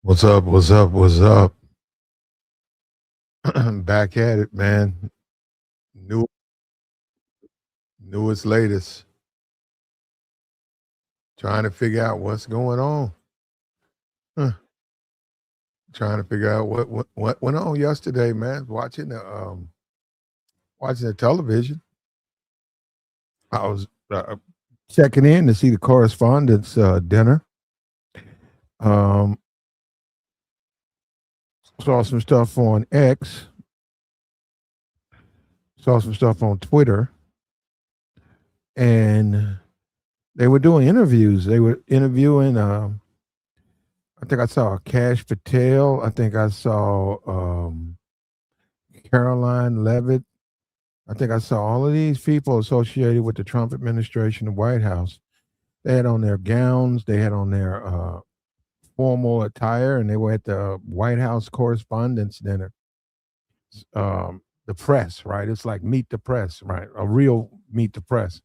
What's up? What's up? What's up? Back at it, man. New, newest, latest. Trying to figure out what's going on. Huh. Trying to figure out what went on yesterday, man. Watching the television. I was checking in to see the correspondents dinner. Um, saw some stuff on X. Saw some stuff on Twitter, and they were doing interviews. They were interviewing. I think I saw Cash Patel. I think I saw Caroline Levitt. I think I saw all of these people associated with the Trump administration, the White House. They had on their gowns, they had on their formal attire, and they were at the White House Correspondents Dinner. The press, right? It's like meet the press, right? A real meet the press.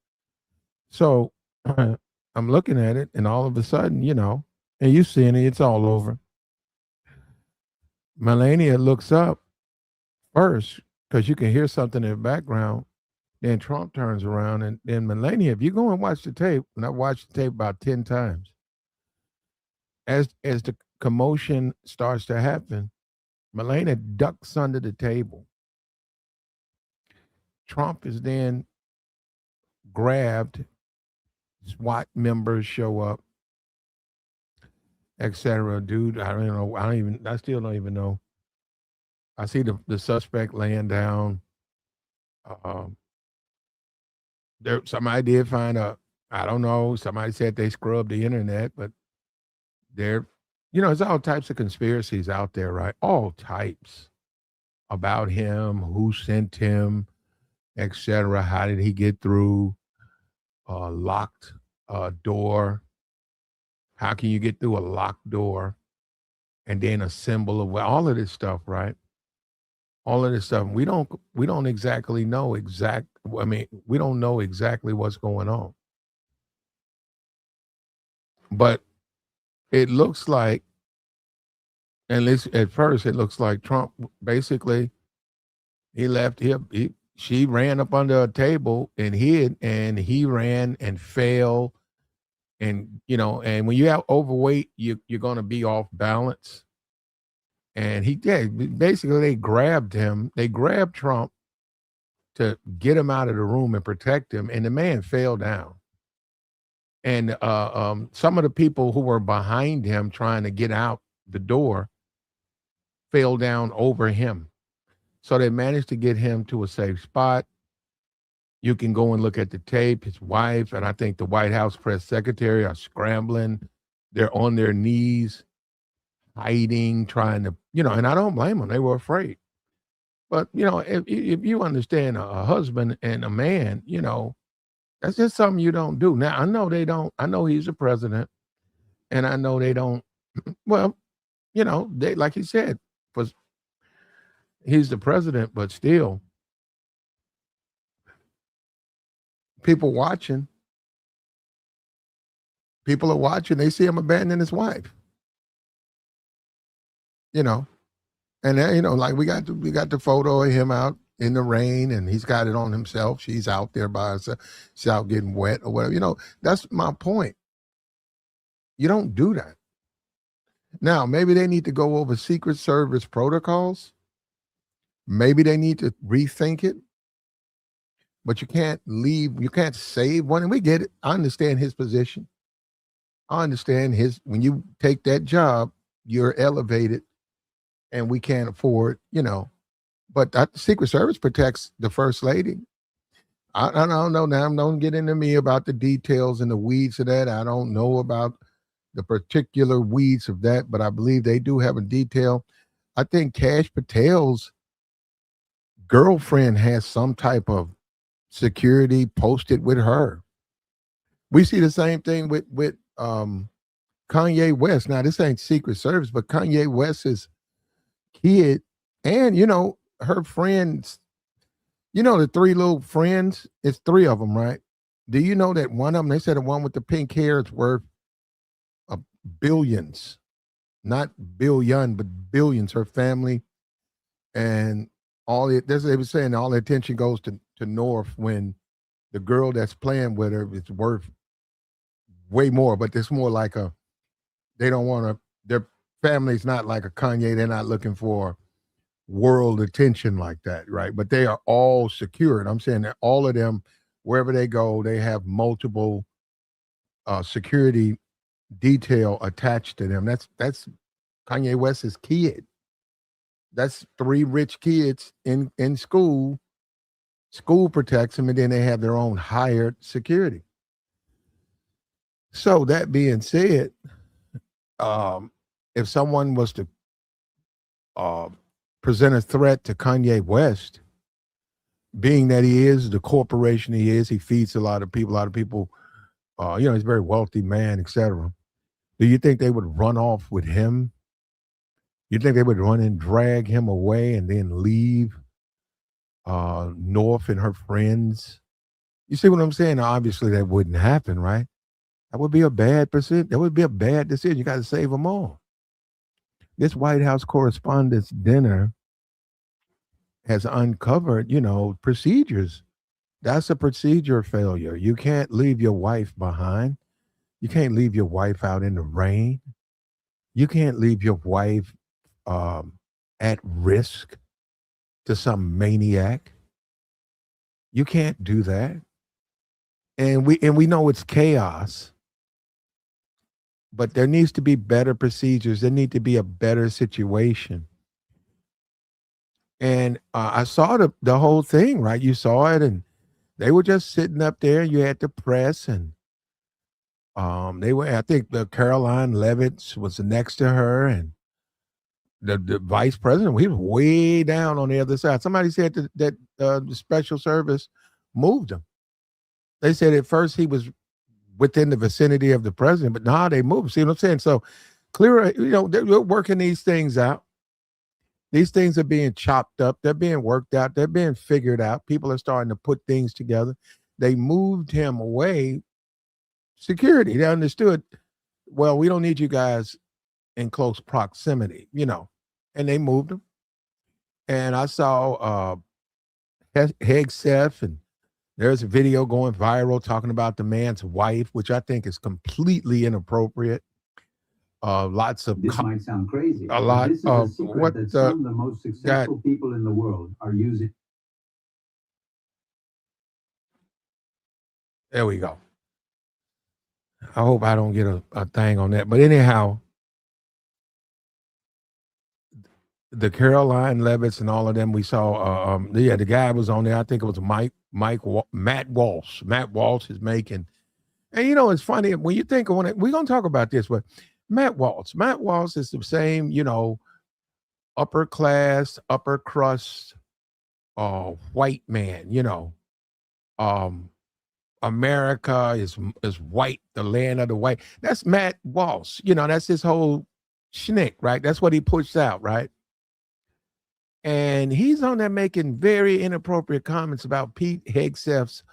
So I'm looking at it, and all of a sudden, and you seeing it, it's all over. Melania looks up first because you can hear something in the background. Then Trump turns around, and then Melania, if you go and watch the tape, and I watched the tape about 10 times, as the commotion starts to happen, Melania ducks under the table. Trump is then grabbed, SWAT members show up, etc. Dude, I don't know. I still don't even know. I see the suspect laying down. Somebody did find I don't know, somebody said they scrubbed the internet, but there's all types of conspiracies out there, right? All types about him, who sent him, etc. How did he get through locked door? How can you get through a locked door? And then a symbol of all of this stuff, right? All of this stuff. We don't exactly know we don't know exactly what's going on. But it looks like, at first it looks like Trump basically he left she ran up under a table and hid, and he ran and fell, and and when you have overweight, you're going to be off balance. And basically they grabbed Trump to get him out of the room and protect him, and the man fell down. And some of the people who were behind him trying to get out the door fell down over him. So they managed to get him to a safe spot. You can go and look at the tape. His wife and I think the White House press secretary are scrambling. They're on their knees, hiding, trying to, and I don't blame them. They were afraid. But, if you understand a husband and a man, that's just something you don't do. Now, I know they don't. I know he's the president, and I know they don't. Well, they, like he said, he's the president, but still, people watching. People are watching. They see him abandoning his wife. And like we got the photo of him out in the rain, and he's got it on himself. She's out there by herself. She's out getting wet or whatever. That's my point. You don't do that. Now, maybe they need to go over Secret Service protocols. Maybe they need to rethink it. But you can't save one. And we get it. I understand his position. I understand when you take that job, you're elevated, and we can't afford, but the Secret Service protects the first lady. I don't know now. Don't get into me about the details and the weeds of that. I don't know about the particular weeds of that, but I believe they do have a detail. I think Cash Patel's girlfriend has some type of security posted with her. We see the same thing with Kanye West. Now, this ain't Secret Service, but Kanye West's kid and her friends, the three little friends, it's three of them, right? Do you know that one of them, they said the one with the pink hair is worth billions. not billion, but billions. Her family and all it. That's what they were saying. All the attention goes to North when the girl that's playing with her is worth way more. But it's more like a they don't want to. Their family's not like a Kanye. They're not looking for world attention like that, right? But they are all secured. I'm saying that all of them, wherever they go, they have multiple security detail attached to them. That's Kanye West's kid. That's three rich kids in school. School protects them, and then they have their own hired security. So that being said, if someone was to uh, present a threat to Kanye West, being that he is the corporation he feeds a lot of people, he's a very wealthy man, etc. Do you think they would run off with him? You think they would run and drag him away and then leave North and her friends? You see what I'm saying? Now, obviously, that wouldn't happen, right? That would be a bad decision. That would be a bad decision. You got to save them all. This White House Correspondents Dinner has uncovered, procedures. That's a procedure failure. You can't leave your wife behind. You can't leave your wife out in the rain. You can't leave your wife at risk to some maniac. You can't do that. And we know it's chaos, but there needs to be better procedures. There need to be a better situation. And I saw the whole thing, right? You saw it, and they were just sitting up there. You had the press, and they were. I think the Caroline Levitt was next to her, and the vice president. He was way down on the other side. Somebody said that the special service moved him. They said at first he was within the vicinity of the president, but now they moved. See what I'm saying? So clear, they're working these things out. These things are being chopped up. They're being worked out. They're being figured out. People are starting to put things together. They moved him away. Security, they understood, well, we don't need you guys in close proximity, and they moved him. And I saw Hegseth, and there's a video going viral talking about the man's wife, which I think is completely inappropriate. Lots of this might sound crazy. A lot this is of a secret that some of the most successful people in the world are using. There we go. I hope I don't get a thing on that. But anyhow, the Caroline Levitts and all of them we saw. The guy was on there. I think it was Matt Walsh. Matt Walsh is making, and it's funny when you think of it. We're gonna talk about this, but Matt Walsh is the same, upper class, upper crust, white man. America is white, the land of the white. That's Matt Walsh. That's his whole schnick, right? That's what he pushed out, right? And he's on there making very inappropriate comments about Pete Hegseth's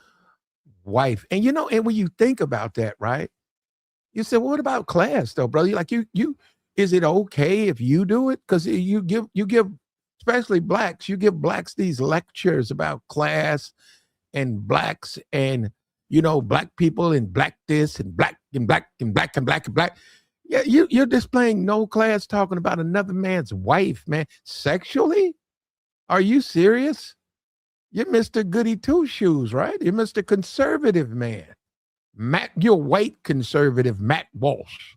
wife. And and when you think about that, right? You say, well, what about class though, brother? Like you is it okay if you do it? Because you give especially blacks, you give blacks these lectures about class and blacks and black people and black this and black and black and black and black and black. Yeah, you're displaying no class talking about another man's wife, man. Sexually? Are you serious? You're Mr. Goody Two Shoes, right? You're Mr. Conservative man. You're white conservative Matt Walsh.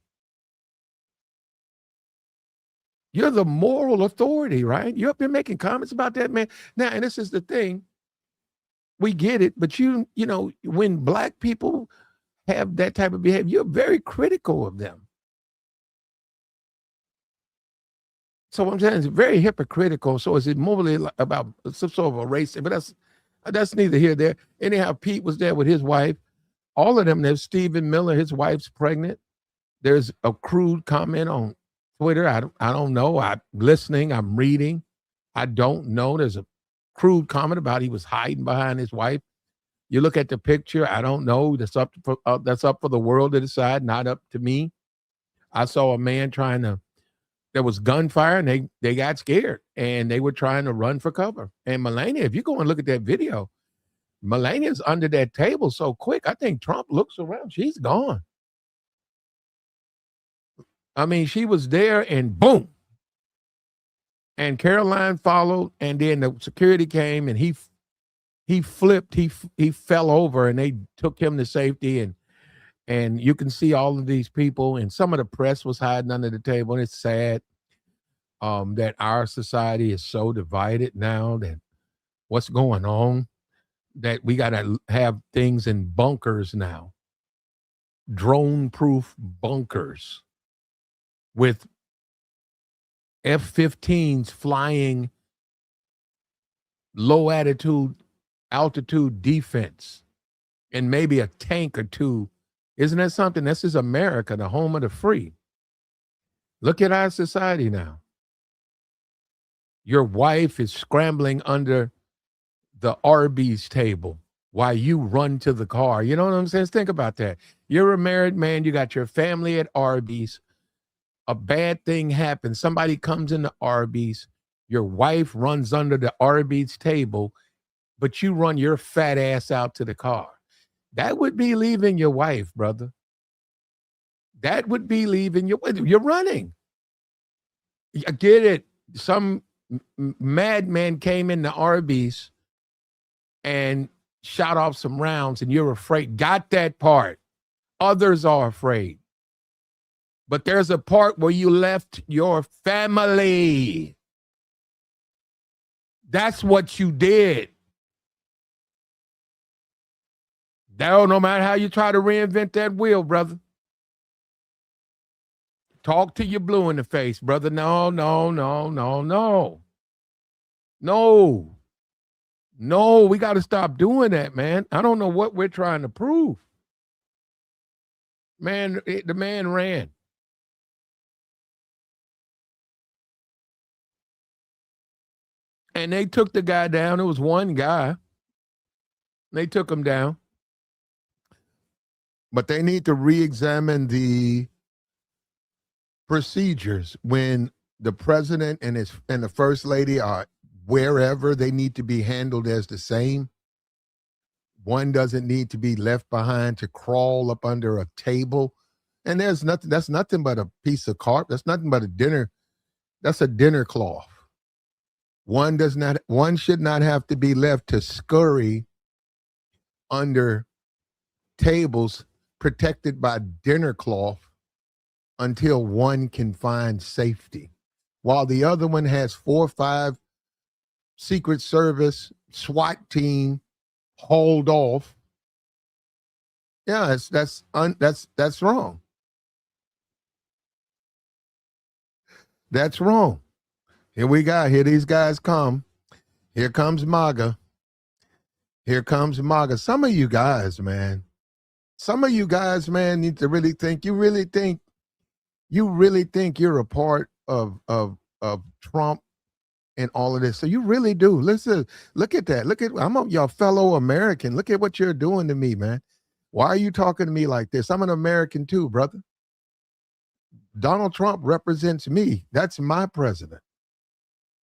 You're the moral authority, right? You're up there making comments about that, man. Now, and this is the thing. We get it, but when black people have that type of behavior, you're very critical of them. So what I'm saying is very hypocritical. So is it morally about some sort of a race? But that's neither here nor there. Anyhow, Pete was there with his wife. All of them. There's Stephen Miller. His wife's pregnant. There's a crude comment on Twitter. I don't know. I'm listening. I'm reading. I don't know. There's a crude comment about he was hiding behind his wife. You look at the picture. I don't know. That's up for the world to decide. Not up to me. I saw a man trying to there was gunfire, and they got scared, and they were trying to run for cover. And Melania, if you go and look at that video, Melania's under that table so quick. I think Trump looks around. She's gone. I mean, she was there and boom. And Caroline followed, and then the security came, and he flipped, he fell over, and they took him to safety. And you can see all of these people, and some of the press was hiding under the table. And it's sad that our society is so divided now, that what's going on, that we got to have things in bunkers now, drone-proof bunkers with F-15s flying low altitude defense, and maybe a tank or two. Isn't that something? This is America, the home of the free. Look at our society now. Your wife is scrambling under the Arby's table while you run to the car. You know what I'm saying? Think about that. You're a married man. You got your family at Arby's. A bad thing happens. Somebody comes into Arby's. Your wife runs under the Arby's table, but you run your fat ass out to the car. That would be leaving your wife, brother. That would be leaving you're running. I get it. Some madman came into Arby's and shot off some rounds, and you're afraid. Got that part. Others are afraid. But there's a part where you left your family. That's what you did. No matter how you try to reinvent that wheel, brother. Talk to your blue in the face, brother. No. No, we got to stop doing that, man. I don't know what we're trying to prove. Man, the man ran. And they took the guy down. It was one guy. They took him down. But they need to re-examine the procedures when the president and the first lady are wherever. They need to be handled as the same. One doesn't need to be left behind to crawl up under a table. And that's nothing but a piece of carpet. That's nothing but a dinner. That's a dinner cloth. One should not have to be left to scurry under tables protected by dinner cloth until one can find safety, while the other one has 4 or 5 Secret Service SWAT team hauled off. Yeah, that's wrong. That's wrong. Here these guys come. Here comes MAGA. Here comes MAGA. Some of you guys, man, need to really think. You really think you're a part of Trump and all of this. So you really do. Listen, look at that. I'm your fellow American. Look at what you're doing to me, man. Why are you talking to me like this? I'm an American too, brother. Donald Trump represents me. That's my president.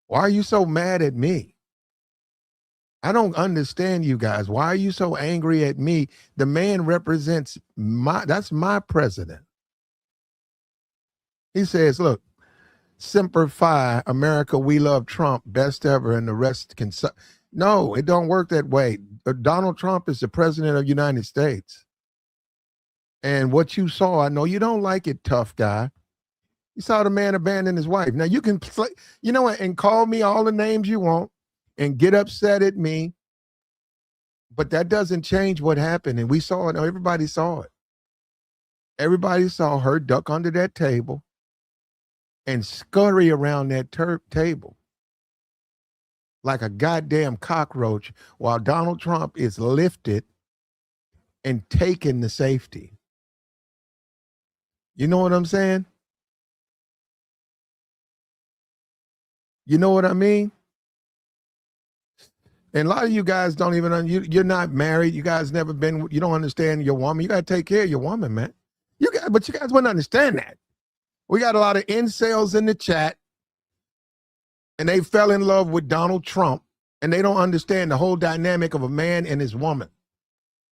Why are you so mad at me? I don't understand you guys. Why are you so angry at me? The man represents that's my president. He says, look, Semper Fi, America, we love Trump, best ever, and the rest can suck. No, it don't work that way. Donald Trump is the president of the United States. And what you saw, I know you don't like it, tough guy. You saw the man abandon his wife. Now you can play, you know what, and call me all the names you want and get upset at me. But that doesn't change what happened. And we saw it. Everybody saw it. Everybody saw her duck under that table and scurry around that table like a goddamn cockroach while Donald Trump is lifted and taken to safety. You know what I'm saying? You know what I mean? And a lot of you guys don't even, you're not married. You guys never been, you don't understand your woman. You got to take care of your woman, man. But you guys wouldn't understand that. We got a lot of incels in the chat, and they fell in love with Donald Trump, and they don't understand the whole dynamic of a man and his woman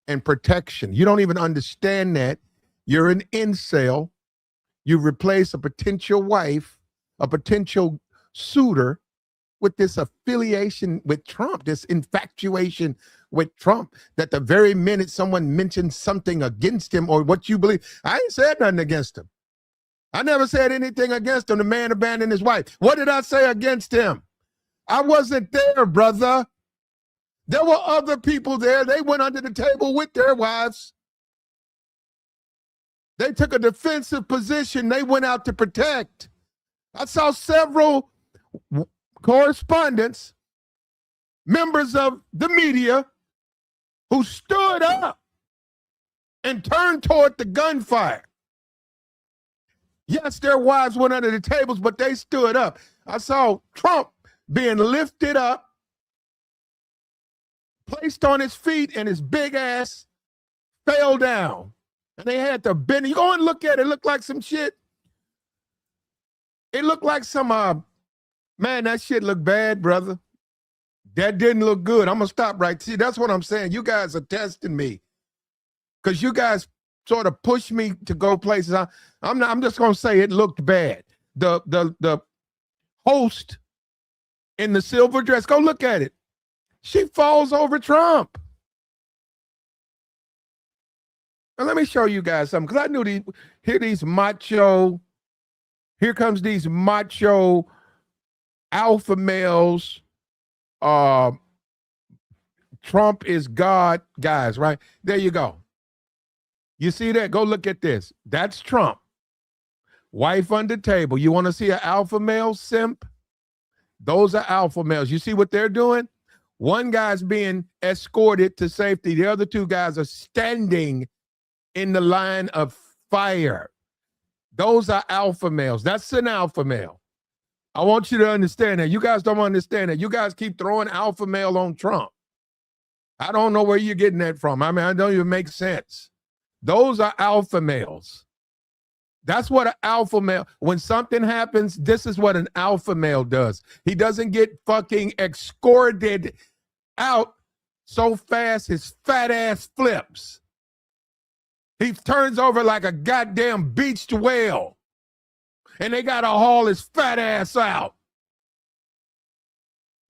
and protection. You don't even understand that. You're an incel. You replace a potential wife, a potential suitor, with this affiliation with Trump, this infatuation with Trump, that the very minute someone mentions something against him or what you believe, I ain't said nothing against him. I never said anything against him. The man abandoned his wife. What did I say against him? I wasn't there, brother. There were other people there. They went under the table with their wives. They took a defensive position. They went out to protect. I saw several correspondents, members of the media, who stood up and turned toward the gunfire. Yes, their wives went under the tables, but they stood up. I saw Trump being lifted up, placed on his feet, and his big ass fell down. And they had to bend. You go and look at it. It looked like some shit. It looked like some, man, that shit looked bad, brother. That didn't look good. I'm going to stop right. See, that's what I'm saying. You guys are testing me because you guys sort of push me to go places. I'm just going to say it looked bad. The host in the silver dress, go look at it. She falls over Trump. Now, let me show you guys something, because I knew here comes these macho alpha males. Trump is God guys, right? There you go. You see that? Go look at this. That's Trump. Wife under table. You want to see an alpha male simp? Those are alpha males. You see what they're doing? One guy's being escorted to safety. The other two guys are standing in the line of fire. Those are alpha males. That's an alpha male. I want you to understand that. You guys don't understand that. You guys keep throwing alpha male on Trump. I don't know where you're getting that from. I mean, it don't even make sense. Those are alpha males. That's what an alpha male, when something happens, this is what an alpha male does. He doesn't get fucking escorted out so fast his fat ass flips. He turns over like a goddamn beached whale. And they got to haul his fat ass out.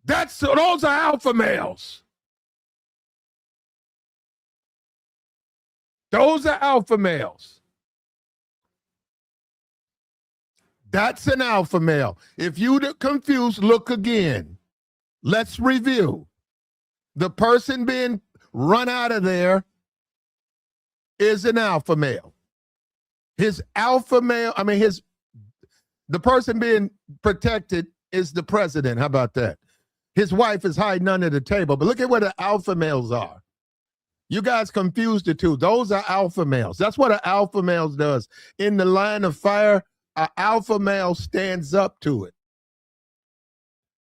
Those are alpha males. Those are alpha males. That's an alpha male. If you're confused, look again. Let's review. The person being run out of there is an alpha male. The person being protected is the president. How about that? His wife is hiding under the table. But look at where the alpha males are. You guys confused the two. Those are alpha males. That's what an alpha male does. In the line of fire, an alpha male stands up to it.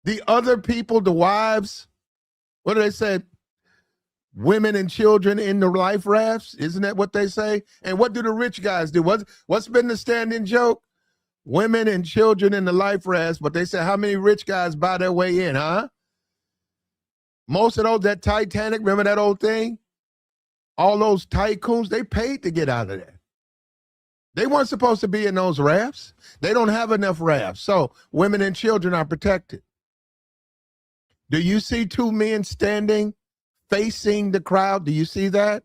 The other people, the wives, what do they say? Women and children in the life rafts. Isn't that what they say? And what do the rich guys do? What's been the standing joke? Women and children in the life rafts, but they say how many rich guys buy their way in, huh? Most of those, that Titanic, remember that old thing? All those tycoons, they paid to get out of there. They weren't supposed to be in those rafts. They don't have enough rafts. So women and children are protected. Do you see two men standing facing the crowd? Do you see that?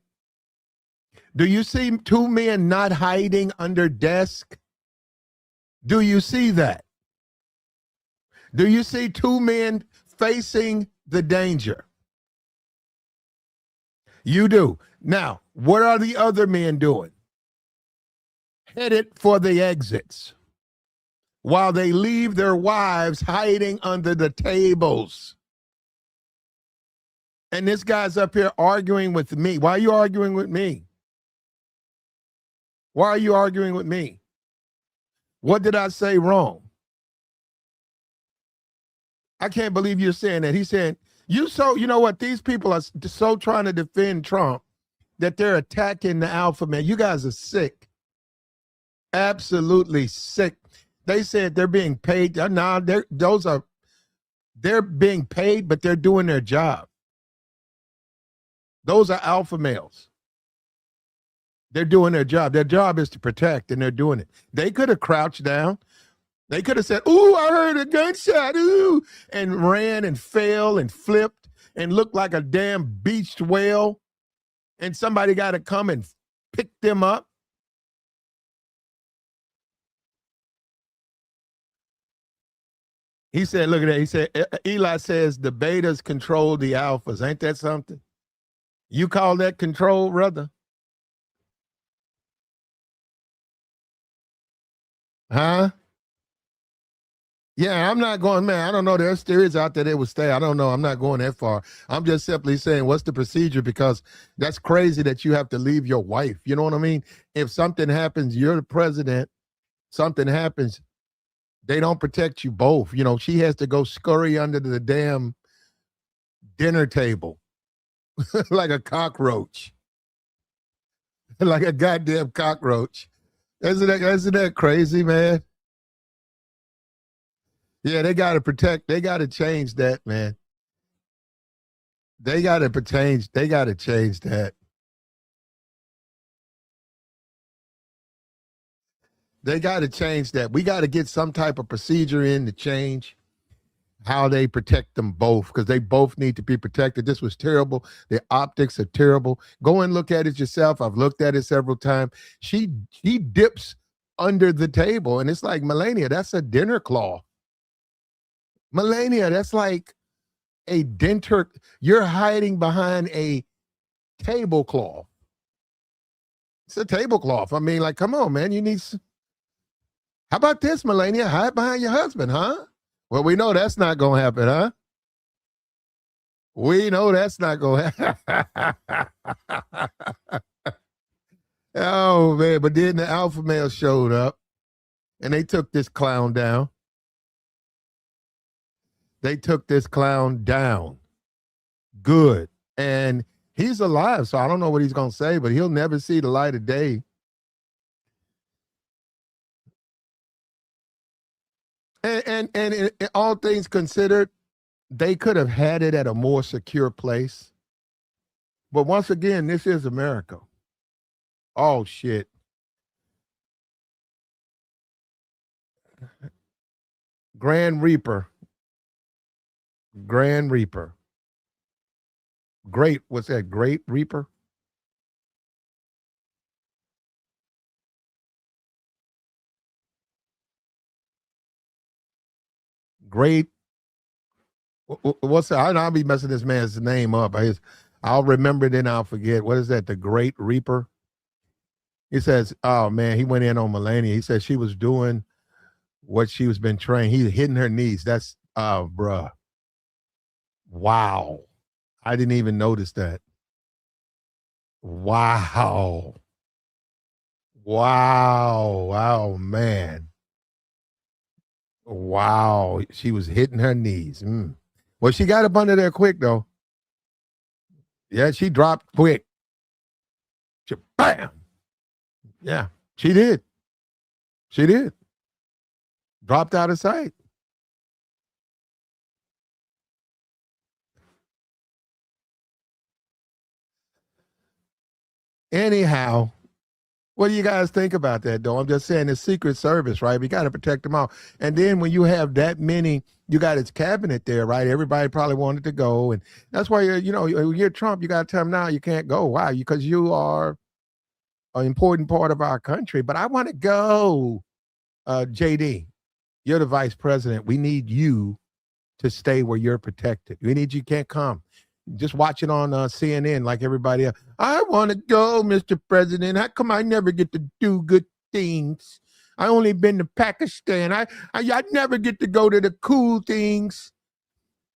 Do you see two men not hiding under desk? Do you see that? Do you see two men facing the danger? You do. Now, what are the other men doing? Headed for the exits while they leave their wives hiding under the tables. And this guy's up here arguing with me. Why are you arguing with me? Why are you arguing with me? What did I say wrong? I can't believe you're saying that. He's saying, you know what? These people are so trying to defend Trump that they're attacking the alpha man. You guys are sick. Absolutely sick. They said they're being paid. Now they're being paid, but they're doing their job. Those are alpha males. They're doing their job. Their job is to protect, and they're doing it. They could have crouched down. They could have said, "Ooh, I heard a gunshot, ooh," and ran and fell and flipped and looked like a damn beached whale. And somebody got to come and pick them up. He said, look at that. He said, Eli says the betas control the alphas. Ain't that something? You call that control, brother? Huh? Yeah, I'm not going, man. I don't know. There's theories out there that would stay. I don't know. I'm not going that far. I'm just simply saying, what's the procedure? Because that's crazy that you have to leave your wife. You know what I mean? If something happens, you're the president, something happens, they don't protect you both. You know, she has to go scurry under the damn dinner table like a cockroach, like a goddamn cockroach. Isn't that crazy, man? Yeah, they got to protect. They got to change that, man. They got to change. They got to change that. They got to change that. We got to get some type of procedure in to change how they protect them both, because they both need to be protected. This was terrible. The optics are terrible. Go and look at it yourself. I've looked at it several times. She dips under the table, and it's like, Melania, that's a dinner cloth. Melania, that's like a dinner. You're hiding behind a tablecloth. It's a tablecloth. I mean, like, come on, man. You need. How about this, Melania? Hide behind your husband, huh? Well, we know that's not going to happen, huh? We know that's not going to happen. Oh, man. But then the alpha male showed up, and they took this clown down. They took this clown down. Good. And he's alive, so I don't know what he's going to say, but he'll never see the light of day. And in all things considered, they could have had it at a more secure place. But once again, this is America. Oh, shit. Grand Reaper. Grand Reaper. Great. What's that? Great Reaper? Great. What's that? I'll be messing this man's name up. I'll remember it, then I'll forget. What is that? The Great Reaper? He says, oh, man, he went in on Melania. He said she was doing what she was been trained. He's hitting her knees. That's, oh, bruh. Wow. I didn't even notice that. Wow. Wow. Wow, man. Wow. She was hitting her knees. Well, she got up under there quick, though. Yeah, she dropped quick. Bam. Yeah, she did. She did. Dropped out of sight. Anyhow, what do you guys think about that, though? I'm just saying, it's Secret Service, right? We got to protect them all. And then when you have that many, you got his cabinet there, right? Everybody probably wanted to go. And that's why, you're Trump, you got to tell them now you can't go. Why? Because you are an important part of our country. But I want to go. JD, you're the vice president. We need you to stay where you're protected. We need you can't come. Just watch it on CNN like everybody else. I want to go, Mr. President. How come I never get to do good things? I only been to Pakistan. I never get to go to the cool things.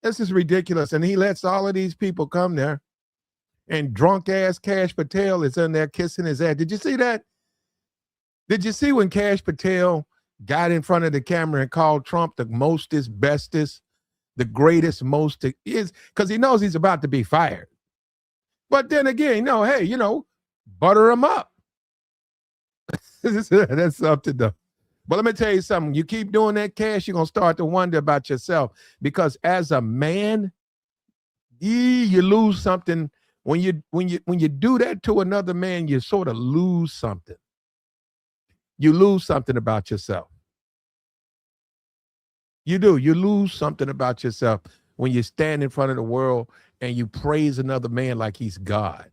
This is ridiculous. And he lets all of these people come there. And drunk ass Kash Patel is in there kissing his ass. Did you see that? Did you see when Kash Patel got in front of the camera and called Trump the mostest, bestest, the greatest, most is because he knows he's about to be fired. But then again, hey, butter him up. That's something though. But let me tell you something. You keep doing that, Cash, you're gonna start to wonder about yourself. Because as a man, you lose something when you do that to another man. You sort of lose something. You lose something about yourself. You do. You lose something about yourself when you stand in front of the world and you praise another man like he's God.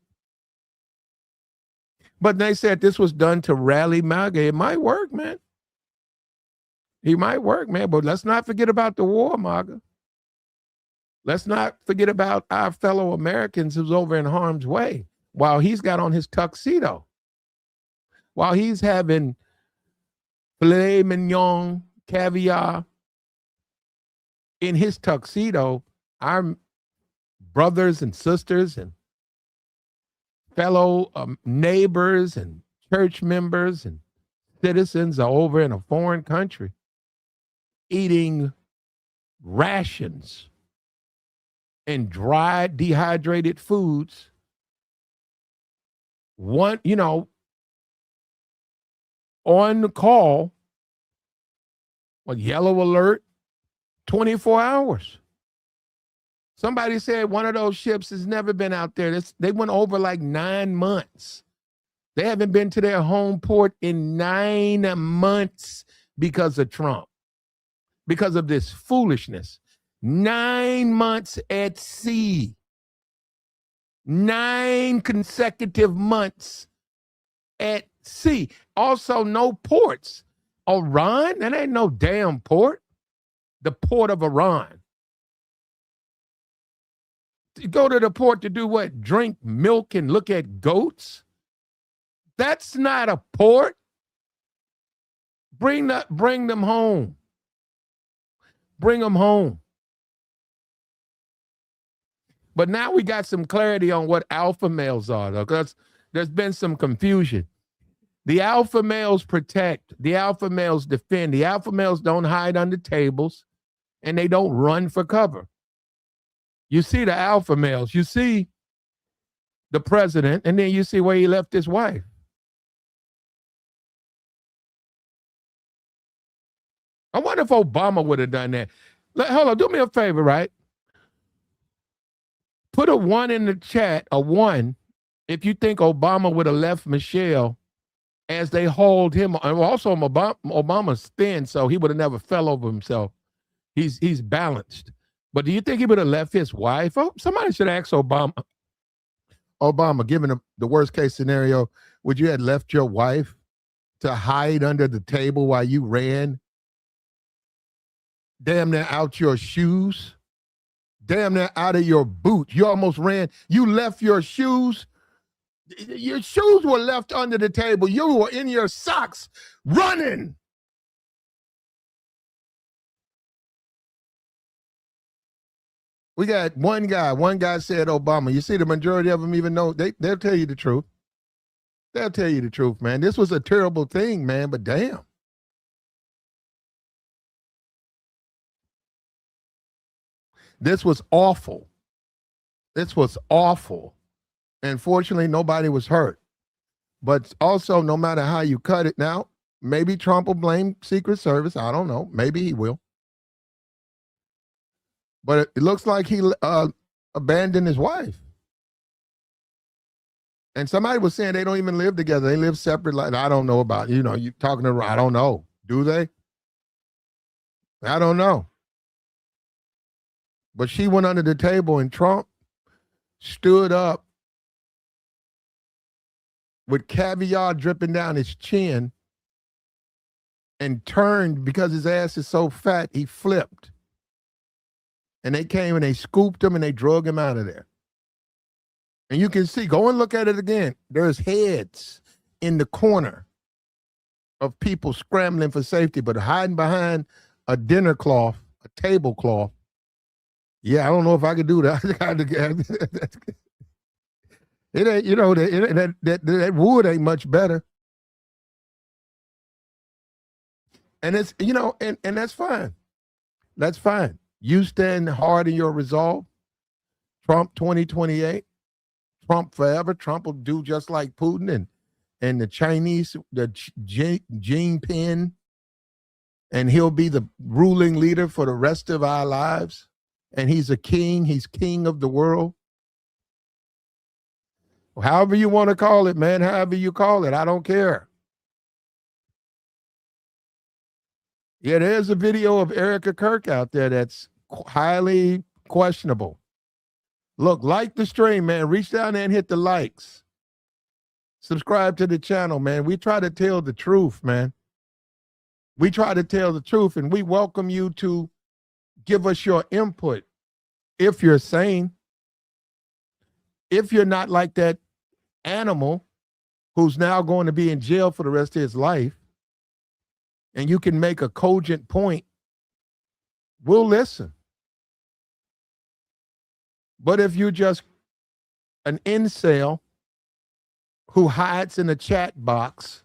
But they said this was done to rally MAGA. It might work, man. He might work, man. But let's not forget about the war, MAGA. Let's not forget about our fellow Americans who's over in harm's way while he's got on his tuxedo, while he's having filet mignon, caviar in his tuxedo. Our brothers and sisters and fellow neighbors and church members and citizens are over in a foreign country eating rations and dried, dehydrated foods. On the call, a yellow alert, 24 hours. Somebody said one of those ships has never been out there. They went over like 9 months. They haven't been to their home port in 9 months because of Trump, because of this foolishness. 9 months at sea. 9 consecutive months at sea. Also, no ports. Iran? That ain't no damn port. The port of Iran. You go to the port to do what? Drink milk and look at goats? That's not a port. Bring them home. Bring them home. But now we got some clarity on what alpha males are, though, because there's been some confusion. The alpha males protect. The alpha males defend. The alpha males don't hide under tables, and they don't run for cover. You see the alpha males. You see the president, and then you see where he left his wife. I wonder if Obama would have done that. Hold on, do me a favor, right? Put a 1 in the chat, a 1, if you think Obama would have left Michelle as they hauled him. And also, Obama's thin, so he would have never fell over himself. He's balanced. But do you think he would have left his wife? Oh, somebody should ask Obama. Obama, given the worst case scenario, would you have left your wife to hide under the table while you ran? Damn near out your shoes. Damn near out of your boot. You almost ran. You left your shoes. Your shoes were left under the table. You were in your socks running. We got one guy. One guy said Obama. You see, the majority of them even know. They'll tell you the truth. They'll tell you the truth, man. This was a terrible thing, man, but damn. This was awful. This was awful. And fortunately, nobody was hurt. But also, no matter how you cut it now, maybe Trump will blame Secret Service. I don't know. Maybe he will. But it looks like he abandoned his wife. And somebody was saying they don't even live together. They live separate. Like, I don't know about, you talking to, I don't know. Do they? I don't know. But she went under the table and Trump stood up with caviar dripping down his chin and turned, because his ass is so fat, he flipped. And they came and they scooped him and they drug him out of there. And you can see, go and look at it again. There's heads in the corner of people scrambling for safety, but hiding behind a dinner cloth, a tablecloth. Yeah, I don't know if I could do that. It ain't, that wood ain't much better. And it's, and that's fine. That's fine. You stand hard in your resolve. Trump 2028. Trump forever. Trump will do just like Putin, and and the Chinese, the Jinping, and he'll be the ruling leader for the rest of our lives. And he's a king. He's king of the world. However you want to call it, man, however you call it, I don't care. Yeah, there's a video of Erica Kirk out there that's highly questionable. Look, like the stream, man. Reach down there and hit the likes. Subscribe to the channel, man. We try to tell the truth, man. We try to tell the truth, and we welcome you to give us your input. If you're sane, if you're not like that animal who's now going to be in jail for the rest of his life, and you can make a cogent point, we'll listen. But if you're just an incel who hides in a chat box,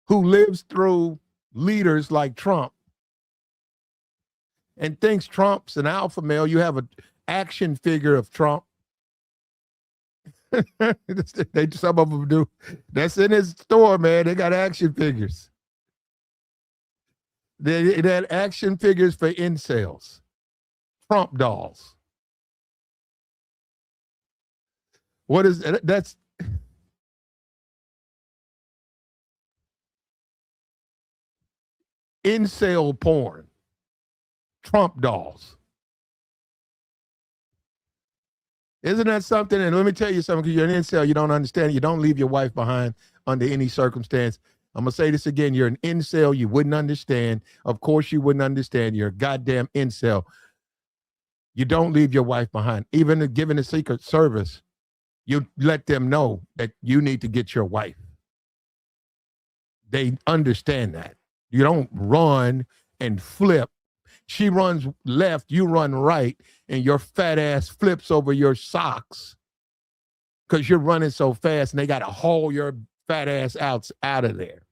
who lives through leaders like Trump and thinks Trump's an alpha male, you have an action figure of Trump. Some of them do. That's in his store, man. They got action figures. They had action figures for incels. Trump dolls. What is that? That's incel porn. Trump dolls. Isn't that something? And let me tell you something, because you're an incel, you don't understand. You don't leave your wife behind under any circumstance. I'm going to say this again. You're an incel. You wouldn't understand. Of course you wouldn't understand. You're a goddamn incel. You don't leave your wife behind. Even given the Secret Service, you let them know that you need to get your wife. They understand that. You don't run and flip. She runs left, you run right, and your fat ass flips over your socks because you're running so fast, and they got to haul your fat ass out of there.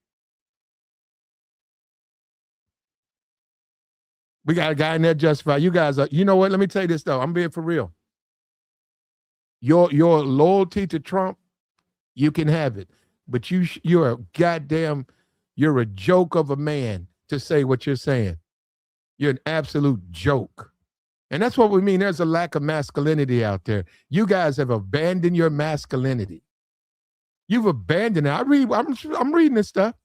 We got a guy in there justified. You guys are, you know what? Let me tell you this, though. I'm being for real. Your loyalty to Trump, you can have it. But you're a joke of a man to say what you're saying. You're an absolute joke. And that's what we mean. There's a lack of masculinity out there. You guys have abandoned your masculinity. You've abandoned it. I'm reading this stuff.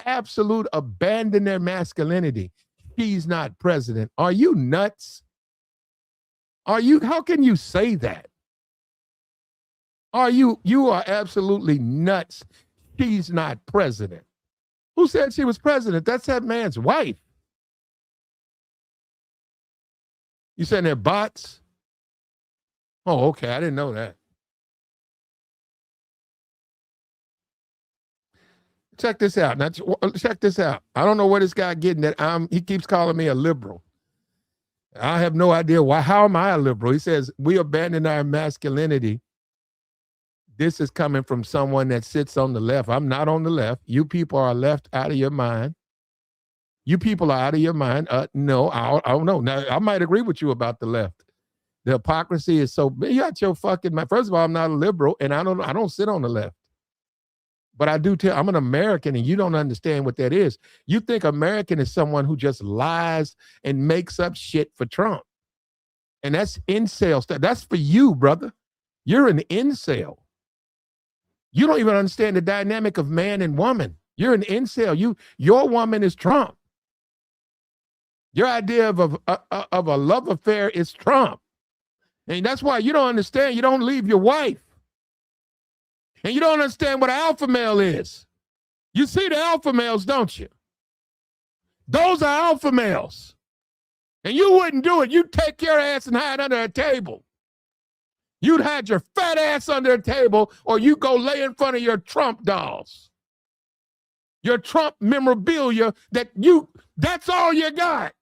Absolute abandon their masculinity. He's not president. Are you nuts? How can you say that? You are absolutely nuts. She's not president. Who said she was president? That's that man's wife. You saying they're bots? Oh, okay. I didn't know that. Check this out. Now, check this out. I don't know where this guy getting that. He keeps calling me a liberal. I have no idea why. How am I a liberal? He says we abandon our masculinity. This is coming from someone that sits on the left. I'm not on the left. You people are left out of your mind. You people are out of your mind. No, I don't know. Now, I might agree with you about the left. The hypocrisy is so big. You got your fucking mind. First of all, I'm not a liberal, and I don't sit on the left. But I do tell, I'm an American, and you don't understand what that is. You think American is someone who just lies and makes up shit for Trump. And that's incel stuff. That's for you, brother. You're an incel. You don't even understand the dynamic of man and woman. You're an incel. Your woman is Trump. Your idea of a love affair is Trump. And that's why you don't understand. You don't leave your wife. And you don't understand what an alpha male is. You see the alpha males, don't you? Those are alpha males. And you wouldn't do it. You'd take your ass and hide under a table. You'd hide your fat ass under a table, or you go lay in front of your Trump dolls. Your Trump memorabilia that's all you got.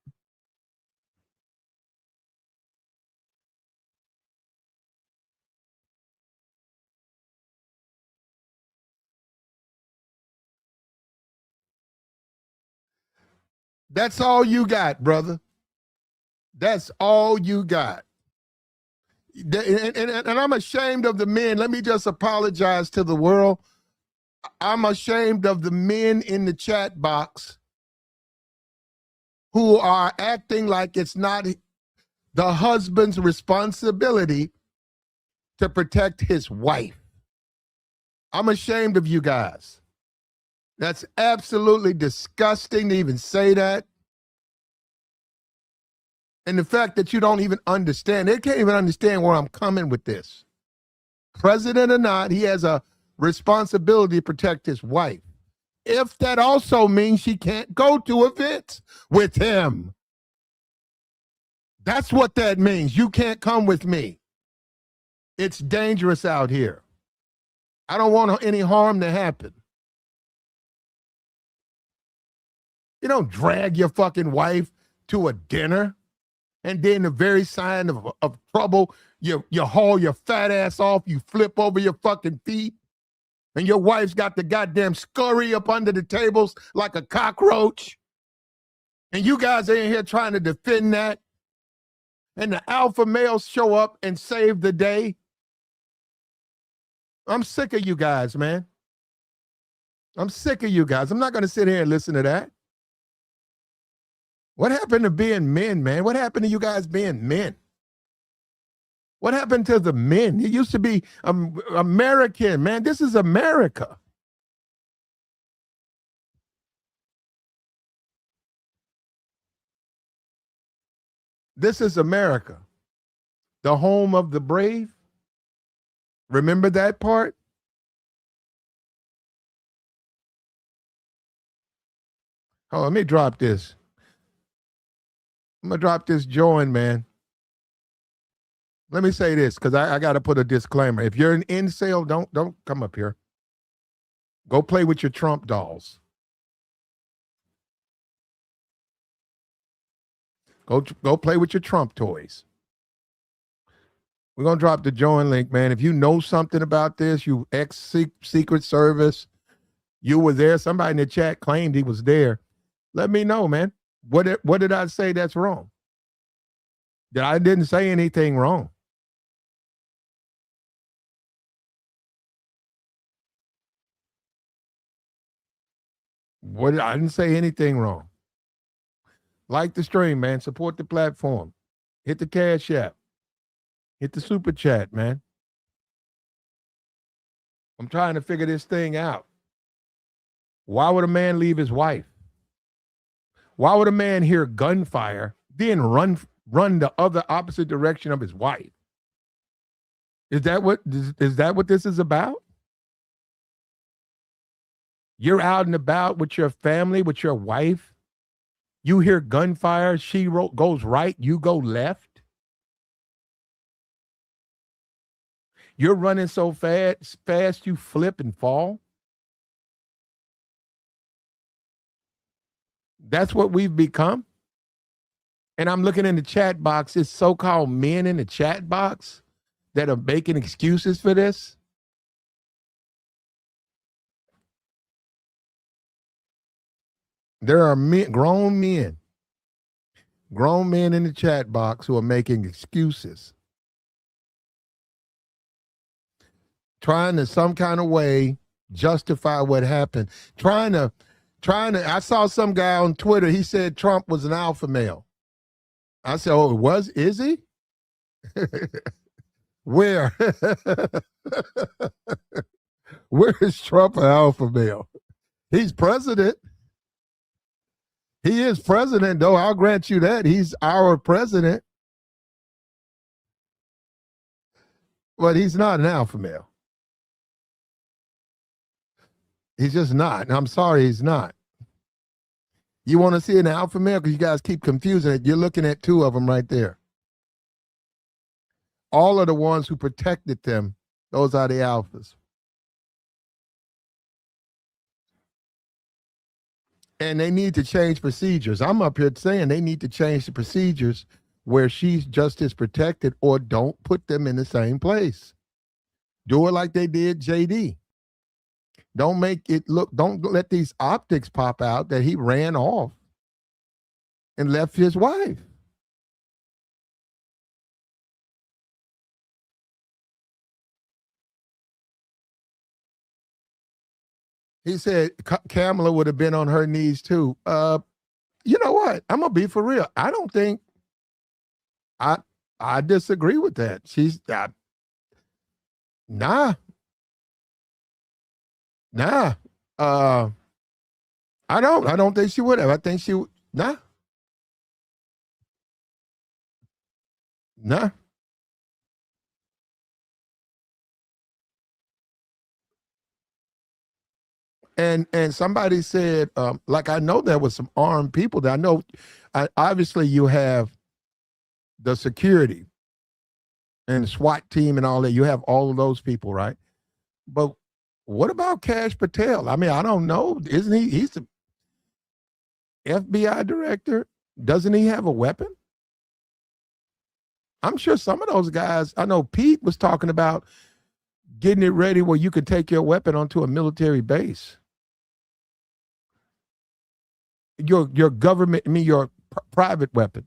That's all you got, brother. That's all you got. And I'm ashamed of the men. Let me just apologize to the world. I'm ashamed of the men in the chat box who are acting like it's not the husband's responsibility to protect his wife. I'm ashamed of you guys. That's absolutely disgusting to even say that. And the fact that you don't even understand, they can't even understand where I'm coming with this. President or not, he has a responsibility to protect his wife. If that also means she can't go to events with him. That's what that means. You can't come with me. It's dangerous out here. I don't want any harm to happen. You don't drag your fucking wife to a dinner and then the very sign of trouble, you haul your fat ass off, you flip over your fucking feet, and your wife's got the goddamn scurry up under the tables like a cockroach. And you guys are in here trying to defend that. And the alpha males show up and save the day. I'm sick of you guys, man. I'm sick of you guys. I'm not going to sit here and listen to that. What happened to being men, man? What happened to you guys being men? What happened to the men? It used to be American, man. This is America. This is America, the home of the brave. Remember that part? Oh, let me drop this. I'm going to drop this join, man. Let me say this, because I got to put a disclaimer. If you're an incel, don't come up here. Go play with your Trump dolls. Go play with your Trump toys. We're going to drop the join link, man. If you know something about this, you ex-Secret Service, you were there, somebody in the chat claimed he was there, let me know, man. What did I say that's wrong? That I didn't say anything wrong. I didn't say anything wrong. Like the stream, man. Support the platform. Hit the Cash App. Hit the Super Chat, man. I'm trying to figure this thing out. Why would a man leave his wife? Why would a man hear gunfire, then run the other opposite direction of his wife? Is that what this is about? You're out and about with your family, with your wife. You hear gunfire, she goes right, you go left. You're running so fast you flip and fall. That's what we've become. And I'm looking in the chat box, it's so-called men in the chat box that are making excuses for this. There are grown men in the chat box who are making excuses, trying to some kind of way justify what happened, trying to. I saw some guy on Twitter, he said Trump was an alpha male. I said, oh, is he? Where? Where is Trump an alpha male? He's president. He is president, though. I'll grant you that. He's our president. But he's not an alpha male. He's just not. I'm sorry, he's not. You want to see an alpha male? Because you guys keep confusing it. You're looking at two of them right there. All of the ones who protected them, those are the alphas. And they need to change procedures. I'm up here saying they need to change the procedures where she's just as protected, or don't put them in the same place. Do it like they did JD. Don't make it look, don't let these optics pop out that he ran off and left his wife. He said Kamala would have been on her knees too. You know what? I'm gonna be for real. I don't think I I disagree with that. Nah, nah. Uh, I don't. I don't think she would have. I think she nah, nah. And somebody said, like I know there was some armed people that I know. Obviously, you have the security and the SWAT team and all that. You have all of those people, right? But what about Cash Patel? I mean, I don't know. Isn't he? He's the FBI director. Doesn't he have a weapon? I'm sure some of those guys. I know Pete was talking about getting it ready where you could take your weapon onto a military base. Your government, I mean your private weapon.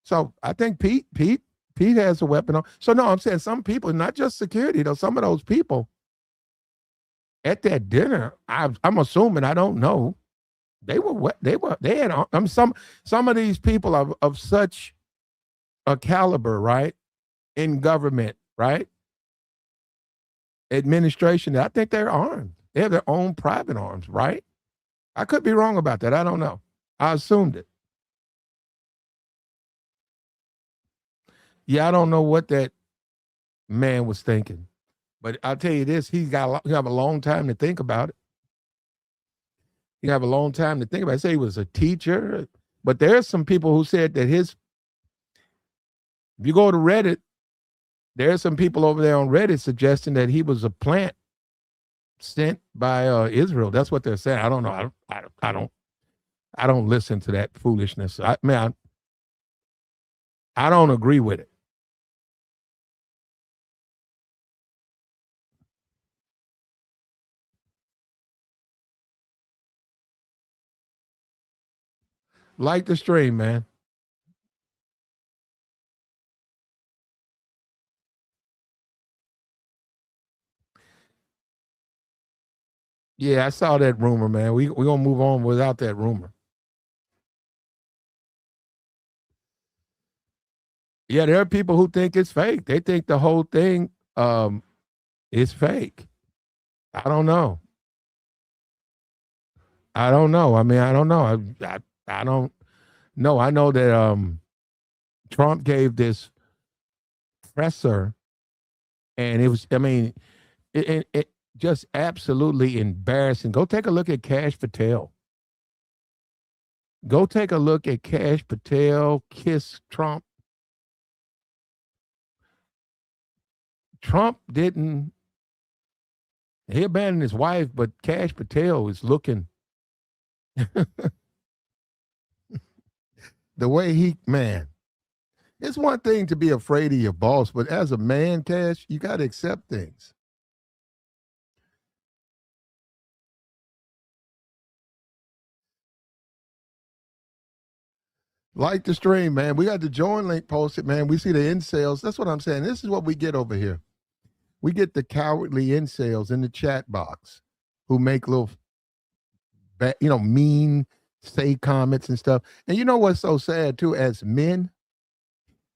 So I think Pete has a weapon on. So no, I'm saying some people, not just security though. Some of those people at that dinner, I'm assuming, I don't know, they had some of these people of such a caliber, right, in government, right, administration. I think they're armed. They have their own private arms, right? I could be wrong about that. I don't know. I assumed it. Yeah, I don't know what that man was thinking, but I'll tell you this: he have a long time to think about it. He have a long time to think about it. Say he was a teacher, but there's some people who said that his. If you go to Reddit, there's some people over there on Reddit suggesting that he was a plant sent by Israel. That's what they're saying. I don't know. I don't listen to that foolishness. I don't agree with it. Like the stream, man. Yeah, I saw that rumor, man. We gonna move on without that rumor. Yeah, there are people who think it's fake. They think the whole thing is fake. I don't know. I don't know. I mean, I don't know. I don't know. I know that Trump gave this presser, and it was. I mean, it just absolutely embarrassing. Go take a look at Cash Patel. Go take a look at Cash Patel kiss Trump. Trump didn't. He abandoned his wife, but Cash Patel is looking the way man. It's one thing to be afraid of your boss, but as a man, Cash, you got to accept things. Like the stream, man. We got the join link posted, man. We see the incels. That's what I'm saying. This is what we get over here. We get the cowardly incels in the chat box who make little, mean, say comments and stuff. And you know what's so sad too? As men,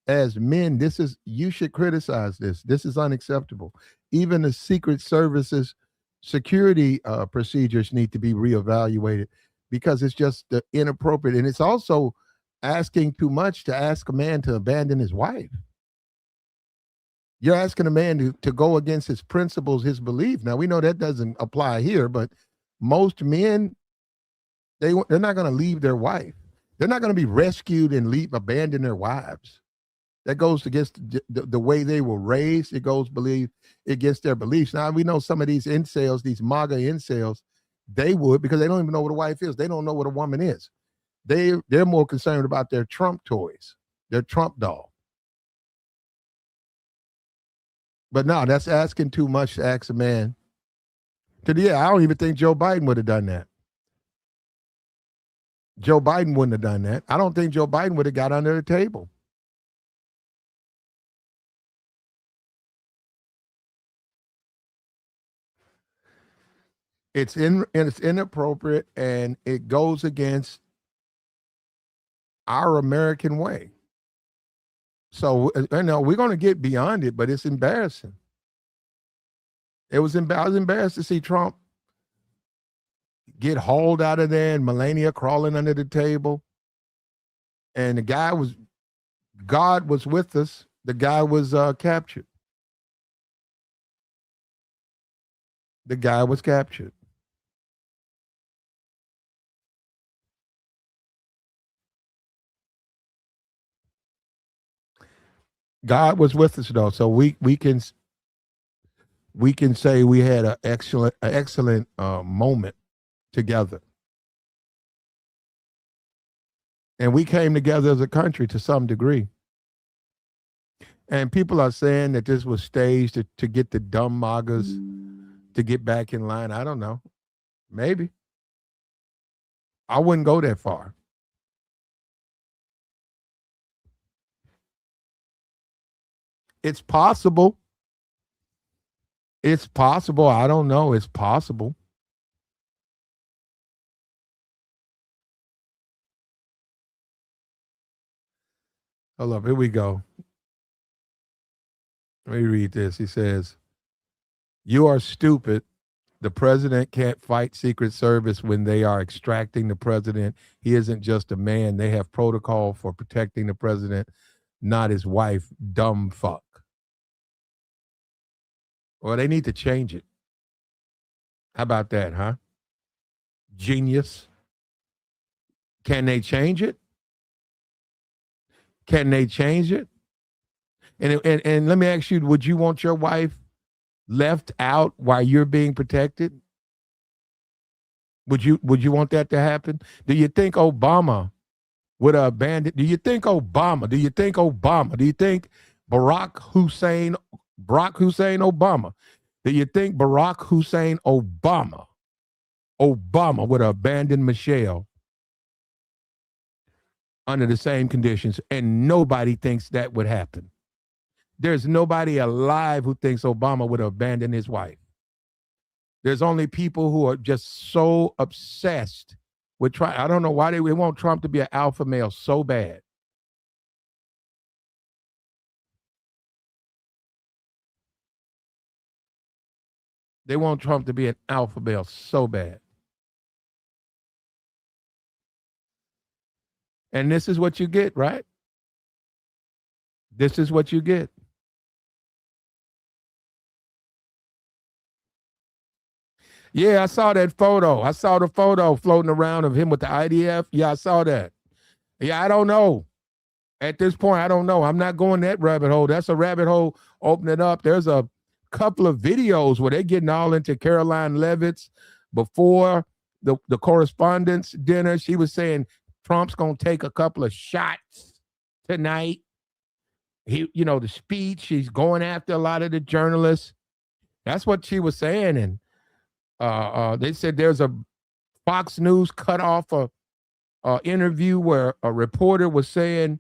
you should criticize this. This is unacceptable. Even the Secret Service's security procedures need to be reevaluated because it's just inappropriate. And it's also asking too much to ask a man to abandon his wife. You're asking a man to go against his principles, his belief. Now, we know that doesn't apply here, but most men, they're not going to leave their wife. They're not going to be rescued and abandon their wives. That goes against the way they were raised. It goes against their beliefs. Now, we know some of these incels, these MAGA incels, they would, because they don't even know what a wife is. They don't know what a woman is. They're more concerned about their Trump toys, their Trump doll. But no, that's asking too much to ask a man. I don't even think Joe Biden would have done that. Joe Biden wouldn't have done that. I don't think Joe Biden would have got under the table. It's inappropriate, and it goes against our American way. So we're going to get beyond it, but it's embarrassing. I was embarrassed to see Trump get hauled out of there and Melania crawling under the table. And God was with us. The guy was captured. The guy was captured. God was with us though, so we can say we had an excellent moment together, and we came together as a country to some degree. And people are saying that this was staged to get the dumb MAGAs to get back in line. I don't know, maybe. I wouldn't go that far. It's possible. It's possible. I don't know. It's possible. Hold up. Here we go. Let me read this. He says, "You are stupid. The president can't fight Secret Service when they are extracting the president. He isn't just a man. They have protocol for protecting the president, not his wife. Dumb fuck." Well, they need to change it. How about that, huh? Genius. Can they change it? Can they change it? And let me ask you, would you want your wife left out while you're being protected? Would you want that to happen? Do you think Obama would abandon? Do you think Barack Hussein Obama? Do you think Barack Hussein Obama would abandon Michelle under the same conditions? And nobody thinks that would happen. There's nobody alive who thinks Obama would abandon his wife. There's only people who are just so obsessed with Trump. I don't know why they want Trump to be an alpha male so bad. They want Trump to be an alpha male so bad. And this is what you get, right? This is what you get. Yeah, I saw that photo. I saw the photo floating around of him with the IDF. Yeah, I saw that. Yeah, I don't know. At this point, I don't know. I'm not going that rabbit hole. That's a rabbit hole. Open it up. There's a couple of videos where they're getting all into Caroline Leavitt's before the correspondents dinner. She was saying Trump's going to take a couple of shots tonight. The speech, she's going after a lot of the journalists. That's what she was saying. And they said there's a Fox News cut off a interview where a reporter was saying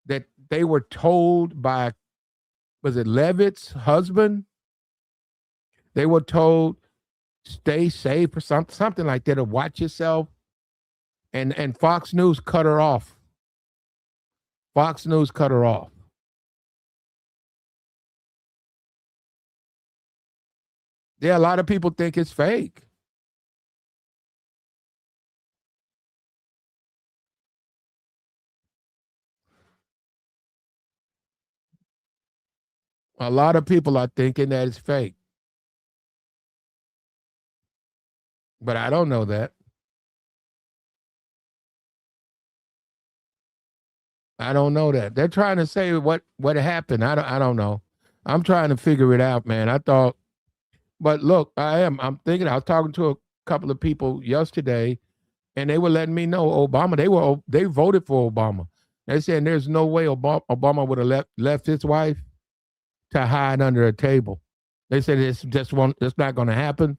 that they were told by, was it Leavitt's husband? They were told, stay safe or something like that, or watch yourself. And Fox News cut her off. Fox News cut her off. Yeah, a lot of people think it's fake. A lot of people are thinking that it's fake. But I don't know that. I don't know that. They're trying to say what happened. I don't know. I'm trying to figure it out, man. But look, I'm thinking, I was talking to a couple of people yesterday, and they were letting me know Obama, they voted for Obama. They said there's no way Obama would have left his wife to hide under a table. They said it's not going to happen.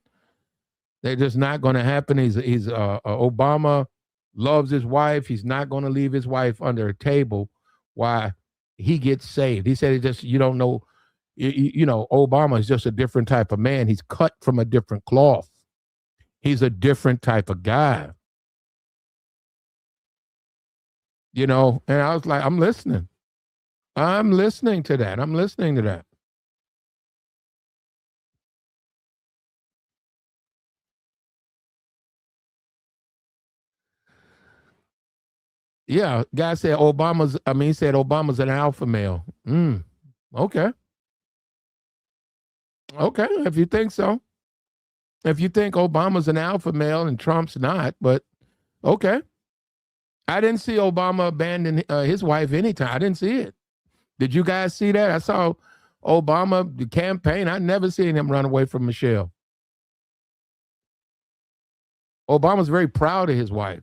They're just not going to happen. He's Obama loves his wife. He's not going to leave his wife under a table while he gets saved. He said, you don't know, Obama is just a different type of man. He's cut from a different cloth. He's a different type of guy. You know, and I was like, I'm listening. I'm listening to that. I'm listening to that. Yeah, guy said he said Obama's an alpha male. Okay. Okay, if you think so. If you think Obama's an alpha male and Trump's not, but okay. I didn't see Obama abandon his wife anytime. I didn't see it. Did you guys see that? I saw Obama, the campaign. I never seen him run away from Michelle. Obama's very proud of his wife.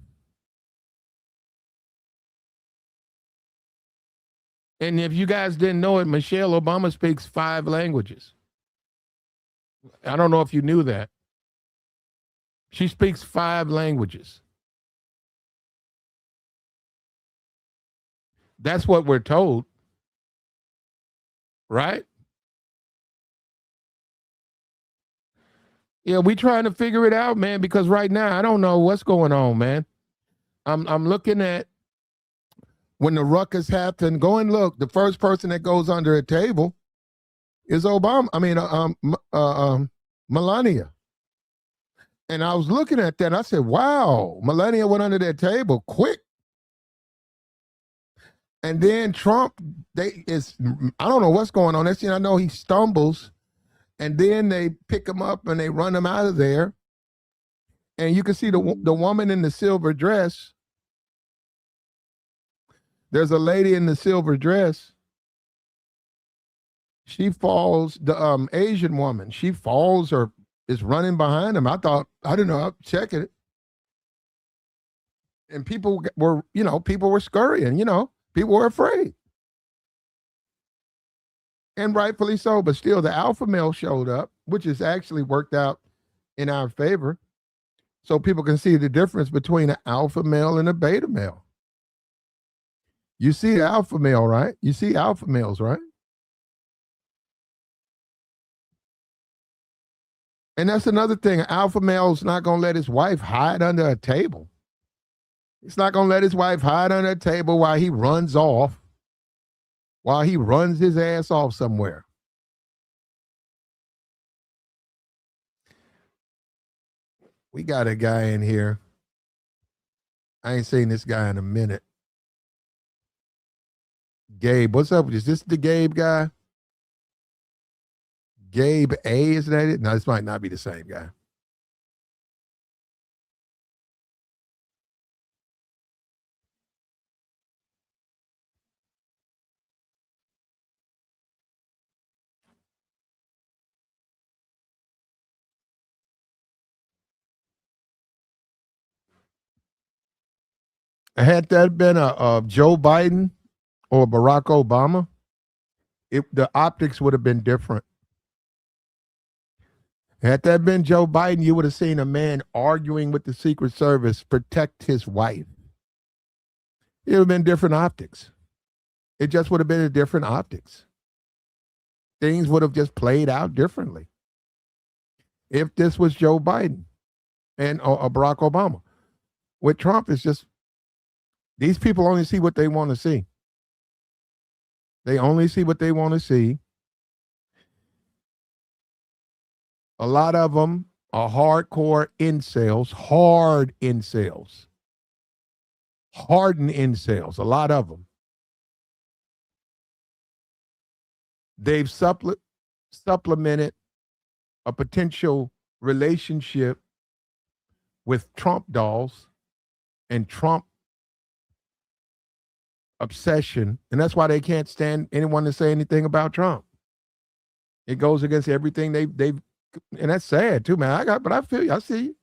And if you guys didn't know it, Michelle Obama speaks 5 languages. I don't know if you knew that. She speaks 5 languages. That's what we're told. Right? Yeah, we trying to figure it out, man, because right now I don't know what's going on, man. I'm looking at when the ruckus happened. Go and look. The first person that goes under a table is Obama. Melania. And I was looking at that and I said, wow, Melania went under that table quick. And then Trump, I don't know what's going on. Next thing I know, he stumbles, and then they pick him up and they run him out of there. And you can see the woman in the silver dress. There's a lady in the silver dress. She falls, the Asian woman, she falls or is running behind him. I didn't know, I'm checking it. And people were scurrying, people were afraid. And rightfully so, but still the alpha male showed up, which has actually worked out in our favor. So people can see the difference between an alpha male and a beta male. You see alpha male, right? You see alpha males, right? And that's another thing. An alpha male's not going to let his wife hide under a table. He's not going to let his wife hide under a table while he runs off, while he runs his ass off somewhere. We got a guy in here. I ain't seen this guy in a minute. Gabe, what's up? Is this the Gabe guy? Gabe A, is that it? No, this might not be the same guy. Had that been a Joe Biden or Barack Obama, the optics would have been different. Had that been Joe Biden, you would have seen a man arguing with the Secret Service, protect his wife. It would have been different optics. It just would have been a different optics. Things would have just played out differently if this was Joe Biden and or Barack Obama. With Trump, it's just these people only see what they want to see. They only see what they want to see. A lot of them are hardcore incels, hard incels, hardened incels, a lot of them. They've supplemented a potential relationship with Trump dolls and Trump obsession, and that's why they can't stand anyone to say anything about Trump. It goes against everything they've, and that's sad too, man. But I feel you. I see you.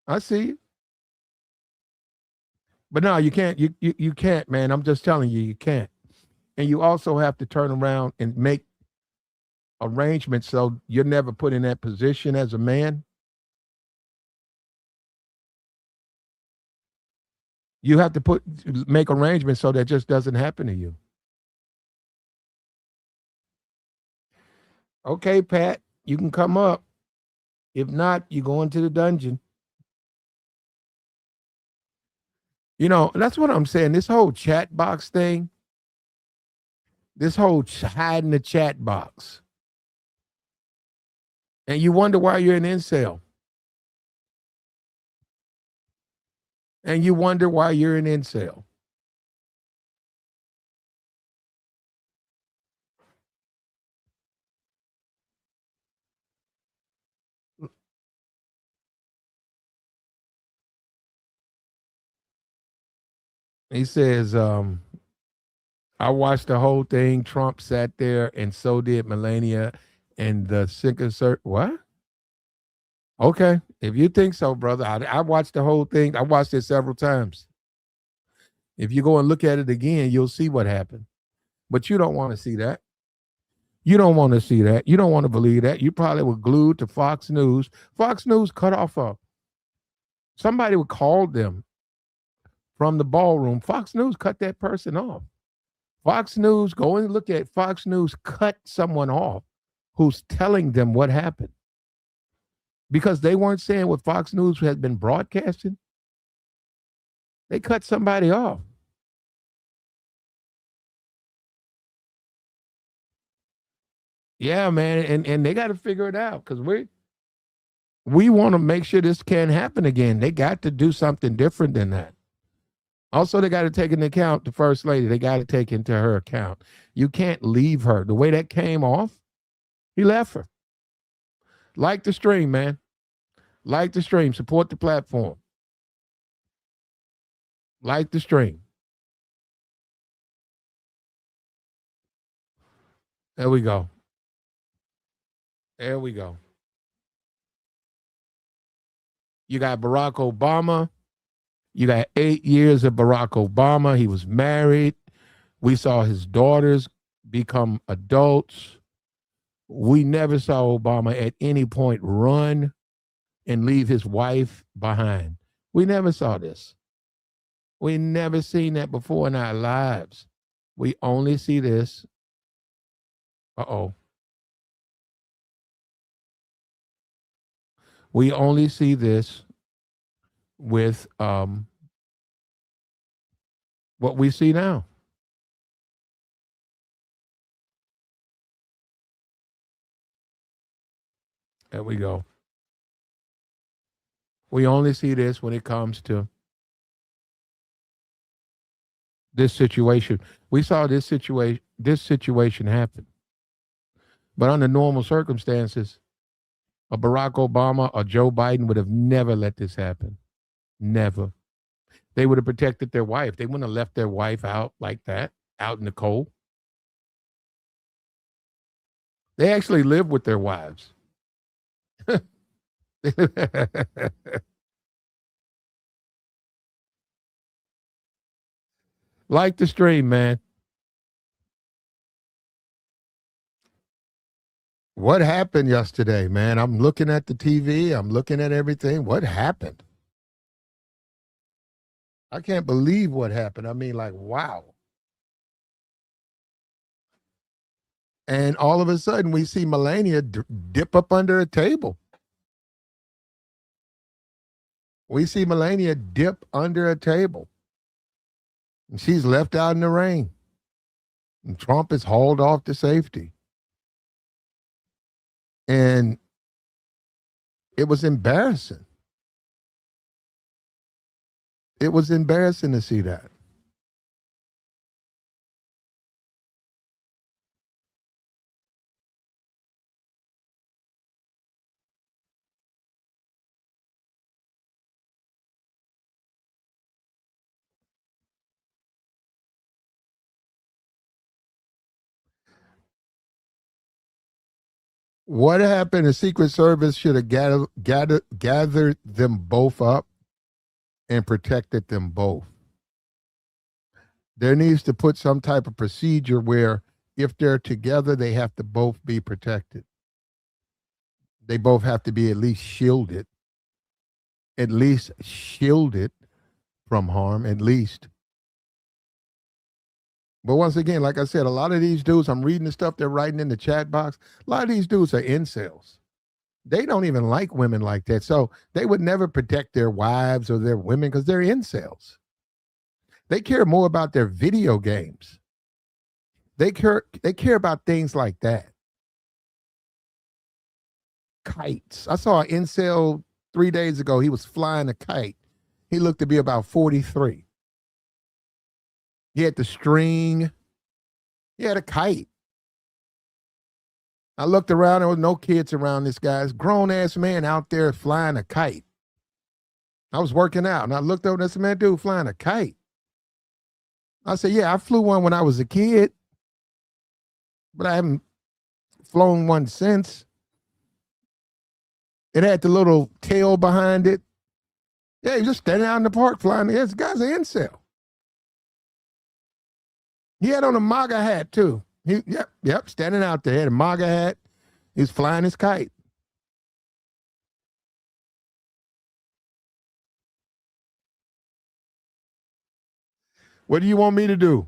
I see you. But no, you can't. You can't, man. I'm just telling you, you can't. And you also have to turn around and make arrangements so you're never put in that position as a man. You have to make arrangements so that just doesn't happen to you. Okay, Pat, you can come up. If not, you go into the dungeon. You know, that's what I'm saying. This whole chat box thing, this whole hiding the chat box. And you wonder why you're an incel. And you wonder why you're an incel. He says, I watched the whole thing. Trump sat there, and so did Melania and the Secret Service. What? Okay. If you think so, brother, I watched the whole thing. I watched it several times. If you go and look at it again, you'll see what happened. But you don't want to see that. You don't want to see that. You don't want to believe that. You probably were glued to Fox News. Fox News cut off somebody would call them from the ballroom. Fox News cut that person off. Fox News, go and look at Fox News, cut someone off who's telling them what happened. Because they weren't saying what Fox News had been broadcasting. They cut somebody off. Yeah, man, and they got to figure it out because we want to make sure this can't happen again. They got to do something different than that. Also, they got to take into account the first lady. They got to take into her account. You can't leave her. The way that came off, he left her. Like the stream, man. Like the stream. Support the platform. Like the stream. There we go. There we go. You got Barack Obama. You got 8 years of Barack Obama. He was married. We saw his daughters become adults. We never saw Obama at any point run and leave his wife behind. We never saw this. We never seen that before in our lives. We only see this. Uh-oh. We only see this with what we see now. There we go. We only see this when it comes to this situation. We saw this situation happen. But under normal circumstances, a Barack Obama or Joe Biden would have never let this happen. Never. They would have protected their wife. They wouldn't have left their wife out like that, out in the cold. They actually live with their wives. Like the stream, man. What happened yesterday, man? I'm looking at the TV. I'm looking at everything. What happened? I can't believe what happened. I mean, like, wow. And all of a sudden, we see Melania dip up under a table. We see Melania dip under a table. And she's left out in the rain. And Trump is hauled off to safety. And it was embarrassing. It was embarrassing to see that. What happened? The Secret Service should have gathered them both up and protected them both. There needs to put some type of procedure where if they're together, they have to both be protected. They both have to be at least shielded from harm, at least. But once again, like I said, a lot of these dudes, I'm reading the stuff they're writing in the chat box. A lot of these dudes are incels. they don't even like women like that. So they would never protect their wives or their women because they're incels. They care more about their video games. They care about things like that. Kites. I saw an incel 3 days ago. He was flying a kite. He looked to be about 43. He had the string. He had a kite. I looked around. There was no kids around this guy's grown-ass man out there flying a kite. I was working out, and I looked over and said, man, dude flying a kite. I said, yeah, I flew one when I was a kid, but I haven't flown one since. It had the little tail behind it. Yeah, he just standing out in the park flying. This guy's an incel. He had on a MAGA hat, too. Yep, standing out there, had a MAGA hat. He was flying his kite. What do you want me to do?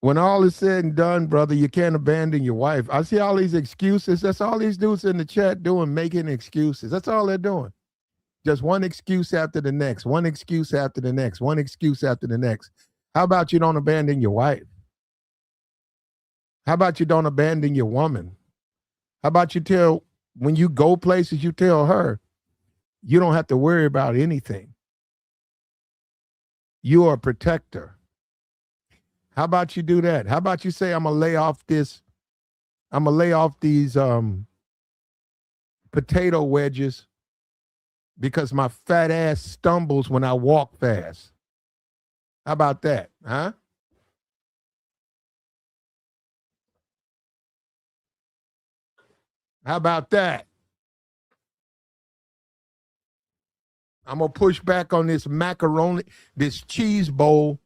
When all is said and done, brother, you can't abandon your wife. I see all these excuses. That's all these dudes in the chat doing, making excuses. That's all they're doing. Just one excuse after the next, one excuse after the next, one excuse after the next. How about you don't abandon your wife? How about you don't abandon your woman? How about you when you go places, you tell her, you don't have to worry about anything. You are a protector. How about you do that? How about you say, I'm going to lay off these potato wedges because my fat ass stumbles when I walk fast. How about that, huh? How about that? I'm going to push back on this macaroni, this cheese bowl,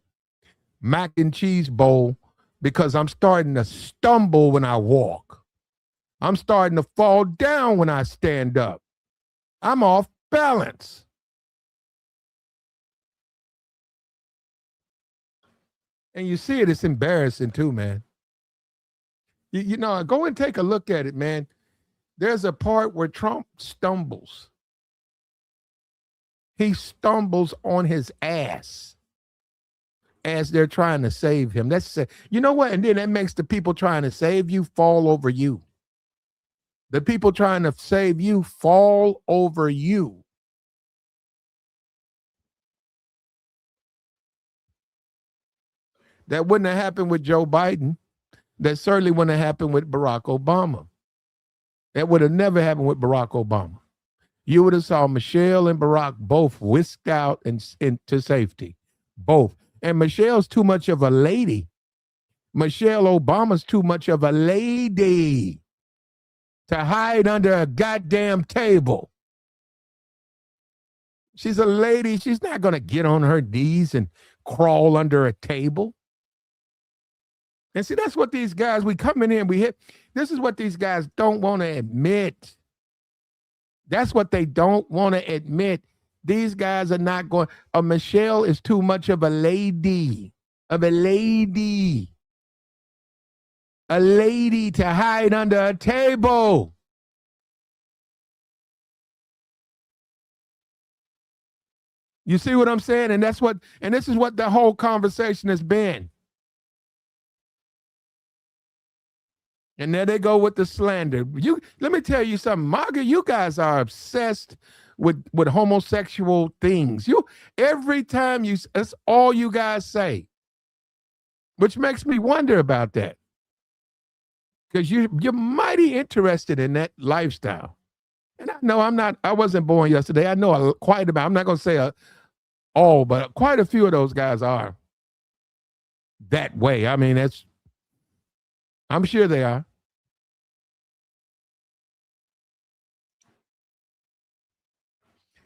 mac and cheese bowl, because I'm starting to stumble when I walk. I'm starting to fall down when I stand up. I'm off balance. And you see it, it's embarrassing too, man. You know, go and take a look at it, man. There's a part where Trump stumbles. He stumbles on his ass as they're trying to save him. You know what? And then that makes the people trying to save you fall over you. The people trying to save you fall over you. That wouldn't have happened with Joe Biden. That certainly wouldn't have happened with Barack Obama. That would have never happened with Barack Obama. You would have saw Michelle and Barack both whisked out into safety. Both. And Michelle's too much of a lady. Michelle Obama's too much of a lady to hide under a goddamn table. She's a lady. She's not going to get on her knees and crawl under a table. And see, that's what these guys, we come in here and we hit. This is what these guys don't want to admit. That's what they don't want to admit. These guys are not going. Michelle is too much of a lady. A lady to hide under a table. You see what I'm saying? And this is what the whole conversation has been. And there they go with the slander. Let me tell you something, MAGA, you guys are obsessed with homosexual things. Every time that's all you guys say, which makes me wonder about that. Because you're mighty interested in that lifestyle. And I know I wasn't born yesterday. I know quite about, I'm not going to say all, but quite a few of those guys are that way. I mean, I'm sure they are.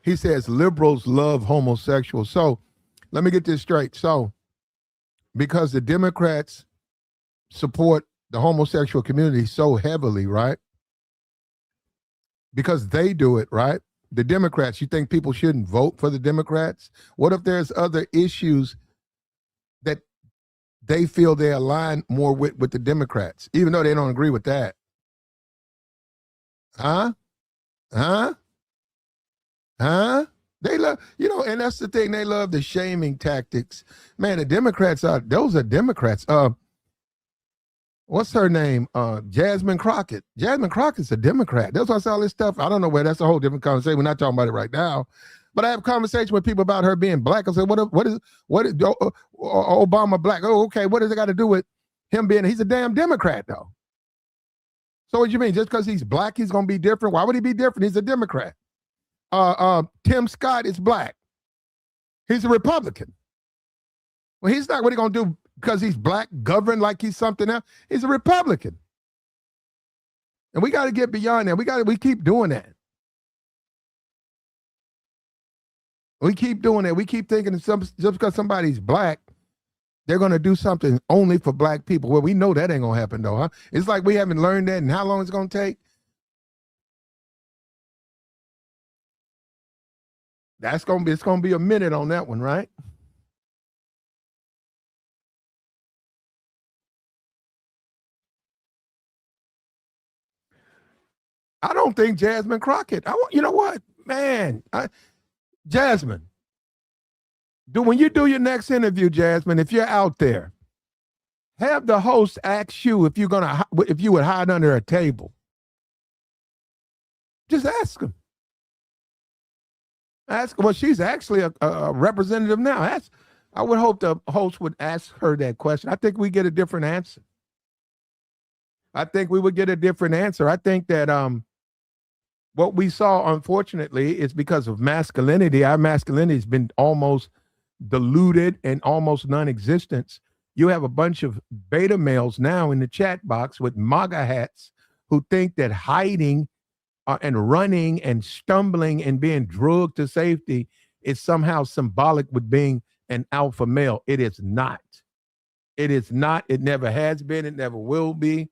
He says liberals love homosexuals. So let me get this straight. So because the Democrats support the homosexual community so heavily, right? Because they do it, right? the Democrats, you think people shouldn't vote for the Democrats? What if there's other issues that they feel they align more with the Democrats, even though they don't agree with that? Huh? Huh? Huh? They love, and that's the thing. They love the shaming tactics. Man, the Democrats those are Democrats. What's her name? Jasmine Crockett. Jasmine Crockett's a Democrat. That's why I say all this stuff. I don't know where. That's a whole different conversation. We're not talking about it right now. But I have conversations with people about her being black. I say, what is Obama black? Oh, okay. What does it got to do with him being? He's a damn Democrat, though. So what do you mean? Just because he's black, he's going to be different? Why would he be different? He's a Democrat. Tim Scott is black. He's a Republican. Well, he's not. What are you going to do because he's black, govern like he's something else? He's a Republican. And we got to get beyond that. We keep doing that. We keep doing that. We keep thinking just because somebody's black, they're going to do something only for black people. Well, we know that ain't going to happen, though, huh? It's like we haven't learned that and how long it's going to take. It's going to be a minute on that one, right? I don't think Jasmine Crockett. You know what, man? Jasmine, when you do your next interview, Jasmine, if you're out there, have the host ask you if you would hide under a table. Just ask him. Well, she's actually a representative now. I would hope the host would ask her that question. I think we get a different answer. I think we would get a different answer. I think that what we saw, unfortunately, is because of masculinity. Our masculinity has been almost diluted and almost non-existent. You have a bunch of beta males now in the chat box with MAGA hats who think that hiding and running and stumbling and being drugged to safety is somehow symbolic with being an alpha male. It is not. It is not. It never has been. It never will be.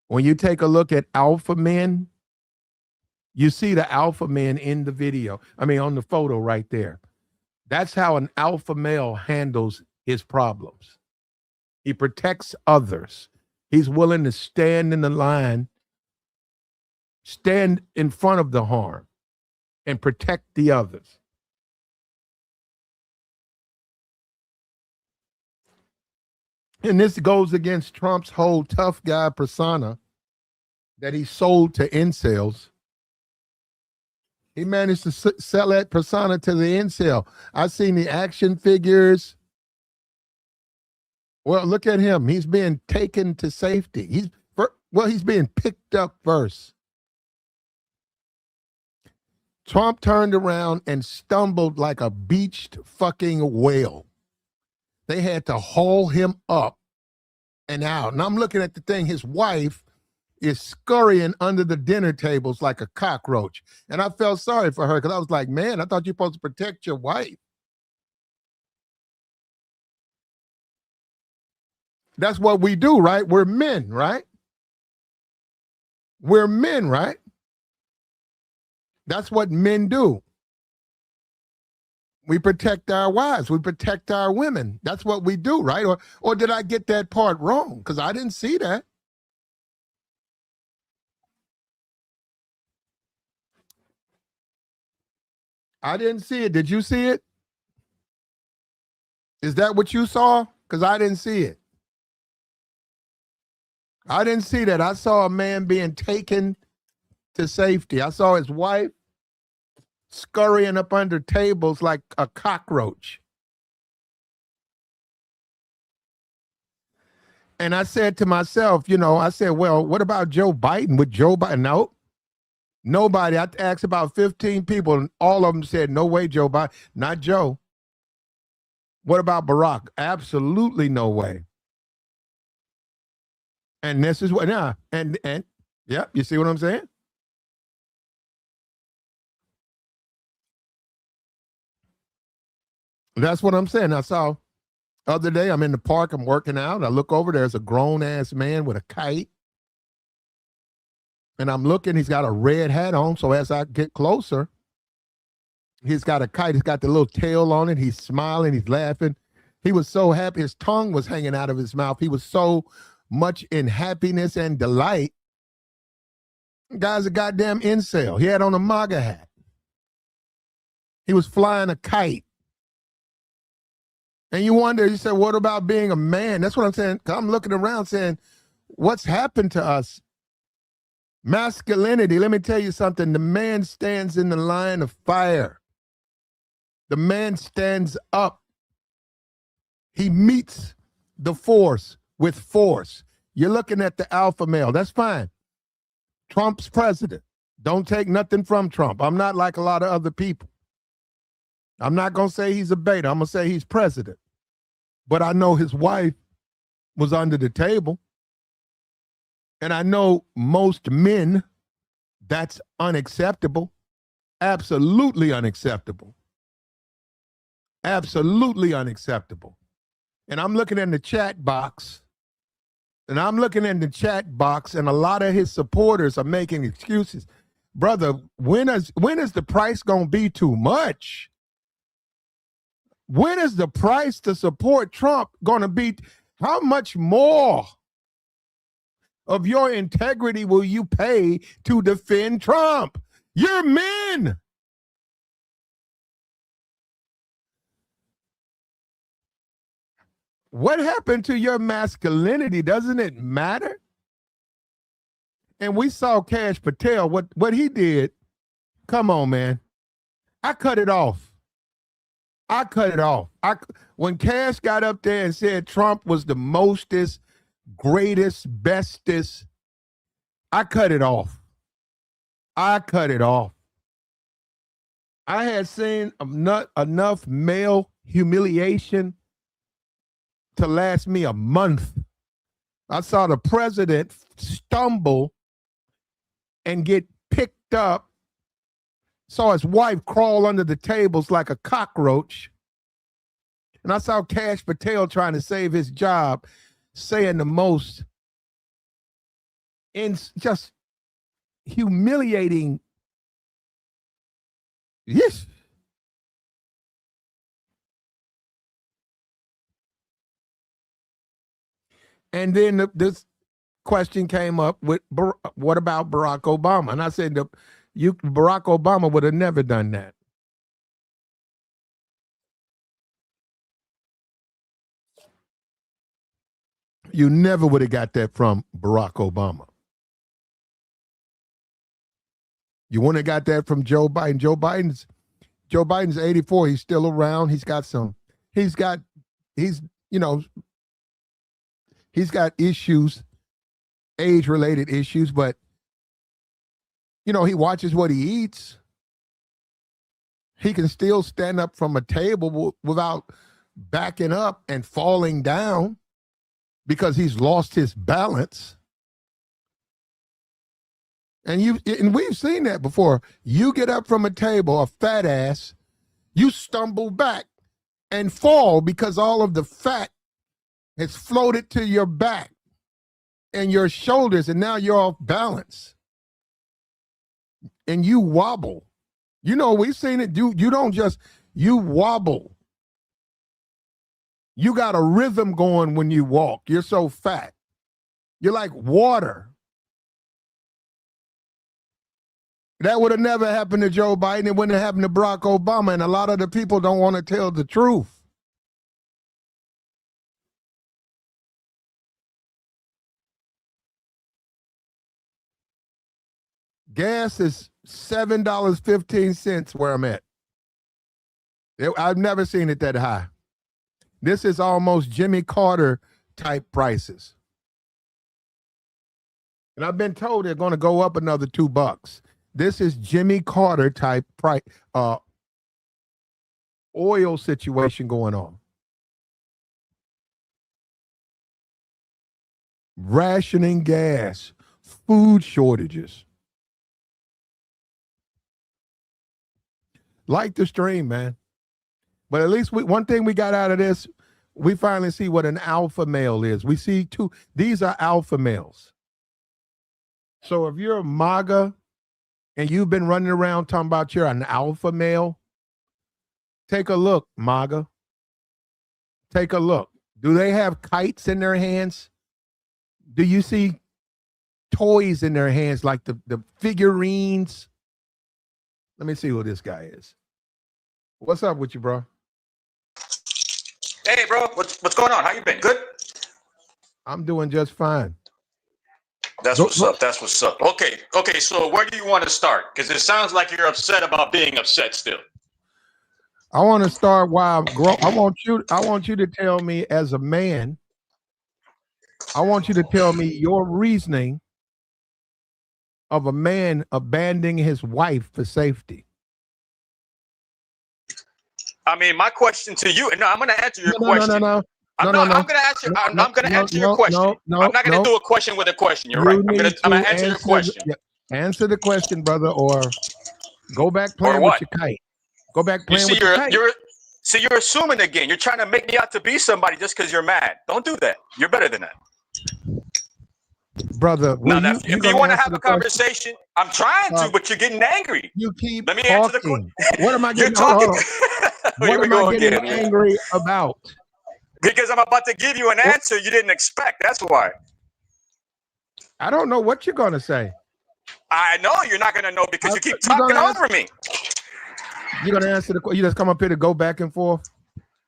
When you take a look at alpha men, you see the alpha men in the video. I mean, on the photo right there. That's how an alpha male handles his problems. He protects others. He's willing to stand in the line, stand in front of the harm, and protect the others. And this goes against Trump's whole tough guy persona that he sold to incels. He managed to sell that persona to the incel. I've seen the action figures. Well, look at him. He's being taken to safety. He's being picked up first. Trump turned around and stumbled like a beached fucking whale. They had to haul him up and out. And I'm looking at the thing. His wife is scurrying under the dinner tables like a cockroach. And I felt sorry for her because I was like, man, I thought you're supposed to protect your wife. That's what we do, right? We're men, right? We're men, right? That's what men do. We protect our wives. We protect our women. That's what we do, right? Or did I get that part wrong? Because I didn't see that. I didn't see it. Did you see it? Is that what you saw? Because I didn't see it. I didn't see that. I saw a man being taken to safety. I saw his wife scurrying up under tables like a cockroach. And I said to myself, well, what about Joe Biden? Would Joe Biden? No, nobody. I asked about 15 people, and all of them said, no way, Joe Biden. Not Joe. What about Barack? Absolutely no way. And this is what, and yeah, you see what I'm saying? That's what I'm saying. I saw other day, I'm in the park, I'm working out. I look over, there's a grown ass man with a kite. And I'm looking, he's got a red hat on. So as I get closer, he's got a kite. He's got the little tail on it. He's smiling. He's laughing. He was so happy. His tongue was hanging out of his mouth. He was so much in happiness and delight. The guy's a goddamn incel. He had on a MAGA hat. He was flying a kite. And you wonder, you said, what about being a man? That's what I'm saying. I'm looking around saying, what's happened to us? Masculinity, let me tell you something. The man stands in the line of fire. The man stands up. He meets the force with force. You're looking at the alpha male. That's fine. Trump's president. Don't take nothing from Trump. I'm not like a lot of other people. I'm not going to say he's a beta. I'm going to say he's president. But I know his wife was under the table. And I know most men, that's unacceptable. Absolutely unacceptable. Absolutely unacceptable. And I'm looking in the chat box. And a lot of his supporters are making excuses. Brother, when is the price going to be too much? When is the price to support Trump going to be? How much more of your integrity will you pay to defend Trump? You're men. What happened to your masculinity? Doesn't it matter? And we saw Kash Patel, what he did. Come on, man. I cut it off. When Kash got up there and said Trump was the mostest, greatest, bestest, I cut it off. I had seen enough male humiliation to last me a month. I saw the president stumble and get picked up. Saw his wife crawl under the tables like a cockroach. And I saw Kash Patel trying to save his job, saying the most just humiliating. Yes. And then this question came up with, what about Barack Obama? And I said, Barack Obama would have never done that. You never would have got that from Barack Obama. You wouldn't have got that from Joe Biden. Joe Biden's 84. He's still around. He's got issues, age-related issues, but he watches what he eats. He can still stand up from a table without backing up and falling down because he's lost his balance. And we've seen that before. You get up from a table, a fat ass, you stumble back and fall because all of the fat has floated to your back and your shoulders, and now you're off balance. And you wobble. We've seen it. You wobble. You got a rhythm going when you walk. You're so fat. You're like water. That would have never happened to Joe Biden. It wouldn't have happened to Barack Obama. And a lot of the people don't want to tell the truth. Gas is $7.15 where I'm at. I've never seen it that high. This is almost Jimmy Carter type prices. And I've been told they're going to go up another $2. This is Jimmy Carter type price, oil situation going on. Rationing gas, food shortages. Like the stream, man. But at least one thing we got out of this, we finally see what an alpha male is. We see these are alpha males. So if you're a MAGA and you've been running around talking about you're an alpha male, take a look, MAGA. Take a look. Do they have kites in their hands? Do you see toys in their hands like the figurines? Let me see who this guy is. What's up with you, bro? Hey, bro. What's going on? How you been? Good? I'm doing just fine. That's what's up. That's what's up. Okay. So where do you want to start? Because it sounds like you're upset about being upset still. I want to start while I'm growing. I want you to tell me as a man. I want you to tell me your reasoning of a man abandoning his wife for safety. I mean, my question to you. No, I'm going to answer your question. No. I'm going to answer. I'm going to answer your question. I'm not going to do a question with a question. You're right. I'm going to answer your question. Answer the question, brother, or go back playing with your kite. Go back playing with your kite. You're assuming again. You're trying to make me out to be somebody just because you're mad. Don't do that. You're better than that. Brother, if you want to have a conversation, I'm trying to, but you're getting angry. You keep Let me talking. answer the question. What am I getting? What am I getting angry about? Because I'm about to give you an answer you didn't expect. That's why. I don't know what you're going to say. I know you're not going to know because you keep talking over me. You're going to answer the question. You just come up here to go back and forth?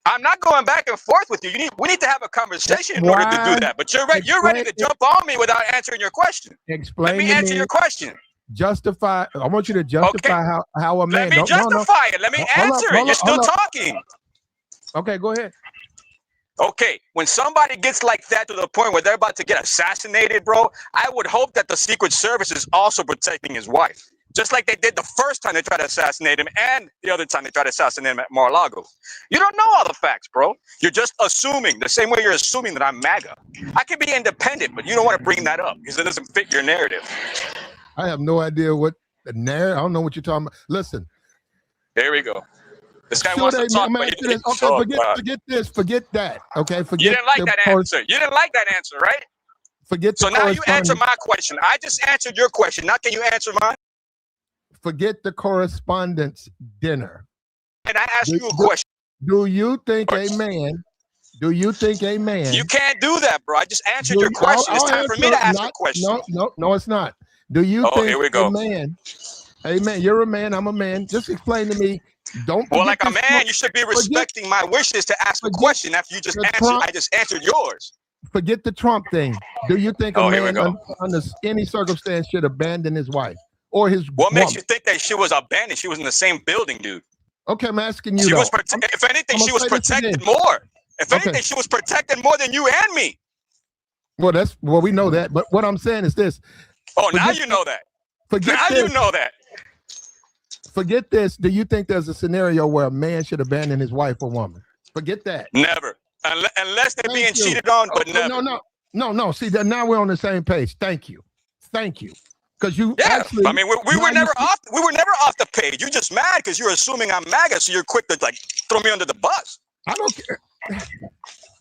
I'm not going back and forth with you. We need to have a conversation in order to do that. But you're ready to jump on me without answering your question. Explain. Let me answer your question. Justify. I want you to justify how a man. Let me justify it. Let me answer it. You're still talking. Okay, go ahead. Okay, when somebody gets like that to the point where they're about to get assassinated, bro, I would hope that the Secret Service is also protecting his wife. Just like they did the first time they tried to assassinate him and the other time they tried to assassinate him at Mar-a-Lago. You don't know all the facts, bro. You're just assuming, the same way you're assuming that I'm MAGA. I can be independent, but you don't want to bring that up because it doesn't fit your narrative. I have no idea what the narrative, I don't know what you're talking about. Listen. There we go. This guy wants to talk, but he didn't talk. Forget this, forget that. Okay, forget. You didn't like that answer. You didn't like that answer, right? Forget. So now you answer my question. I just answered your question. Now can you answer mine? Forget the correspondents dinner. And I ask you a question. Do you think a man? Do you think a man? You can't do that, bro. I just answered your question. It's time for me to ask a question. No, it's not. Do you think here we go. a man? Hey man, you're a man. I'm a man. Just explain to me. Well, like a man, you should be respecting my wishes to ask a question after you just answered. I just answered yours. Forget the Trump thing. Do you think a man under any circumstance should abandon his wife or his What makes you think that she was abandoned? She was in the same building, dude. Okay, I'm asking you. If anything, she was protected more. If anything, she was protected more than you and me. Well, we know that. But what I'm saying is this. Oh, now you know that. You know that. Forget this. Do you think there's a scenario where a man should abandon his wife or woman? Forget that. Never. Unless they're being cheated on, but never. No. See, now we're on the same page. Thank you. Because you actually. I mean, we were never off. We were never off the page. You're just mad because you're assuming I'm MAGA, so you're quick to like throw me under the bus. I don't care.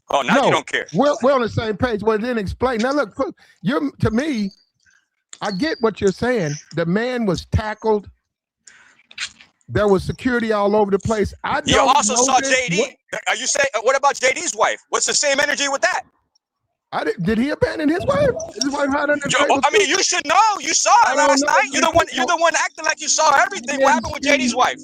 Oh, now you don't care. We're on the same page. Well, it didn't explain. Now look, to me, I get what you're saying. The man was tackled. There was security all over the place. You also saw JD. Are you saying what about JD's wife? What's the same energy with that? Did he abandon his wife? His wife had under the I mean, you should know. You saw her last night. You're the one acting like you saw everything. What happened with JD's wife?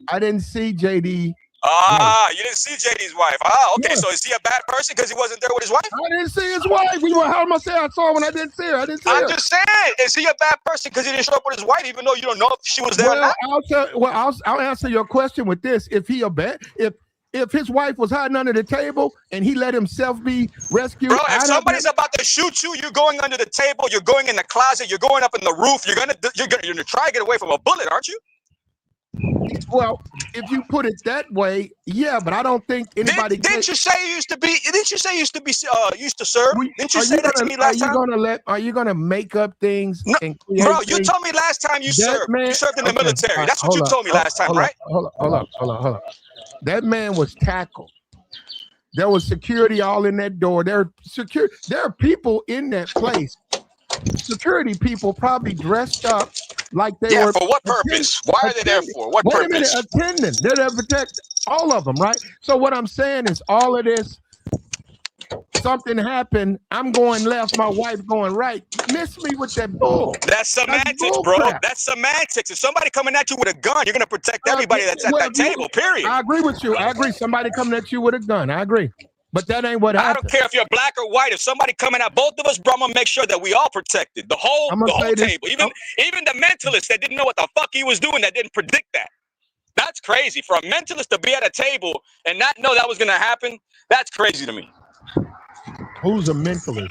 I didn't see JD. You didn't see JD's wife. Okay. Yeah. So is he a bad person because he wasn't there with his wife? I didn't see his wife. How am I saying I saw her when I didn't see her? I didn't see her. I'm just saying, is he a bad person because he didn't show up with his wife, even though you don't know if she was there or not? I'll answer your question with this: if his wife was hiding under the table and he let himself be rescued, bro, if somebody's about to shoot you, you're going under the table, you're going in the closet, you're going up in the roof, you're gonna try to get away from a bullet, aren't you? Well, if you put it that way, yeah, but I don't think anybody. Didn't you say you used to be? Didn't you say you used to be? Used to serve? Didn't you say that to me last time? Are you gonna make up things? No, bro, you told me last time you served. You served in the military. That's what you told me last time, right? Hold up. That man was tackled. There was security all in that door. There are people in that place security people probably dressed up like they were. For what purpose? Why are they there for? What Wait purpose? a minute, attending. They're there to protect all of them, right? So what I'm saying is all of this, something happened, I'm going left, my wife going right. Miss me with that bull. That's semantics, bro. That's semantics. If somebody coming at you with a gun, you're going to protect everybody that's at that table, period. I agree with you. I agree. Somebody coming at you with a gun. I agree. But that ain't what happened. I don't care if you're black or white. If somebody coming at both of us, bro, I'm going to make sure that we all protected. The whole table. Even the mentalist that didn't know what the fuck he was doing, that didn't predict that. That's crazy. For a mentalist to be at a table and not know that was going to happen, that's crazy to me. Who's a mentalist?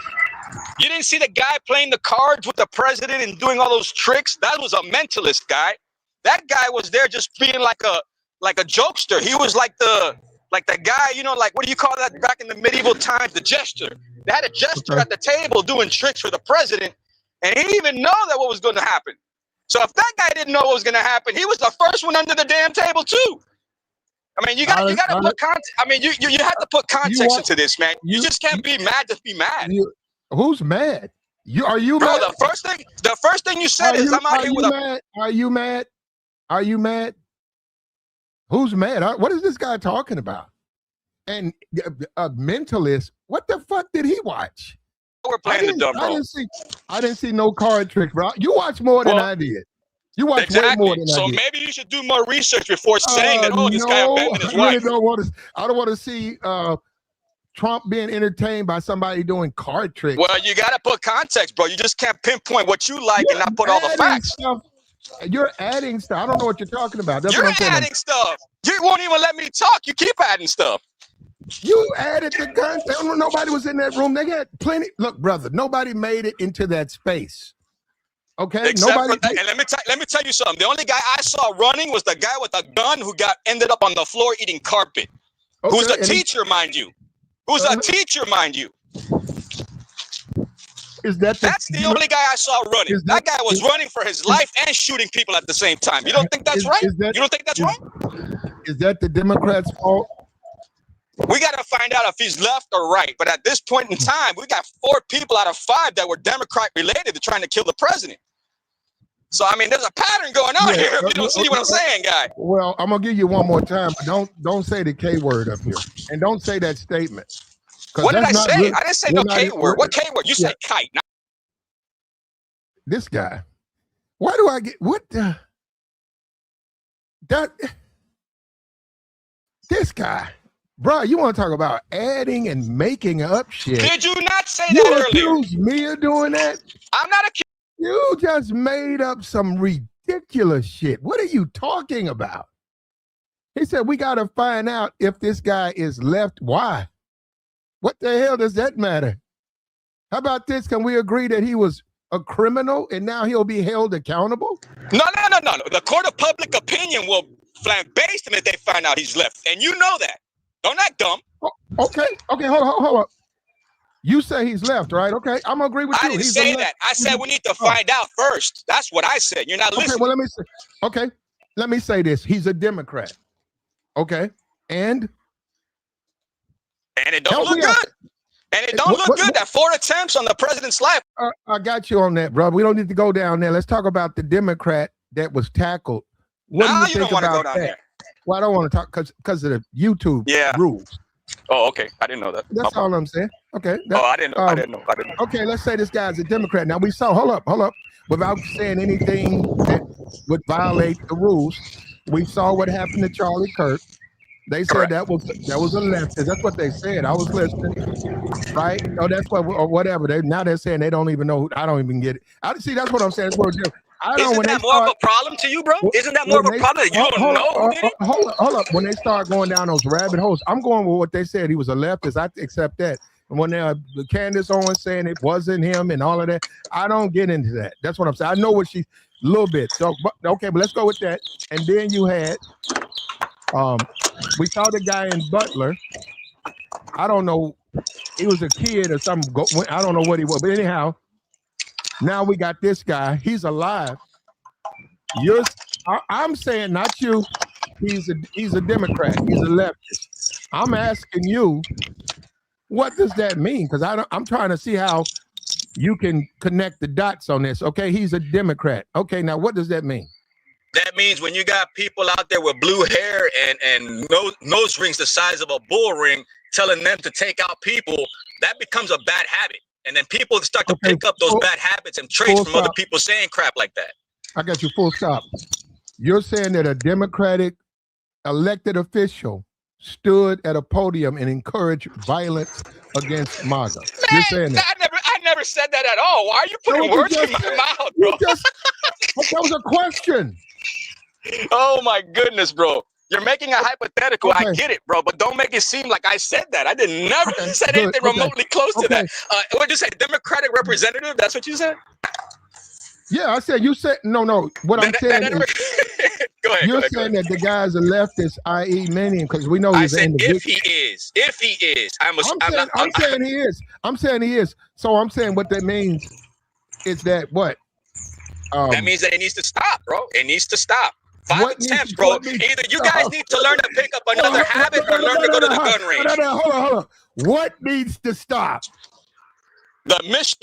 You didn't see the guy playing the cards with the president and doing all those tricks? That was a mentalist guy. That guy was there just being like a jokester. He was like the guy, you know, like, what do you call that back in the medieval times? The jester. They had a jester at the table doing tricks for the president, and he didn't even know that what was going to happen. So if that guy didn't know what was going to happen, he was the first one under the damn table too. I mean, you got to put context. I mean, you have to put context into this, man. You just can't be mad to be mad. Who's mad? Are you bro, mad? The first thing you said is I'm out here with a. Are you mad? Are you mad? Who's mad? What is this guy talking about? And a mentalist. What the fuck did he watch? We're playing the dumb, bro. I didn't see no card tricks, bro. You watched more than I did. You watch way more than I did. So maybe you should do more research before saying that, this guy abandoned his wife. I don't want to see Trump being entertained by somebody doing card tricks. Well, you got to put context, bro. You just can't pinpoint what you like and not put all the facts. You're adding stuff. I don't know what you're talking about. That's you're adding stuff. You won't even let me talk. You keep adding stuff. You added the gun. Nobody was in that room. They got plenty. Look, brother, nobody made it into that space. Okay, nobody. And let me tell you something. The only guy I saw running was the guy with a gun who ended up on the floor eating carpet. Okay, who's a teacher, mind you? Who's a teacher, mind you? That's the only guy I saw running. That guy was running for his life and shooting people at the same time. You don't think that's right? You don't think that's right? Is that the Democrats' fault? We got to find out if he's left or right. But at this point in time, we got 4 people out of 5 that were Democrat related to trying to kill the president. So, I mean, there's a pattern going on here. If you don't see what I'm saying, guy. Well, I'm going to give you one more time. But don't say the K word up here. And don't say that statement. What did I say? Good. I didn't say no K word. What K word? You said kite. This guy. Why do I get... What the... This guy... Bro, you want to talk about adding and making up shit? Did you not say that earlier? You accused me of doing that? I'm not accused. You just made up some ridiculous shit. What are you talking about? He said, we got to find out if this guy is left. Why? What the hell does that matter? How about this? Can we agree that he was a criminal and now he'll be held accountable? No. The court of public opinion will flambaste him if they find out he's left. And you know that. Don't act dumb. Okay, hold on. You say he's left, right? Okay, I'm gonna agree with you. I didn't say that. I said we need to find out first. That's what I said. You're not listening. Well, let me say this. He's a Democrat. Okay, and it don't look good. And it don't look good. That 4 attempts on the president's life. I got you on that, bro. We don't need to go down there. Let's talk about the Democrat that was tackled. What do you think don't want to go about down there. Well, I don't want to talk because of the YouTube rules. Oh, okay. I didn't know that. That's all I'm saying. Okay. I didn't know. Okay, let's say this guy's a Democrat. Now we saw. Hold up. Without saying anything that would violate the rules, we saw what happened to Charlie Kirk. They said that was a leftist. That's what they said. I was listening. Right? No, that's what or whatever. They're saying they don't even know. I don't even get it. See, that's what I'm saying. Isn't that more of a problem to you, bro? Isn't that more of a problem that you don't know? Hold up. When they start going down those rabbit holes, I'm going with what they said. He was a leftist. I accept that. And when Candace Owens saying it wasn't him and all of that, I don't get into that. That's what I'm saying. I know what she's a little bit. So, but let's go with that. And then you had, we saw the guy in Butler. I don't know. He was a kid or something. I don't know what he was. But anyhow, now we got this guy. He's alive. I'm saying not you. He's a Democrat. He's a leftist. I'm asking you, what does that mean? Because I'm trying to see how you can connect the dots on this. Okay, he's a Democrat. Okay, now what does that mean? That means when you got people out there with blue hair and nose rings the size of a bull ring telling them to take out people, that becomes a bad habit. And then people start to pick up those bad habits and traits from other people saying crap like that. I got you, full stop. You're saying that a Democratic elected official stood at a podium and encouraged violence against MAGA. Man, you're saying that. I never said that at all. Why are you putting words in my mouth, bro? That was a question. Oh my goodness, bro. You're making a hypothetical. Okay. I get it, bro, but don't make it seem like I said that. I never said anything remotely close to that. What did you say? Democratic representative? That's what you said? Yeah, I said, you said, no. What I'm saying is, go ahead. You're saying that the guy's a leftist, i.e. Manian, because we know he's an individual. If he is. I'm saying he is. I'm saying he is. So I'm saying what that means is that what? That means that it needs to stop, bro. It needs to stop. 5 attempts, bro. Either you guys need to learn to pick up another habit or learn to go to the gun range. Hold on. What needs to stop? The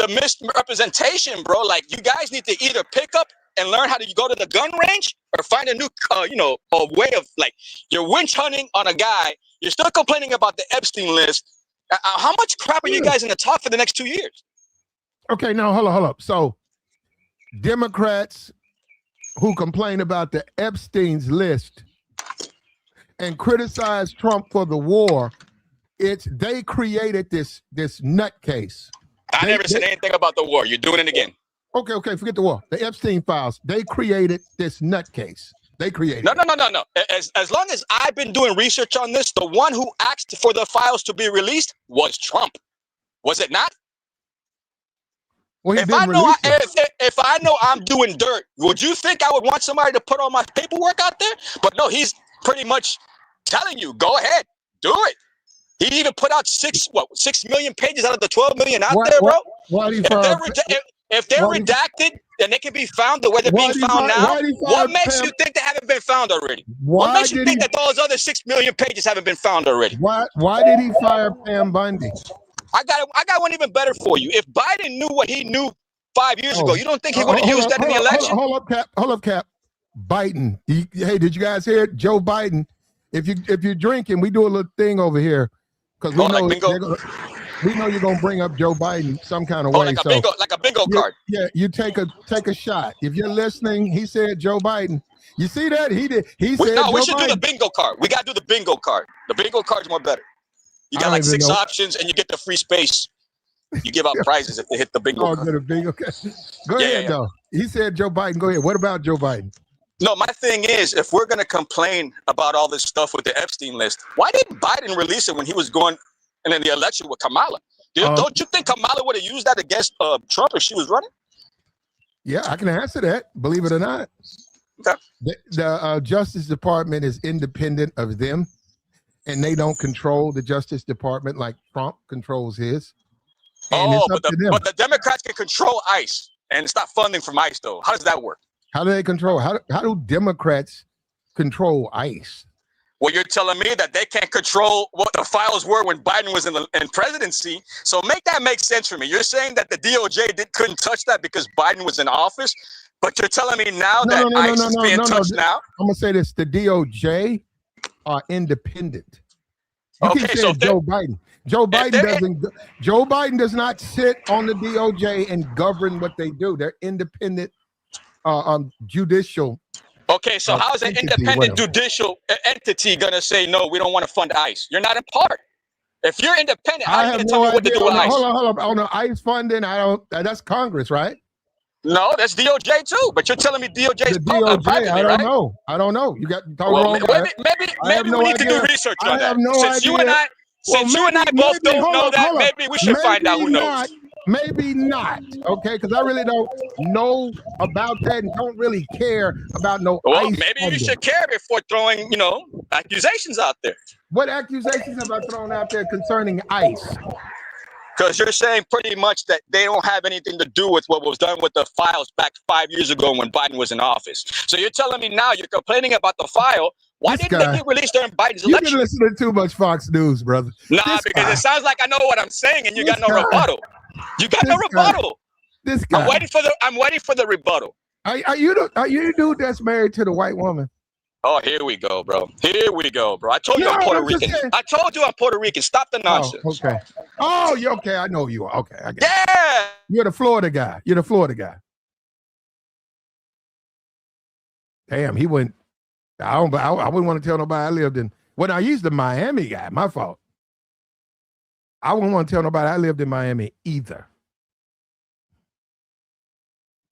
misrepresentation, bro. Like, you guys need to either pick up and learn how to go to the gun range or find a new, a way of, like, you're winch hunting on a guy. You're still complaining about the Epstein list. How much crap are you guys going to talk for the next 2 years? Okay, now, hold up. So, Democrats who complain about the Epstein's list and criticize Trump for the war, they created this nutcase. I never said anything about the war. You're doing it again. Okay, forget the war. The Epstein files. They created this nutcase. They created. No. As long as I've been doing research on this, the one who asked for the files to be released was Trump. Was it not? Well, if I know I'm doing dirt, would you think I would want somebody to put all my paperwork out there? But no, he's pretty much telling you, go ahead, do it. He even put out 6 million pages out of the 12 million out there, bro. If they're redacted, then they can be found the way they're being found now. What makes you think they haven't been found already? What makes you think that those other 6 million pages haven't been found already? Why did he fire Pam Bundy? I got one even better for you. If Biden knew what he knew 5 years ago, you don't think he would have used that in the election? Hold up, Cap. Biden. Hey, did you guys hear it? Joe Biden. If you're drinking, we do a little thing over here because we know you're gonna bring up Joe Biden some kind of way. Like a bingo card. Yeah, you take a shot. If you're listening, he said Joe Biden. You see that? He did. He said Joe Biden. We should do the bingo card. We gotta do the bingo card. The bingo card's more better. You got like 6 options and you get the free space. You give out prizes if they hit the bingo card. Good a bingo. Okay. Go ahead, though. He said Joe Biden. Go ahead. What about Joe Biden? No, my thing is, if we're going to complain about all this stuff with the Epstein list, why didn't Biden release it when he was going in the election with Kamala? Don't you think Kamala would have used that against Trump if she was running? Yeah, I can answer that, believe it or not. Okay. The Justice Department is independent of them. And they don't control the Justice Department like Trump controls his. And but the Democrats can control ICE and stop funding from ICE, though. How does that work? How do they control? How do Democrats control ICE? Well, you're telling me that they can't control what the files were when Biden was in presidency. So make sense for me. You're saying that the DOJ couldn't touch that because Biden was in office, but you're telling me now that ICE is being touched now? I'm gonna say this: the DOJ are independent. So Joe Biden. Joe Biden does not sit on the DOJ and govern what they do. They're independent judicial. Okay, so how is an independent judicial entity gonna say no? We don't want to fund ICE. You're not a part. If you're independent, how are you gonna tell me what to do with ICE? Hold on. On the ICE funding, that's Congress, right? No, that's DOJ too. But you're telling me DOJ's DOJ, private, I don't right? know. I don't know. You got wrong. Maybe we need to do research on that. Since you and I both don't know that, maybe we should find out who knows. Maybe not. Okay, because I really don't know about that and don't really care about no. Well, ICE maybe funding. you should care before throwing, accusations out there. What accusations have I thrown out there concerning ICE? Because you're saying pretty much that they don't have anything to do with what was done with the files back 5 years ago when Biden was in office. So you're telling me now you're complaining about the file. Why didn't they get released during Biden's election? You've been listening to too much Fox News, brother. Nah, because it sounds like I know what I'm saying and you got no rebuttal. You got no rebuttal. This guy. I'm waiting for the rebuttal. Are you the dude that's married to the white woman? Oh, here we go, bro. Here we go, bro. I told you I'm Puerto Rican. I told you I'm Puerto Rican. Stop the nonsense. Oh, okay. Oh, you're okay. I know you are. Okay. I get Yeah. it. You're the Florida guy. You're the Florida guy. Damn, he went. I wouldn't want to tell nobody I lived in. Well, now he's the Miami guy. My fault. I wouldn't want to tell nobody I lived in Miami either.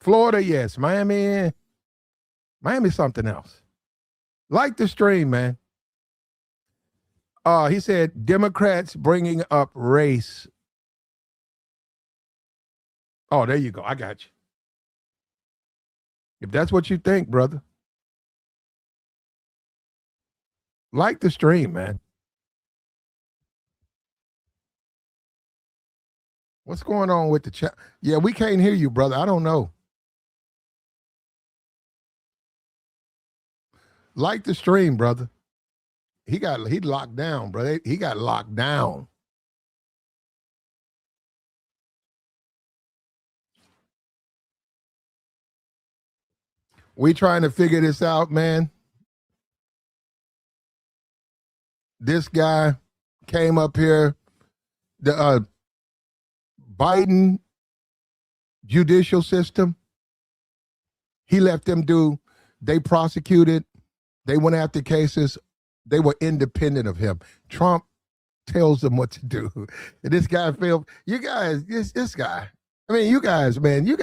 Florida, yes. Miami's something else. Like the stream, man. He said Democrats bringing up race. Oh, there you go. I got you. If that's what you think, brother. Like the stream, man. What's going on with the chat? Yeah, we can't hear you, brother. I don't know. Like the stream, brother. He locked down, brother. He got locked down. We trying to figure this out, man. This guy came up here. The Biden judicial system, he let them do. They prosecuted. They went after cases. They were independent of him. Trump tells them what to do. And this guy failed. You guys, this guy. I mean, you guys, man, you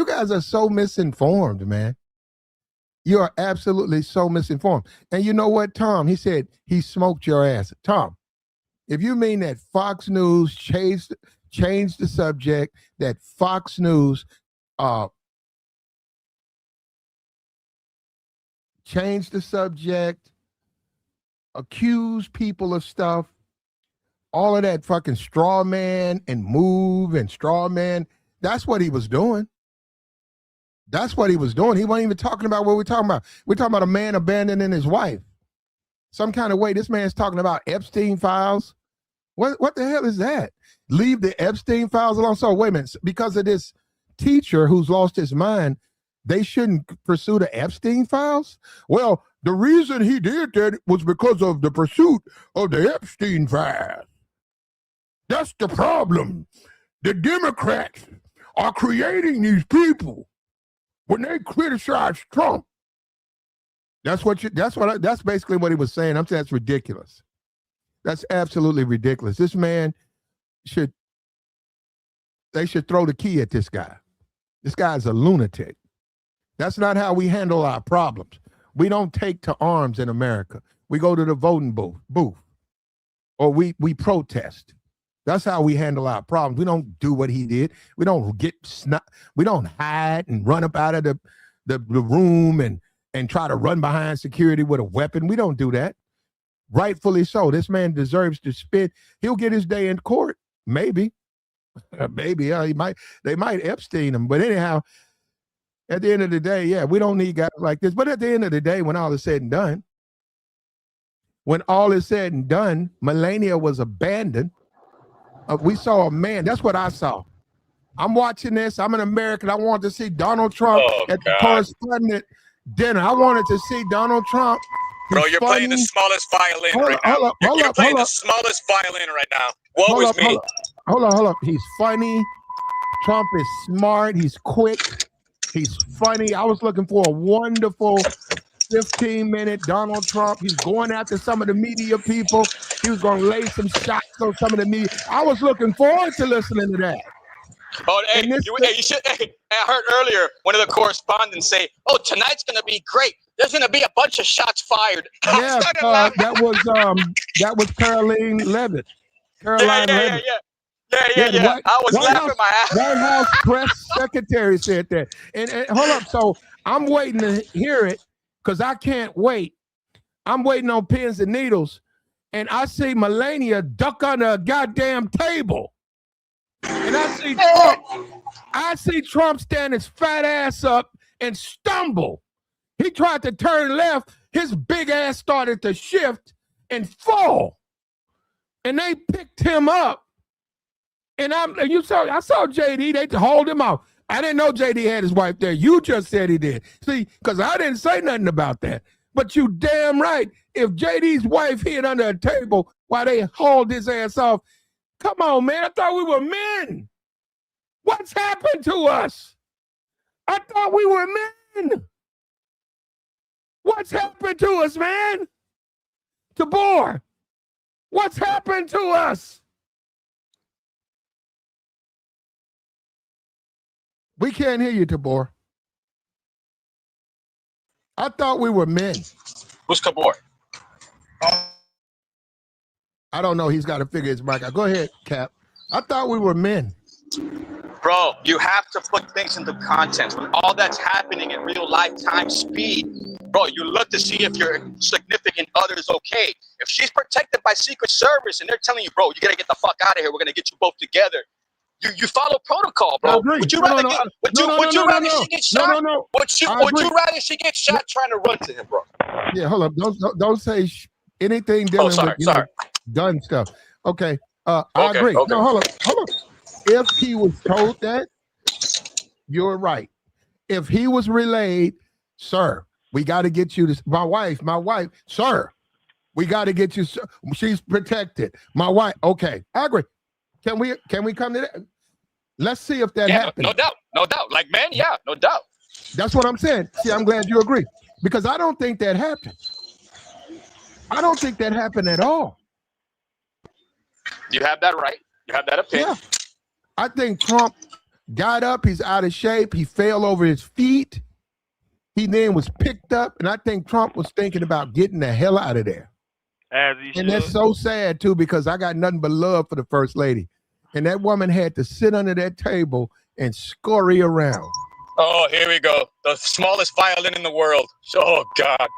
guys are so misinformed, man. You are absolutely so misinformed. And you know what, Tom? He said he smoked your ass. Tom, if you mean that Fox News changed the subject, that Fox News changed the subject, accuse people of stuff, all of that fucking straw man and move and straw man, that's what he was doing. That's what he was doing. He wasn't even talking about what we're talking about. We're talking about a man abandoning his wife. Some kind of way this man's talking about Epstein files. What the hell is that? Leave the Epstein files alone. So wait a minute, because of this teacher who's lost his mind, they shouldn't pursue the Epstein files? Well, the reason he did that was because of the pursuit of the Epstein files. That's the problem. The Democrats are creating these people when they criticize Trump. That's basically what he was saying. I'm saying that's ridiculous. That's absolutely ridiculous. This man they should throw the key at this guy. This guy's a lunatic. That's not how we handle our problems. We don't take to arms in America. We go to the voting booth, or we protest. That's how we handle our problems. We don't do what he did. We don't we don't hide and run up out of the room and try to run behind security with a weapon. We don't do that. Rightfully so. This man deserves to spit. He'll get his day in court. Maybe. Maybe. They might Epstein him. But anyhow, at the end of the day, yeah, we don't need guys like this. But at the end of the day, when all is said and done, Melania was abandoned. We saw a man. That's what I saw. I'm watching this. I'm an American. I wanted to see Donald Trump at the Correspondent Dinner. I wanted to see Donald Trump. Bro, you're playing the smallest violin right now. You're playing the smallest violin right now. Woe is me. Hold up. He's funny. Trump is smart. He's quick. He's funny. I was looking for a wonderful 15-minute Donald Trump. He's going after some of the media people. He was going to lay some shots on some of the media. I was looking forward to listening to that. Oh, hey, you should. Hey, I heard earlier one of the correspondents say, "Oh, tonight's going to be great. There's going to be a bunch of shots fired." Yeah, that was Caroline Levitt. Yeah. I was laughing my ass. White House press secretary said that. And hold up, so I'm waiting to hear it because I can't wait. I'm waiting on pins and needles, and I see Melania duck under a goddamn table. And I see Trump stand his fat ass up and stumble. He tried to turn left. His big ass started to shift and fall. And they picked him up. And I saw JD, they hauled him out. I didn't know JD had his wife there. You just said he did. See, because I didn't say nothing about that. But you damn right. If JD's wife hid under a table while they hauled his ass off, come on, man. I thought we were men. What's happened to us? I thought we were men. What's happened to us, man? Tabor, what's happened to us? We can't hear you, Tabor. I thought we were men. Who's Tabor? I don't know. He's got to figure his mic out. Go ahead, Cap. I thought we were men. Bro, you have to put things into context. When all that's happening in real life time speed, bro, you look to see if your significant other is okay. If she's protected by Secret Service and they're telling you, bro, you got to get the fuck out of here. We're going to get you both together. You follow protocol, bro. Would you rather she get shot? Would you rather she get shot trying to run to him, bro? Yeah, hold up. Don't say anything dealing with gun stuff. Okay. I agree. Okay. No, hold up. If he was told that, you're right. If he was relayed, sir, we got to get you this. My wife, sir, we got to get you. She's protected. My wife. Okay, I agree. Can we come to that? Let's see if that happens. No doubt. Like, man, yeah, no doubt. That's what I'm saying. See, I'm glad you agree because I don't think that happened. I don't think that happened at all. You have that right. You have that opinion. Yeah. I think Trump got up. He's out of shape. He fell over his feet. He then was picked up, and I think Trump was thinking about getting the hell out of there. As he should. And that's so sad too because I got nothing but love for the first lady. And that woman had to sit under that table and scurry around. Oh, here we go. The smallest violin in the world. Oh, God.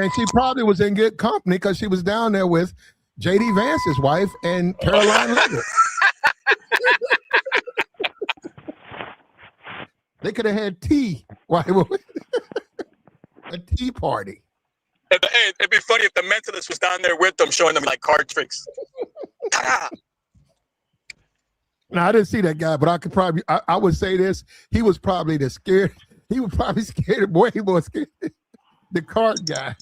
And she probably was in good company because she was down there with J.D. Vance's wife and Caroline Leggett. They could have had tea. A tea party. It'd be funny if the mentalist was down there with them, showing them like card tricks. No, I didn't see that guy, but I could probably, I would say this. He was probably he was probably scared, way more scared. The card guy.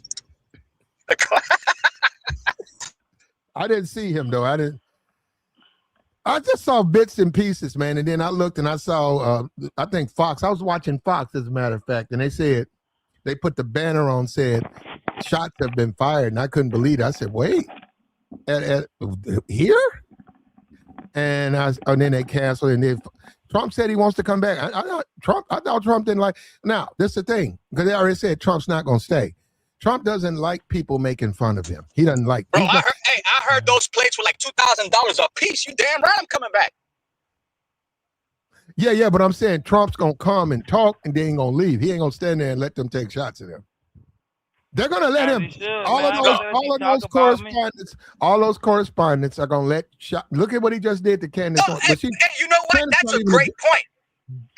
I didn't see him though. I just saw bits and pieces, man. And then I looked and I saw, I think Fox, I was watching Fox as a matter of fact. And they put the banner on, said, shots have been fired. And I couldn't believe it. I said, wait, here? And then they canceled. And then Trump said he wants to come back. I thought Trump didn't like. Now, this is the thing, because they already said Trump's not going to stay. Trump doesn't like people making fun of him. He doesn't like. Bro, I heard those plates were like $2,000 a piece. You damn right I'm coming back. Yeah, but I'm saying Trump's going to come and talk and then going to leave. He ain't going to stand there and let them take shots at him. They're going to let him. All those correspondents are going to let look at what he just did to Candace. Hey, you know what? That's a great point.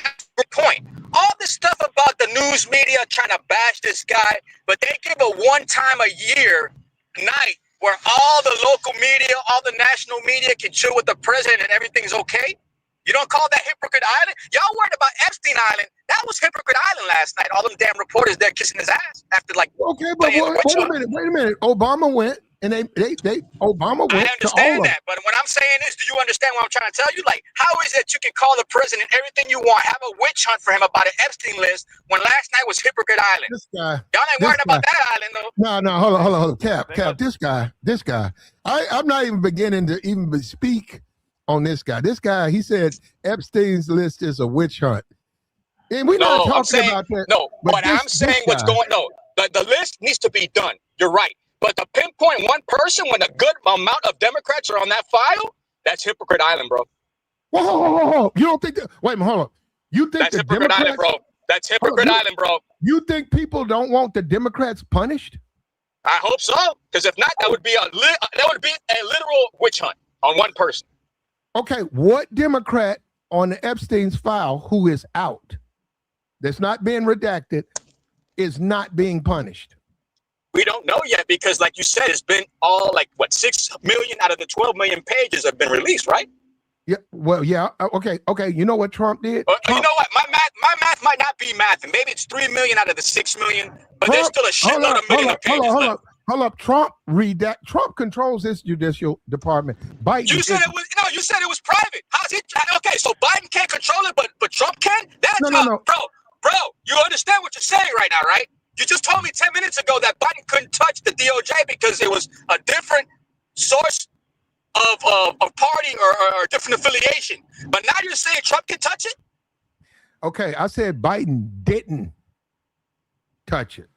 That's a good point. All this stuff about the news media trying to bash this guy, but they give a one time a year night where all the local media, all the national media can chill with the president and everything's okay. You don't call that Hypocrite Island? Y'all worried about Epstein Island. That was Hypocrite Island last night. All them damn reporters there kissing his ass after like. Okay, but wait a minute. Obama went and Obama went. I understand that, but what I'm saying is, do you understand what I'm trying to tell you? Like, how is it you can call the president everything you want, have a witch hunt for him about an Epstein list when last night was Hypocrite Island? Y'all ain't worried about that island though. No, hold on. Cap. This guy. I'm not even beginning to even speak on this guy. This guy, he said Epstein's list is a witch hunt. And we're not talking about that. No, but I'm saying what's going on. No, the list needs to be done. You're right. But to pinpoint one person when a good amount of Democrats are on that file, that's Hypocrite Island, bro. Whoa. You don't think that? Wait a minute, hold on. You think that's Hypocrite Island, bro? That's Hypocrite Island, bro. You think people don't want the Democrats punished? I hope so. Because if not, that would be a literal witch hunt on one person. Okay, what Democrat on the Epstein's file who is out, that's not being redacted, is not being punished? We don't know yet because, like you said, it's been all 6 million out of the 12 million pages have been released, right? Yeah. Well, yeah. Okay. Okay. You know what Trump did? You Trump, know what? My math might not be math, and maybe it's 3 million out of the 6 million, but there's still a shitload of million of pages left. Hold up. Trump controls this judicial department. Biden. You said it was You said it was private. How's it? Okay, so Biden can't control it, but Trump can. That's no. Bro. You understand what you're saying right now, right? You just told me 10 minutes ago that Biden couldn't touch the DOJ because it was a different source of party or different affiliation. But now you're saying Trump can touch it? Okay, I said Biden didn't touch it.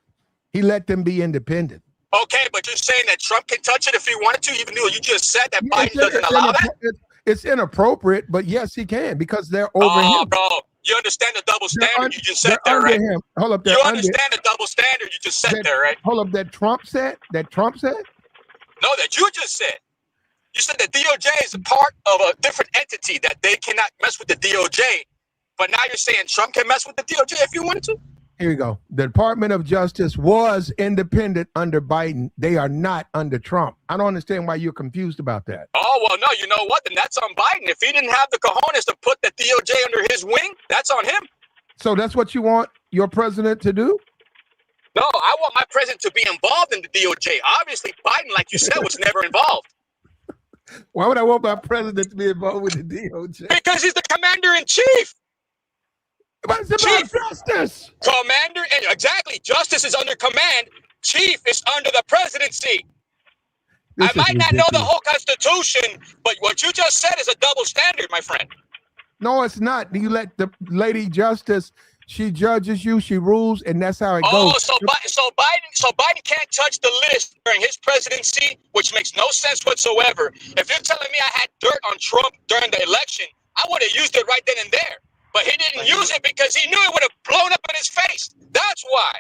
He let them be independent. Okay, but you're saying that Trump can touch it if he wanted to, even though you just said that Biden doesn't allow that? It's inappropriate, but yes, he can because they're over him. Bro, you understand the double standard you just said there, right? Him. Hold up, you understand the double standard you just said there, right? Hold up, that Trump said? No, that you just said. You said that DOJ is a part of a different entity, that they cannot mess with the DOJ. But now you're saying Trump can mess with the DOJ if you wanted to? Here we go. The Department of Justice was independent under Biden. They are not under Trump. I don't understand why you're confused about that. Oh, well, no, you know what? Then that's on Biden. If he didn't have the cojones to put the DOJ under his wing, that's on him. So that's what you want your president to do? No, I want my president to be involved in the DOJ. Obviously, Biden, like you said, was never involved. Why would I want my president to be involved with the DOJ? Because he's the commander-in-chief. But it's about justice. Commander, exactly. Justice is under command. Chief is under the presidency. I might not know the whole Constitution, but what you just said is a double standard, my friend. No, it's not. You let the lady justice, she judges you, she rules, and that's how it goes. Oh, so Biden can't touch the list during his presidency, which makes no sense whatsoever. If you're telling me I had dirt on Trump during the election, I would have used it right then and there. But he didn't use it because he knew it would have blown up in his face. That's why.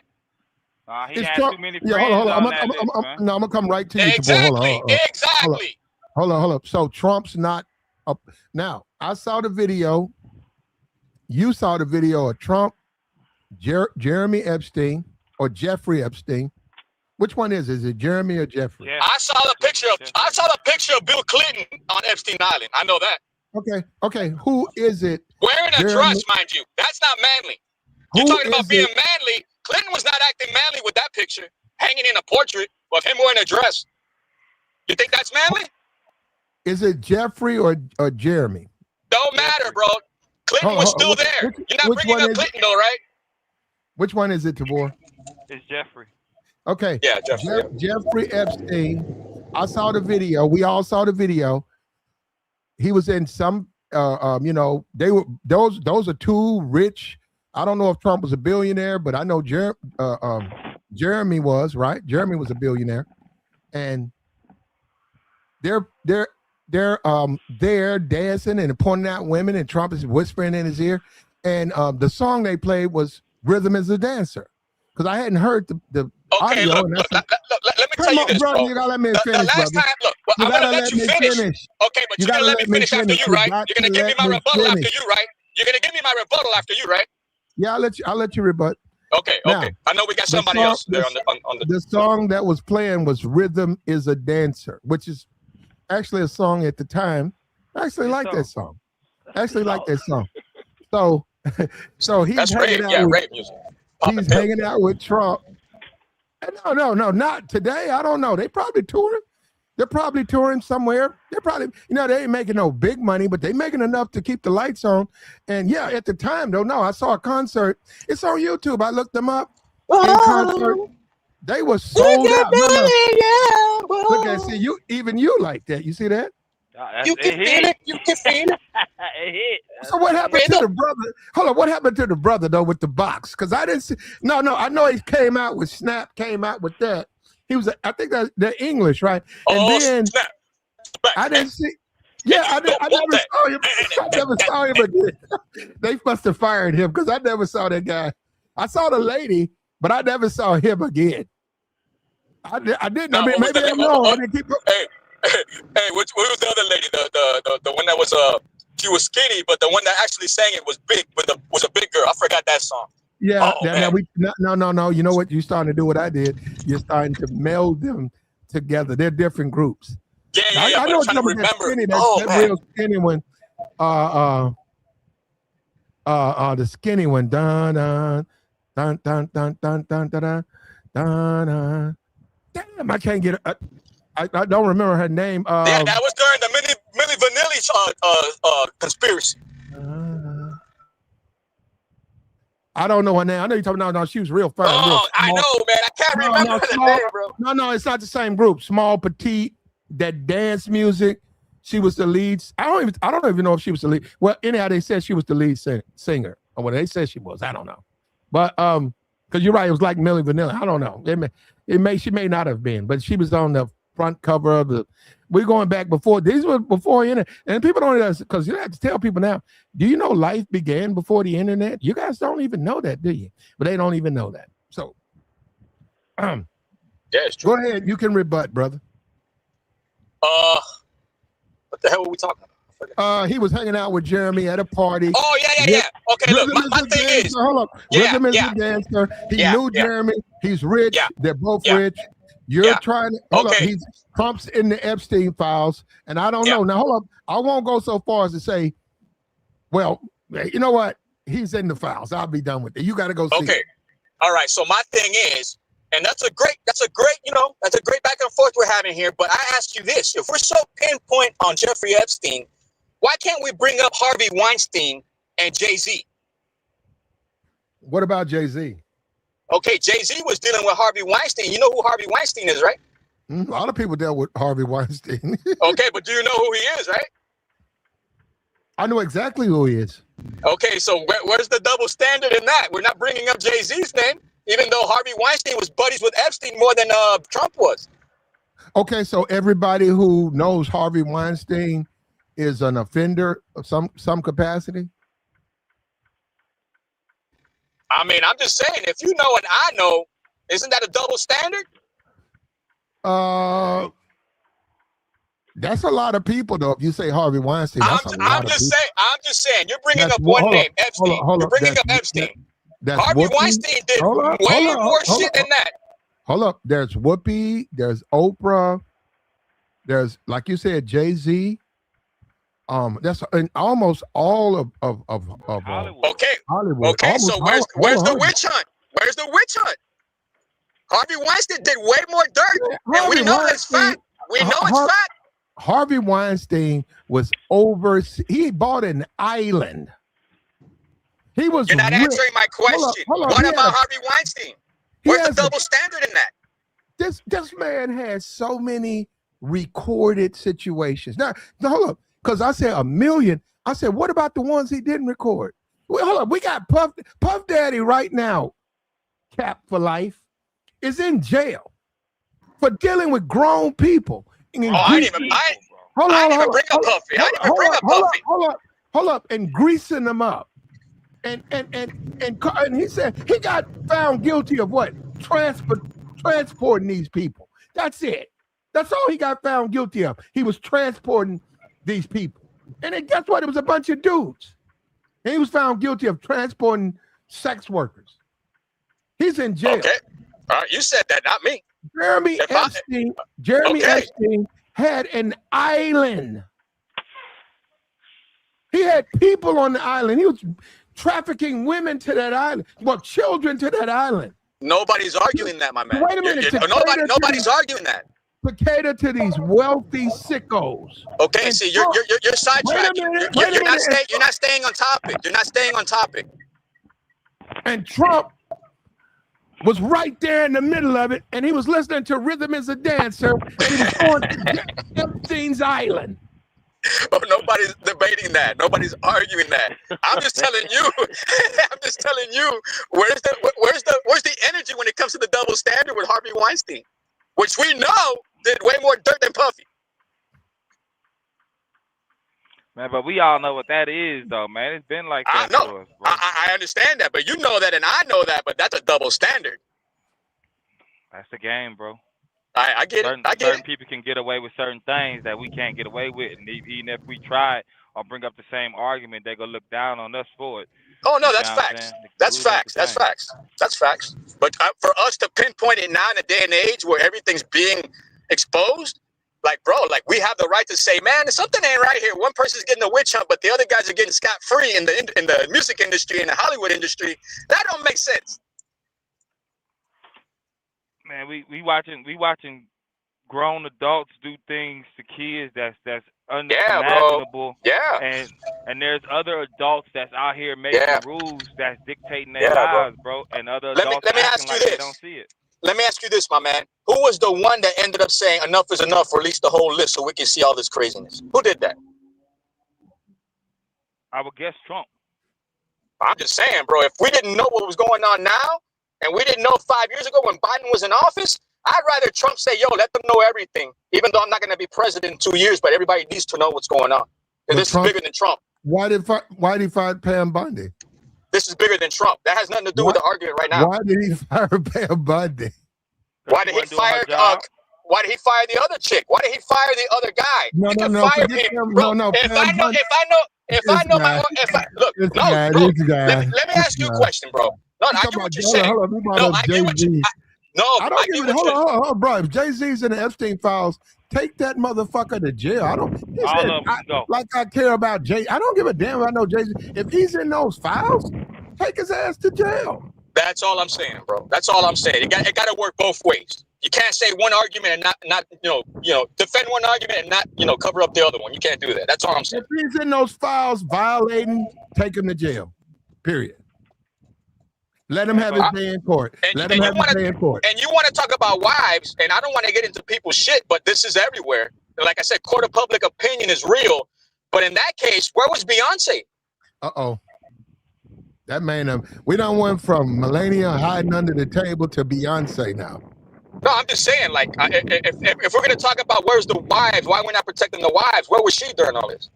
He had too many friends hold on. I'm going to come right to you. Exactly. Exactly. Hold on. So Trump's not up. Now, I saw the video. You saw the video of Trump, Jeremy Epstein, or Jeffrey Epstein. Which one is it? Is it Jeremy or Jeffrey? Yeah. I saw the picture of Bill Clinton on Epstein Island. I know that. Okay. Who is it? Wearing a dress, mind you. That's not manly. You're talking about being manly. Clinton was not acting manly with that picture, hanging in a portrait of him wearing a dress. You think that's manly? Is it Jeffrey or Jeremy? Don't matter, bro. Clinton was still there. You're not bringing up Clinton, though, right? Which one is it, Tavor? It's Jeffrey. Okay. Yeah, Jeffrey. Jeffrey Epstein. I saw the video. We all saw the video. He was in some, they were those are two rich. I don't know if Trump was a billionaire, but I know Jeremy was, right? Jeremy was a billionaire, and they're dancing and pointing out women, and Trump is whispering in his ear. And the song they played was "Rhythm Is a Dancer," because I hadn't heard the okay, audio. look, let me tell you this, bro. You gotta let me finish, the last time, look, I'm gonna let you finish. Okay, but you're gonna let me finish after you, right? You're gonna give me my rebuttal after you, right? You're gonna give me my rebuttal after you, right? Yeah, I'll let you rebut. Okay. I know we got somebody else there on the. The song that was playing was "Rhythm Is a Dancer," which is actually a song at the time. I actually like that song. So he's hanging out. Rape music. He's hanging out with Trump. No, not today. I don't know. They probably touring. They're probably touring somewhere. They're probably, they ain't making no big money, but they making enough to keep the lights on. And yeah, at the time, though, no, I saw a concert. It's on YouTube. I looked them up. In concert. They were sold out. Look at see you like that. You see that? You can feel it. You can feel it. So what happened to the brother? Hold on, what happened to the brother though with the box? Because I didn't see. No, I know he came out with Snap. Came out with that. He was. I think they're English, right? And then Snap. I didn't see. Yeah, I never saw him. I never saw him again. They must have fired him because I never saw that guy. I saw the lady, but I never saw him again. I didn't. No, I mean, maybe I'm wrong. I didn't keep. Hey, what was the other lady? The one that was she was skinny, but the one that actually sang it was big, was a big girl. I forgot that song. Yeah, no. You know what? You're starting to do what I did. You're starting to meld them together. They're different groups. Yeah. I know I'm trying to remember. That real skinny one. The skinny one. Dun dun dun dun dun dun dun dun dun dun. Damn, I can't get it. I don't remember her name. Yeah, that was during the Milli Vanilli conspiracy. I don't know her name. I know you're talking about. No, she was real fine. Oh, I know, man. I can't remember the name, bro. No, it's not the same group. Small, petite, that dance music. She was the lead. I don't even know if she was the lead. Well, anyhow, they said she was the lead singer. Or what they said she was. I don't know. But because you're right, it was like Milli Vanilli. I don't know. She may not have been, but she was on the front cover of the. We're going back before. These were before internet, and people don't, because you have to tell people now. Do you know life began before the internet? You guys don't even know that, do you? But they don't even know that. So, yeah, it's true. Go ahead. You can rebut, brother. What the hell were we talking about? He was hanging out with Jeremy at a party. Oh, yeah. Okay, look, my thing is. Hold up. Rhythm is a dancer. He knew Jeremy. He's rich. Yeah. They're both rich. You're trying to. Hold up. He's Trump's in the Epstein files. And I don't know. Now, hold up. I won't go so far as to say, well, you know what? He's in the files. I'll be done with it. You got to go see it. All right. So my thing is, and that's a great, back and forth we're having here. But I ask you this: if we're so pinpoint on Jeffrey Epstein, why can't we bring up Harvey Weinstein and Jay-Z? What about Jay-Z? Okay, Jay-Z was dealing with Harvey Weinstein. You know who Harvey Weinstein is, right? A lot of people dealt with Harvey Weinstein. Okay, but do you know who he is, right? I know exactly who he is. Okay, so where's the double standard in that? We're not bringing up Jay-Z's name, even though Harvey Weinstein was buddies with Epstein more than Trump was. Okay, so everybody who knows Harvey Weinstein is an offender of some capacity? I mean, I'm just saying, if you know and I know, isn't that a double standard? That's a lot of people, though. If you say Harvey Weinstein, I'm just saying, you're bringing up one name, Epstein. You're bringing up Epstein. Harvey Weinstein did way more shit than that. Hold up. There's Whoopi. There's Oprah. There's, like you said, Jay-Z. That's in almost all of Hollywood. Hollywood. Okay, so where's the witch hunt? Where's the witch hunt? Harvey Weinstein did way more dirt, and we know it's fact. We know it's fact. Harvey Weinstein was he bought an island. He was. You're not answering my question. Hold on. What about Harvey Weinstein? Where's the double standard in that? This man has so many recorded situations. Now hold up, because I said a million. I said, what about the ones he didn't record? Well, hold up, we got Puff Daddy right now, capped for life, is in jail for dealing with grown people. I didn't even bring up Puffy. I didn't even bring up Puffy. Hold up, and greasing them up. And he said he got found guilty of what? Transporting these people. That's it. That's all he got found guilty of. He was transporting these people. And then guess what? It was a bunch of dudes. And he was found guilty of transporting sex workers. He's in jail. Okay. All right, you said that, not me. Jeremy Epstein had an island. He had people on the island. He was trafficking women to that island, well, children to that island. Nobody's arguing that, my man. Wait a minute. Nobody's arguing that. To cater to these wealthy sickos. Okay, see, you're sidetracked. You're not staying on topic. You're not staying on topic. And Trump was right there in the middle of it, and he was listening to Rhythm is a Dancer, and he was on Epstein's island. Oh, nobody's debating that. Nobody's arguing that. I'm just telling you. Where's the energy when it comes to the double standard with Harvey Weinstein, which we know did way more dirt than Puffy. Man, but we all know what that is, though, man. It's been like that. I know. For us, bro. I understand that, but you know that, and I know that, but that's a double standard. That's the game, bro. I get it. Certain people can get away with certain things that we can't get away with, and even if we try or bring up the same argument, they're gonna look down on us for it. Oh no, that's facts. That's facts. But for us to pinpoint it now in a day and age where everything's being exposed, Like, bro, like we have the right to say, man, something ain't right here. One person's getting a witch hunt, but the other guys are getting scot-free in the music industry, in the Hollywood industry. That don't make sense. Man, we watching grown adults do things to kids that's unimaginable. Yeah. And there's other adults that's out here making rules that's dictating their lives, bro. And other adults let me acting ask you like this. they don't see it. Let me ask you this, my man. Who was the one that ended up saying enough is enough, or release the whole list so we can see all this craziness? Who did that? I would guess Trump. I'm just saying, bro, if we didn't know what was going on now, and we didn't know 5 years ago when Biden was in office, I'd rather Trump say, yo, let them know everything, even though I'm not going to be president in 2 years, but everybody needs to know what's going on. And this is bigger than Trump. Why did he fire Pam Bondi? This is bigger than Trump. That has nothing to do with the argument right now. Why did he fire Pam Bondi? Why did he fire the other chick? Why did he fire the other guy? No, He no, could no. fire people. Bro, look, let me ask you a question, bro. No, I get what you're saying. No, I get what you. I don't give it. Hold on, bro. If Jay-Z's in the Epstein files, take that motherfucker to jail. I don't. Like I care about Jay. I don't give a damn if I know Jay-Z. If he's in those files, take his ass to jail. That's all I'm saying, bro. That's all I'm saying. It got to work both ways. You can't say one argument and not defend one argument and not cover up the other one. You can't do that. That's all I'm saying. If he's in those files violating, take him to jail. Period. Let him have his day in court. Let him have his day in court. And you want to talk about wives, and I don't want to get into people's shit, but this is everywhere. Like I said, court of public opinion is real. But in that case, where was Beyonce? Uh-oh. That man, we done went from Melania hiding under the table to Beyonce now. No, I'm just saying, like, if we're going to talk about where's the wives, why we're not protecting the wives, where was she during all this?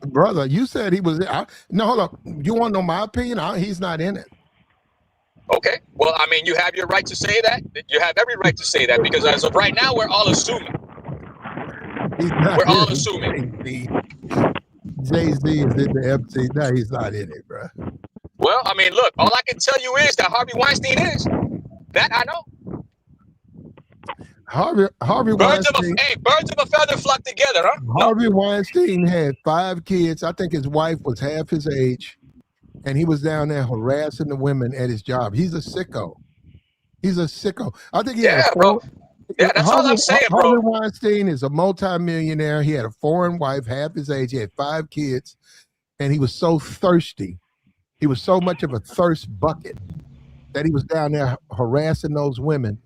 Brother, you said he was. No, hold up. You want to know my opinion? He's not in it. Okay. Well, I mean, you have your right to say that. You have every right to say that because as of right now, we're all assuming. We're all assuming. Jay-Z is in the Epstein. No, he's not in it, bro. Well, I mean, look, all I can tell you is that Harvey Weinstein is. That I know. Harvey Weinstein. Birds of a feather flock together, huh? Harvey Weinstein had 5 kids. I think his wife was half his age, and he was down there harassing the women at his job. He's a sicko. I think he had a bro. Yeah, that's all I'm saying, bro. Harvey Weinstein is a multimillionaire. He had a foreign wife, half his age. He had 5 kids, and he was so thirsty. He was so much of a thirst bucket that he was down there harassing those women.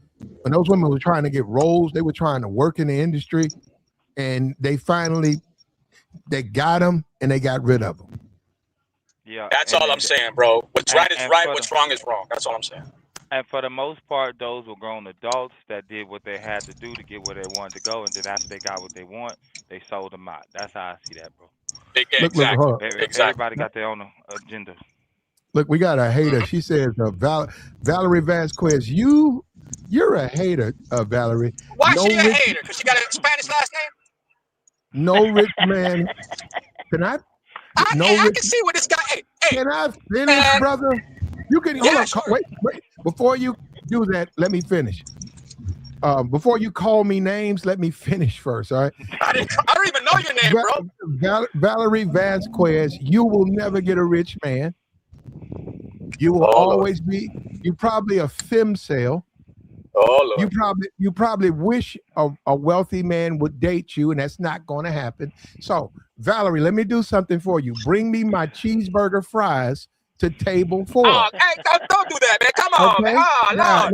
When those women were trying to get roles, they were trying to work in the industry, and they got him and they got rid of him. Yeah, that's all I'm saying, bro. What's right is right, what's wrong is wrong. That's all I'm saying. And for the most part, those were grown adults that did what they had to do to get where they wanted to go, and then after they got what they want, they sold them out. That's how I see that, bro. Exactly. Everybody got their own agenda. Look, we got a hater. She says, Valerie Vasquez, you're a hater, Valerie. Why is she a hater? Because she got a Spanish last name? No rich man. I can see what this guy. Hey, can I finish, brother? You can wait. Before you do that, let me finish. Before you call me names, let me finish first. All right. I don't even know your name, bro. Valerie Vasquez, you will never get a rich man. You will always be. You probably a femcel. Oh, Lord. You probably wish a wealthy man would date you, and that's not going to happen. So, Valerie, let me do something for you. Bring me my cheeseburger fries to table 4. Oh, hey, don't do that, man. Come on, man. Oh, no.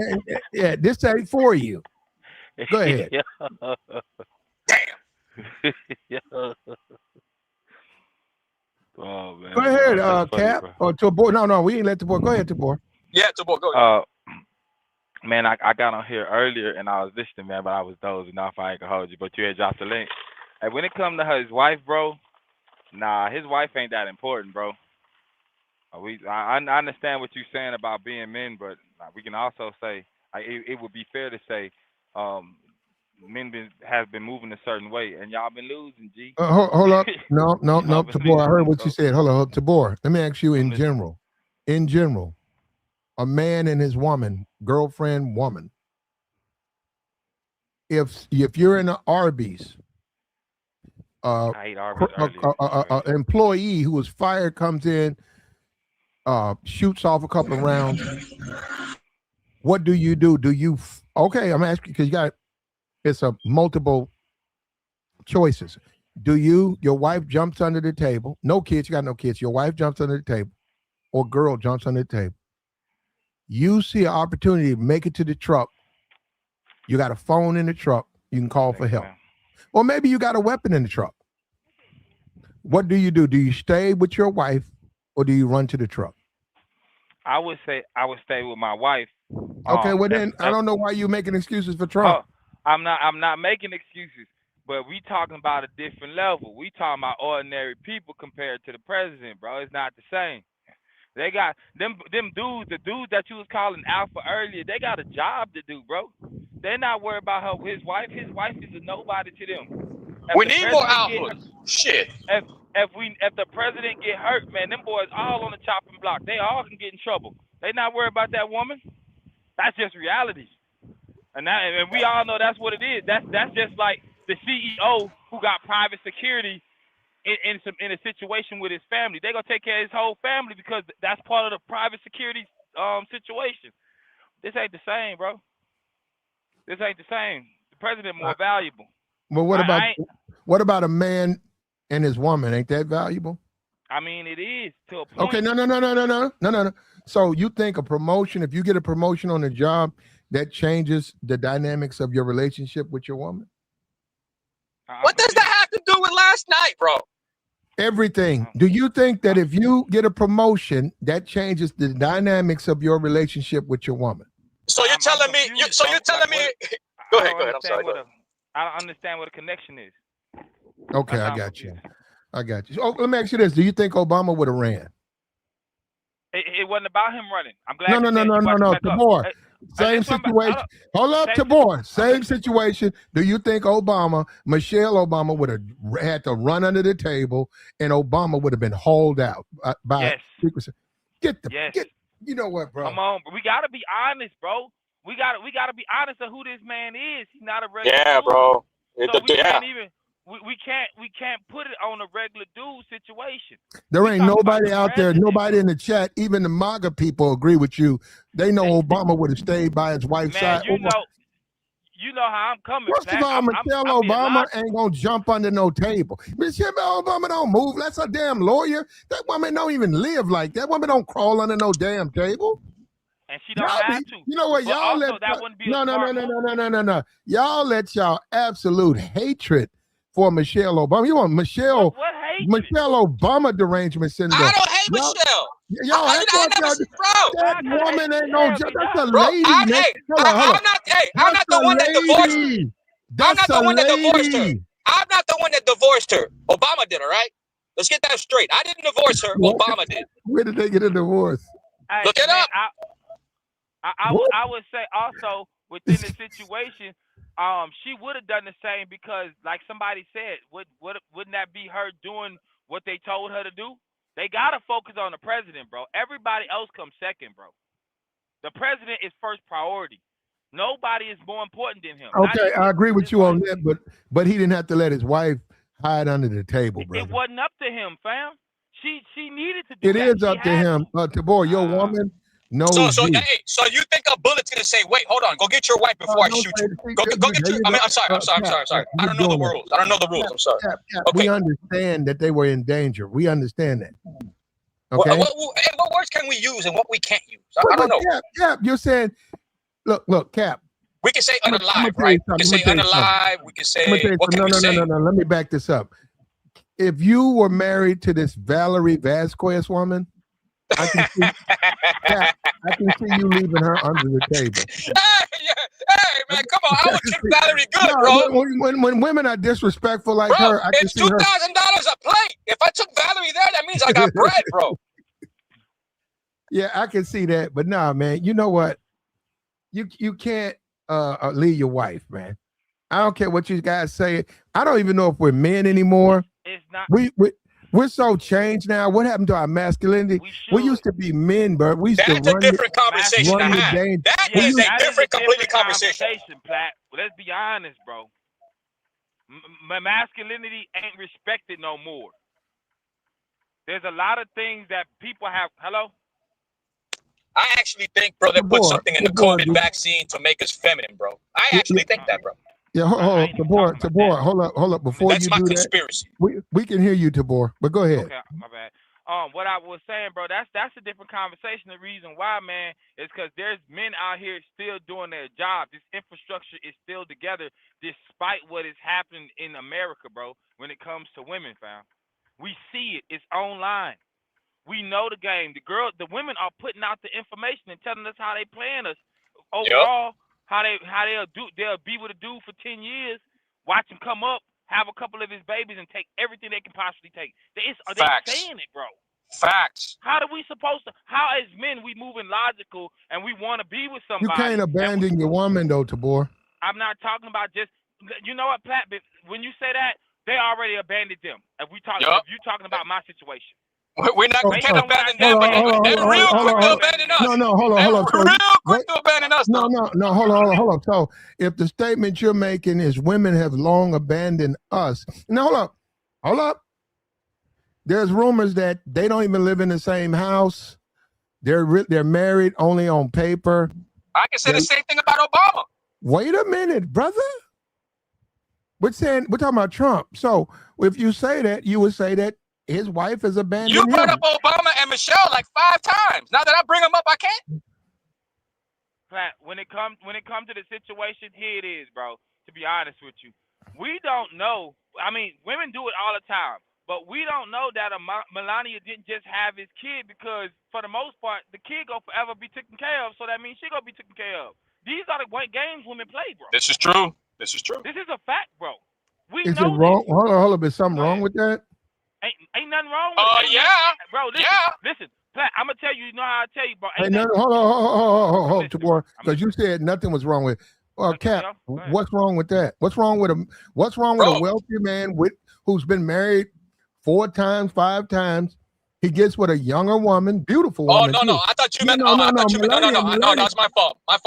Yeah, this ain't for you. Go ahead. Damn. Oh, man. Go ahead, Cap. Or Tabor. No, we ain't let Tabor. Go ahead, Tabor. Yeah, Tabor, go ahead. Man, I got on here earlier and I was listening, man, but I was dozing off. I ain't gonna hold you, but you had dropped the link. And when it comes to his wife, bro, nah, his wife ain't that important, bro. I understand what you're saying about being men, but we can also say it would be fair to say men have been moving a certain way, and y'all been losing, G. Hold up. No, Tabor, I heard what you said. Hold on, Tabor. Let me ask you in general. In general, a man and his woman, girlfriend, woman, if you're in an Arby's, I ate Arby's earlier. employee who was fired comes in, shoots off a couple of rounds. What do you do? Do you okay? I'm asking because it's a multiple choices. Do your wife jumps under the table? No kids, you got no kids. Your wife jumps under the table, or girl jumps under the table. You see an opportunity to make it to the truck. You got a phone in the truck. You can call for help. Or maybe you got a weapon in the truck. What do? Do you stay with your wife or do you run to the truck? I would say I would stay with my wife. Okay, well then I don't know why you're making excuses for Trump. I'm not making excuses, but we talking about a different level. We talking about ordinary people compared to the president, bro. It's not the same. They got them dudes, the dudes that you was calling alpha earlier, they got a job to do, bro. They're not worried about his wife. His wife is a nobody to them. We need more alphas. Shit. If the president get hurt, man, them boys all on the chopping block. They all can get in trouble. They not worried about that woman. That's just reality. And we all know that's what it is. That's just like the CEO who got private security in a situation with his family. They're gonna take care of his whole family because that's part of the private security situation. This ain't the same, bro. This ain't the same. The president more valuable. Well, what about a man and his woman? Ain't that valuable? I mean, it is to a point. Okay, no. So you think a promotion, if you get a promotion on the job, that changes the dynamics of your relationship with your woman? What does that have to do with last night, bro? Everything. Do you think that if you get a promotion, that changes the dynamics of your relationship with your woman? So you're telling me? Go ahead. I'm sorry. I don't understand what a connection is. Okay, I got you. Oh, let me ask you this: do you think Obama would have ran? It wasn't about him running. I'm glad. No. Tabor, same situation. Hold up, Tabor. Same situation. Do you think Michelle Obama would have had to run under the table, and Obama would have been hauled out by secrecy? Get. You know what, bro? Come on, we gotta be honest, bro. We gotta be honest of who this man is. He's not a regular dude. Bro. So we can't put it on a regular dude situation. There ain't nobody out there, nobody in the chat, even the MAGA people agree with you. They know Obama would have stayed by his wife's side. You know how I'm coming. First of all, Michelle Obama ain't gonna jump under no table. Michelle Obama don't move. That's a damn lawyer. That woman don't even live like that. That woman don't crawl under no damn table. And she don't have to. You know what? Y'all no. Y'all let y'all absolute hatred for Michelle Obama. You want Michelle Obama derangement syndrome. I don't hate Michelle. Y'all that woman ain't no judge. That's a lady. I'm not the one that divorced her. I'm not the one that divorced her. I'm not the one that divorced her. Obama did, all right? Let's get that straight. I didn't divorce her. Obama did. Where did they get a divorce? Look it up. I would say also within the situation, she would have done the same because, like somebody said, wouldn't that be her doing what they told her to do? They gotta focus on the president, bro. Everybody else comes second, bro. The president is first priority. Nobody is more important than him. Okay, I agree with you on that, but he didn't have to let his wife hide under the table, brother. It wasn't up to him, fam. She needed to do it. It is up to him. Tabor, your woman knows so you think a bullet's gonna say, wait, hold on, go get your wife before I shoot you. Go get your. I'm sorry. I don't know the rules. I'm sorry. Okay. We understand that they were in danger. We understand that. Okay. What words can we use and what we can't use? I don't know. Cap, you're saying, look, Cap. We can say unalive, right? We can say unalive. We can say. No. Let me back this up. If you were married to this Valerie Vasquez woman, I can see you leaving her under the table. Hey, man, come on! I would treat Valerie good, bro. When women are disrespectful like her, I can see her. It's $2,000 a plate. If I took Valerie there, that means I got bread, bro. Yeah, I can see that, but nah, man. You know what? You can't leave your wife, man. I don't care what you guys say. I don't even know if we're men anymore. It's not. We're so changed now. What happened to our masculinity? We used to be men, bro. We used to That's a run different conversation to run the have. game. That We is used- a different, completely conversation. Platt. Let's be honest, bro. Masculinity ain't respected no more. There's a lot of things that people have. Hello? I actually think, bro, they put something in the COVID vaccine to make us feminine, bro. I actually think that, bro. Yeah, hold up. Before That's you my do conspiracy. that, we can hear you, Tabor, but go ahead. Okay, my bad. What I was saying, bro, that's a different conversation. The reason why, man, is because there's men out here still doing their job. This infrastructure is still together, despite what is happening in America, bro. When it comes to women, fam, we see it. It's online. We know the game. The women are putting out the information and telling us how they playing us. Overall, how they'll be with a dude for 10 years, watch him come up, have a couple of his babies, and take everything they can possibly take. They're saying it, bro. Facts. How as men, we moving logical and we want to be with somebody. You can't abandon your woman, though, Tabor. I'm not talking about just, you know what, Pat, when you say that, they already abandoned them. If you talking about my situation. We're not going to abandon them, but they're real quick to abandon us. No, hold on. They're real quick to abandon us, though. No, hold on. So if the statement you're making is women have long abandoned us, now hold up. There's rumors that they don't even live in the same house. They're married only on paper. I can say the same thing about Obama. Wait a minute, brother. We're talking about Trump. So if you say that, you would say that his wife is abandoned. You brought up Obama and Michelle like 5 times. Now that I bring them up, I can't. Pat, when it comes to the situation, here it is, bro. To be honest with you, we don't know. I mean, women do it all the time, but we don't know that Melania didn't just have his kid because, for the most part, the kid gonna forever be taken care of. So that means she gonna be taken care of. These are the games women play, bro. This is true. This is a fact, bro. Is it wrong? Hold on. Is something wrong with that? Ain't nothing wrong with it. Bro, listen. Pat, I'm gonna tell you. You know how I tell you, bro. Hold on, Tabor, because you said nothing was wrong with. Cap, what's wrong with that? What's wrong with a wealthy man who's been married 4 times, 5 times? He gets with a younger woman, beautiful woman. Oh no! I thought you meant. No, that's my fault. I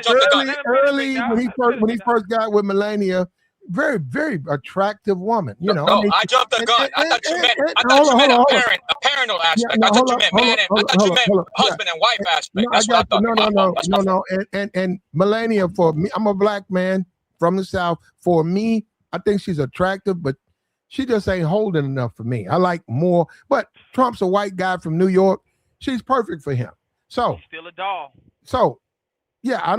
jumped the gun. Early when he first got with Melania, very, very attractive woman. You know. No, I jumped the gun. I thought you meant a parental aspect. I thought you meant husband and wife aspect. That's what I thought. No. And Melania, for me, I'm a black man from the South. For me, I think she's attractive, but she just ain't holding enough for me. I like more. But Trump's a white guy from New York. She's perfect for him. So he's still a doll. So, yeah,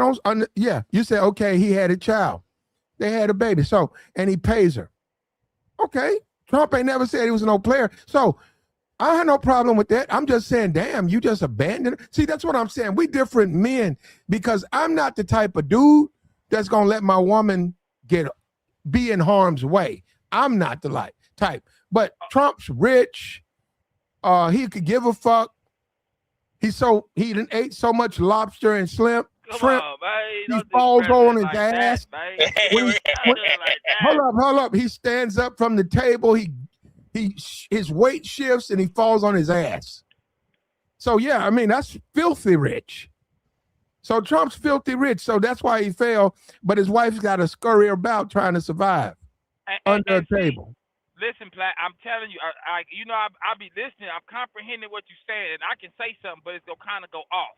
you say, okay, he had a child. They had a baby. So, and he pays her. Okay. Trump ain't never said he was no player. So I had no problem with that. I'm just saying, damn, you just abandoned her. See, that's what I'm saying. We different men because I'm not the type of dude that's going to let my woman be in harm's way. I'm not the type. But Trump's rich. He could give a fuck. He done ate so much lobster and shrimp. He falls on his ass. Hold up. He stands up from the table. His weight shifts and he falls on his ass. So yeah, I mean that's filthy rich. So Trump's filthy rich. So that's why he fell. But his wife's got to scurry about trying to survive under a table. Listen, Platt, I'm telling you, I'll be listening. I'm comprehending what you're saying, and I can say something, but it's going to kind of go off.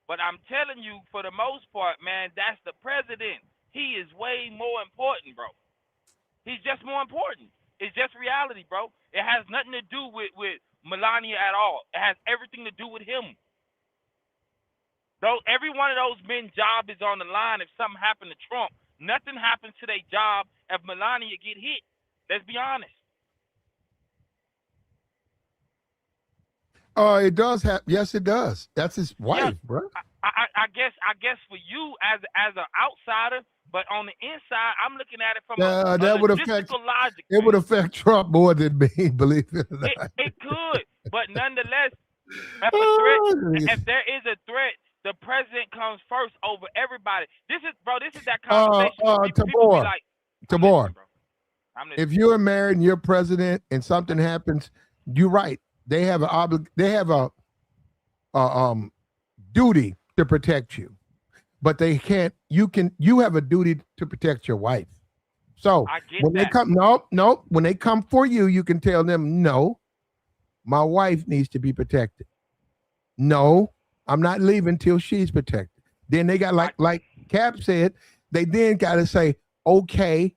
But I'm telling you, for the most part, man, that's the president. He is way more important, bro. He's just more important. It's just reality, bro. It has nothing to do with Melania at all. It has everything to do with him. Though every one of those men's job is on the line if something happened to Trump. Nothing happens to their job if Melania get hit. Let's be honest. It does have. Yes, it does. That's his wife, bro. I guess for you as an outsider, but on the inside, I'm looking at it from that would affect logic. It would affect Trump more than me, believe it or not. It could, but nonetheless, if there is a threat, the president comes first over everybody. This is that conversation. Tabor. if you're married and you're president and something happens, you're right. They have a duty to protect you, but they can't. You have a duty to protect your wife. So when they come, no, when they come for you, you can tell them, no, my wife needs to be protected. No, I'm not leaving till she's protected. Then they got like Cap said, they then got to say, okay,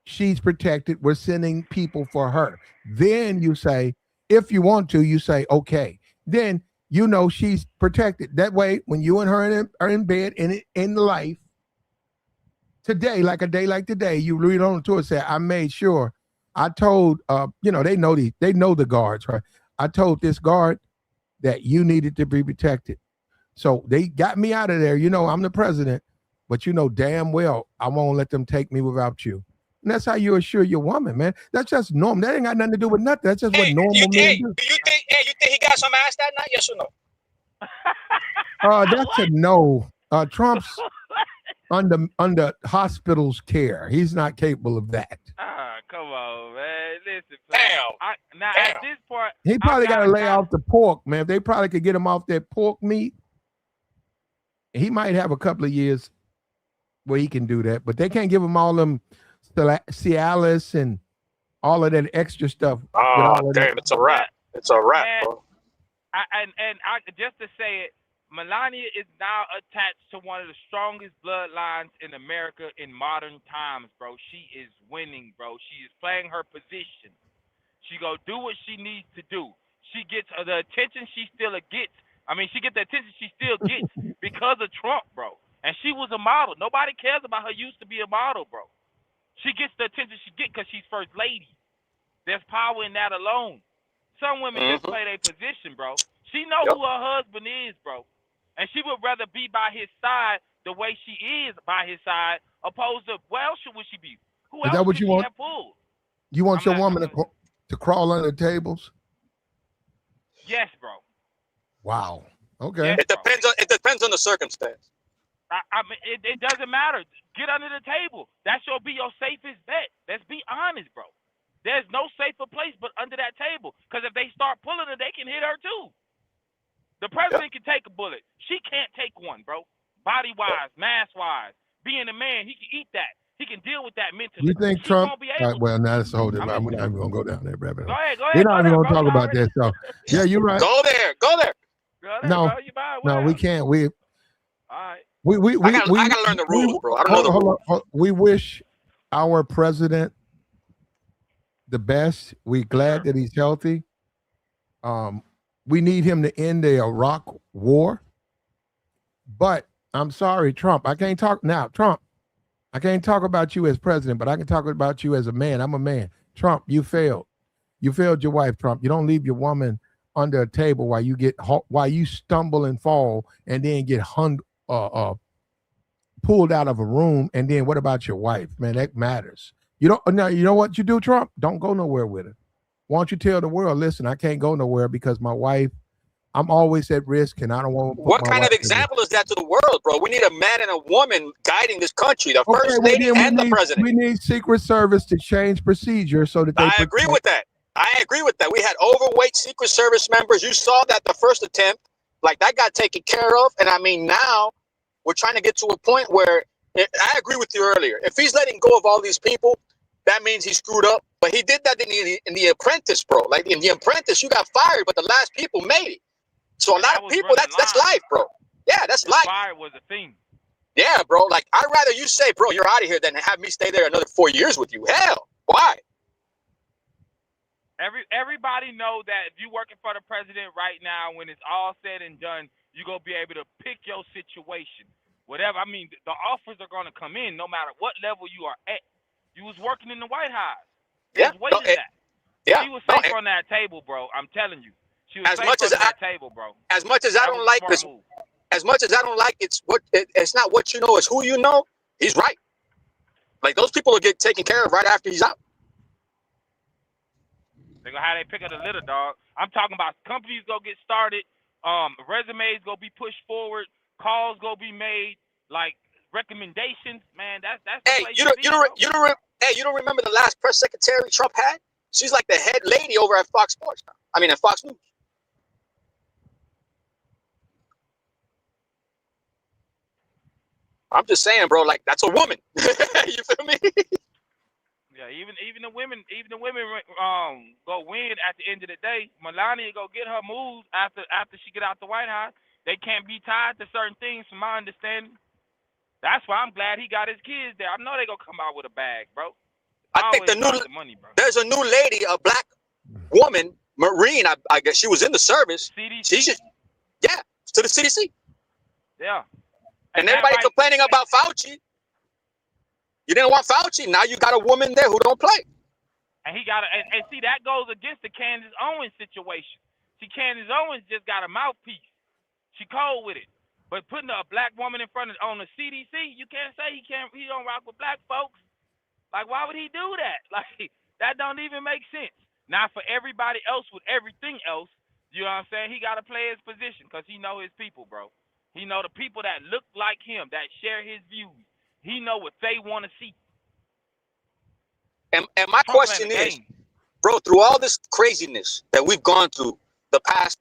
she's protected. We're sending people for her. Then you say, if you want to, you say, okay. Then you know she's protected. That way, when you and her are in bed in life, today, like a day like today, you read on the tour and say, I made sure. I told, they know the guards, right? I told this guard that you needed to be protected. So they got me out of there. You know, I'm the president, but you know damn well I won't let them take me without you. And that's how you assure your woman, man. That's just normal. That ain't got nothing to do with nothing. That's just what normal men do. You think he got some ass that night? Yes or no? That's a no. Trump's under hospital's care. He's not capable of that. Come on, man. Listen, damn. At this point, he probably got to lay off the pork, man. If they probably could get him off that pork meat, he might have a couple of years where he can do that. But they can't give him all them Cialis and all of that extra stuff. Oh, damn, it's a wrap. It's a wrap, bro. I just to say it, Melania is now attached to one of the strongest bloodlines in America in modern times, bro. She is winning, bro. She is playing her position. She go do what she needs to do. She gets the attention she still gets. I mean, she gets the attention she still gets because of Trump, bro. And she was a model. Nobody cares about her used to be a model, bro. She gets the attention she gets because she's first lady. There's power in that alone. Some women just play their position, bro. She know who her husband is, bro. And she would rather be by his side the way she is by his side, opposed to where else would she be? Who else that what you want? Have pulled? You want your woman to crawl under tables? Yes, bro. Wow. Okay. Yes, it depends on the circumstance. I mean, it doesn't matter. Get under the table. That should be your safest bet. Let's be honest, bro. There's no safer place but under that table. Because if they start pulling her, they can hit her too. The president can take a bullet. She can't take one, bro. Body-wise, mass-wise. Being a man, he can eat that. He can deal with that mentally. You think Trump? Well, now that's a whole different line. We're not even going to go down there, brother. Go ahead. We're not even going to talk about that. So, yeah, you're right. Go there. No, we can't. All right. I gotta learn the rules, bro. I don't know the rules. We wish our president the best. We're glad that he's healthy. We need him to end the Iraq war. But I'm sorry, Trump. I can't talk now. Trump, I can't talk about you as president, but I can talk about you as a man. I'm a man. Trump, you failed. You failed your wife, Trump. You don't leave your woman under a table while you stumble and fall and then get pulled out of a room. And then what about your wife? Man, that matters. You know what you do, Trump? Don't go nowhere with her. Why don't you tell the world, listen, I can't go nowhere because my wife, I'm always at risk and I don't want to. What kind of example is that to the world, bro? We need a man and a woman guiding this country, the first lady and the president. We need Secret Service to change procedure so that they I agree with that. We had overweight Secret Service members. You saw that the first attempt, like that got taken care of. And I mean, now we're trying to get to a point where I agree with you earlier. If he's letting go of all these people, that means he screwed up. But he did that in the Apprentice, bro. Like in the Apprentice, you got fired, but the last people made it. So a lot of people, that's life, bro. Yeah, that's life. Fire was a thing. Yeah, bro. Like I'd rather you say, bro, you're out of here than have me stay there another 4 years with you. Hell, why? Everybody know that if you're working for the president right now, when it's all said and done, you're going to be able to pick your situation. Whatever. I mean, the offers are going to come in no matter what level you are at. You was working in the White House. Yeah. She was safe on that table, bro. I'm telling you. She was safe on that table, bro. As much as I don't like this, as much as I don't like it's not what you know, it's who you know. He's right. Like those people will get taken care of right after he's out. They're gonna have they pick up the litter, dog. I'm talking about companies go get started, resumes go be pushed forward, calls go be made, like recommendations. Man, that's the place Hey, you don't remember the last press secretary Trump had? She's like the head lady over at Fox Sports now. I mean, at Fox News. I'm just saying, bro, like, that's a woman. You feel me? Yeah, even the women go win at the end of the day. Melania go get her moves after she get out the White House. They can't be tied to certain things, from my understanding. That's why I'm glad he got his kids there. I know they gonna come out with a bag, bro. I think the money, bro. There's a new lady, a black woman, Marine. I guess she was in the service. CDC. Yeah, to the CDC. Yeah. And everybody complaining about Fauci. You didn't want Fauci. Now you got a woman there who don't play. And he got and see, that goes against the Candace Owens situation. See, Candace Owens just got a mouthpiece. She cold with it. But putting a black woman in front of on the CDC, you can't say he don't rock with black folks. Like, why would he do that? Like, that don't even make sense. Now, for everybody else with everything else, you know what I'm saying? He got to play his position because he know his people, bro. He know the people that look like him, that share his views. He know what they want to see. And my question is, bro, through all this craziness that we've gone through the past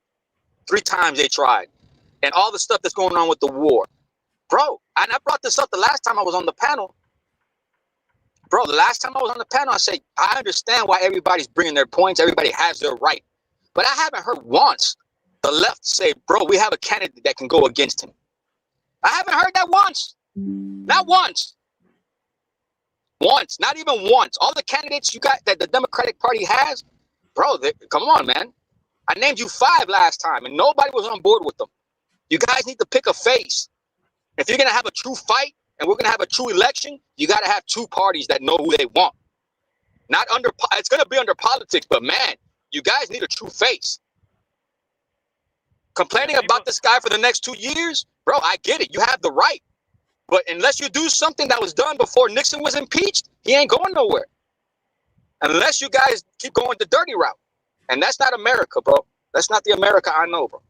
3 times they tried, and all the stuff that's going on with the war, bro, and I brought this up the last time I was on the panel. Bro, the last time I was on the panel, I said, I understand why everybody's bringing their points. Everybody has their right. But I haven't heard once the left say, bro, we have a candidate that can go against him. I haven't heard that once. Not once. Once. Not even once. All the candidates you got that the Democratic Party has, bro, come on, man. I named you 5 last time, and nobody was on board with them. You guys need to pick a face. If you're going to have a true fight, and we're going to have a true election, you got to have 2 parties that know who they want. Not under, it's going to be under politics, but man, you guys need a true face. Complaining about this guy for the next 2 years, bro, I get it. You have the right. But unless you do something that was done before Nixon was impeached, he ain't going nowhere. Unless you guys keep going the dirty route. And that's not America, bro. That's not the America I know, bro.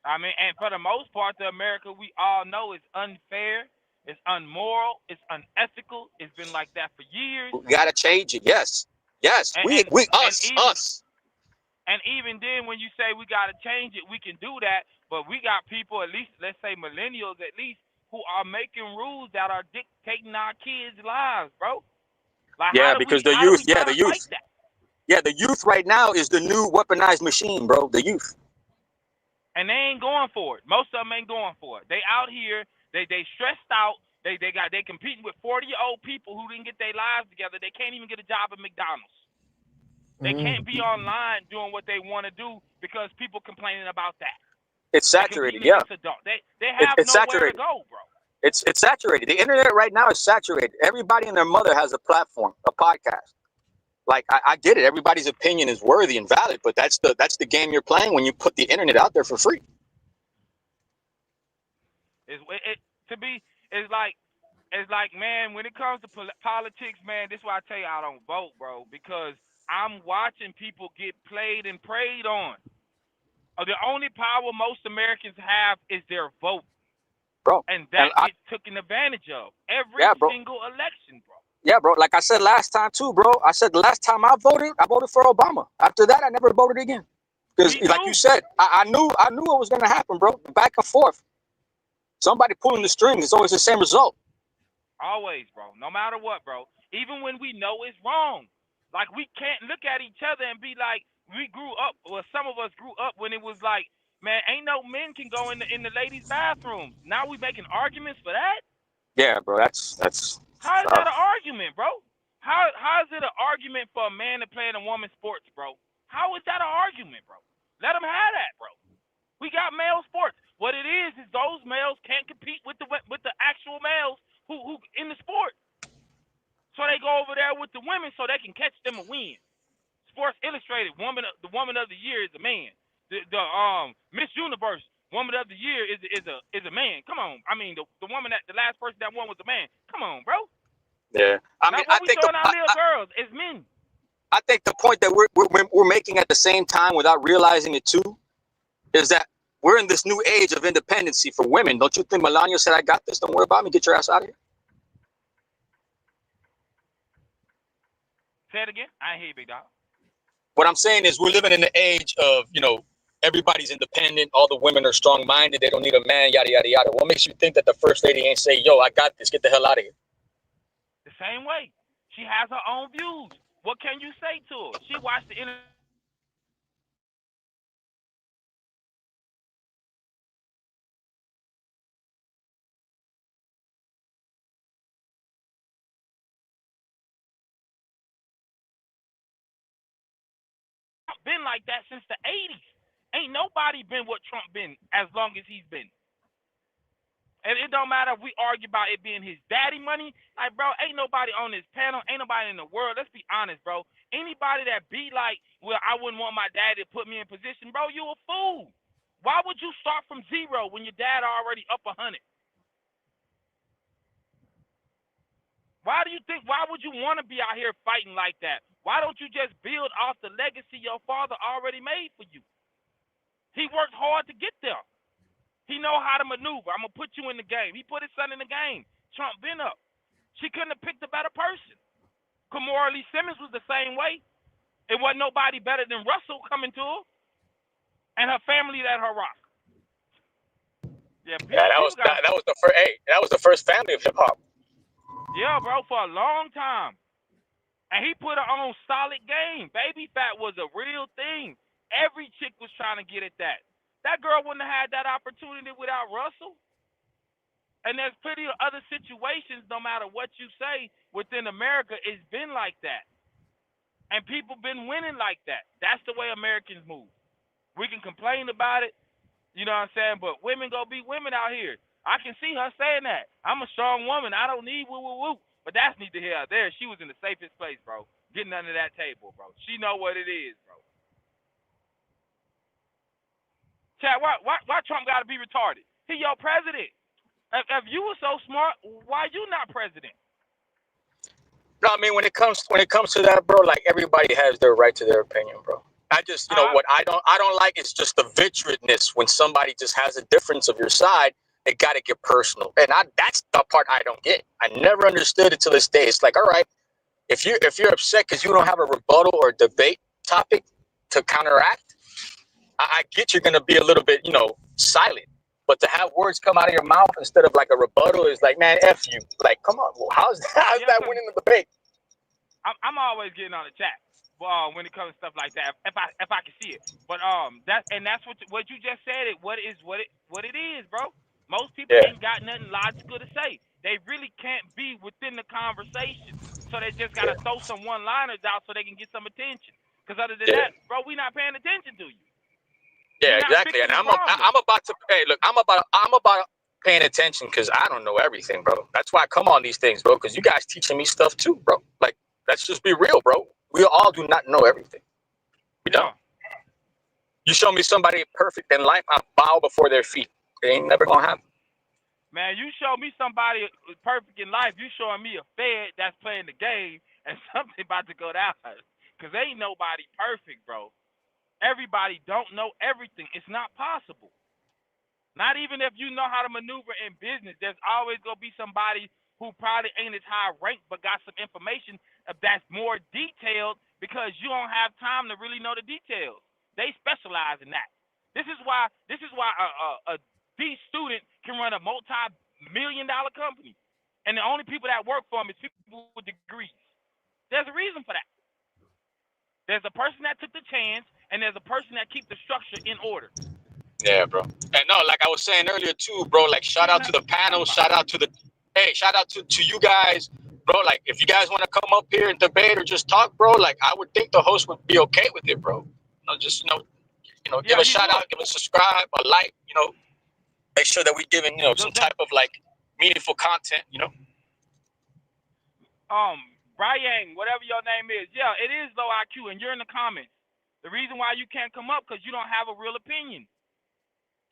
I mean, and for the most part, the America we all know is unfair, it's unmoral, it's unethical. It's been like that for years. We gotta change it. Yes, yes. Us. And even then, when you say we gotta change it, we can do that. But we got people, at least, let's say millennials, at least, who are making rules that are dictating our kids' lives, bro. Like, yeah, because the youth. Yeah, the youth. Yeah, the youth right now is the new weaponized machine, bro. The youth. And they ain't going for it. Most of them ain't going for it. They out here, they stressed out. They competing with 40-year-old people who didn't get their lives together. They can't even get a job at McDonald's. They can't be online doing what they want to do because people complaining about that. It's saturated, yeah. They have nowhere saturated. to go, bro. It's saturated. The internet right now is saturated. Everybody and their mother has a platform, a podcast. Like, I get it. Everybody's opinion is worthy and valid, but that's the game you're playing when you put the internet out there for free. It's like, man, when it comes to politics, man, this is why I tell you I don't vote, bro, because I'm watching people get played and preyed on. The only power most Americans have is their vote. Bro. And that gets taken advantage of every single election, bro. Yeah, bro. Like I said last time too, bro. I said the last time I voted for Obama. After that, I never voted again. Because, like you said, I knew what was gonna happen, bro. Back and forth. Somebody pulling the strings. It's always the same result. Always, bro. No matter what, bro. Even when we know it's wrong, like, we can't look at each other and be like, we grew up. Well, some of us grew up when it was like, man, ain't no men can go in the ladies' bathrooms. Now we making arguments for that. Yeah, bro. That's. How is that an argument, bro? How is it an argument for a man to play in a woman's sports, bro? How is that an argument, bro? Let them have that, bro. We got male sports. What it is those males can't compete with the actual males who in the sport. So they go over there with the women so they can catch them a win. Sports Illustrated, the woman of the year is a man. The Miss Universe, woman of the year is a man. Come on. I mean, the woman the last person that won was a man. Come on, bro. Yeah. I mean, I think our little girls is men. I think the point that we're making at the same time without realizing it too is that we're in this new age of independency for women. Don't you think Melania said, I got this, don't worry about me, get your ass out of here? Say it again. I ain't hear you, big dog. What I'm saying is we're living in the age of, everybody's independent. All the women are strong-minded. They don't need a man, yada, yada, yada. What makes you think that the first lady ain't say, yo, I got this. Get the hell out of here? The same way. She has her own views. What can you say to her? She watched the internet. Been like that since the 80s. Ain't nobody been what Trump been as long as he's been. And it don't matter if we argue about it being his daddy money. Like, bro, ain't nobody on this panel, ain't nobody in the world. Let's be honest, bro. Anybody that be like, well, I wouldn't want my daddy to put me in position, bro, you a fool. Why would you start from zero when your dad already up 100? Why would you want to be out here fighting like that? Why don't you just build off the legacy your father already made for you? He worked hard to get there. He know how to maneuver. I'm going to put you in the game. He put his son in the game. Trump been up. She couldn't have picked a better person. Kamora Lee Simmons was the same way. It wasn't nobody better than Russell coming to her and her family that her rock. Yeah, that was the first. Hey, that was the first family of hip hop. Yeah, bro, for a long time. And he put her on solid game. Baby fat was a real thing. Every chick was trying to get at that. That girl wouldn't have had that opportunity without Russell. And there's plenty of other situations, no matter what you say, within America, it's been like that. And people been winning like that. That's the way Americans move. We can complain about it, you know what I'm saying? But women gonna be women out here. I can see her saying that. I'm a strong woman. I don't need woo-woo-woo. But that's neither here nor there. She was in the safest place, bro. Getting under that table, bro. She know what it is, bro. Chad, why Trump got to be retarded? He your president. If you were so smart, why you not president? No, I mean when it comes to that, bro, like everybody has their right to their opinion, bro. I just, what I don't like is just the vitriolness when somebody just has a difference of your side. They got to get personal, and that's the part I don't get. I never understood it to this day. It's like, all right, if you're upset because you don't have a rebuttal or debate topic to counteract, I get you're gonna be a little bit, silent. But to have words come out of your mouth instead of like a rebuttal is like, man, F you. Like, come on, how's that winning the debate? I'm always getting on the chat when it comes to stuff like that. If I can see it, but that's what you just said. What it is, bro. Most people ain't got nothing logical to say. They really can't be within the conversation, so they just gotta throw some one-liners out so they can get some attention. Because other than that, bro, we not paying attention to you. Yeah, exactly. And I'm about to. Hey, look, I'm about paying attention because I don't know everything, bro. That's why I come on these things, bro. Because you guys teaching me stuff too, bro. Like, let's just be real, bro. We all do not know everything. We don't. You show me somebody perfect in life, I bow before their feet. It ain't never gonna happen. Man, you show me somebody perfect in life. You showing me a Fed that's playing the game and something about to go down. Because ain't nobody perfect, bro. Everybody don't know everything. It's not possible. Not even if you know how to maneuver in business. There's always going to be somebody who probably ain't as high ranked but got some information that's more detailed because you don't have time to really know the details. They specialize in that. This is why a D student can run a multi-million-dollar company. And the only people that work for him is people with degrees. There's a reason for that. There's a person that took the chance, and there's a person that keeps the structure in order. Yeah, bro. And no, like I was saying earlier too, bro, like shout out to the panel, shout out to you guys, bro. Like if you guys want to come up here and debate or just talk, bro, like I would think the host would be okay with it, bro. Give a shout out, give a subscribe, a like, make sure that we giving, some type of like meaningful content, Brian, whatever your name is, yeah, it is low IQ, and you're in the comments. The reason why you can't come up because you don't have a real opinion.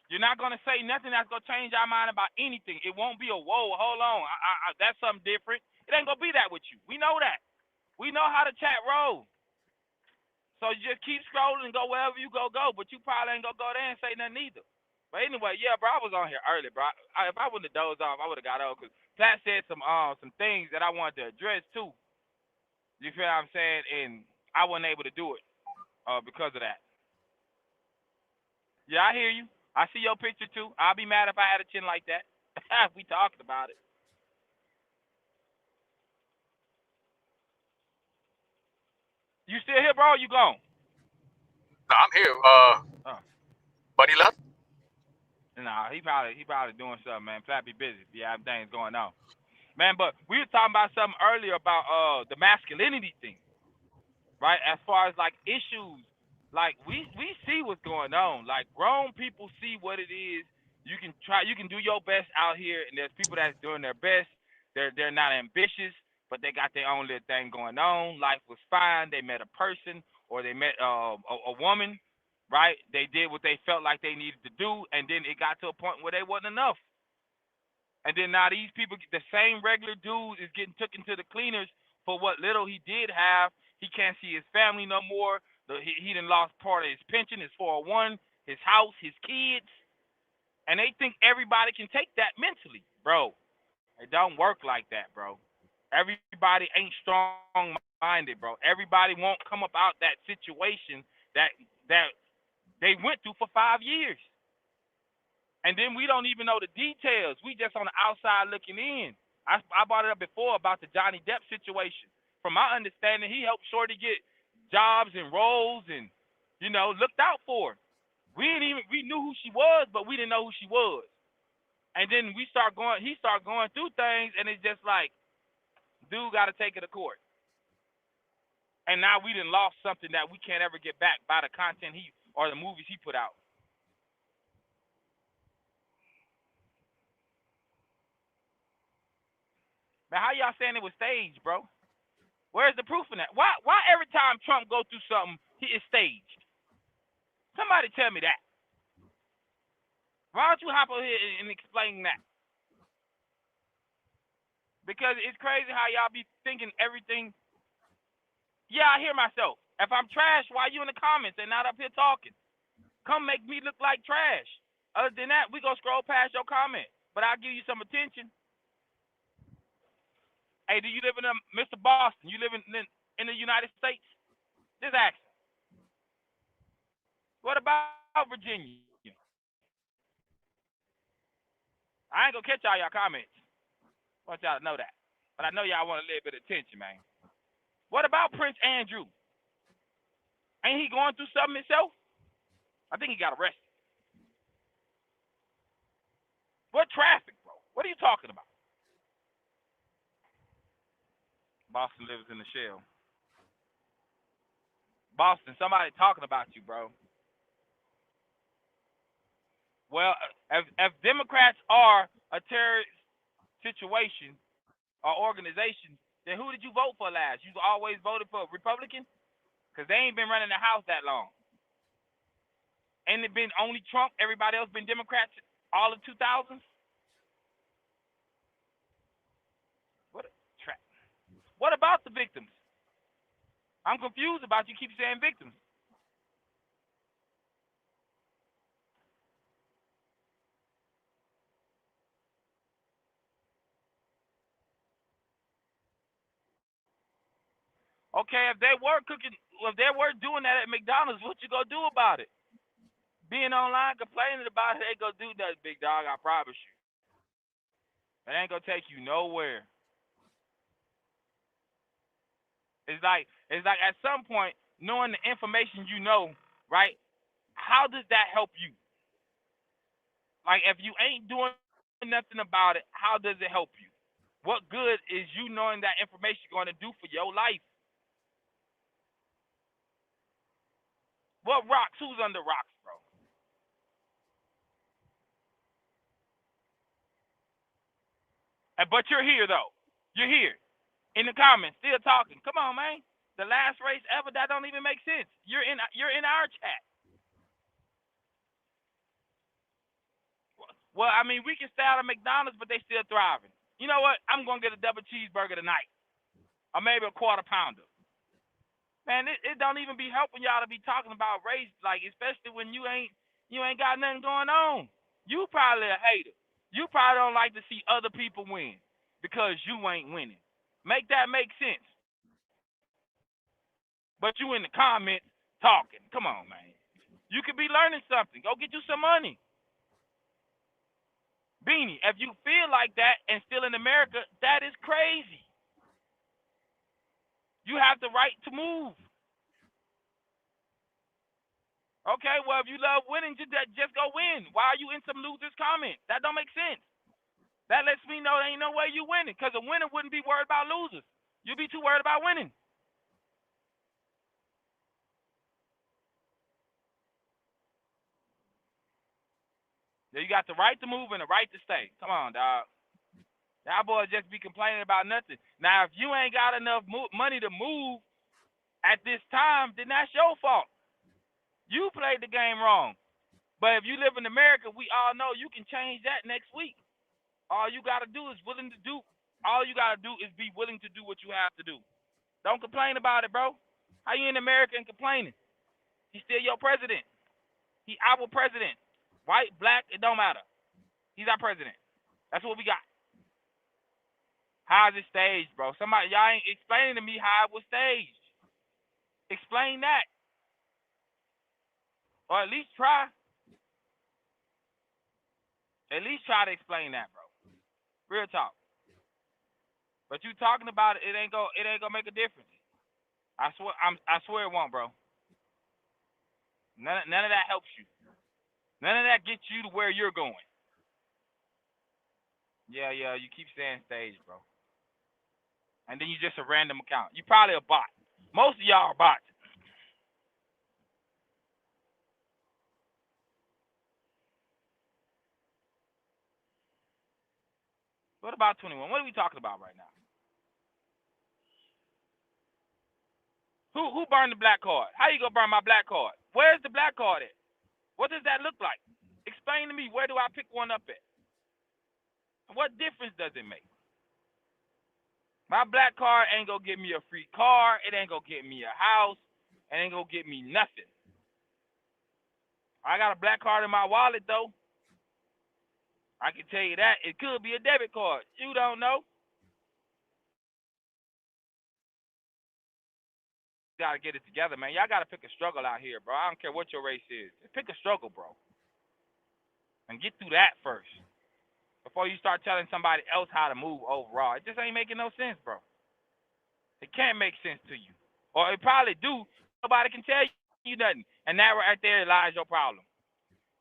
You're not gonna say nothing that's gonna change our mind about anything. It won't be a whoa, hold on, that's something different. It ain't gonna be that with you. We know that. We know how to chat roll. So you just keep scrolling and go wherever you go, but you probably ain't gonna go there and say nothing either. But anyway, yeah, bro, I was on here early, bro. If I wouldn't have dozed off, I would have got over because Pat said some things that I wanted to address too. You feel what I'm saying? And I wasn't able to do it because of that. Yeah, I hear you. I see your picture too. I'll be mad if I had a chin like that. We talked about it. You still here, bro? Or you gone? No, I'm here. Oh. But he left. Nah, he probably doing something, man. Probably busy. Yeah, things going on. Man, but we were talking about something earlier about the masculinity thing. Right? As far as like issues, like we see what's going on. Like grown people see what it is. You can do your best out here, and there's people that's doing their best. They're not ambitious, but they got their own little thing going on. Life was fine. They met a person or they met a woman, right? They did what they felt like they needed to do, and then it got to a point where they wasn't enough. And then now these people, the same regular dude is getting taken to the cleaners for what little he did have. He can't see his family no more. He done lost part of his pension, his 401, his house, his kids. And they think everybody can take that mentally. Bro, it don't work like that, bro. Everybody ain't strong-minded, bro. Everybody won't come up out that situation that they went through for 5 years. And then we don't even know the details. We just on the outside looking in. I brought it up before about the Johnny Depp situation. From my understanding, he helped Shorty get jobs and roles and, looked out for her. We knew who she was, but we didn't know who she was. And then he started going through things, and it's just like, dude got to take it to court. And now we done lost something that we can't ever get back by the content or the movies he put out. Man, how y'all saying it was staged, bro? Where's the proof in that? Why every time Trump go through something, he is staged? Somebody tell me that. Why don't you hop over here and explain that? Because it's crazy how y'all be thinking everything. Yeah, I hear myself. If I'm trash, why you in the comments and not up here talking? Come make me look like trash. Other than that, we gonna scroll past your comment. But I'll give you some attention. Hey, do you live in Mr. Boston? You live in the United States? Just ask. What about Virginia? I ain't gonna catch all y'all comments. I want y'all to know that. But I know y'all want a little bit of attention, man. What about Prince Andrew? Ain't he going through something himself? I think he got arrested. What traffic, bro? What are you talking about? Boston lives in the shell. Boston, somebody talking about you, bro. Well, if Democrats are a terrorist situation or organization, then who did you vote for last? You always voted for Republican? Because they ain't been running the House that long. Ain't it been only Trump? Everybody else been Democrats all of 2000s? What about the victims? I'm confused about you keep saying victims. Okay, if they were doing that at McDonald's, what you gonna do about it? Being online complaining about it ain't gonna do nothing, big dog, I promise you. It ain't gonna take you nowhere. It's like at some point, knowing the information you know, right? How does that help you? Like if you ain't doing nothing about it, how does it help you? What good is you knowing that information going to do for your life? What rocks? Who's under rocks, bro? But you're here though. You're here in the comments, still talking. Come on, man. The last race ever, that don't even make sense. You're in our chat. Well, I mean, we can stay out of McDonald's, but they still thriving. You know what? I'm gonna get a double cheeseburger tonight, or maybe a quarter pounder. Man, it don't even be helping y'all to be talking about race, like especially when you ain't got nothing going on. You probably a hater. You probably don't like to see other people win because you ain't winning. Make that make sense. but you in the comments talking. Come on, man. You could be learning something. Go get you some money. Beanie, if you feel like that and still in America, that is crazy. You have the right to move. Okay, well, if you love winning, just go win. Why are you in some losers' comment? That don't make sense. That lets me know there ain't no way you winning, because a winner wouldn't be worried about losers. You'd be too worried about winning. You got the right to move and the right to stay. Come on, dog. Y'all boys just be complaining about nothing. Now, if you ain't got enough money to move at this time, then that's your fault. You played the game wrong. But if you live in America, we all know you can change that next week. All you got to do is all you got to do is be willing to do what you have to do. Don't complain about it, bro. How you in America and complaining? He's still your president. He our president. White, black, it don't matter. He's our president. That's what we got. How's it staged, bro? Y'all ain't explaining to me how it was staged. Explain that. Or at least try. At least try to explain that, bro. Real talk. But you talking about it, it ain't gonna make a difference. I swear it won't, bro. None of that helps you. None of that gets you to where you're going. Yeah, you keep saying stage, bro. And then you just a random account. You probably a bot. Most of y'all are bots. What about 21? What are we talking about right now? Who burned the black card? How you gonna burn my black card? Where's the black card at? What does that look like? Explain to me, where do I pick one up at? What difference does it make? My black card ain't gonna get me a free car. It ain't gonna get me a house. It ain't gonna get me nothing. I got a black card in my wallet, though. I can tell you that. It could be a debit card. You don't know. Got to get it together, man. Y'all got to pick a struggle out here, bro. I don't care what your race is. Just pick a struggle, bro. And get through that first before you start telling somebody else how to move overall. It just ain't making no sense, bro. It can't make sense to you. Or it probably do. Nobody can tell you nothing. And that right there lies your problem.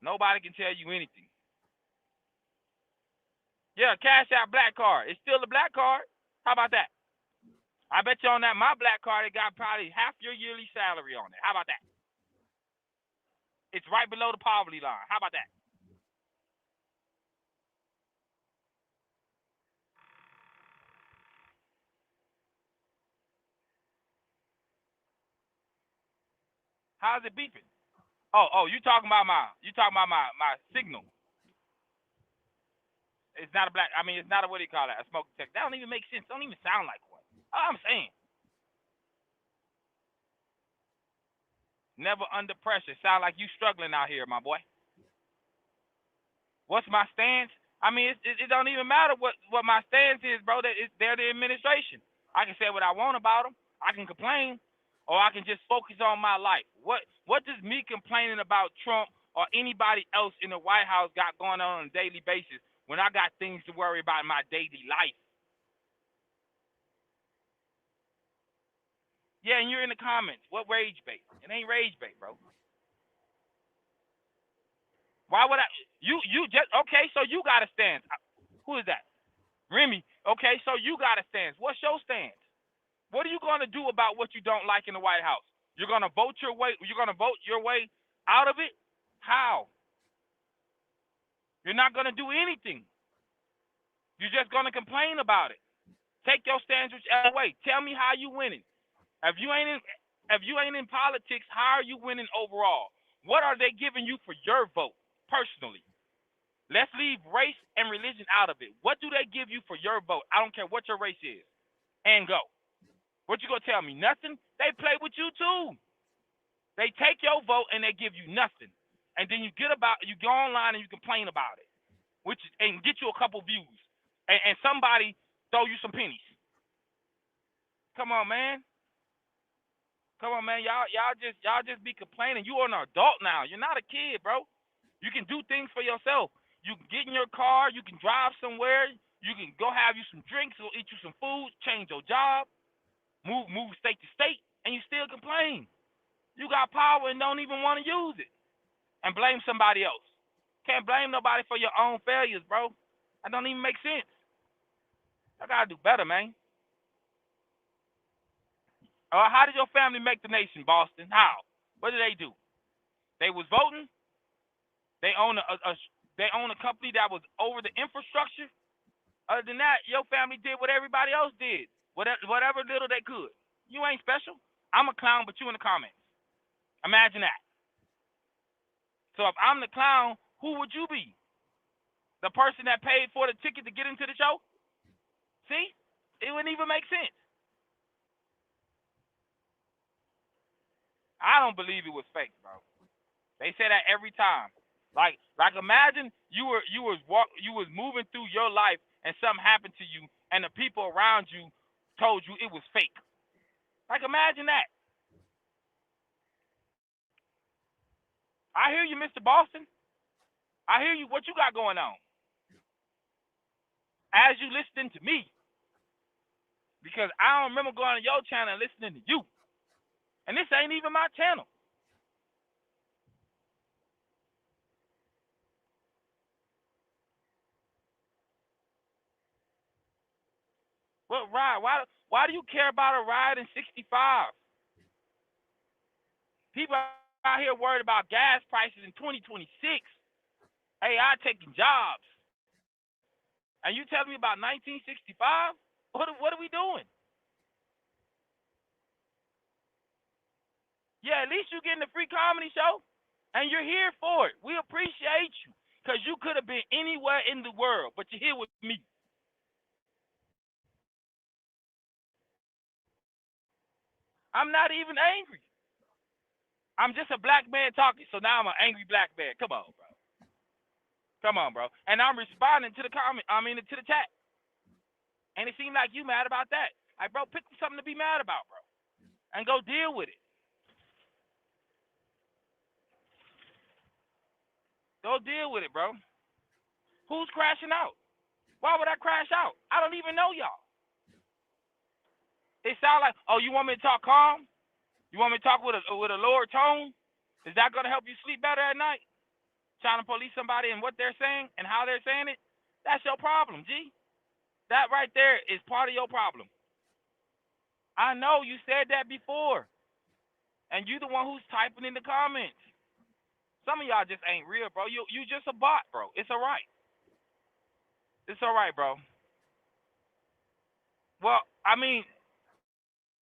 Nobody can tell you anything. Yeah, cash out black card. It's still a black card. How about that? I bet you on that, my black card, it got probably half your yearly salary on it. How about that? It's right below the poverty line. How about that? How's it beeping? Oh, you talking about my signal. It's not a black, it's not a, what do you call that? A smoke detector. That don't even make sense. It don't even sound like one. All I'm saying. Never under pressure. Sound like you struggling out here, my boy. What's my stance? It don't even matter what my stance is, bro. They're the administration. I can say what I want about them. I can complain, or I can just focus on my life. What does me complaining about Trump or anybody else in the White House got going on a daily basis when I got things to worry about in my daily life? Yeah, and you're in the comments. What rage bait? It ain't rage bait, bro. Why would I? You just okay? So you got a stance. Who is that? Remy. Okay, so you got a stance. What's your stance? What are you gonna do about what you don't like in the White House? You're gonna vote your way. You're gonna vote your way out of it. How? You're not gonna do anything. You're just gonna complain about it. Take your stance whichever way. Tell me how you winning. If you ain't in politics, how are you winning overall? What are they giving you for your vote personally? Let's leave race and religion out of it. What do they give you for your vote? I don't care what your race is. And go. What you gonna tell me? Nothing? They play with you too. They take your vote and they give you nothing. And then you go online and you complain about it, and get you a couple views. And somebody throw you some pennies. Come on, man. Come on, man. Y'all just be complaining. You are an adult now. You're not a kid, bro. You can do things for yourself. You can get in your car. You can drive somewhere. You can go have you some drinks, go eat you some food, change your job, move state to state, and you still complain. You got power and don't even want to use it, and blame somebody else. Can't blame nobody for your own failures, bro. That don't even make sense. I gotta do better, man. How did your family make the nation, Boston? How? What did they do? They was voting. They own a company that was over the infrastructure. Other than that, your family did what everybody else did, whatever little they could. You ain't special. I'm a clown, but you in the comments. Imagine that. So if I'm the clown, who would you be? The person that paid for the ticket to get into the show? See? It wouldn't even make sense. I don't believe it was fake, bro. They say that every time. Like imagine you was moving through your life and something happened to you and the people around you told you it was fake. Like imagine that. I hear you, Mr. Boston. I hear you. What you got going on? As you listening to me. Because I don't remember going to your channel and listening to you. And this ain't even my channel. What ride? Why do you care about a ride in 65? People out here worried about gas prices in 2026. AI taking jobs. And you telling me about 1965? What are we doing? Yeah, at least you getting a free comedy show, and you're here for it. We appreciate you, because you could have been anywhere in the world, but you're here with me. I'm not even angry. I'm just a black man talking, so now I'm an angry black man. Come on, bro. Come on, bro. And I'm responding to the comment. To the chat. And it seemed like you mad about that. Like, bro, pick something to be mad about, bro, and go deal with it. Go deal with it, bro. Who's crashing out? Why would I crash out? I don't even know y'all. It sound like, oh, you want me to talk calm? You want me to talk with a lower tone? Is that going to help you sleep better at night? Trying to police somebody and what they're saying and how they're saying it? That's your problem, G. That right there is part of your problem. I know you said that before. And you the one who's typing in the comments. Some of y'all just ain't real, bro. You just a bot, bro. It's all right. It's all right, bro. Well,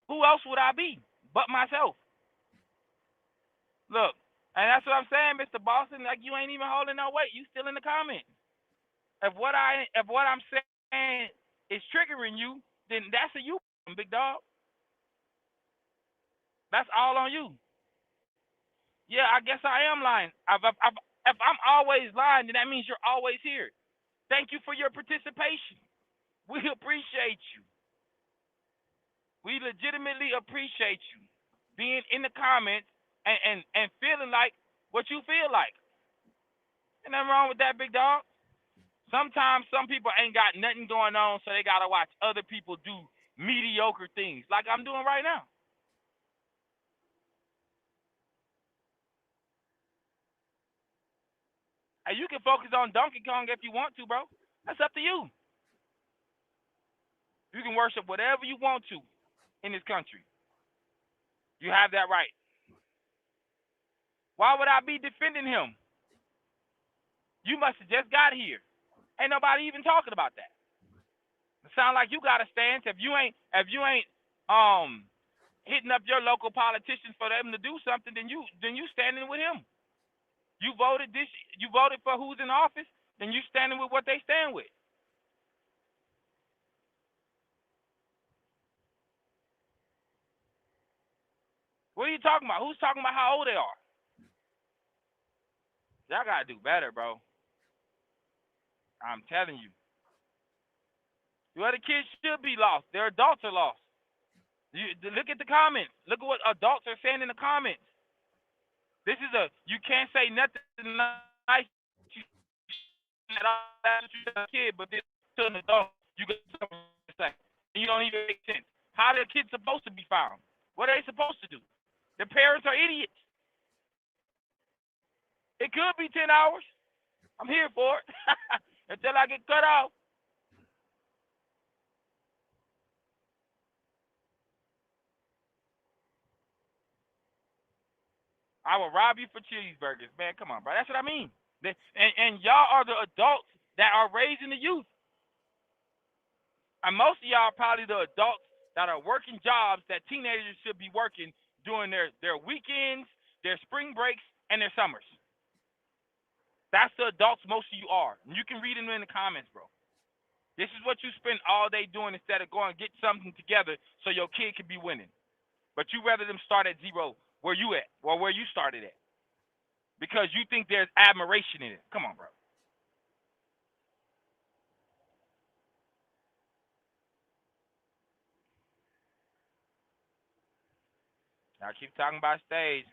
who else would I be but myself? Look, and that's what I'm saying, Mr. Boston. Like, you ain't even holding no weight. You still in the comments. If what I'm saying is triggering you, then that's a you, big dog. That's all on you. Yeah, I guess I am lying. If I'm always lying, then that means you're always here. Thank you for your participation. We appreciate you. We legitimately appreciate you being in the comments and feeling like what you feel like. Ain't nothing wrong with that, big dog. Sometimes some people ain't got nothing going on, so they got to watch other people do mediocre things like I'm doing right now. And you can focus on Donkey Kong if you want to, bro. That's up to you. You can worship whatever you want to in this country. You have that right. Why would I be defending him? You must have just got here. Ain't nobody even talking about that. It sounds like you got a stance. If you ain't hitting up your local politicians for them to do something, then you standing with him. You voted for who's in office, then you standing with what they stand with. What are you talking about? Who's talking about how old they are? Y'all gotta do better, bro. I'm telling you. Well, the kids should be lost. Their adults are lost. Look at the comments. Look at what adults are saying in the comments. This is you can't say nothing nice at all. That's what you're a kid, but this to an adult, you got something to say. And you don't even make sense. How are the kids supposed to be found? What are they supposed to do? The parents are idiots. It could be 10 hours. I'm here for it until I get cut off. I will rob you for cheeseburgers, man. Come on, bro. That's what I mean. And y'all are the adults that are raising the youth. And most of y'all are probably the adults that are working jobs that teenagers should be working during their weekends, their spring breaks, and their summers. That's the adults most of you are. And you can read them in the comments, bro. This is what you spend all day doing instead of going and get something together so your kid can be winning. But you rather them start at zero where you at or where you started at. Because you think there's admiration in it. Come on, bro. Y'all keep talking about stage.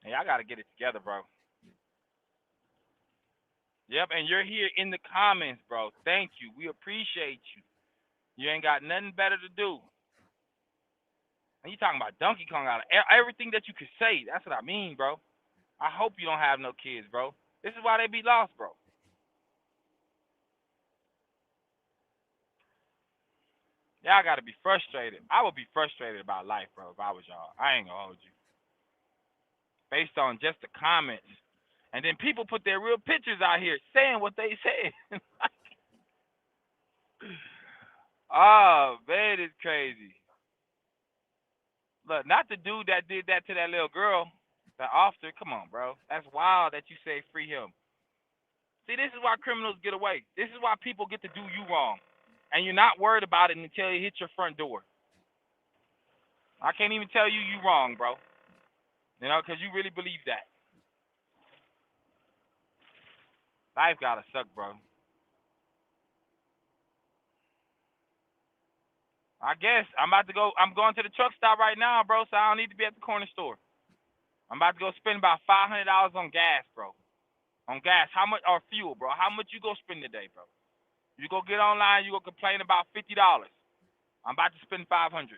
And y'all got to get it together, bro. Yep, and you're here in the comments, bro. Thank you. We appreciate you. You ain't got nothing better to do. And you talking about Donkey Kong out of everything that you could say. That's what I mean, bro. I hope you don't have no kids, bro. This is why they be lost, bro. Y'all got to be frustrated. I would be frustrated about life, bro, if I was y'all. I ain't going to hold you. Based on just the comments. And then people put their real pictures out here saying what they said. Oh, man, it's crazy. Look, not the dude that did that to that little girl, the officer. Come on, bro. That's wild that you say free him. See, this is why criminals get away. This is why people get to do you wrong. And you're not worried about it until it hits your front door. I can't even tell you wrong, bro. You know, because you really believe that. Life gotta suck, bro. I guess I'm about to go. I'm going to the truck stop right now, bro, so I don't need to be at the corner store. I'm about to go spend about $500 on gas, bro. On gas. How much? Or fuel, bro. How much you go spend today, bro? You go get online, you go complain about $50. I'm about to spend $500.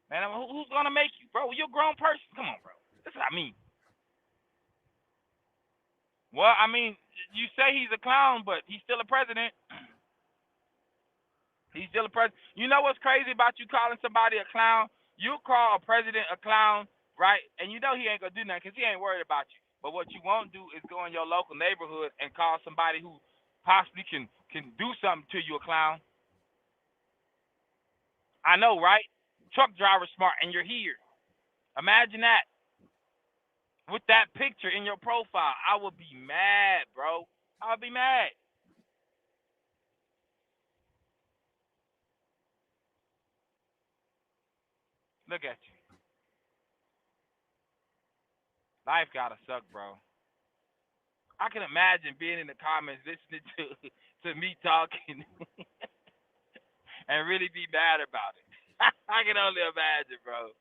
Man, who's gonna make you, bro? You're a grown person. Come on, bro. That's what I mean. Well, I mean, you say he's a clown, but he's still a president. He's still a president. You know what's crazy about you calling somebody a clown? You call a president a clown, right? And you know he ain't gonna do nothing because he ain't worried about you. But what you won't do is go in your local neighborhood and call somebody who possibly can do something to you a clown. I know, right? Truck driver smart, and you're here. Imagine that. With that picture in your profile, I would be mad, bro. I would be mad. Look at you. Life gotta suck, bro. I can imagine being in the comments listening to me talking and really be mad about it. I can only imagine, bro.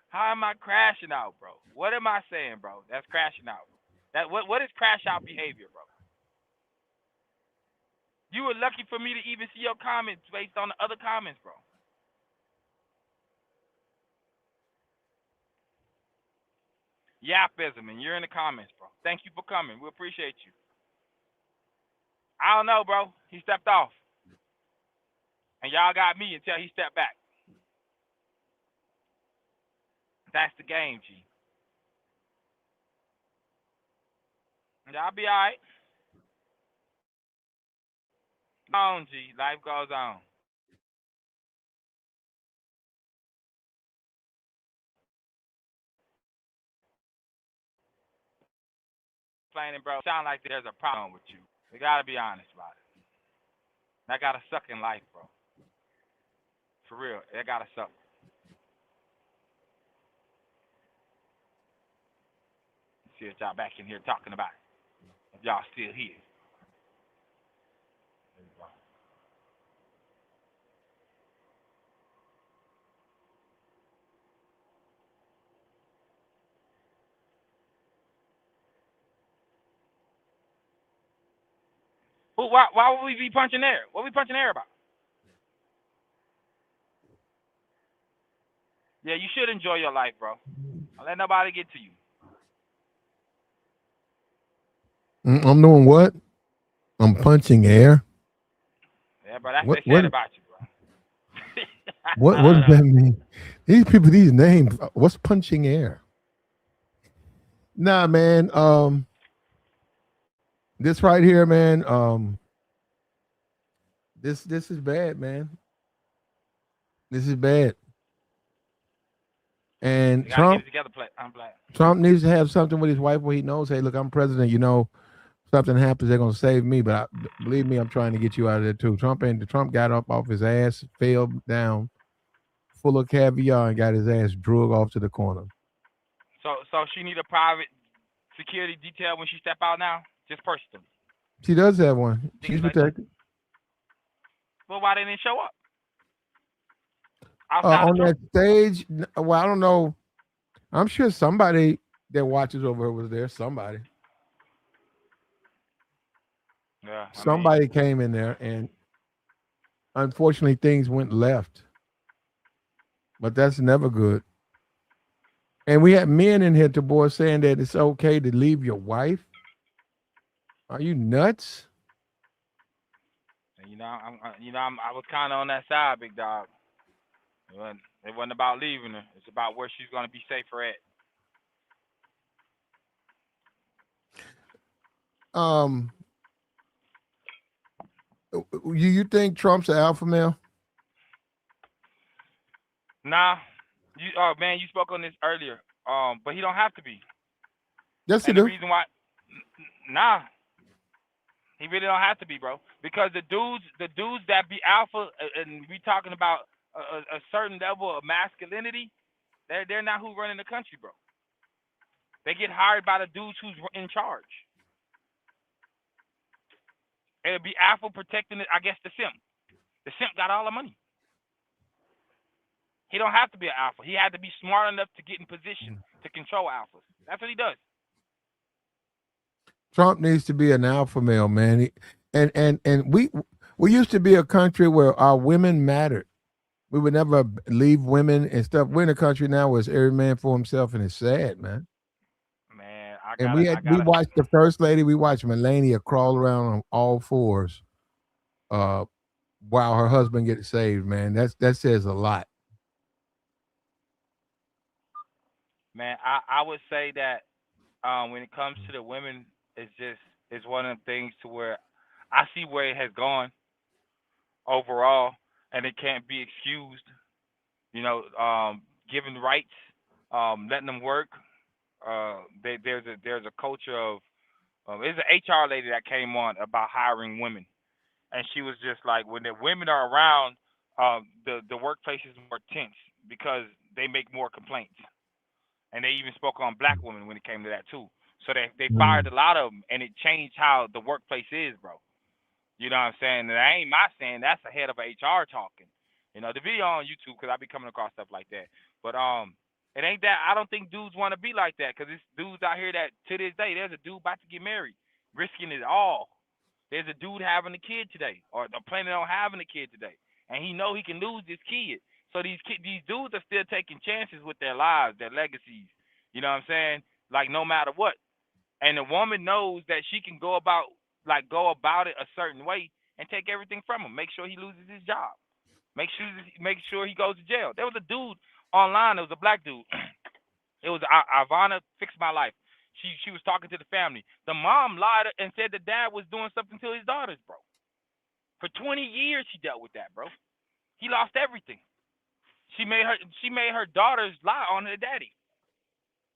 How am I crashing out, bro? What am I saying, bro? That's crashing out. What is crash out behavior, bro? You were lucky for me to even see your comments based on the other comments, bro. Yapism, and you're in the comments, bro. Thank you for coming. We appreciate you. I don't know, bro. He stepped off. And y'all got me until he stepped back. That's the game, G. Y'all be all right. On, G. Life goes on. Explaining, bro. Sound like there's a problem with you. We gotta be honest about it. That gotta suck in life, bro. For real, that gotta suck. Let's see what y'all back in here talking about. y'all still here. Why would we be punching air? What are we punching air about? Yeah, you should enjoy your life, bro. Don't let nobody get to you. I'm doing what? I'm punching air. Yeah, bro, that's What? what they said about you, bro. What does that mean? These people, these names. What's punching air? Nah, man. This right here, man. This is bad, man. This is bad. And You gotta get it together, I'm black. Trump needs to have something with his wife where he knows, hey, look, I'm president. You know, something happens, they're gonna save me. But believe me, I'm trying to get you out of there too. Trump got up off his ass, fell down, full of caviar, and got his ass drug off to the corner. So she need a private security detail when she step out now, just personally. She does have one. She's protected. Well, why didn't it show up? On that stage, well, I don't know. I'm sure somebody that watches over her was there. Somebody. Yeah. Somebody came in there, and unfortunately, things went left. But that's never good. And we had men in here, boy, saying that it's okay to leave your wife. Are you nuts? I was kind of on that side, big dog. It wasn't about leaving her. It's about where she's gonna be safer at. You think Trump's an alpha male? Nah, man, you spoke on this earlier. But he don't have to be. Yes, he do. The reason why, nah, he really don't have to be, bro. Because the dudes that be alpha, and we talking about a certain level of masculinity, they're not who running the country, bro. They get hired by the dudes who's in charge. It'll be alpha protecting it. I guess the simp. The simp got all the money. He don't have to be an alpha. He had to be smart enough to get in position to control alphas. That's what he does. Trump needs to be an alpha male, man. And we used to be a country where our women mattered. We would never leave women and stuff. We're in a country now where it's every man for himself, and it's sad, man. Man, we watched the first lady. We watched Melania crawl around on all fours, while her husband gets saved. Man, that says a lot. Man, I would say that when it comes to the women, it's one of the things to where I see where it has gone overall, and it can't be excused. Giving rights, letting them work. There's a culture of there's an HR lady that came on about hiring women, and she was just like, when the women are around, the workplace is more tense because they make more complaints, and they even spoke on black women when it came to that too. So they fired a lot of them, and it changed how the workplace is, bro. You know what I'm saying? And that ain't my saying. That's the head of HR talking. The video on YouTube, because I be coming across stuff like that. But it ain't that. I don't think dudes want to be like that, because it's dudes out here that to this day, there's a dude about to get married, risking it all. There's a dude having a kid today, or planning on having a kid today, and he know he can lose this kid. So these dudes are still taking chances with their lives, their legacies. You know what I'm saying? Like, no matter what. And the woman knows that she can go about it a certain way and take everything from him. Make sure he loses his job. Make sure he goes to jail. There was a dude online. It was a black dude. It was Ivana Fix My Life. She was talking to the family. The mom lied and said the dad was doing something to his daughters, bro. For 20 years she dealt with that, bro. He lost everything. She made her daughters lie on their daddy.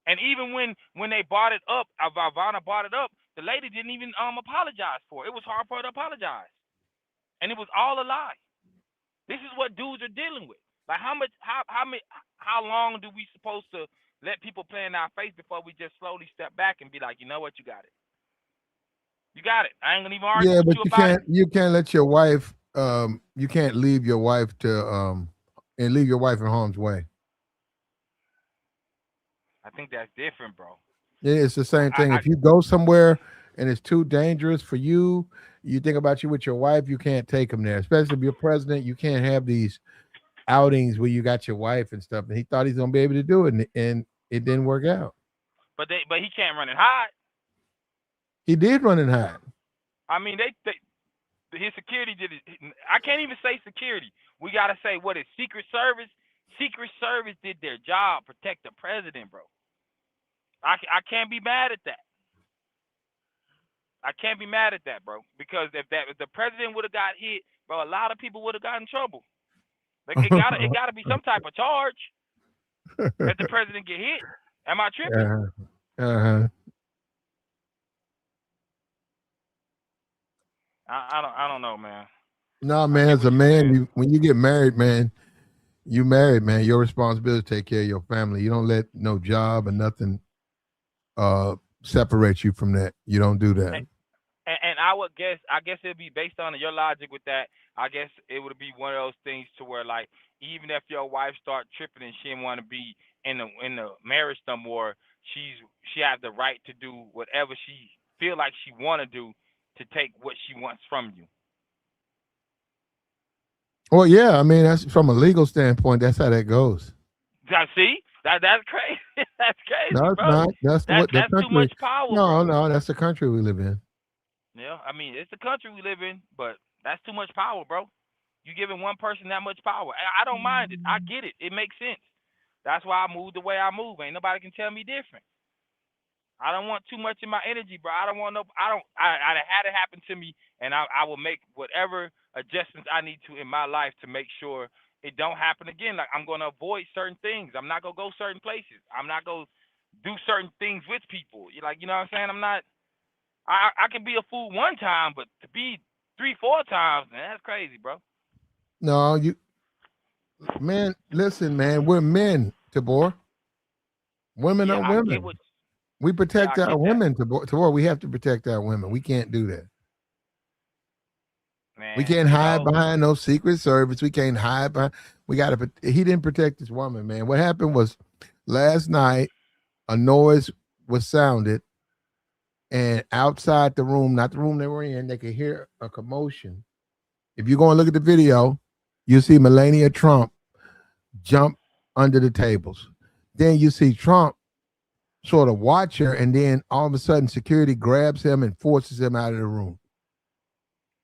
And even when they bought it up, Ivana bought it up, the lady didn't even apologize for it. It was hard for her to apologize. And it was all a lie. This is what dudes are dealing with. Like, how long do we supposed to let people play in our face before we just slowly step back and be like, you know what, you got it? You got it. I ain't gonna even argue Yeah, with but you about it. you can't let your wife you can't leave your wife to and leave your wife in harm's way. I think that's different, bro. Yeah, it's the same thing. If you go somewhere and it's too dangerous for you, you think about you with your wife, you can't take them there. Especially if you're president, you can't have these outings where you got your wife and stuff. And he thought he's gonna be able to do it, and it didn't work out. But he can't run and hide. He did run and hide. I mean, his security did it. I can't even say security. We gotta say what is Secret Service. Secret Service did their job, protect the president, bro. I can't be mad at that. I can't be mad at that, bro. Because if the president would have got hit, bro, a lot of people would have got in trouble. Like it gotta be some type of charge if the president get hit. Am I tripping? I don't know, man. No, man, as a man, when you get married, man, you married, man. Your responsibility to take care of your family. You don't let no job or nothing separate you from that. You don't do that. And I guess it'd be based on your logic with that. I guess it would be one of those things to where, like, even if your wife start tripping and she didn't want to be in the marriage no more, she has the right to do whatever she feel like she want to do to take what she wants from you. Well, yeah, I mean, that's from a legal standpoint. That's how that goes. See, that's crazy. That's crazy. No, it's bro. not. That's too much power. No, that's the country we live in. Yeah, I mean, it's the country we live in, but that's too much power, bro. You giving one person that much power. I don't mind it. I get it. It makes sense. That's why I move the way I move. Ain't nobody can tell me different. I don't want too much in my energy, bro. I had it happen to me, and I will make whatever adjustments I need to in my life to make sure it don't happen again. Like, I'm going to avoid certain things. I'm not going to go certain places. I'm not going to do certain things with people. You know what I'm saying? I'm not, I can be a fool one time, but to be 3-4 times, man, that's crazy, bro. No, man, listen, man, we're men, Tabor. Women are women. We protect our women, Tabor. We have to protect our women. We can't do that. Man, we can't hide behind no Secret Service. We can't hide behind. He didn't protect this woman, man. What happened was last night, a noise was sounded, and outside the room, not the room they were in, they could hear a commotion. If you go and look at the video, you see Melania Trump jump under the tables. Then you see Trump sort of watch her, and then all of a sudden security grabs him and forces him out of the room.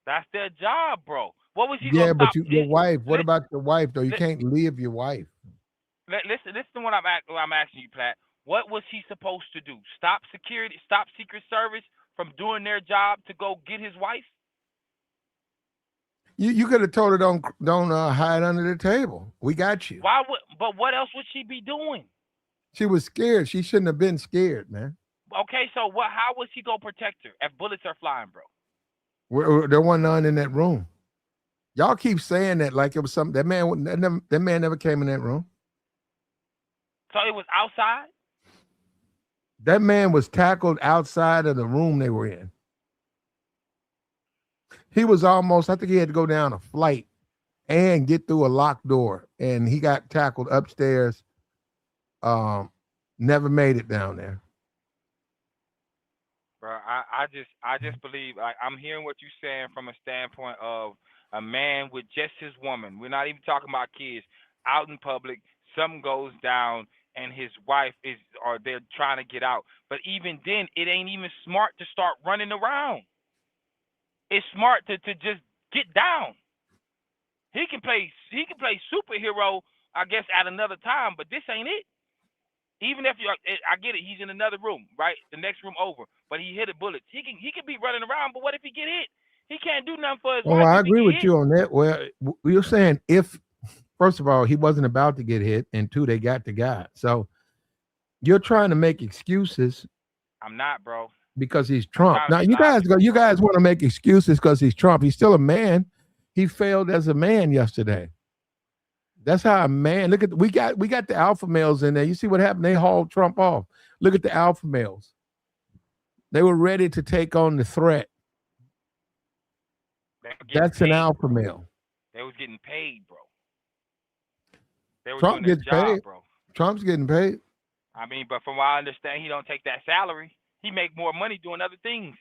That's their job, bro. What was he gonna stop? But your wife, what about your wife, though? You can't leave your wife. Listen to what I'm asking you, Platt. What was he supposed to do? Stop Secret Service from doing their job to go get his wife? You could have told her don't hide under the table. We got you. But what else would she be doing? She was scared. She shouldn't have been scared, man. Okay, so how was he gonna protect her if bullets are flying, bro? There wasn't none in that room. Y'all keep saying that like it was something. That man never came in that room. So it was outside? That man was tackled outside of the room they were in. He was almost, I think he had to go down a flight and get through a locked door, and he got tackled upstairs. Never made it down there. Bro, I just believe, I'm hearing what you're saying from a standpoint of a man with just his woman. We're not even talking about kids. Out in public, something goes down and his wife or they're trying to get out. But even then, it ain't even smart to start running around. It's smart to just get down. He can play superhero, I guess, at another time, but this ain't it. Even if I get it, he's in another room, right? The next room over, but he hit a bullet. He can be running around, but what if he get hit? He can't do nothing for his wife. I agree with you on that. Well, you're saying if, first of all, he wasn't about to get hit, and two, they got the guy. So you're trying to make excuses. I'm not, bro. Because he's Trump. Now you guys want to make excuses because he's Trump. He's still a man. He failed as a man yesterday. That's how a man. Look at we got the alpha males in there. You see what happened? They hauled Trump off. Look at the alpha males. They were ready to take on the threat. That's an alpha male. They was getting paid, bro. They were Trump doing their gets job, paid. bro. Trump's getting paid. I mean, but from what I understand, he don't take that salary. He make more money doing other things.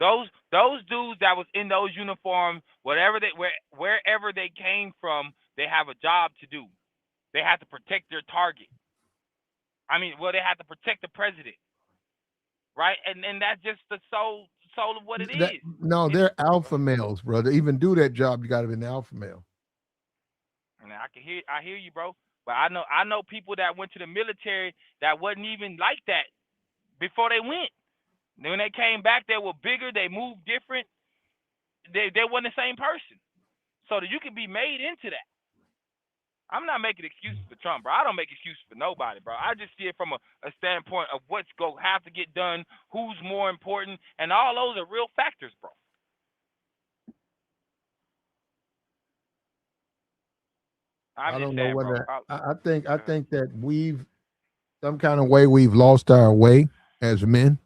Those dudes that was in those uniforms, wherever they came from, they have a job to do. They have to protect their target. I mean, well, they have to protect the president, right? And that's just the soul of what it is. No, they're alpha males, bro. To even do that job, you got to be an alpha male. And I hear you, bro. But I know people that went to the military that wasn't even like that before they went. When they came back, they were bigger. They moved different. They weren't the same person. So that you can be made into that. I'm not making excuses for Trump, bro. I don't make excuses for nobody, bro. I just see it from a standpoint of what's going to have to get done, who's more important, and all those are real factors, bro. I don't know whether I think that we've some kind of way we've lost our way as men.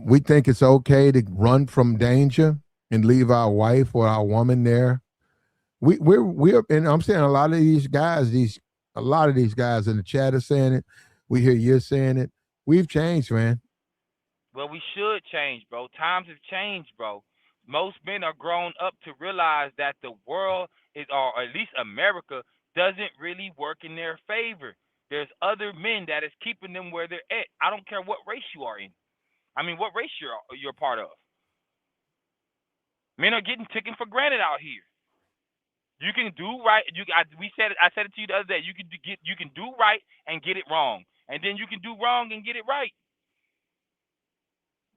We think it's okay to run from danger and leave our wife or our woman there. We're and I'm saying a lot of these guys in the chat are saying it. We hear you saying it. We've changed, man. Well, we should change, bro. Times have changed, bro. Most men are grown up to realize that the world is, or at least America, doesn't really work in their favor. There's other men that is keeping them where they're at. I don't care what race you are in. I mean, what race you're part of. Men are getting taken for granted out here. You can do right. I said it to you the other day. You can do right and get it wrong, and then you can do wrong and get it right.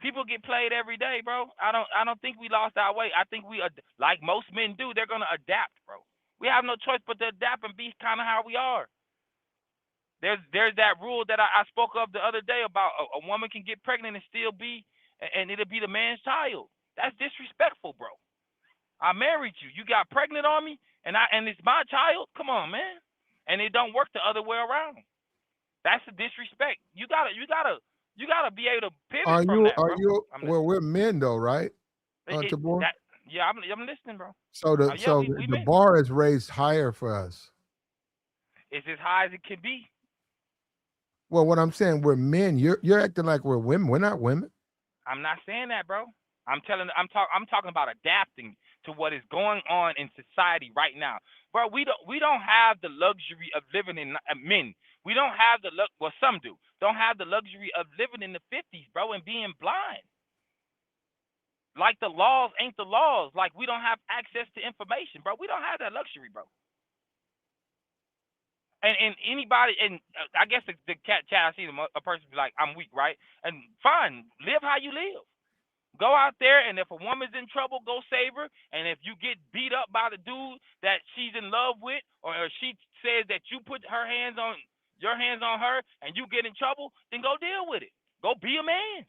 People get played every day, bro. I don't think we lost our way. I think we, like most men do, they're gonna adapt, bro. We have no choice but to adapt and be kind of how we are. There's that rule that I spoke of the other day about a woman can get pregnant and still be, and it'll be the man's child. That's disrespectful, bro. I married you. You got pregnant on me, and it's my child. Come on, man. And it don't work the other way around. That's the disrespect. You gotta be able to pivot from that, bro. Well, we're men though, right? Yeah, I'm listening, bro. So the bar is raised higher for us. It's as high as it can be. Well, what I'm saying, we're men. You're acting like we're women. We're not women. I'm not saying that, bro. I'm talking about adapting to what is going on in society right now, bro. We don't have the luxury of living in men. We don't have some do. Don't have the luxury of living in the 50s, bro, and being blind. Like the laws ain't the laws. Like we don't have access to information, bro. We don't have that luxury, bro. And anybody, and I guess the chat, I see a person be like, I'm weak, right? And fine, live how you live. Go out there, and if a woman's in trouble, go save her. And if you get beat up by the dude that she's in love with, or she says that you put your hands on her, and you get in trouble, then go deal with it. Go be a man.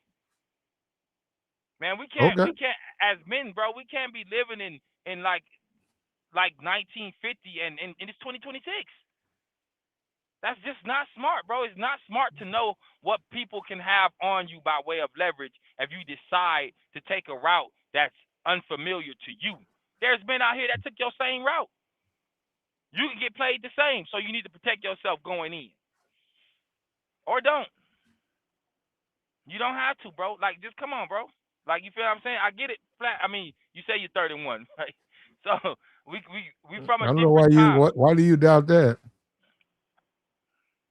Man, we can't, as men, bro, we can't be living in like 1950 and it's 2026. That's just not smart, bro. It's not smart to know what people can have on you by way of leverage if you decide to take a route that's unfamiliar to you. There's men out here that took your same route. You can get played the same, so you need to protect yourself going in. Or don't. You don't have to, bro. Like, just come on, bro. Like, you feel what I'm saying? I get it flat. I mean, you say you're 31, right? So we from a different time. Why do you doubt that?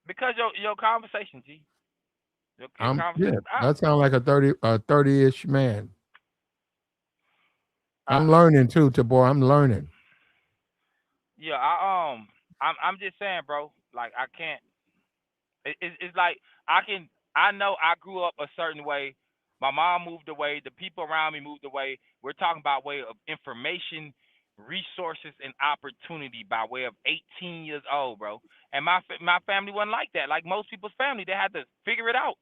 Because your conversation, G. That sounds like a 30-ish man. I'm learning too, boy. I'm learning. Yeah, I'm just saying, bro. Like I can't. It's like I know I grew up a certain way. My mom moved away. The people around me moved away. We're talking about way of information, resources, and opportunity by way of 18 years old, bro. And my family wasn't like that. Like most people's family, they had to figure it out.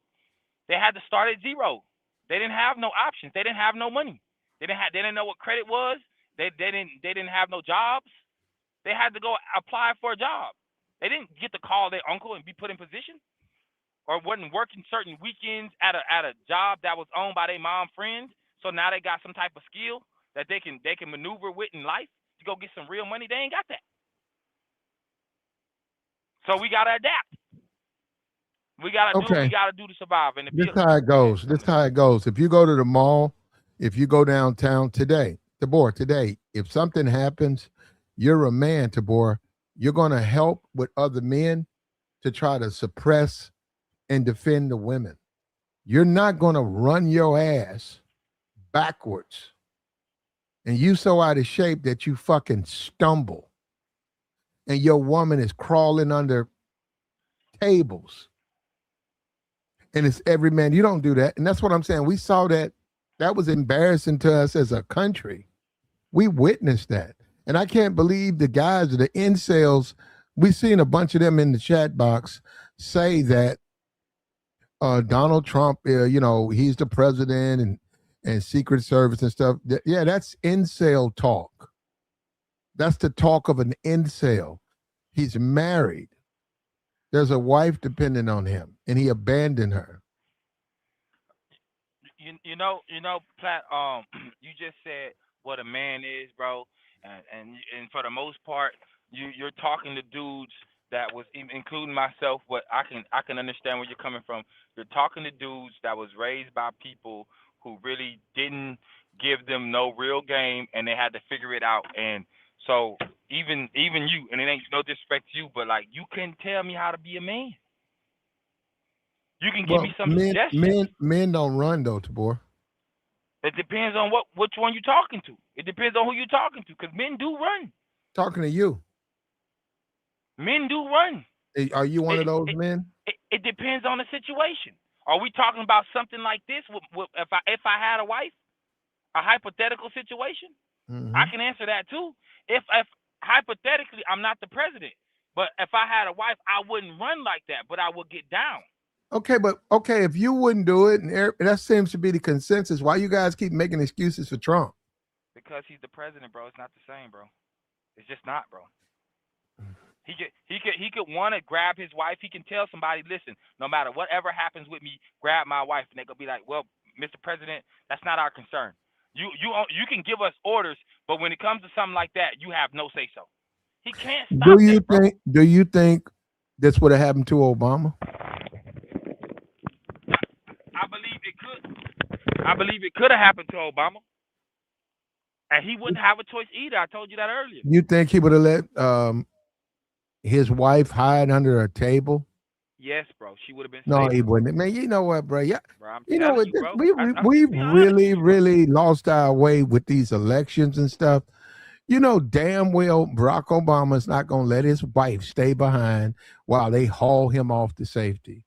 They had to start at zero. They didn't have no options. They didn't have no money. They didn't know what credit was. They didn't have no jobs. They had to go apply for a job. They didn't get to call their uncle and be put in position, or wasn't working certain weekends at a job that was owned by their mom friends. So now they got some type of skill. that they can maneuver with in life to go get some real money. They ain't got that. So we gotta adapt. We gotta do what we gotta do to survive. And this how it goes. This how it goes. If you go to the mall, if you go downtown today, today, if something happens, you're a man, Tabor. You're gonna help with other men to try to suppress and defend the women. You're not gonna run your ass backwards and you so out of shape that you fucking stumble and your woman is crawling under tables and it's every man. You don't do that. And that's what I'm saying. We saw that. That was embarrassing to us as a country. We witnessed that. And I can't believe the guys, the incels, we've seen a bunch of them in the chat box say that Donald Trump, he's the president and Secret Service and stuff. Yeah, that's incel talk. That's the talk of an incel. He's married. There's a wife dependent on him, and he abandoned her. You know, Platt. You just said what a man is, bro, and for the most part, you're talking to dudes that was including myself. But I can understand where you're coming from. You're talking to dudes that was raised by people who really didn't give them no real game, and they had to figure it out. And so even you, and it ain't no disrespect to you, but like you can tell me how to be a man. You can give me some suggestions. Men don't run though, Tabor. It depends on which one you're talking to. It depends on who you're talking to, because men do run. Talking to you. Men do run. Are you one of those men? It depends on the situation. Are we talking about something like this? If I had a wife, a hypothetical situation, I can answer that too. If hypothetically I'm not the president, but if I had a wife, I wouldn't run like that, but I would get down. Okay, if you wouldn't do it, and that seems to be the consensus, why you guys keep making excuses for Trump? Because he's the president, bro. It's not the same, bro. It's just not, bro. He could want to grab his wife. He can tell somebody, listen, no matter whatever happens with me, grab my wife, and they gonna be like, well, Mr. President, that's not our concern. You can give us orders, but when it comes to something like that, you have no say so. He can't stop that, bro. Do you think this would have happened to Obama? I believe it could. I believe it could have happened to Obama, and he wouldn't have a choice either. I told you that earlier. You think he would have let his wife hide under a table? Yes, bro. She would have been. No, he wouldn't. Man, you know what, bro? Yeah, bro, you know what? We really lost our way with these elections and stuff. You know damn well Barack Obama's not gonna let his wife stay behind while they haul him off to safety.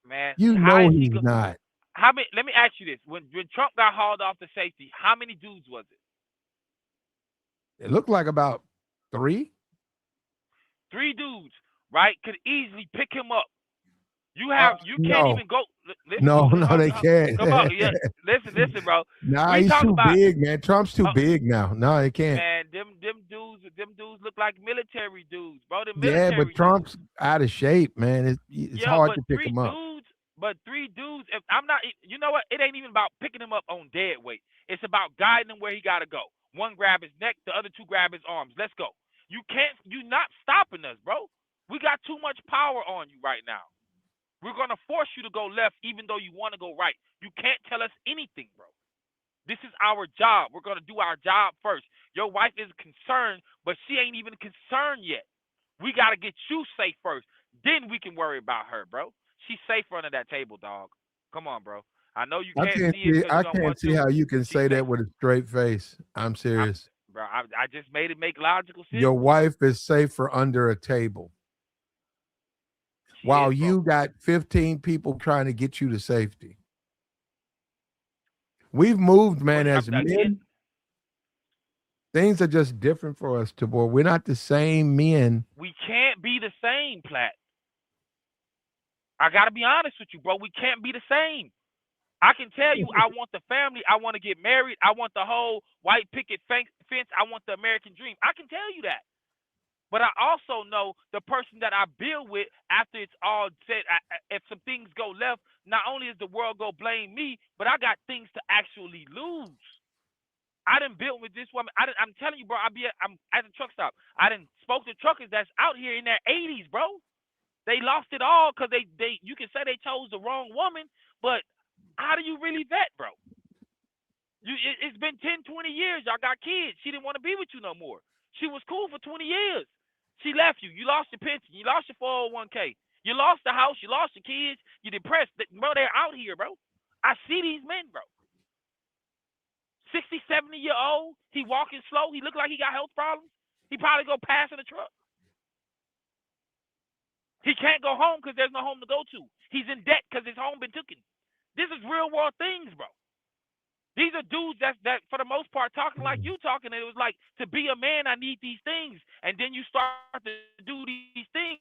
Man, you know he's not. How many? Let me ask you this: when Trump got hauled off to safety, how many dudes was it? It looked like about 3. 3 dudes, right? Could easily pick him up. You can't even go. Listen, no, they can't. Come on, yeah. Listen, bro. Nah, he's too big, man. Trump's too big now. No, they can't. Man, them dudes look like military dudes, bro. Yeah, but Trump's out of shape, man. It's hard to pick him up. But 3 dudes. If I'm not, you know what? It ain't even about picking him up on dead weight. It's about guiding him where he gotta go. One grab his neck, the other 2 grab his arms. Let's go. You're not stopping us, bro. We got too much power on you right now. We're going to force you to go left even though you want to go right. You can't tell us anything, bro. This is our job. We're going to do our job first. Your wife is concerned, but she ain't even concerned yet. We got to get you safe first. Then we can worry about her, bro. She's safe under that table, dog. Come on, bro. I know you can't see it. I can't see how you can say that with a straight face. I'm serious. Bro, I just made it make logical sense. Your wife is safer under a table. While you got 15 people trying to get you to safety. We've moved, man, as men. Things are just different for us, Tabor. We're not the same men. We can't be the same, Platt. I got to be honest with you, bro. We can't be the same. I can tell you I want the family. I want to get married. I want the whole white picket fence. I want the American dream. I can tell you that. But I also know the person that I build with after it's all said, if some things go left, not only is the world going to blame me, but I got things to actually lose. I done built with this woman. I'm telling you, bro. I'm at the truck stop. I done spoke to truckers that's out here in their 80s, bro. They lost it all because they you can say they chose the wrong woman, but how do you really vet, bro? It's been 10, 20 years. Y'all got kids. She didn't want to be with you no more. She was cool for 20 years. She left you. You lost your pension. You lost your 401k. You lost the house. You lost your kids. You're depressed. Bro, they're out here, bro. I see these men, bro. 60, 70-year-old. He walking slow. He look like he got health problems. He probably go pass in the truck. He can't go home because there's no home to go to. He's in debt because his home been taken. This is real world things, bro. These are dudes that for the most part talking like you talking. And it was like, to be a man, I need these things. And then you start to do these things.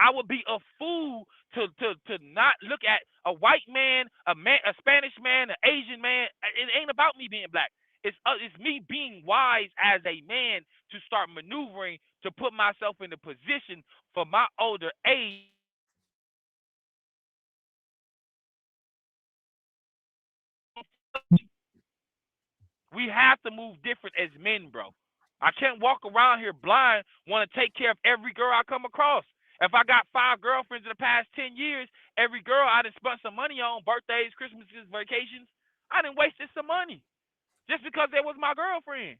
I would be a fool to not look at a white man, a Spanish man, an Asian man. It ain't about me being black. It's me being wise as a man to start maneuvering to put myself in a position for my older age. We have to move different as men, bro. I can't walk around here blind, want to take care of every girl I come across. If I got 5 girlfriends in the past 10 years, every girl I done spent some money on, birthdays, Christmases, vacations, I done wasted some money just because they was my girlfriend.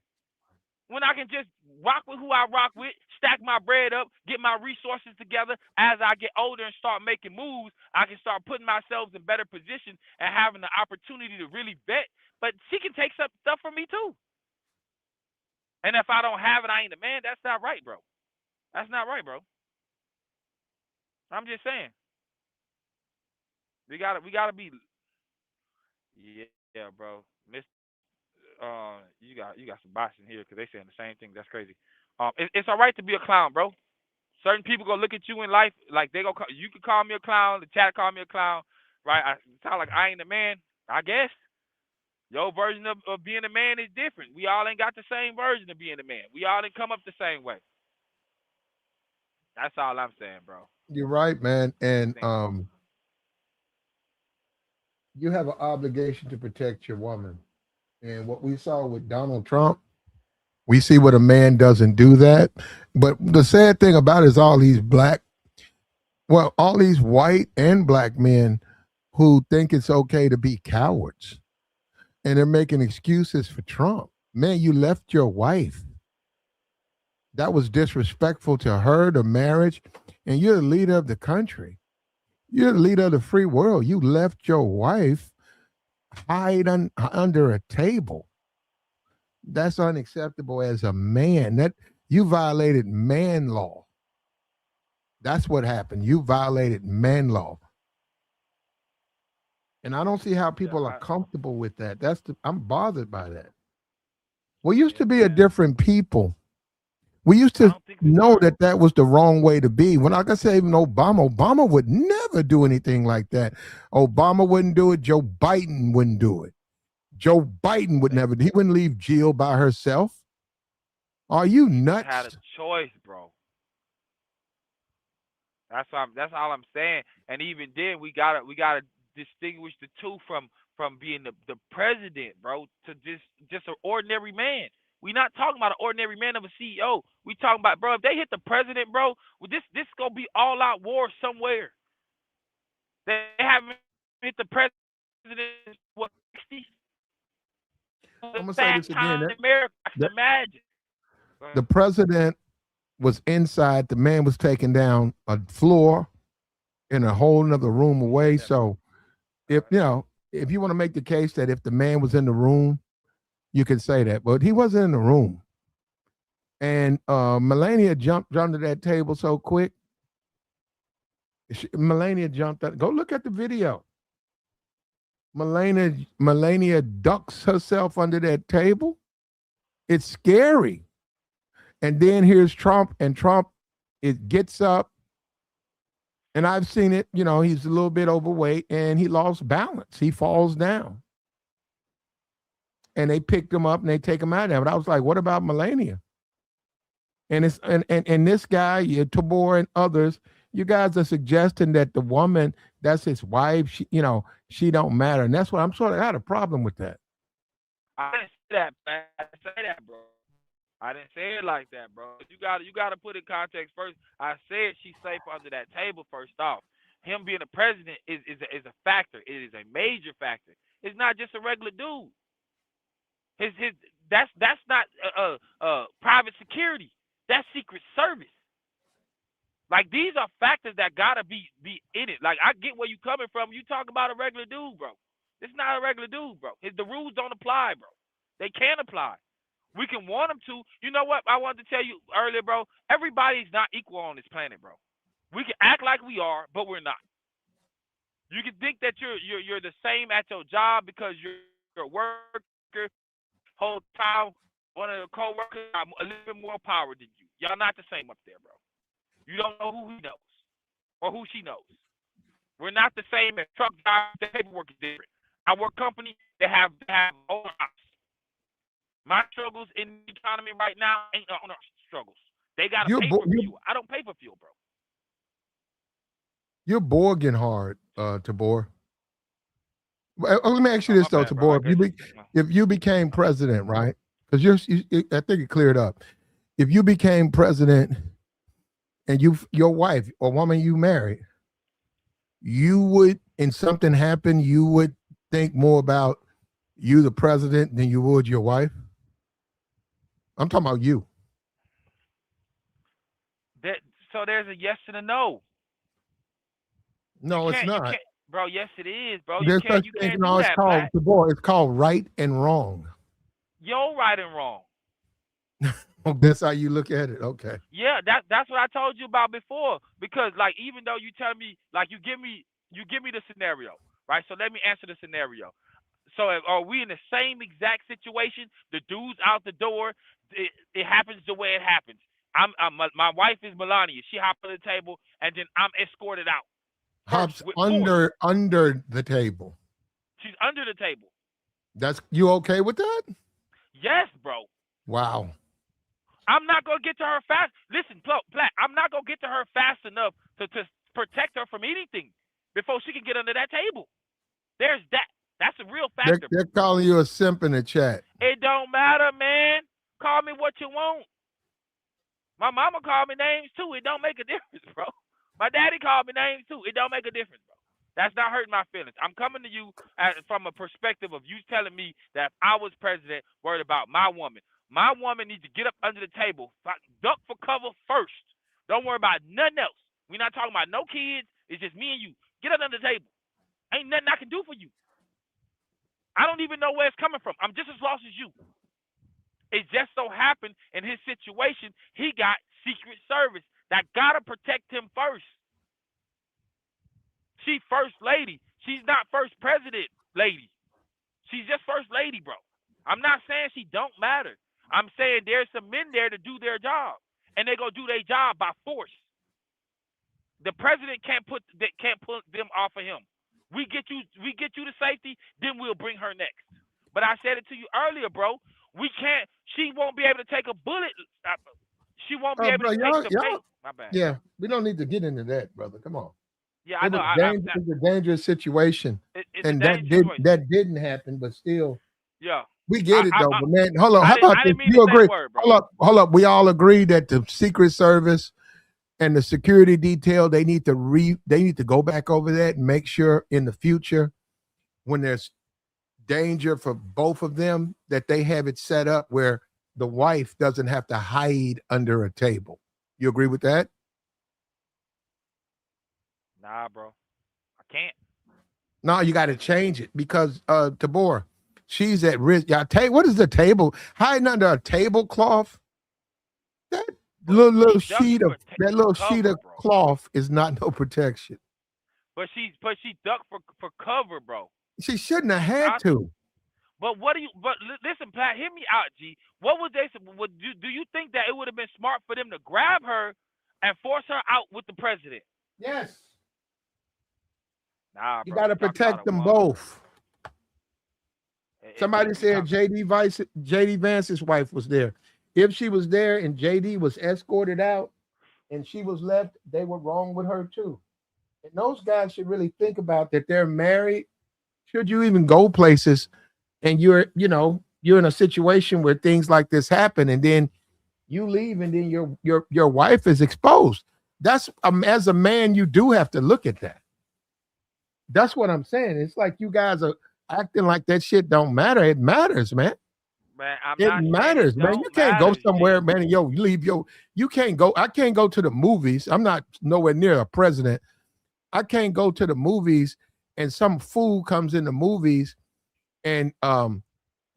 When I can just rock with who I rock with, stack my bread up, get my resources together. As I get older and start making moves, I can start putting myself in better position and having the opportunity to really vet. But she can take some stuff from me too. And if I don't have it, I ain't a man. That's not right, bro. That's not right, bro. I'm just saying. We gotta be. Yeah, bro. You got some bots in here because they saying the same thing. That's crazy. It's all right to be a clown, bro. Certain people gonna look at you in life like they go. You can call me a clown. The chat call me a clown, right? It sound like I ain't a man. I guess your version of being a man is different. We all ain't got the same version of being a man. We all didn't come up the same way. That's all I'm saying, bro. You're right, man. And you have an obligation to protect your woman. And what we saw with Donald Trump, we see what a man doesn't do that. But the sad thing about it is all these white and black men who think it's okay to be cowards. And they're making excuses for Trump. Man, you left your wife. That was disrespectful to her, the marriage. And you're the leader of the country. You're the leader of the free world. You left your wife hide under a table. That's unacceptable as a man. That you violated man law. That's what happened. You violated man law. And I don't see how people are comfortable with that. I'm bothered by that. We used to be a different people. We used to know that was the wrong way to be. When, like I said, even Obama would never do anything like that. Obama wouldn't do it. Joe Biden wouldn't do it. Joe Biden would never. He wouldn't leave Jill by herself. Are you nuts? Had a choice, bro. That's all I'm saying. And even then, we gotta distinguish the two from being the president, bro, to just an ordinary man. We're not talking about an ordinary man of a CEO. We talking about, bro, if they hit the president, bro, this gonna be all out war somewhere. They haven't hit the president what 60s. I'm gonna say this again. America, I can imagine. The president was inside. The man was taken down a floor in a whole nother room away. So if you want to make the case that if the man was in the room, you could say that, but he wasn't in the room. And Melania jumped under that table so quick. Melania jumped up. Go look at the video. Melania ducks herself under that table. It's scary. And then here's Trump, and Trump gets up. And I've seen it, he's a little bit overweight and he lost balance. He falls down. And they picked him up and they take him out of there. But I was like, what about Melania? And it's and this guy, Tabor and others, you guys are suggesting that the woman, that's his wife, she don't matter. And that's what I'm sort of had a problem with that. I didn't say that, man. I didn't say that, bro. I didn't say it like that, bro. You gotta put in context first. I said she's safe under that table first off. Him being a president is a factor. It is a major factor. It's not just a regular dude. That's not private security. That's Secret Service. Like, these are factors that gotta be in it. Like, I get where you coming from. You talk about a regular dude, bro. It's not a regular dude, bro. The rules don't apply, bro. They can't apply. We can want them to. You know what? I wanted to tell you earlier, bro. Everybody's not equal on this planet, bro. We can act like we are, but we're not. You can think that you're the same at your job because you're a worker. Whole time, one of the co-workers got a little bit more power than you. Y'all not the same up there, bro. You don't know who he knows or who she knows. We're not the same as truck drivers. The paperwork is different. I work company, they have owner ops. My struggles in the economy right now ain't owner struggles. They got to pay for fuel. I don't pay for fuel, bro. You're borging hard, Tabor. Let me ask you this, though, Tabor. If you became president, right? Because I think it cleared up. If you became president and your wife or woman you married, you would, and something happened, you would think more about you, the president, than you would your wife? I'm talking about you. So there's a yes and a no. No, it's not. Bro, yes, it is, bro. There's You can't do that, it's called right and wrong. You're right and wrong. Oh, that's how you look at it. Okay. Yeah, that's what I told you about before. Because, like, even though you tell me, like, you give me the scenario, right? So let me answer the scenario. So are we in the same exact situation? The dude's out the door. It happens the way it happens. My wife is Melania. She hopped on the table, and then I'm escorted out. Hops under the table. She's under the table. You okay with that? Yes, bro. Wow. I'm not gonna get to her fast. Listen, Platt, I'm not gonna get to her fast enough to protect her from anything before she can get under that table. There's that. That's a real factor. They're calling you a simp in the chat. It don't matter, man. Call me what you want. My mama called me names too. It don't make a difference, bro. My daddy called me names too. It don't make a difference, bro. That's not hurting my feelings. I'm coming to you from a perspective of you telling me that if I was president, worried about my woman. My woman needs to get up under the table, duck for cover first. Don't worry about nothing else. We're not talking about no kids. It's just me and you. Get up under the table. Ain't nothing I can do for you. I don't even know where it's coming from. I'm just as lost as you. It just so happened in his situation, he got Secret Service that got to protect him first. She's first lady. She's not first president lady. She's just first lady, bro. I'm not saying she don't matter. I'm saying there's some men there to do their job, and they go do their job by force. The president can't put them off of him. We get you to safety, then we'll bring her next. But I said it to you earlier, bro. We can't. She won't be able to take a bullet. She won't be able to take the pain. My bad. Yeah, we don't need to get into that, brother. Come on. Yeah, I know. It's a dangerous situation, that didn't happen, but still. Yeah. We get it though, but man, hold on. How about this? You agree? Hold up. We all agree that the Secret Service and the security detail, they need to go back over that and make sure in the future, when there's danger for both of them, that they have it set up where the wife doesn't have to hide under a table. You agree with that? Nah, bro. I can't. No, you got to change it because Tabor, she's at risk. Y'all what is the table? Hiding under a tablecloth? That little sheet of cloth is not no protection. But she ducked for cover, bro. She shouldn't have had to. But listen, Pat, hear me out, G. What would they say? Do you think that it would have been smart for them to grab her and force her out with the president? Yes. Nah, you bro. got to protect them both. Somebody said JD Vance's wife was there. If she was there and JD was escorted out and she was left, they were wrong with her too. And those guys should really think about that. They're married. Should you even go places and you're, you're in a situation where things like this happen, and then you leave, and then your wife is exposed. That's as a man, you do have to look at that. That's what I'm saying. It's like you guys are acting like that shit don't matter. It matters, man. Man, I'm It not matters, man. You can't go somewhere, man, and you leave you can't go. I can't go to the movies. I'm not nowhere near a president. I can't go to the movies and some fool comes in the movies and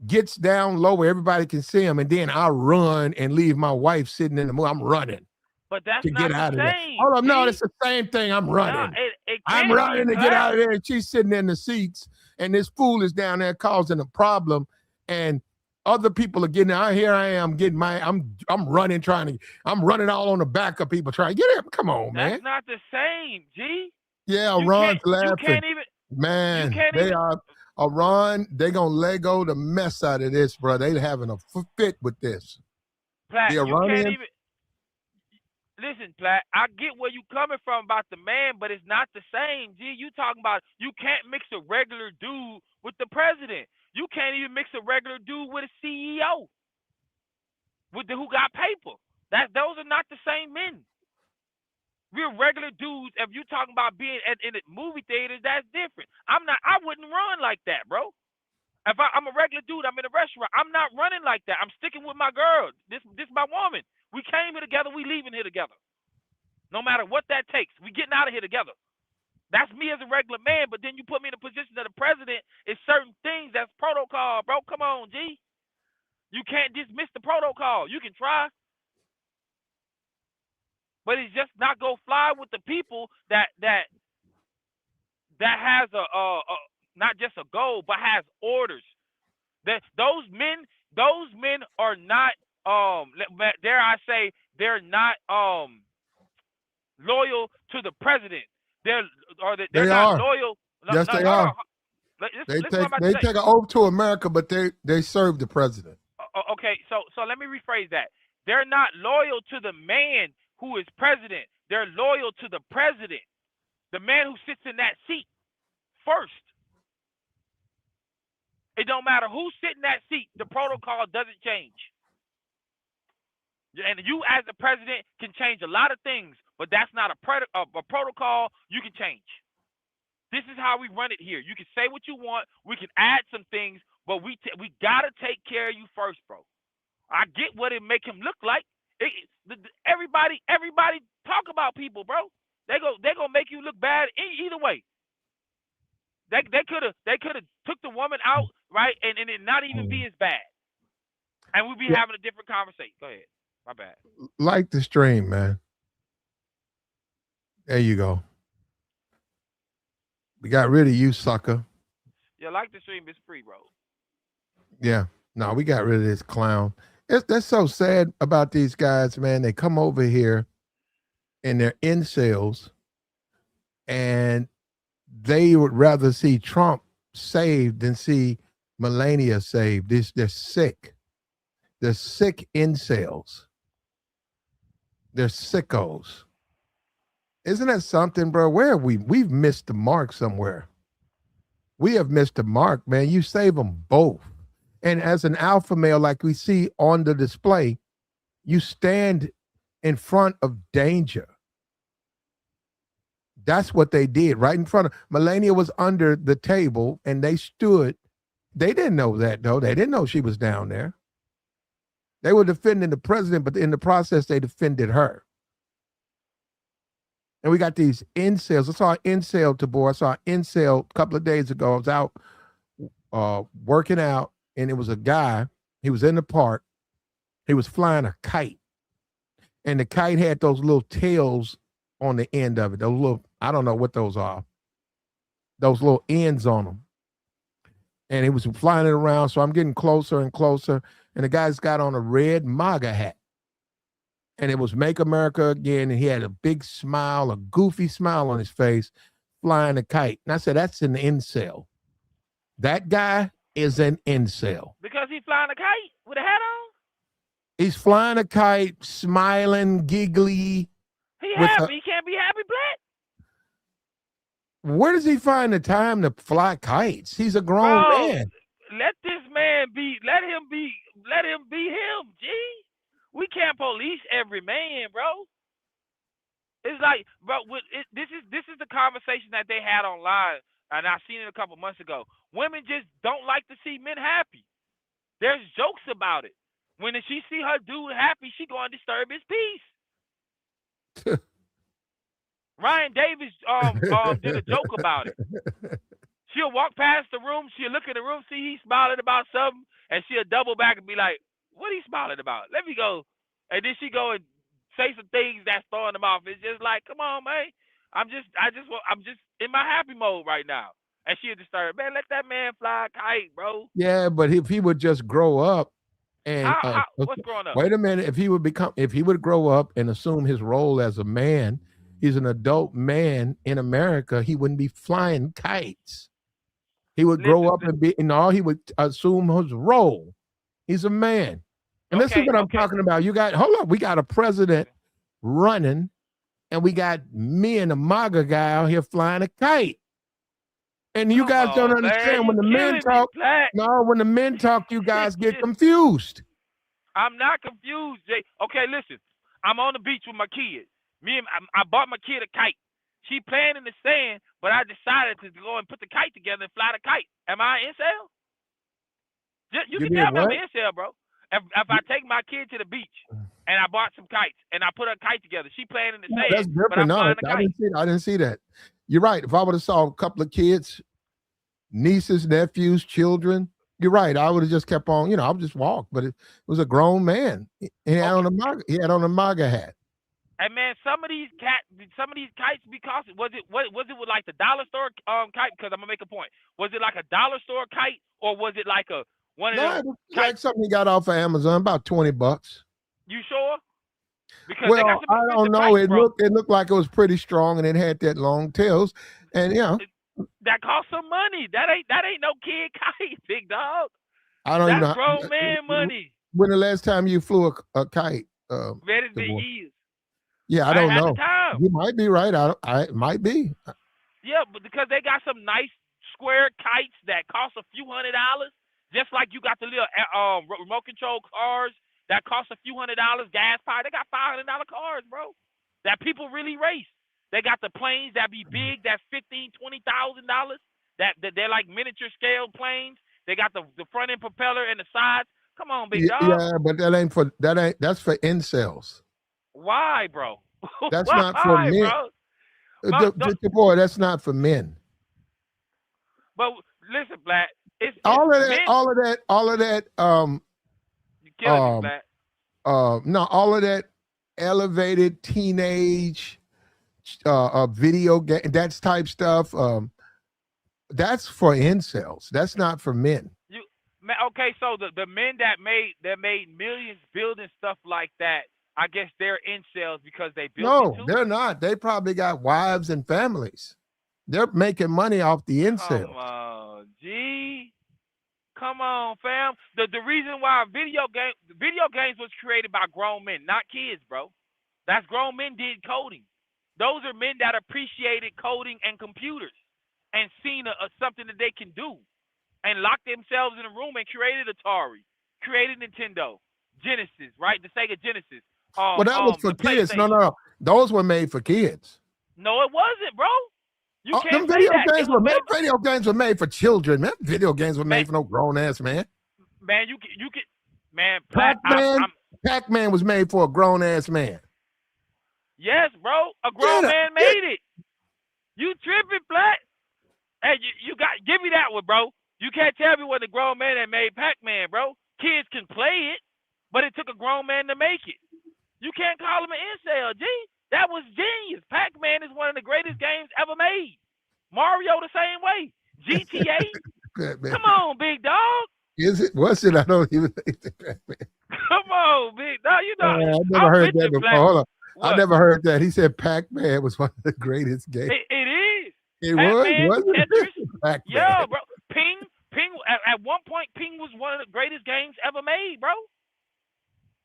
gets down low where everybody can see him, and then I run and leave my wife sitting in the movie. I'm running. But that's to not get out the of same. there. Hold on, no, it's the same thing. I'm running. No, I'm running to get out of there, and she's sitting in the seats, and this fool is down there causing a problem, and other people are getting out. Here I am getting I'm running, I'm running all on the back of people trying to get him. Come on, man. That's not the same, G. Yeah, Ron's laughing. You can't even. Man, they are. Ron, they gonna Lego the mess out of this, bro. They having a fit with this. Platt, you can't even. Listen, Platt, I get where you coming from about the man, but it's not the same. G, you talking about you can't mix a regular dude with the president. You can't even mix a regular dude with a CEO, who got paper. Those are not the same men. We're regular dudes. If you talking about being in the movie theaters, that's different. I wouldn't run like that, bro. If I'm a regular dude, I'm in a restaurant. I'm not running like that. I'm sticking with my girl. This my woman. We came here together. We leaving here together. No matter what that takes, we getting out of here together. That's me as a regular man. But then you put me in a position of the president. It's certain things that's protocol, bro. Come on, G. You can't dismiss the protocol. You can try, but it's just not go fly with the people that has a not just a goal, but has orders. That those men are not dare I say they're not loyal to the president. They're not loyal. Yes, they are. They take an oath to America, but they serve the president. Okay, so let me rephrase that. They're not loyal to the man who is president. They're loyal to the president, the man who sits in that seat first. It don't matter who sits in that seat. The protocol doesn't change. And you as the president can change a lot of things, but that's not a protocol you can change. This is how we run it here. You can say what you want. We can add some things, but we got to take care of you first, bro. I get what it make him look like. Everybody talk about people, bro. They gonna make you look bad either way. They could have took the woman out, right, and it not even be as bad, and we'd be having a different conversation. Go ahead. My bad. Like the stream, man. There you go. We got rid of you, sucker. Yeah, like the stream is free, bro. Yeah. No, we got rid of this clown. That's so sad about these guys, man. They come over here and they're incels, and they would rather see Trump saved than see Melania saved. They're sick. They're sick incels. They're sickos. Isn't that something, bro? Where are we? We've missed the mark somewhere. We have missed the mark, man. You save them both. And as an alpha male, like we see on the display, you stand in front of danger. That's what they did right in front of Melania was under the table and they stood. They didn't know that, though. They didn't know she was down there. They were defending the president, but in the process, they defended her. And we got these incels. I saw an incel, Tabor. I saw an incel a couple of days ago. I was out working out, and it was a guy. He was in the park. He was flying a kite. And the kite had those little tails on the end of it. Those little, I don't know what those are. Those little ends on them. And he was flying it around, so I'm getting closer and closer. And the guy's got on a red MAGA hat. And it was Make America Again. And he had a big smile, a goofy smile on his face, flying a kite. And I said, that's an incel. That guy is an incel. Because he's flying a kite with a hat on? He's flying a kite, smiling, giggly. He happy. He can't be happy, Black. Where does he find the time to fly kites? He's a grown man. let this man be. Let him be him. G. We can't police every man, bro. It's like, bro, this is the conversation that they had online, and I seen it a couple months ago. Women just don't like to see men happy. There's jokes about it. When she see her dude happy, she gonna disturb his peace. Ryan Davis did a joke about it. She'll walk past the room, she'll look in the room, see he's smiling about something, and she'll double back and be like, "What are you smiling about? Let me go." And then she go and say some things that's throwing him off. It's just like, come on, man. I'm just in my happy mode right now. And she'll disturb, man, let that man fly a kite, bro. Yeah, but if he would just grow up and what's growing up? Wait a minute. If he would grow up and assume his role as a man, he's an adult man in America, he wouldn't be flying kites. He would grow up and he would assume his role. He's a man. And this is what I'm talking about. We got a president running, and we got me and the MAGA guy out here flying a kite. And you guys don't understand when the men talk. No, when the men talk, you guys get confused. I'm not confused, Jay. Okay, listen. I'm on the beach with my kid. I bought my kid a kite. She playing in the sand, but I decided to go and put the kite together and fly the kite. Am I an incel? You can tell me I'm an incel, bro. If I take my kid to the beach and I bought some kites and I put a kite together, she playing in the sand. That's different. But I'm flying the kite. I didn't see that. You're right. If I would have saw a couple of kids, nieces, nephews, children, you're right. I would have just kept on. I would just walk. But it was a grown man. He had on a MAGA hat. And man, some of these kites be costing. Was it with like the dollar store kite? Because I'm gonna make a point. Was it like a dollar store kite, or was it like one of them? Like something he got off of Amazon, about $20. You sure? Because well, I don't know. Kites, it looked like it was pretty strong, and it had that long tails, and that cost some money. That ain't no kid kite, big dog. I don't even know. That's grown man money. When the last time you flew a kite? Very been years. Yeah, I don't know. You might be right. I might be. Yeah, but because they got some nice square kites that cost a few $100, just like you got the little remote control cars that cost a few $100, gas powered. They got $500 cars, bro, that people really race. They got the planes that be big, that's $15,000-$20,000. That they're like miniature scale planes. They got the front end propeller and the sides. Come on, big dog. Yeah, but that's for incels. Why, bro? That's not for men. Boy, that's not for men. But listen, Black. All of that. You killing me, Black. No, all of that elevated teenage video game, that's type stuff. That's for incels. That's not for men. Okay, so the men that made millions building stuff like that, I guess they're incels because they built it too? They're not. They probably got wives and families. They're making money off the incels. Come on, G. Come on, fam. The reason why video games was created by grown men, not kids, bro. That's grown men did coding. Those are men that appreciated coding and computers and seen something that they can do and locked themselves in a room and created Atari, created Nintendo, Genesis, right? The Sega Genesis. Well, that was for kids. No. Those were made for kids. No, it wasn't, bro. You can't video games were made for children, man. Video games were made for no grown ass man. Man, you can man. Pac-Man was made for a grown ass man. Yes, bro. A grown man made it. You tripping, Black? Hey, you got give me that one, bro. You can't tell me what the grown man that made Pac-Man, bro. Kids can play it, but it took a grown man to make it. You can't call him an incel, G. That was genius. Pac-Man is one of the greatest games ever made. Mario the same way. GTA. Come on, big dog. Is it? What's it? I don't even think that Pac-Man. Come on, big dog. You know. I never heard that before. Hold on. I never heard that. He said Pac-Man was one of the greatest games. It is. It was? Pac-Man. Yeah, bro. Ping. At one point, Ping was one of the greatest games ever made, bro.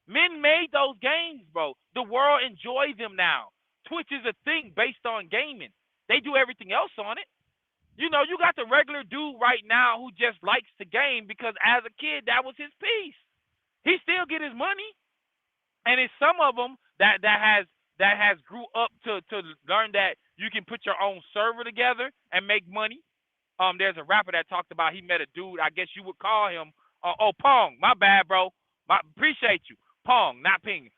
Men made those games, bro. The world enjoys them now. Twitch is a thing based on gaming. They do everything else on it. You know, you got the regular dude right now who just likes the game because as a kid that was his piece. He still get his money, and it's some of them that has grew up to learn that you can put your own server together and make money. There's a rapper that talked about he met a dude. I guess you would call him Pong. My bad, bro. Appreciate you, Pong, not Ping.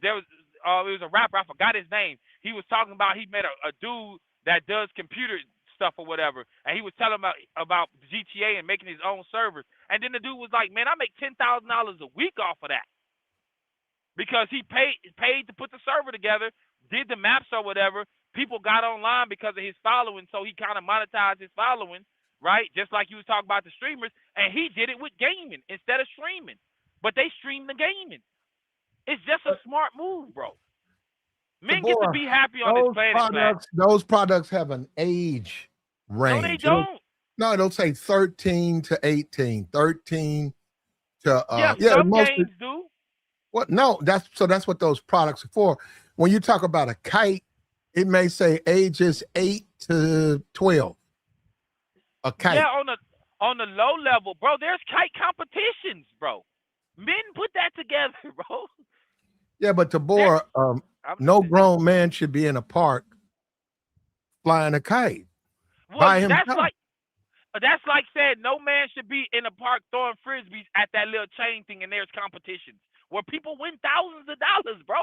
There was it was a rapper. I forgot his name. He was talking about he met a dude that does computer stuff or whatever, and he was telling about GTA and making his own servers. And then the dude was like, "Man, I make $10,000 a week off of that because he paid to put the server together, did the maps or whatever. People got online because of his following, so he kind of monetized his following, right? Just like you was talking about the streamers, and he did it with gaming instead of streaming, but they stream the gaming. It's just a smart move, bro. Men get to be happy on this planet, those products have an age range. No, they don't. No, it'll say 13 to 18, 13 to some games do. What? No, that's what those products are for. When you talk about a kite, it may say ages 8 to 12. A kite. Yeah, on the low level, bro. There's kite competitions, bro. Men put that together, bro. Yeah, but Tabor, no grown man should be in a park flying a kite. Well, that's like saying no man should be in a park throwing frisbees at that little chain thing, and there's competitions where people win thousands of dollars, bro.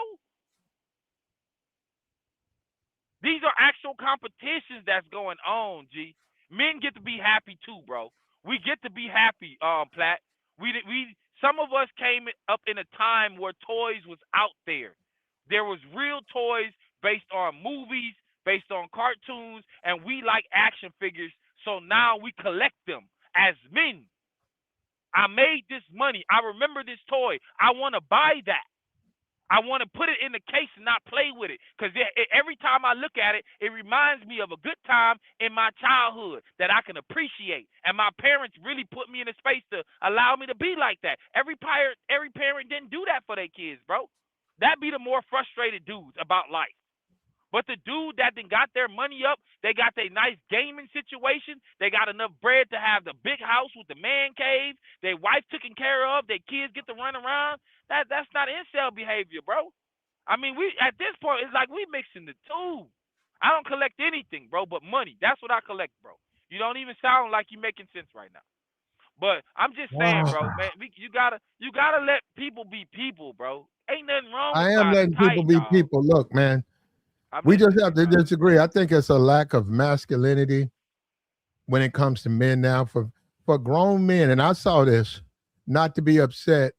These are actual competitions that's going on, G. Men get to be happy too, bro. We get to be happy, Platt. Some of us came up in a time where toys was out there. There was real toys based on movies, based on cartoons, and we like action figures, so now we collect them as men. I made this money. I remember this toy. I want to buy that. I want to put it in the case and not play with it, because every time I look at it, it reminds me of a good time in my childhood that I can appreciate. And my parents really put me in a space to allow me to be like that. Every parent didn't do that for their kids, bro. That'd be the more frustrated dudes about life. But the dude that then got their money up, they got their nice gaming situation, they got enough bread to have the big house with the man cave, their wife taken care of, their kids get to run around. That's not incel behavior, bro. I mean, we at this point, it's like we mixing the two. I don't collect anything, bro, but money. That's what I collect, bro. You don't even sound like you're making sense right now. But I'm just saying, bro, man, you gotta let people be people, bro. Ain't nothing wrong with I am letting people be people. Look, man. We just have to disagree. I think it's a lack of masculinity when it comes to men now for grown men. And I saw this, not to be upset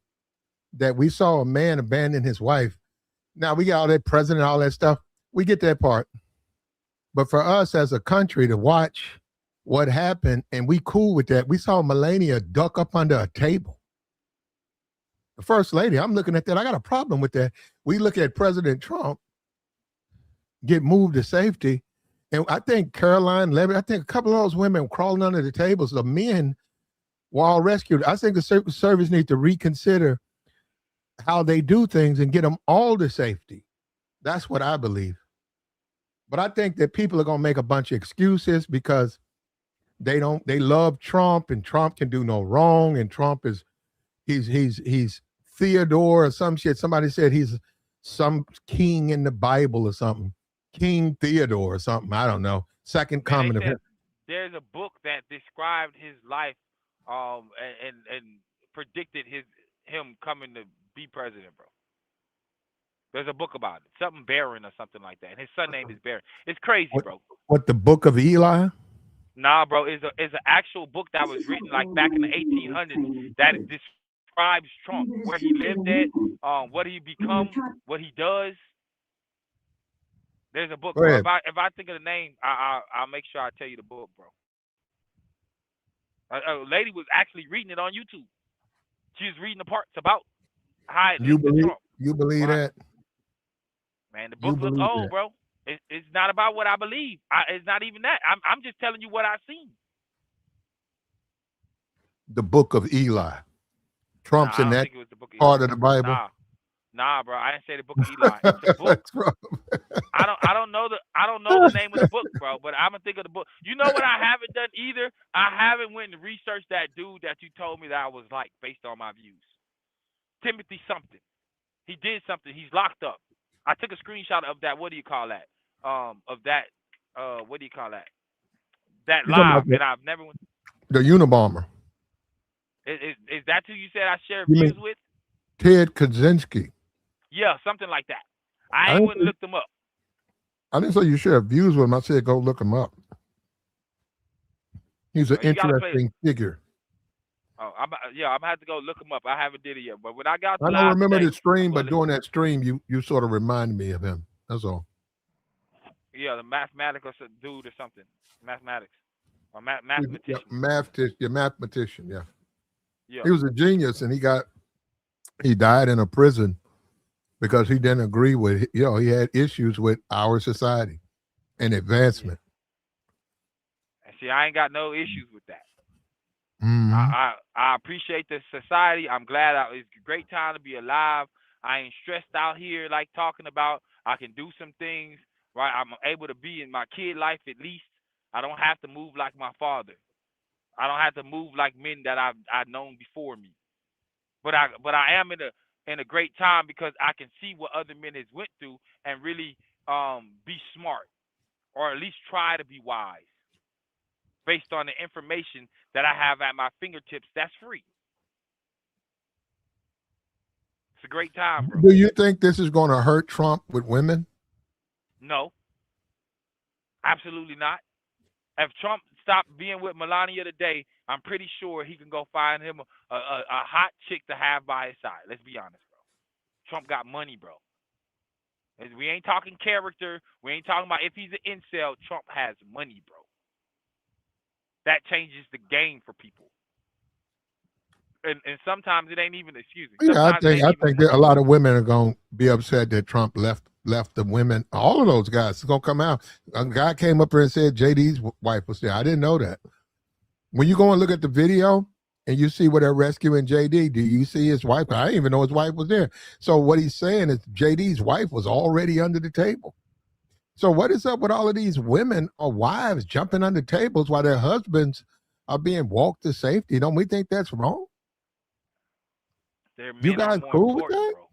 that we saw a man abandon his wife. Now we got all that president, all that stuff. We get that part. But for us as a country to watch what happened, and we cool with that. We saw Melania duck up under a table. The first lady, I'm looking at that. I got a problem with that. We look at President Trump get moved to safety. And I think Caroline Levy, I think a couple of those women crawling under the tables, the men were all rescued. I think the service needs to reconsider how they do things and get them all to safety. That's what I believe. But I think that people are going to make a bunch of excuses because they love Trump, and Trump can do no wrong. And Trump he's Theodore or some shit. Somebody said he's some king in the Bible or something. King Theodore or something. I don't know. Second coming of him. There's a book that described his life and predicted him coming to be president, bro. There's a book about it. Something Barron or something like that. And his son name is Barron. It's crazy, bro. What, the Book of Eli? Nah, bro. It's an actual book that was written like back in the 1800s that describes Trump, where he lived at, what he become, what he does. There's a book, bro. If I think of the name, I'll make sure I tell you the book, bro. A lady was actually reading it on YouTube. She was reading the parts about how it linked to Trump. You believe that? Man, the book looks old, bro. It's not about what I believe. It's not even that. I'm just telling you what I've seen. The Book of Eli. Trump's in that part of the Bible. Nah, bro, I didn't say the Book of Eli. It's a book. I don't know the name of the book, bro. But I'm gonna think of the book. You know what I haven't done either? I haven't went and researched that dude that you told me that I was like based on my views. Timothy something. He did something. He's locked up. I took a screenshot of that. What do you call that? Of that. What do you call that? That live, and I've never went. The Unabomber. Is that who you said I share You views mean with? Ted Kaczynski. Yeah, something like that. I ain't went and looked them up. I didn't say you share views with him. I said go look him up. He's an interesting figure. Oh, I'm gonna have to go look him up. I haven't did it yet, but when I got, I don't remember the stream, but during that stream, you sort of reminded me of him. That's all. Yeah, the mathematical dude or something. Mathematics or mathematician. Yeah, mathematician. Yeah. Yeah. He was a genius, and he died in a prison because he didn't agree with, he had issues with our society and advancement. And see, I ain't got no issues with that. Mm-hmm. I appreciate the society. I'm glad it's a great time to be alive. I ain't stressed out here like talking about. I can do some things, right? I'm able to be in my kid life at least. I don't have to move like my father. I don't have to move like men that I've known before me. But I am in a great time because I can see what other men has went through and really be smart, or at least try to be wise based on the information that I have at my fingertips that's free. It's a great time, bro. Do you think this is going to hurt Trump with women? No. Absolutely not. If Trump stopped being with Melania today, I'm pretty sure he can go find him a hot chick to have by his side. Let's be honest, bro. Trump got money, bro. We ain't talking character. We ain't talking about if he's an incel. Trump has money, bro. That changes the game for people. And sometimes it ain't even, excuse me. Yeah, I think that a lot of women are going to be upset that Trump left the women. All of those guys are going to come out. A guy came up here and said JD's wife was there. I didn't know that. When you go and look at the video and you see where they're rescuing JD, do you see his wife? I didn't even know his wife was there. So what he's saying is JD's wife was already under the table. So what is up with all of these women or wives jumping under tables while their husbands are being walked to safety? Don't we think that's wrong? Their men you guys are more cool important, with that? bro.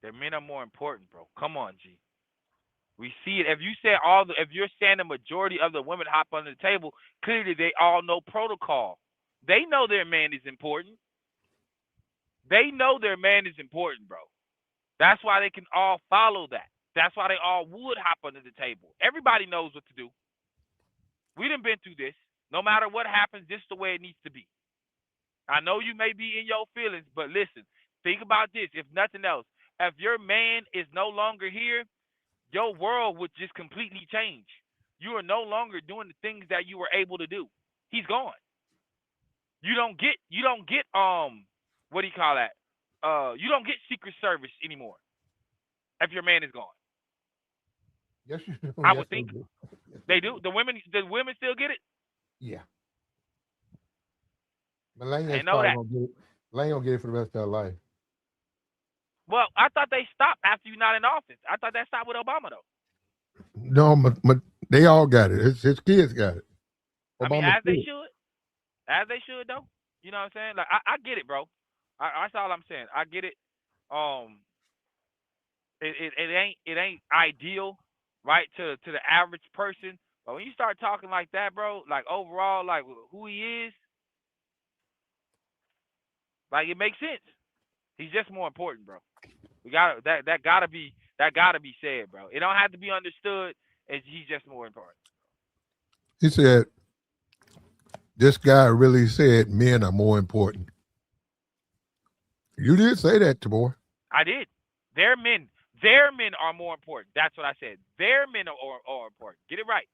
Their men are more important, bro. Come on, G. We see it. If you're saying the majority of the women hop under the table, clearly they all know protocol. They know their man is important. They know their man is important, bro. That's why they can all follow that. That's why they all would hop under the table. Everybody knows what to do. We done been through this. No matter what happens, this is the way it needs to be. I know you may be in your feelings, but listen, think about this. If nothing else, if your man is no longer here, your world would just completely change. You are no longer doing the things that you were able to do. He's gone. You don't get what do you call that? You don't get Secret Service anymore if your man is gone. Yes, you do. I would think they do. The women still get it? Yeah. Melania's I know that. Melania will get it for the rest of her life. Well, I thought they stopped after you're not in office. I thought that stopped with Obama, though. No, they all got it. His kids got it. I mean, as they should. As they should, though. You know what I'm saying? Like, I get it, bro. That's all I'm saying. I get it. It ain't ideal, right, to the average person. But when you start talking like that, bro, like overall, like who he is, like it makes sense. He's just more important, bro. We got that gotta be said, bro. It don't have to be understood. He's just more important. He said, "This guy really said men are more important." You did say that, Tabor. I did. Their men are more important. That's what I said. Their men are important. Get it right,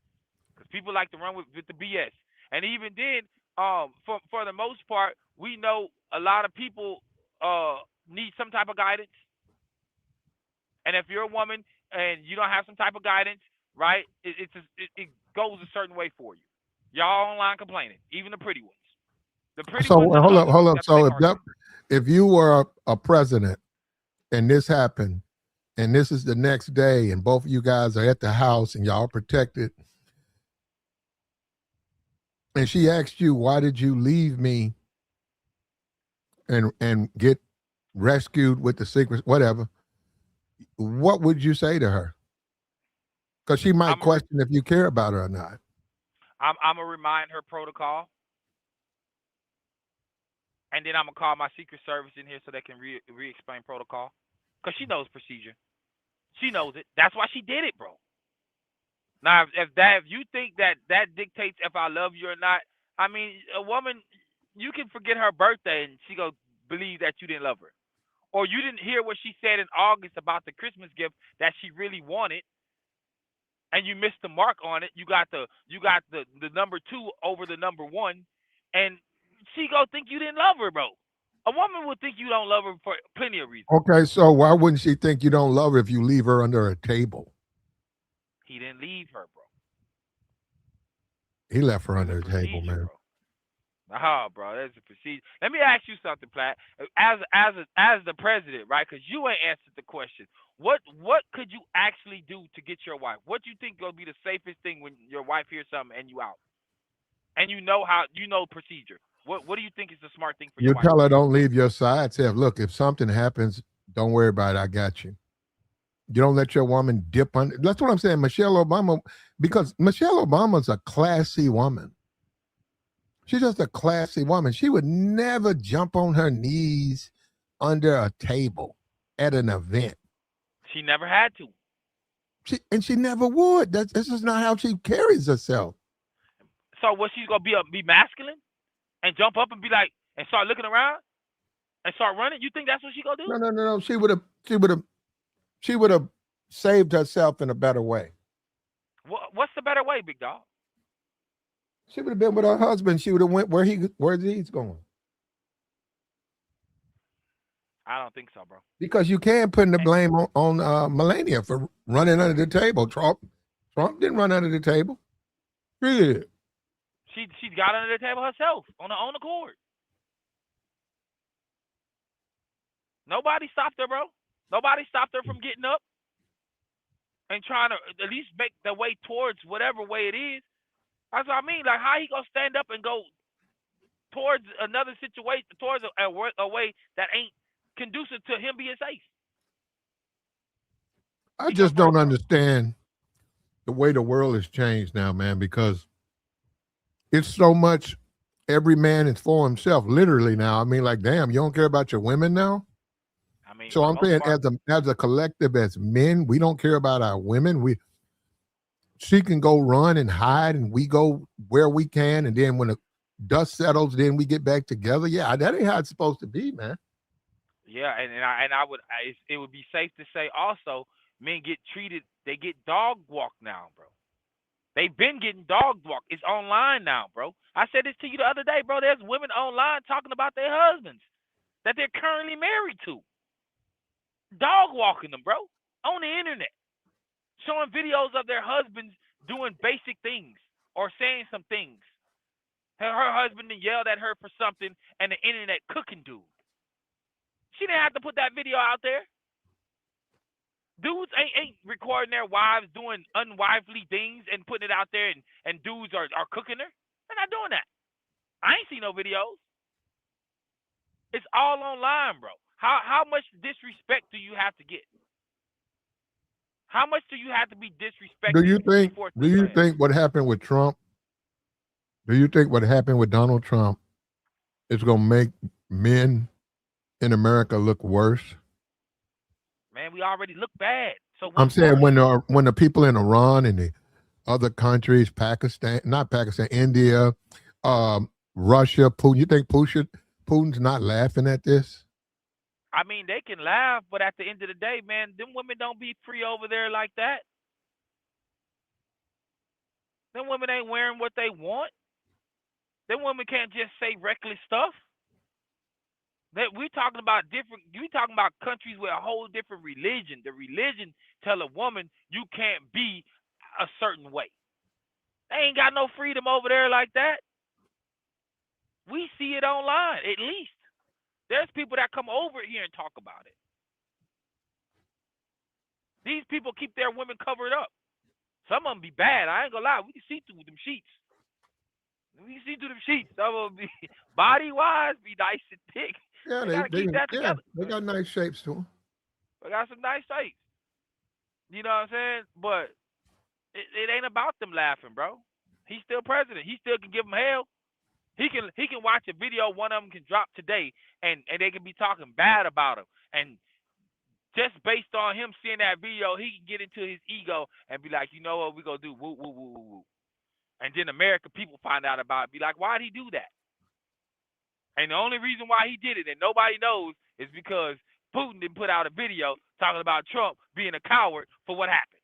because people like to run with the BS. And even then, for the most part, we know a lot of people need some type of guidance. And if you're a woman and you don't have some type of guidance, right, it goes a certain way for you. Y'all online complaining, even the pretty ones. The pretty ones. Hold up. So if you were a president and this happened, and this is the next day, and both of you guys are at the house and y'all protected, and she asked you, why did you leave me and get rescued with the secret, whatever, what would you say to her? Because she might question if you care about her or not. I'm gonna remind her protocol, and then I'm gonna call my Secret Service in here so they can re-explain protocol, because she knows procedure. She knows it. That's why she did it, bro. Now, if you think that dictates if I love you or not, I mean, a woman, you can forget her birthday and she go believe that you didn't love her, or you didn't hear what she said in August about the Christmas gift that she really wanted, and you missed the mark on it. You got the number 2 over the number 1, and she go think you didn't love her, bro. A woman would think you don't love her for plenty of reasons. Okay, so why wouldn't she think you don't love her if you leave her under a table? He didn't leave her, bro. He left her under the table, man. Bro. Oh, bro, that's a procedure. Let me ask you something, Platt. As the president, right? Because you ain't answered the question. What could you actually do to get your wife? What do you think gonna be the safest thing when your wife hears something and you out, and you know procedure? What do you think is the smart thing for your wife? You tell her don't leave your side. Say, look, if something happens, don't worry about it. I got you. You don't let your woman dip under. That's what I'm saying. Michelle Obama, because Michelle Obama's a classy woman. She's just a classy woman. She would never jump on her knees under a table at an event. She never had to. She never would. This is not how she carries herself. So what, she's gonna be masculine and jump up and be like, and start looking around and start running? You think that's what she gonna do? No. She would have saved herself in a better way. What's the better way, big dog? She would have been with her husband. She would have went where he's going. I don't think so, bro. Because you can't put the blame on Melania for running under the table. Trump didn't run under the table. Yeah. She got under the table herself on her own accord. Nobody stopped her, bro. Nobody stopped her from getting up and trying to at least make the way towards whatever way it is. That's what I mean. Like, how he gonna stand up and go towards another situation, towards a way that ain't conducive to him being safe? I just don't understand the way the world has changed now, man, because it's so much every man is for himself, literally now. I mean, like, damn, you don't care about your women now? I mean, so I'm saying as a collective, as men, we don't care about our women. She can go run and hide, and we go where we can, and then when the dust settles, then we get back together. Yeah, that ain't how it's supposed to be, man. Yeah, it would be safe to say also, men get treated, they get dog walked now, bro. They've been getting dog walked. It's online now, bro. I said this to you the other day, bro. There's women online talking about their husbands that they're currently married to. Dog walking them, bro, on the internet. Showing videos of their husbands doing basic things or saying some things. Her husband yelled at her for something, and the internet cooking dude. She didn't have to put that video out there. Dudes ain't recording their wives doing unwifely things and putting it out there, and dudes are cooking her. They're not doing that. I ain't seen no videos. It's all online, bro. How much disrespect do you have to get? How much do you have to be disrespected? Do you think what happened with Trump? Do you think what happened with Donald Trump is going to make men in America look worse? Man, we already look bad. So I'm saying when the people in Iran and the other countries, India, Russia, Putin, you think Putin's not laughing at this? I mean, they can laugh, but at the end of the day, man, them women don't be free over there like that. Them women ain't wearing what they want. Them women can't just say reckless stuff. We talking about countries with a whole different religion. The religion tell a woman you can't be a certain way. They ain't got no freedom over there like that. We see it online, at least. There's people that come over here and talk about it. These people keep their women covered up. Some of them be bad. I ain't gonna lie. We can see through them sheets. We can see through them sheets. Some of them be body-wise, be nice and thick. Yeah, They gotta keep that together. They got nice shapes to them. They got some nice shapes. You know what I'm saying? But it ain't about them laughing, bro. He's still president. He still can give them hell. He can watch a video. One of them can drop today, and they can be talking bad about him. And just based on him seeing that video, he can get into his ego and be like, you know what, we gonna do woo woo woo woo woo. And then American people find out about it, be like, why'd he do that? And the only reason why he did it, and nobody knows, is because Putin didn't put out a video talking about Trump being a coward for what happened.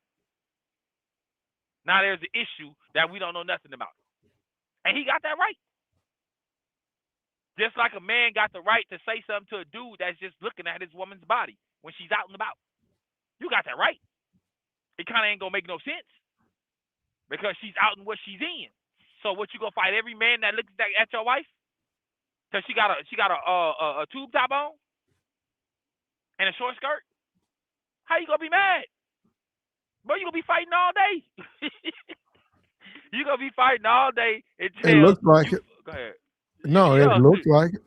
Now there's an issue that we don't know nothing about. And he got that right. Just like a man got the right to say something to a dude that's just looking at his woman's body when she's out and about. You got that right. It kind of ain't going to make no sense because she's out in what she's in. So what, you going to fight every man that looks at your wife? Because she got a tube top on and a short skirt? How you going to be mad? Bro, you going to be fighting all day. You going to be fighting all day until it looks like it. Go ahead. No, it looks like it.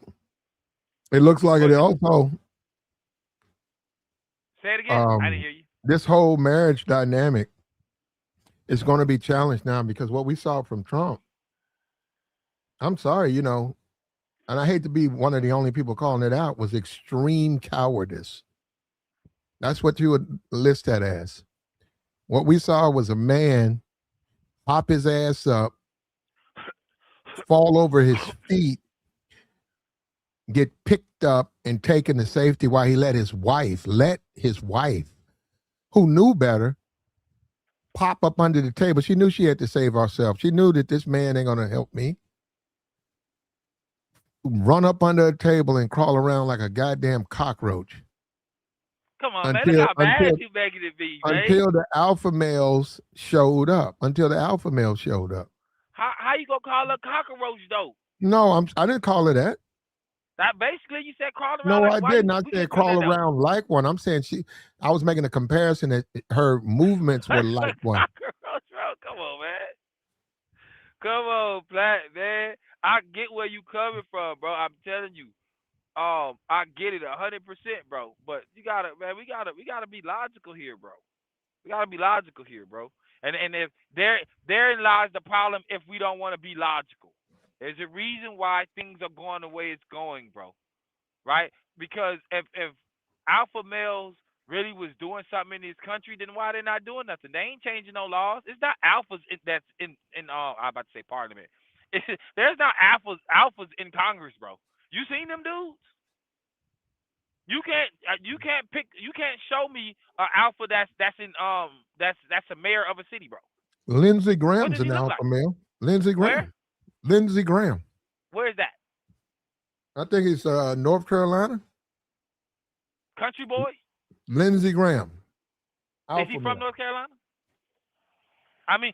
It looks like it also. Say it again. I didn't hear you. This whole marriage dynamic is going to be challenged now because what we saw from Trump, I'm sorry, you know, and I hate to be one of the only people calling it out, was extreme cowardice. That's what you would list that as. What we saw was a man pop his ass up, fall over his feet, get picked up and taken to safety while he let his wife, who knew better, pop up under the table. She knew she had to save herself. She knew that this man ain't going to help me. Run up under a table and crawl around like a goddamn cockroach. Come on, man. Look how bad you making it be, man. Until the alpha males showed up. How you gonna call her cockroach though? No, I didn't call her that. That basically you said crawl around. No, like I didn't. I said crawl around like one. I'm saying I was making a comparison that her movements were like one. Cockroach, bro. Come on, man. Come on, Platt, man. I get where you coming from, bro. I'm telling you. I get it 100%, bro. But we gotta be logical here, bro. And if therein lies the problem if we don't want to be logical. There's a reason why things are going the way it's going, bro. Right? Because if alpha males really was doing something in this country, then why they're not doing nothing? They ain't changing no laws. It's not alphas that's in I'm about to say parliament. There's not alphas in Congress, bro. You seen them dudes? You can't show me an alpha that's a mayor of a city, bro. Lindsey Graham's an alpha male. Lindsey Graham. Lindsey Graham. Where is that? I think it's North Carolina. Country boy? Lindsey Graham. Alpha is he from North Carolina? I mean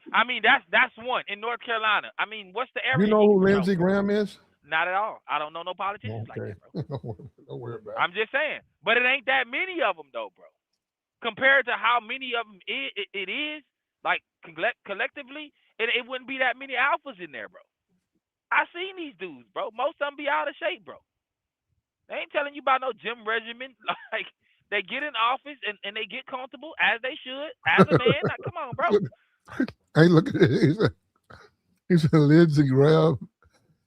that's one in North Carolina. I mean, what's the area? You know who Lindsey Graham is? Not at all. I don't know no politicians like that, bro. Don't worry about it. I'm just saying. But it ain't that many of them, though, bro. Compared to how many of them it is, like, collectively, it wouldn't be that many alphas in there, bro. I seen these dudes, bro. Most of them be out of shape, bro. They ain't telling you about no gym regimen. Like, they get in office and they get comfortable, as they should, as a man. Like, come on, bro. Hey, look at it. He said Lindsey Graham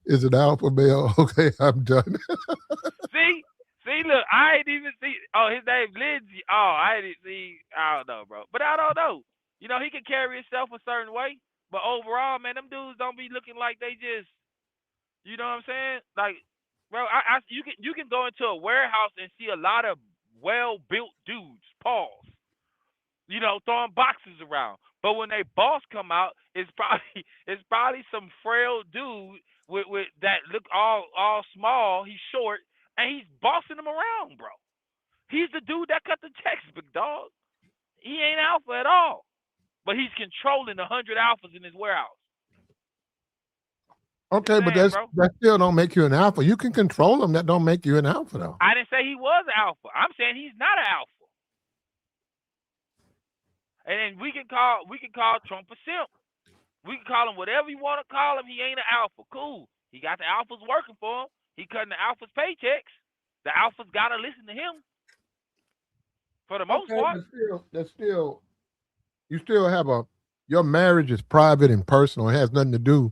is an alpha male. Okay, I'm done. See, look, I ain't even see. Oh, his name Lindsey. Oh, I didn't see. I don't know, bro. But I don't know. You know, he can carry himself a certain way. But overall, man, them dudes don't be looking like they just. You know what I'm saying? Like, bro, you can go into a warehouse and see a lot of well-built dudes. Pause. You know, throwing boxes around. But when they boss come out, it's probably some frail dude with that look all small. He's short and he's bossing them around, bro. He's the dude that cut the checks, big dog. He ain't alpha at all, but he's controlling 100 alphas in his warehouse. Okay, but that still don't make you an alpha. You can control them. That don't make you an alpha, though. I didn't say he was an alpha. I'm saying he's not an alpha. And we can call Trump a simp. We can call him whatever you want to call him. He ain't an alpha. Cool. He got the alphas working for him. He cutting the alphas paychecks. The alphas gotta listen to him. For the most part. But still, you still have your marriage is private and personal. It has nothing to do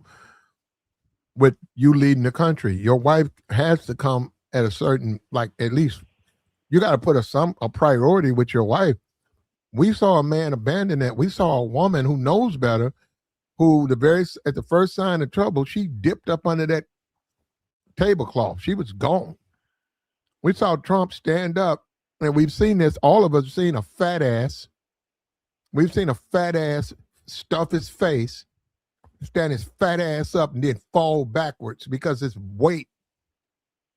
with you leading the country. Your wife has to come at a certain, like, at least you got to put a priority with your wife. We saw a man abandon that. We saw a woman who knows better, who at the first sign of trouble, she dipped up under that tablecloth. She was gone. We saw Trump stand up, and we've seen this. All of us have seen a fat ass. We've seen a fat ass stuff his face, stand his fat ass up, and then fall backwards because his weight.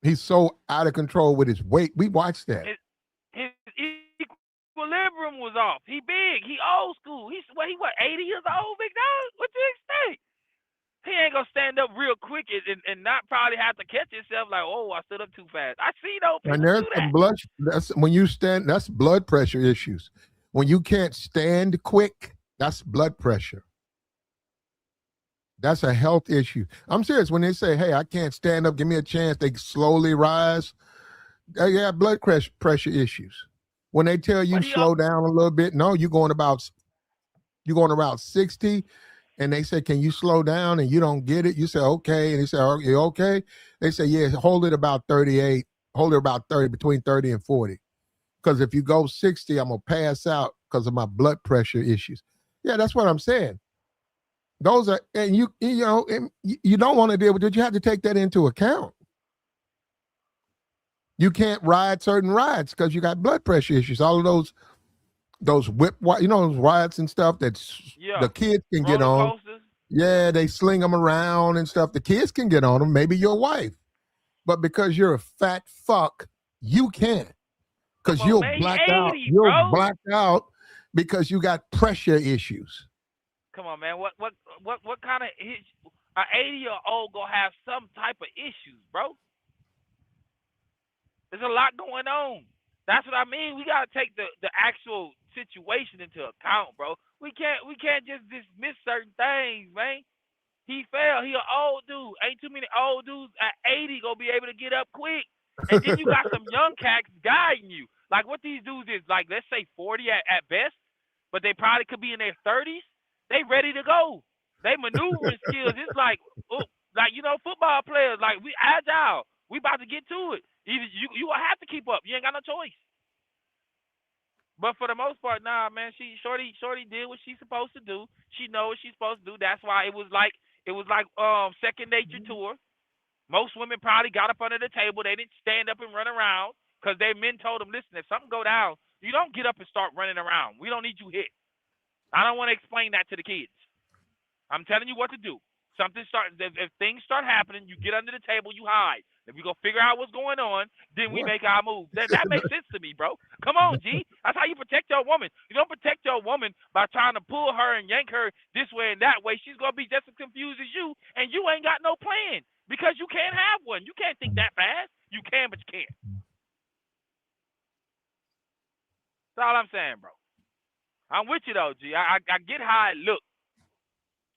He's so out of control with his weight. We watched that. His equilibrium was off. He big. He old school. He 80 years old, big dog? What you expect? He ain't gonna stand up real quick and not probably have to catch himself like, oh, I stood up too fast. I see those people And there's do some that. blood. That's when you stand. That's blood pressure issues. When you can't stand quick, that's blood pressure. That's a health issue. I'm serious. When they say, hey, I can't stand up, give me a chance, they slowly rise. They have blood pressure issues. When they tell you slow down a little bit, no, you're going around 60, and they say, can you slow down? And you don't get it. You say, okay. And they say, are you okay? They say, yeah, hold it about 38, hold it about 30, between 30 and 40. Because if you go 60, I'm going to pass out because of my blood pressure issues. Yeah, that's what I'm saying. Those are, and you don't want to deal with it. You have to take that into account. You can't ride certain rides because you got blood pressure issues. All of those whip, those rides and stuff that the kids can get on. Coasters. Yeah, they sling them around and stuff. The kids can get on them, maybe your wife. But because you're a fat fuck, you can't. Because you'll black out. You'll black out because you got pressure issues. Come on, man. What kind of an 80-year-old gonna have some type of issues, bro? There's a lot going on. That's what I mean. We gotta take the actual situation into account, bro. We can't just dismiss certain things, man. He fell. He an old dude. Ain't too many old dudes at 80 gonna be able to get up quick. And then you got some young cats guiding you. Like what these dudes is, like, let's say 40 at best, but they probably could be in their 30s. They ready to go. They maneuvering skills. It's like football players. Like, we agile. We about to get to it. Either you will have to keep up. You ain't got no choice. But for the most part, nah, man. Shorty did what she's supposed to do. She know what she's supposed to do. That's why it was like second nature to her. Most women probably got up under the table. They didn't stand up and run around because their men told them, listen, if something go down, you don't get up and start running around. We don't need you hit. I don't want to explain that to the kids. I'm telling you what to do. If things start happening, you get under the table, you hide. If we go figure out what's going on, then we make our move. That makes sense to me, bro. Come on, G. That's how you protect your woman. You don't protect your woman by trying to pull her and yank her this way and that way. She's going to be just as confused as you, and you ain't got no plan because you can't have one. You can't think that fast. You can, but you can't. That's all I'm saying, bro. I'm with you, though, G. I get how it looks.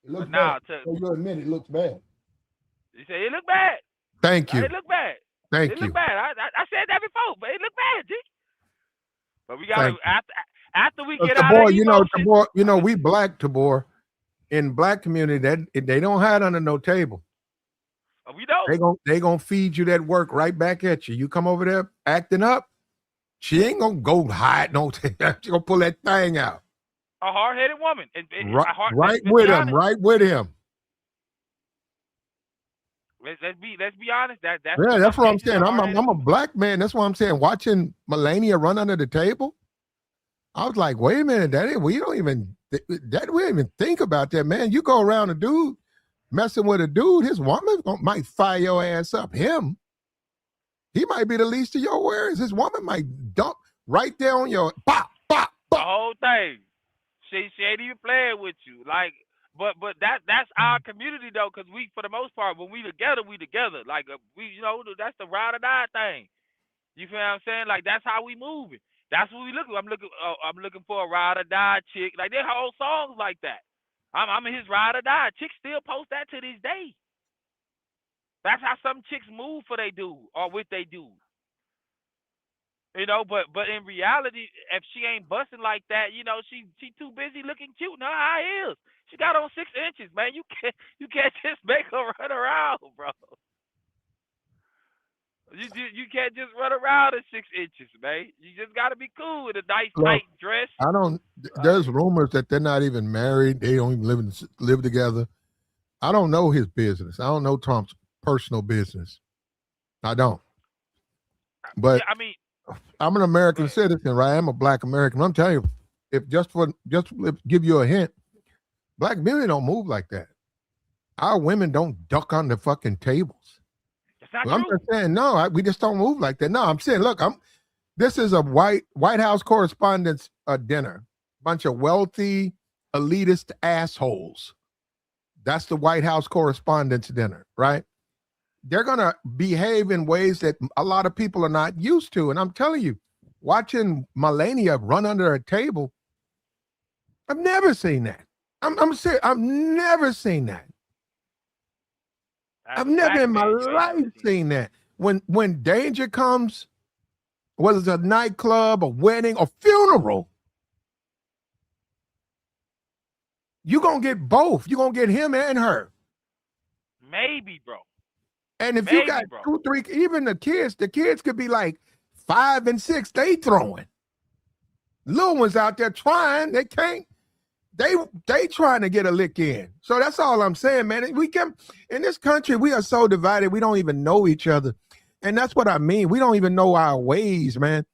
It looks bad. You admit it looks bad. You say it look bad. Thank you. It look bad. Thank you. It look bad. I said that before, but it look bad, G. But we got to, after we get out of Tabor, we black, Tabor. In black community, they don't hide under no table. We don't. They gonna feed you that work right back at you. You come over there acting up, she ain't gonna go hide no table. She gonna pull that thing out. A hard-headed woman. Right with him. Let's be honest. That's what I'm saying. I'm a black man. That's what I'm saying. Watching Melania run under the table, I was like, wait a minute, we don't even think about that, man. You go around a dude messing with a dude, his woman might fire your ass up. Him, he might be the least of your worries. His woman might dump right there on your pop. The whole thing. She ain't even playing with you. Like, but that's our community though, because we, for the most part, when we together. Like that's the ride or die thing. You feel what I'm saying? Like, that's how we moving. That's what we looking. I'm looking for a ride or die chick. Like their whole songs like that. I'm his ride or die. Chicks still post that to this day. That's how some chicks move for they dude or with they dude. You know, but in reality, if she ain't busting like that, you know, she too busy looking cute in her high heels. She got on 6 inches, man. You can't just make her run around, bro. You can't just run around at 6 inches, man. You just got to be cool with a nice Look, tight dress. I don't. There's rumors that they're not even married. They don't even live together. I don't know his business. I don't know Trump's personal business. I don't. But yeah, I mean, I'm an American citizen, right? I'm a Black American. I'm telling you, if just to give you a hint, Black men don't move like that. Our women don't duck on the fucking tables. it's not Well, I'm true. just saying, no, we just don't move like that. No, I'm saying, look, this is a White House Correspondents Dinner. Bunch of wealthy, elitist assholes. That's the White House Correspondents Dinner, right? They're going to behave in ways that a lot of people are not used to. And I'm telling you, watching Melania run under a table, I've never seen that. I'm serious. I've never seen that. I've never in my life seen that. When danger comes, whether it's a nightclub, a wedding, a funeral, you're going to get both. You're going to get him and her. Maybe, bro. And if you got 2, 3, even the kids could be like 5 and 6, they throwing. Little ones out there trying, they can't. They trying to get a lick in. So that's all I'm saying, man. We can, in this country, we are so divided, we don't even know each other. And that's what I mean. We don't even know our ways, man.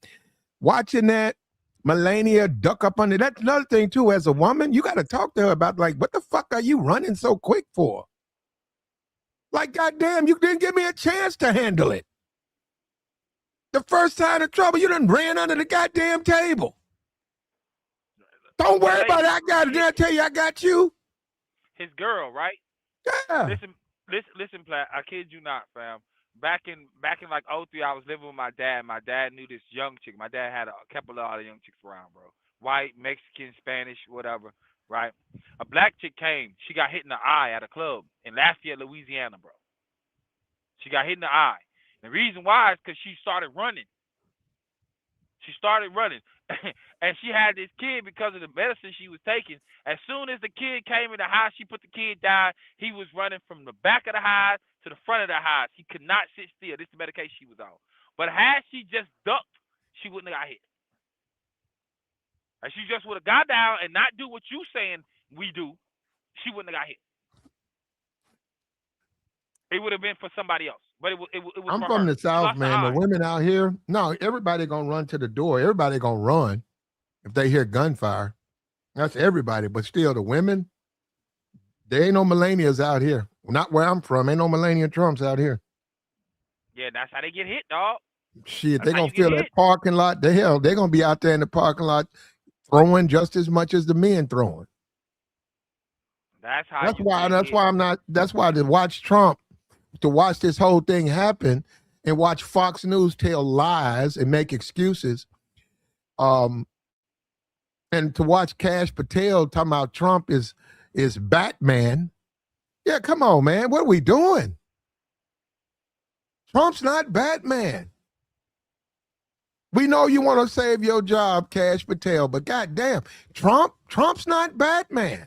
Watching that, Melania duck up under, that's another thing too, as a woman, you got to talk to her about, like, what the fuck are you running so quick for? Like, goddamn, you didn't give me a chance to handle it. The first sign of trouble, you done ran under the goddamn table. Don't worry about it. I got it. Did I tell you I got you? His girl, right? Yeah. Listen, Platt. I kid you not, fam. Back in like 03, I was living with my dad. My dad knew this young chick. My dad had a couple of other young chicks around, bro. White, Mexican, Spanish, whatever, right? A black chick came. She got hit in the eye at a club in Lafayette, Louisiana, bro. She got hit in the eye. The reason why is because she started running. And she had this kid because of the medicine she was taking. As soon as the kid came in the house, she put the kid down. He was running from the back of the house to the front of the house. He could not sit still. This is the medication she was on. But had she just ducked, she wouldn't have got hit. And she just would have got down and not do what you saying we do, she wouldn't have got hit. It would have been for somebody else. But it was I'm for from her. the South, man. The women out here, no, everybody gonna run to the door. Everybody gonna run if they hear gunfire. That's everybody. But still, the women, there ain't no Melanias out here. Not where I'm from. Ain't no Melania Trumps out here. Yeah, that's how they get hit, dog. Shit, they gonna fill that parking lot. They're gonna be out there in the parking lot throwing just as much as the men throwing. That's why to watch Trump, to watch this whole thing happen and watch Fox News tell lies and make excuses, and to watch Kash Patel talking about Trump is Batman. Yeah, come on, man. What are we doing? Trump's not Batman. We know you want to save your job, Kash Patel, but goddamn, Trump's not Batman.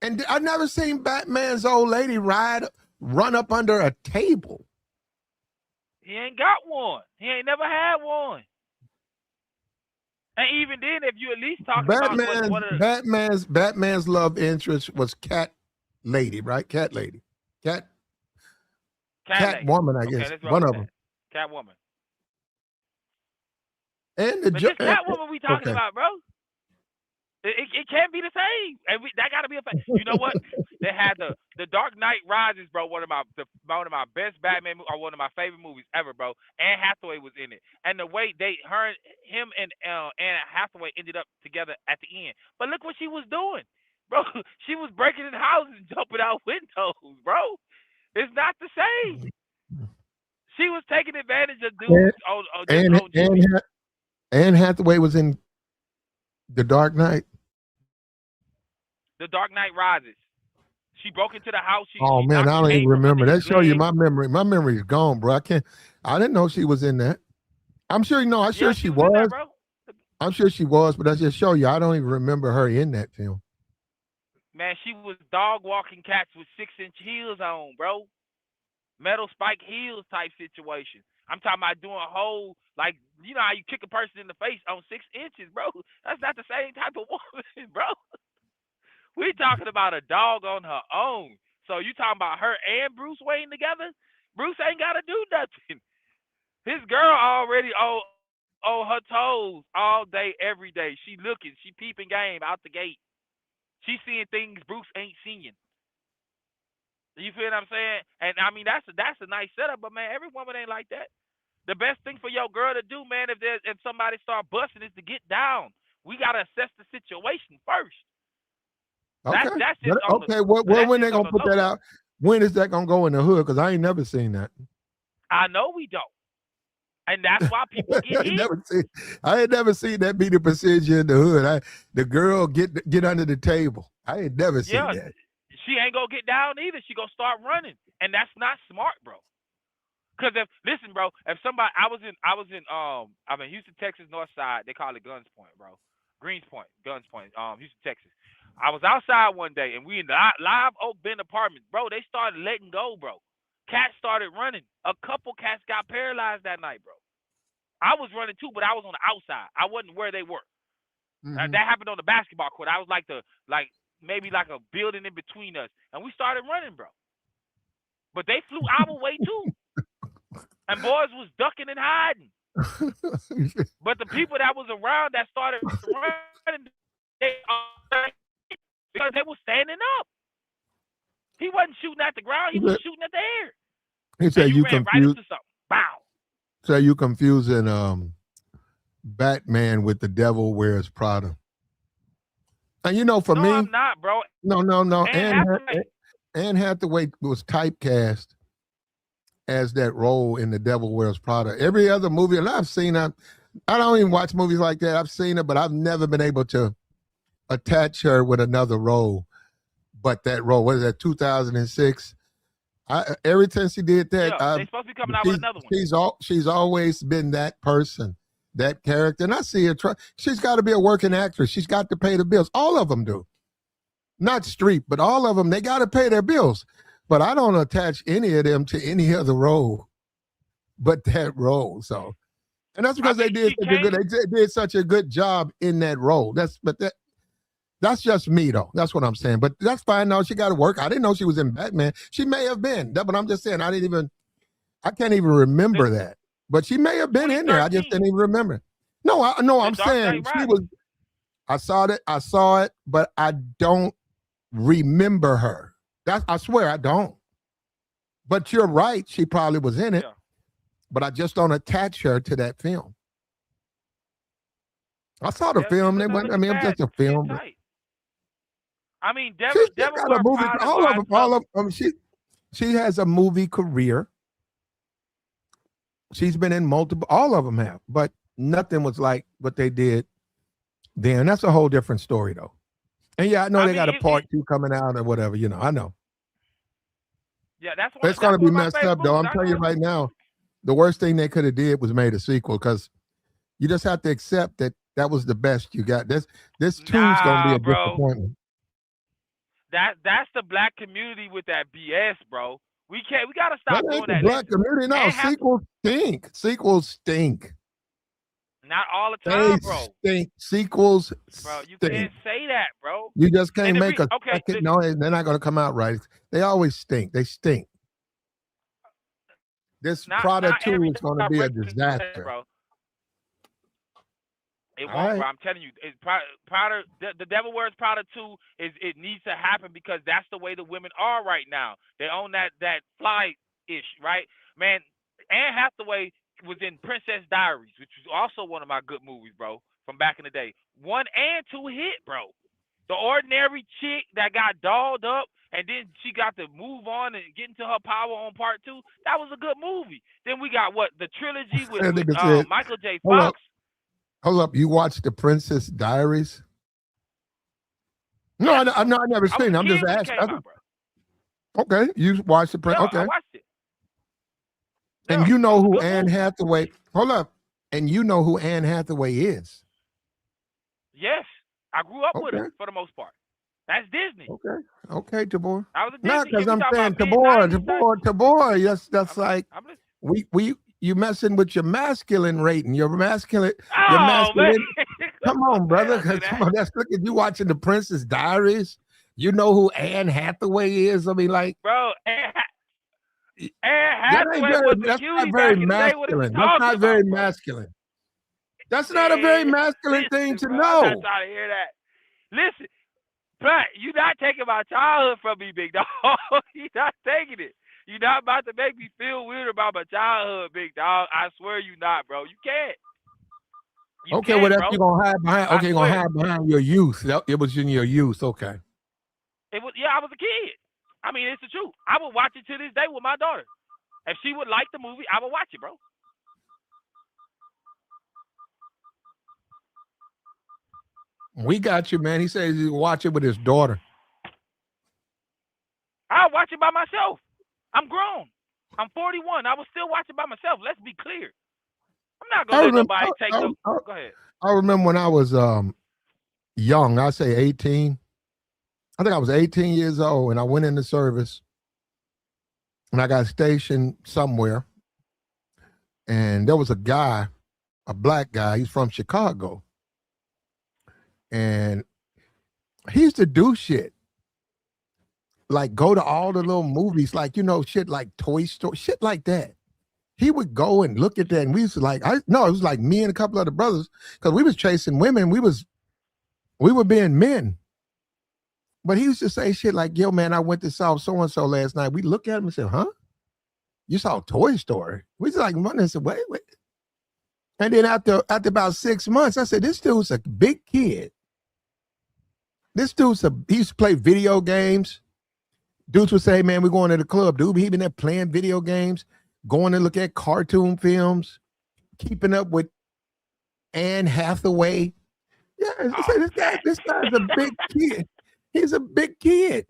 And I've never seen Batman's old lady run up under a table. He ain't got one. He ain't never had one. And even then, if you at least talk about Batman's love interest was Cat Lady, right? Cat Lady. Cat Woman, I guess. One of them. Cat Woman. And but this Cat Woman we talking about, bro. It can't be the same. And that got to be a fact. You know what? They had the Dark Knight Rises, bro. One of my best Batman, or one of my favorite movies ever, bro. Anne Hathaway was in it, and the way him and Anne Hathaway ended up together at the end. But look what she was doing, bro. She was breaking in houses and jumping out windows, bro. It's not the same. She was taking advantage of dudes on And TV. Anne Hathaway was in The Dark Knight. The Dark Knight Rises. She broke into the house. She Oh man, knocked I the don't even cane from remember. under That his show you leg. my memory. My memory's gone, bro. I didn't know she was in that. I'm sure I'm sure she in was. that, bro. I'm sure she was, but I just show you, I don't even remember her in that film. Man, she was dog walking cats with 6-inch heels on, bro. Metal spike heels type situation. I'm talking about doing a whole, like, you know how you kick a person in the face on 6 inches, bro? That's not the same type of woman, bro. We talking about a dog on her own. So you talking about her and Bruce Wayne together? Bruce ain't got to do nothing. His girl already on her toes all day, every day. She looking, she peeping game out the gate. She seeing things Bruce ain't seeing. You feel what I'm saying? And I mean that's a nice setup, but man, every woman ain't like that. The best thing for your girl to do, man, if somebody start busting, is to get down. We gotta assess the situation first. Okay. That's just on okay. When they gonna put that out? When is that gonna go in the hood? Because I ain't never seen that. I know we don't. And that's why people get hit. I ain't never seen that be the procedure in the hood. The girl get under the table. I ain't never seen that. She ain't gonna get down either. She gonna start running, and that's not smart, bro. Cause listen, bro, if somebody, I'm in Houston, Texas, North Side. They call it Guns Point, bro. Greens Point, Guns Point, Houston, Texas. I was outside one day, and we in the live Oak Bend apartments, bro. They started letting go, bro. Cats started running. A couple cats got paralyzed that night, bro. I was running too, but I was on the outside. I wasn't where they were. Mm-hmm. That happened on the basketball court. I was maybe like a building in between us, and we started running, bro. But they flew our way too, and boys was ducking and hiding. But the people that was around that started running, because they were standing up. He wasn't shooting at the ground; he was shooting at the air. He said you ran right into something. Bow. So you confusing Batman with The Devil Wears Prada. And you know, for me, I'm not, bro. No. Anne Hathaway was typecast as that role in The Devil Wears Prada. Every other movie, and I've seen I don't even watch movies like that. I've seen it, but I've never been able to attach her with another role. But that role, what is that, 2006? Every time she did that, they're supposed to be coming out with another one. She's always been that person, that character. And I see her. She's got to be a working actress. She's got to pay the bills. All of them do. Not Streep, but all of them, they got to pay their bills. But I don't attach any of them to any other role but that role. So, and that's because they did such a good job in that role. That's just me, though. That's what I'm saying. But that's fine. No, she got to work. I didn't know she was in Batman. She may have been. But I'm just saying, I can't even remember that. But she may have been in there. I just didn't even remember. No, I'm saying she was. I saw it, but I don't remember her. I swear I don't. But you're right. She probably was in it. Yeah. But I just don't attach her to that film. I saw the film. I'm just a film. I mean, Devil got a movie. All of them. She has a movie career. She's been in multiple. All of them have, but nothing was like what they did then. That's a whole different story, though. And yeah, I know they got a part 2 coming out or whatever. You know, I know. Yeah, that's. It's going to be messed up, though. I'm telling you right now, the worst thing they could have did was made a sequel, because you just have to accept that was the best you got. This 2's going to be a disappointment. That's the black community with that BS, bro. We gotta stop doing that. Black community, no. Sequels stink. Not all the time, bro. Stink. Sequels bro, you can't say that, bro. You just can't make a second. No, they're not gonna come out right. They always stink. They stink. This Prada 2 is gonna be a disaster, bro. It won't, bro. I'm telling you, Prada. The Devil Wears Prada 2 it needs to happen, because that's the way the women are right now. They own that fly-ish, right? Man, Anne Hathaway was in Princess Diaries, which was also one of my good movies, bro, from back in the day. 1 and 2 hit, bro. The ordinary chick that got dolled up and then she got to move on and get into her power on part 2. That was a good movie. Then we got what? The trilogy with Michael J. Fox. Hold up. You watched The Princess Diaries? No, Yes, I never seen it. I'm just asking. Okay, you watched The Princess. Okay. I watched it. And you know who Anne Hathaway, hold up. And you know who Anne Hathaway is? Yes. I grew up with her for the most part. That's Disney. Okay, Tabor. I was a Disney. No, because I'm saying Tabor. Yes, that's you messing with your masculine rating. Your masculine. Man. Come on, brother. Come on, look at you watching The Princess Diaries. You know who Anne Hathaway is? I mean, like, bro, Anne Hathaway was the cutie back in the day. That's not very masculine. That's not a very masculine thing to know. I'm not trying to hear that. Listen, Platt, you're not taking my childhood from me, big dog. You're not taking it. You're not about to make me feel weird about my childhood, big dog. I swear you not, bro. You can't. Well, that's you're gonna hide behind. Okay, you're gonna hide behind your youth. It was in your youth. Okay. It was. Yeah, I was a kid. I mean, it's the truth. I would watch it to this day with my daughter. If she would like the movie, I would watch it, bro. We got you, man. He says he'll watch it with his daughter. I'll watch it by myself. I'm grown. I'm 41. I will still watch it by myself. Let's be clear. I'm not going to let nobody take no. Go ahead. I remember when I was young, I say 18. I think I was 18 years old, and I went into service, and I got stationed somewhere, and there was a guy, a black guy. He's from Chicago. And he used to do shit like go to all the little movies, like, shit like Toy Story, shit like that. He would go and look at that, and we used to it was like me and a couple other brothers, because we was chasing women. We were being men. But he used to say shit like, yo, man, I went to saw so-and-so last night. We look at him and say, huh? You saw Toy Story? We was like, I said, wait. And then after about 6 months, I said, this dude's a big kid. This dude's he used to play video games. Dudes would say, man, we're going to the club. Dude, he been there playing video games, going to look at cartoon films, keeping up with Anne Hathaway. Yeah, this guy's a big kid. He's a big kid.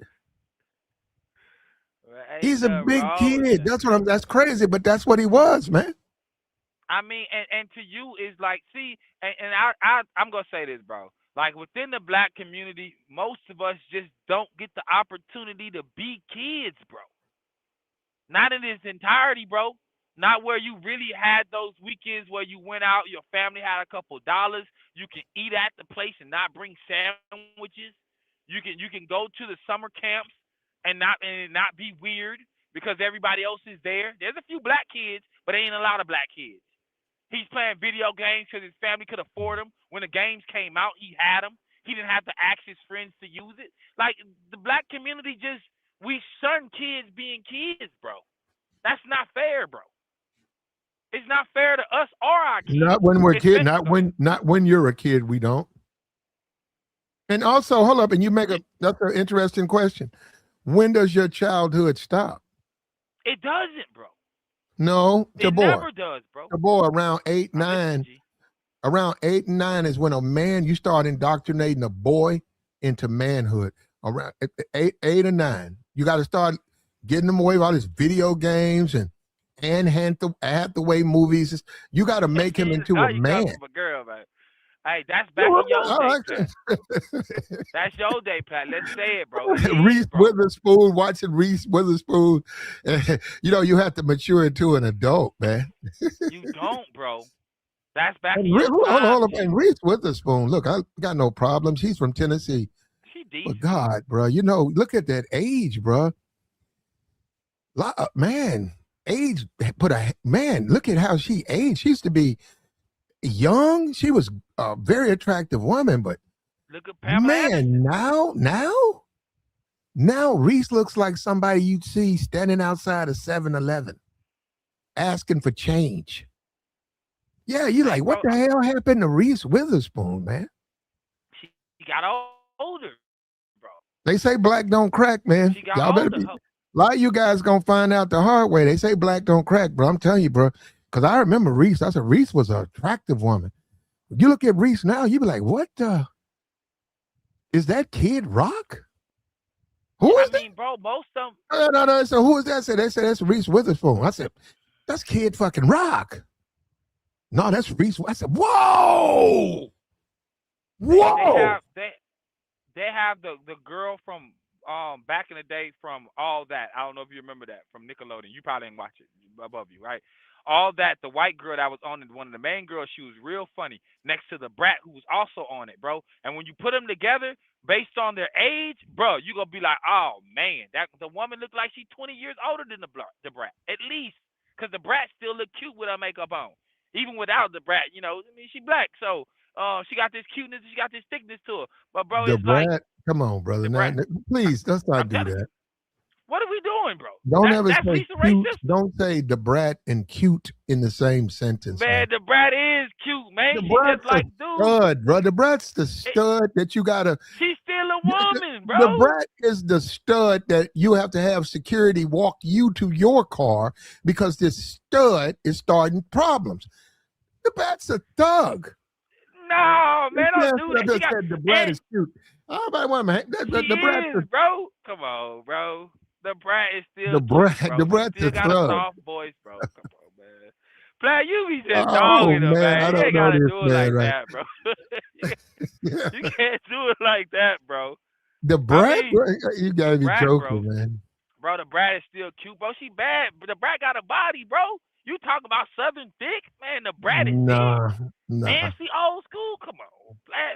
He's a big kid. That's crazy, but that's what he was, man. I mean, and to you is like, see, and I'm gonna say this, bro. Like within the black community, most of us just don't get the opportunity to be kids, bro. Not in its entirety, bro. Not where you really had those weekends where you went out, your family had a couple dollars, you can eat at the place and not bring sandwiches. You can go to the summer camps and not be weird because everybody else is there. There's a few black kids, but there ain't a lot of black kids. He's playing video games because his family could afford them. When the games came out, he had them. He didn't have to ask his friends to use it. Like, the black community we shun kids being kids, bro. That's not fair, bro. It's not fair to us or our kids. Not when we're kids. Not when you're a kid, we don't. And also, hold up, and that's an interesting question. When does your childhood stop? It doesn't, bro. No, it never does, bro. The boy around 8, 9. Around 8 and 9 is when you start indoctrinating a boy into manhood. Around 8 or 9, you got to start getting them away with all these video games and Anne Hathaway movies. You got to make him into a man. A girl, man. Hey, that's back in your day, Pat. That's your day, Pat. Let's say it, bro. Reese Witherspoon, watching Reese Witherspoon. You have to mature into an adult, man. You don't, bro. That's back in your time. Hold up. And Reese Witherspoon, look, I got no problems. He's from Tennessee. She decent. But God, bro, look at that age, bro. Man, age look at how she aged. She used to be young. She was a very attractive woman, but look at Pamela man, now Reese looks like somebody you'd see standing outside of 7-Eleven asking for change. Yeah, you like, what the hell happened to Reese Witherspoon, man? She got older. They say black don't crack, man. She got Y'all better older. be. A lot of you guys gonna find out the hard way. They say black don't crack, bro. I'm telling you, bro. Because I remember Reese. I said Reese was an attractive woman. You look at Reese now, you be like, what the? Is that Kid Rock? Who is that? Bro, most of them. No. So who is that? They said that's Reese Witherspoon. I said, that's Kid fucking Rock. No, that's Reese. I said, whoa. Whoa. They have the girl from back in the day from All That. I don't know if you remember that from Nickelodeon. You probably didn't watch it above you, right? All That, the white girl that was on it, one of the main girls, she was real funny next to the brat who was also on it, bro. And when you put them together based on their age, bro, you gonna be like, oh man, that the woman looked like she's 20 years older than the brat, at least, because the brat still look cute with her makeup on, even without the brat. You know, I mean, she black, so she got this cuteness, she got this thickness to her. But bro, The it's brat, like, come on, brother. Now, please, let's not do that. What are we doing, bro? Don't ever that's say Lisa cute. Ray. Don't say the brat and cute in the same sentence. Man, the brat is cute, man. The She brat's just like, dude. Stud, bro. The brat's the stud that you gotta. She's still a woman, bro. The brat is the stud that you have to have security walk you to your car because this stud is starting problems. The brat's a thug. No, man, don't do that. The brat is cute. Oh, but wait a minute. The brat is, bro. Come on, bro. The brat is still the brat. cute, bro. The brat's still a got thug. a soft voice, bro. Come on, man. Play, you be just Oh, dogging him, man, man. I You don't ain't know gotta this do it man, like right? that, bro. You can't do it like that, bro. The brat? I mean, you gotta be brat, joking, bro. man. Bro, the brat is still cute, bro. She bad, but the brat got a body, bro. You talk about Southern thick, man. The brat is thick. Nancy old school. Come on, play.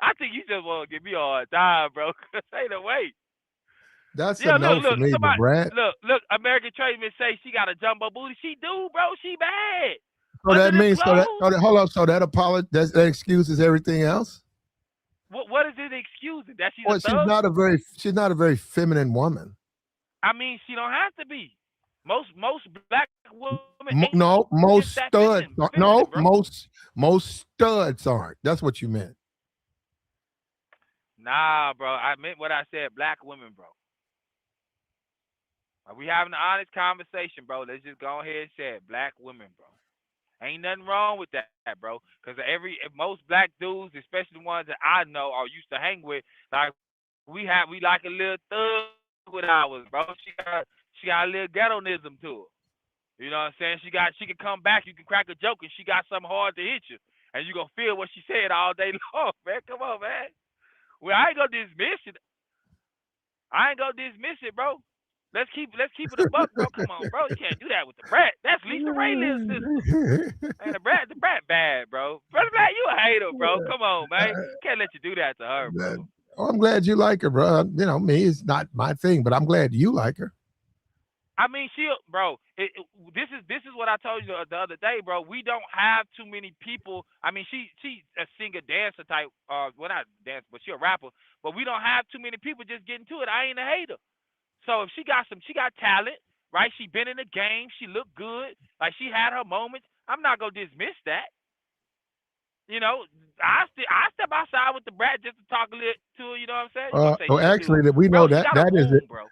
I think you just want to give me a hard time, bro. Ain't no way. That's a no for me, the brat. Look. American Tradesman say she got a jumbo booty. She do, bro. She bad. So that means hold on. So that excuses everything else. What is it excusing? That she's a thug? She's not a very feminine woman. I mean, she don't have to be. Most black women. Most studs. Most studs aren't. That's what you meant. Nah, bro. I meant what I said. Black women, bro. Are we having an honest conversation, bro? Let's just go ahead and say it. Black women, bro. Ain't nothing wrong with that, bro. Because most black dudes, especially the ones that I know or used to hang with, like we like a little thug with ours, bro. She got a little ghetto-nism to her. You know what I'm saying? She can come back, you can crack a joke, and she got something hard to hit you. And you gonna feel what she said all day long, man. Come on, man. Well, I ain't gonna dismiss it, bro. Let's keep it a buck, bro. Come on, bro. You can't do that with the brat. That's Lisa Ray Liz's sister. And the brat bad, bro. Brother Black, you a hater, bro. Come on, man. Can't let you do that to her, bro. I'm glad you like her, bro. You know, me, it's not my thing, but I'm glad you like her. I mean, this is what I told you the other day, bro. We don't have too many people. I mean, she's a singer, dancer type. Well, not dancer, but she a rapper. But we don't have too many people just getting to it. I ain't a hater. So if she got talent, right? She been in the game. She looked good. Like she had her moments. I'm not gonna dismiss that. You know, I step outside with the brat just to talk a little to her. You know what I'm saying? Actually, we know that is it. Bro.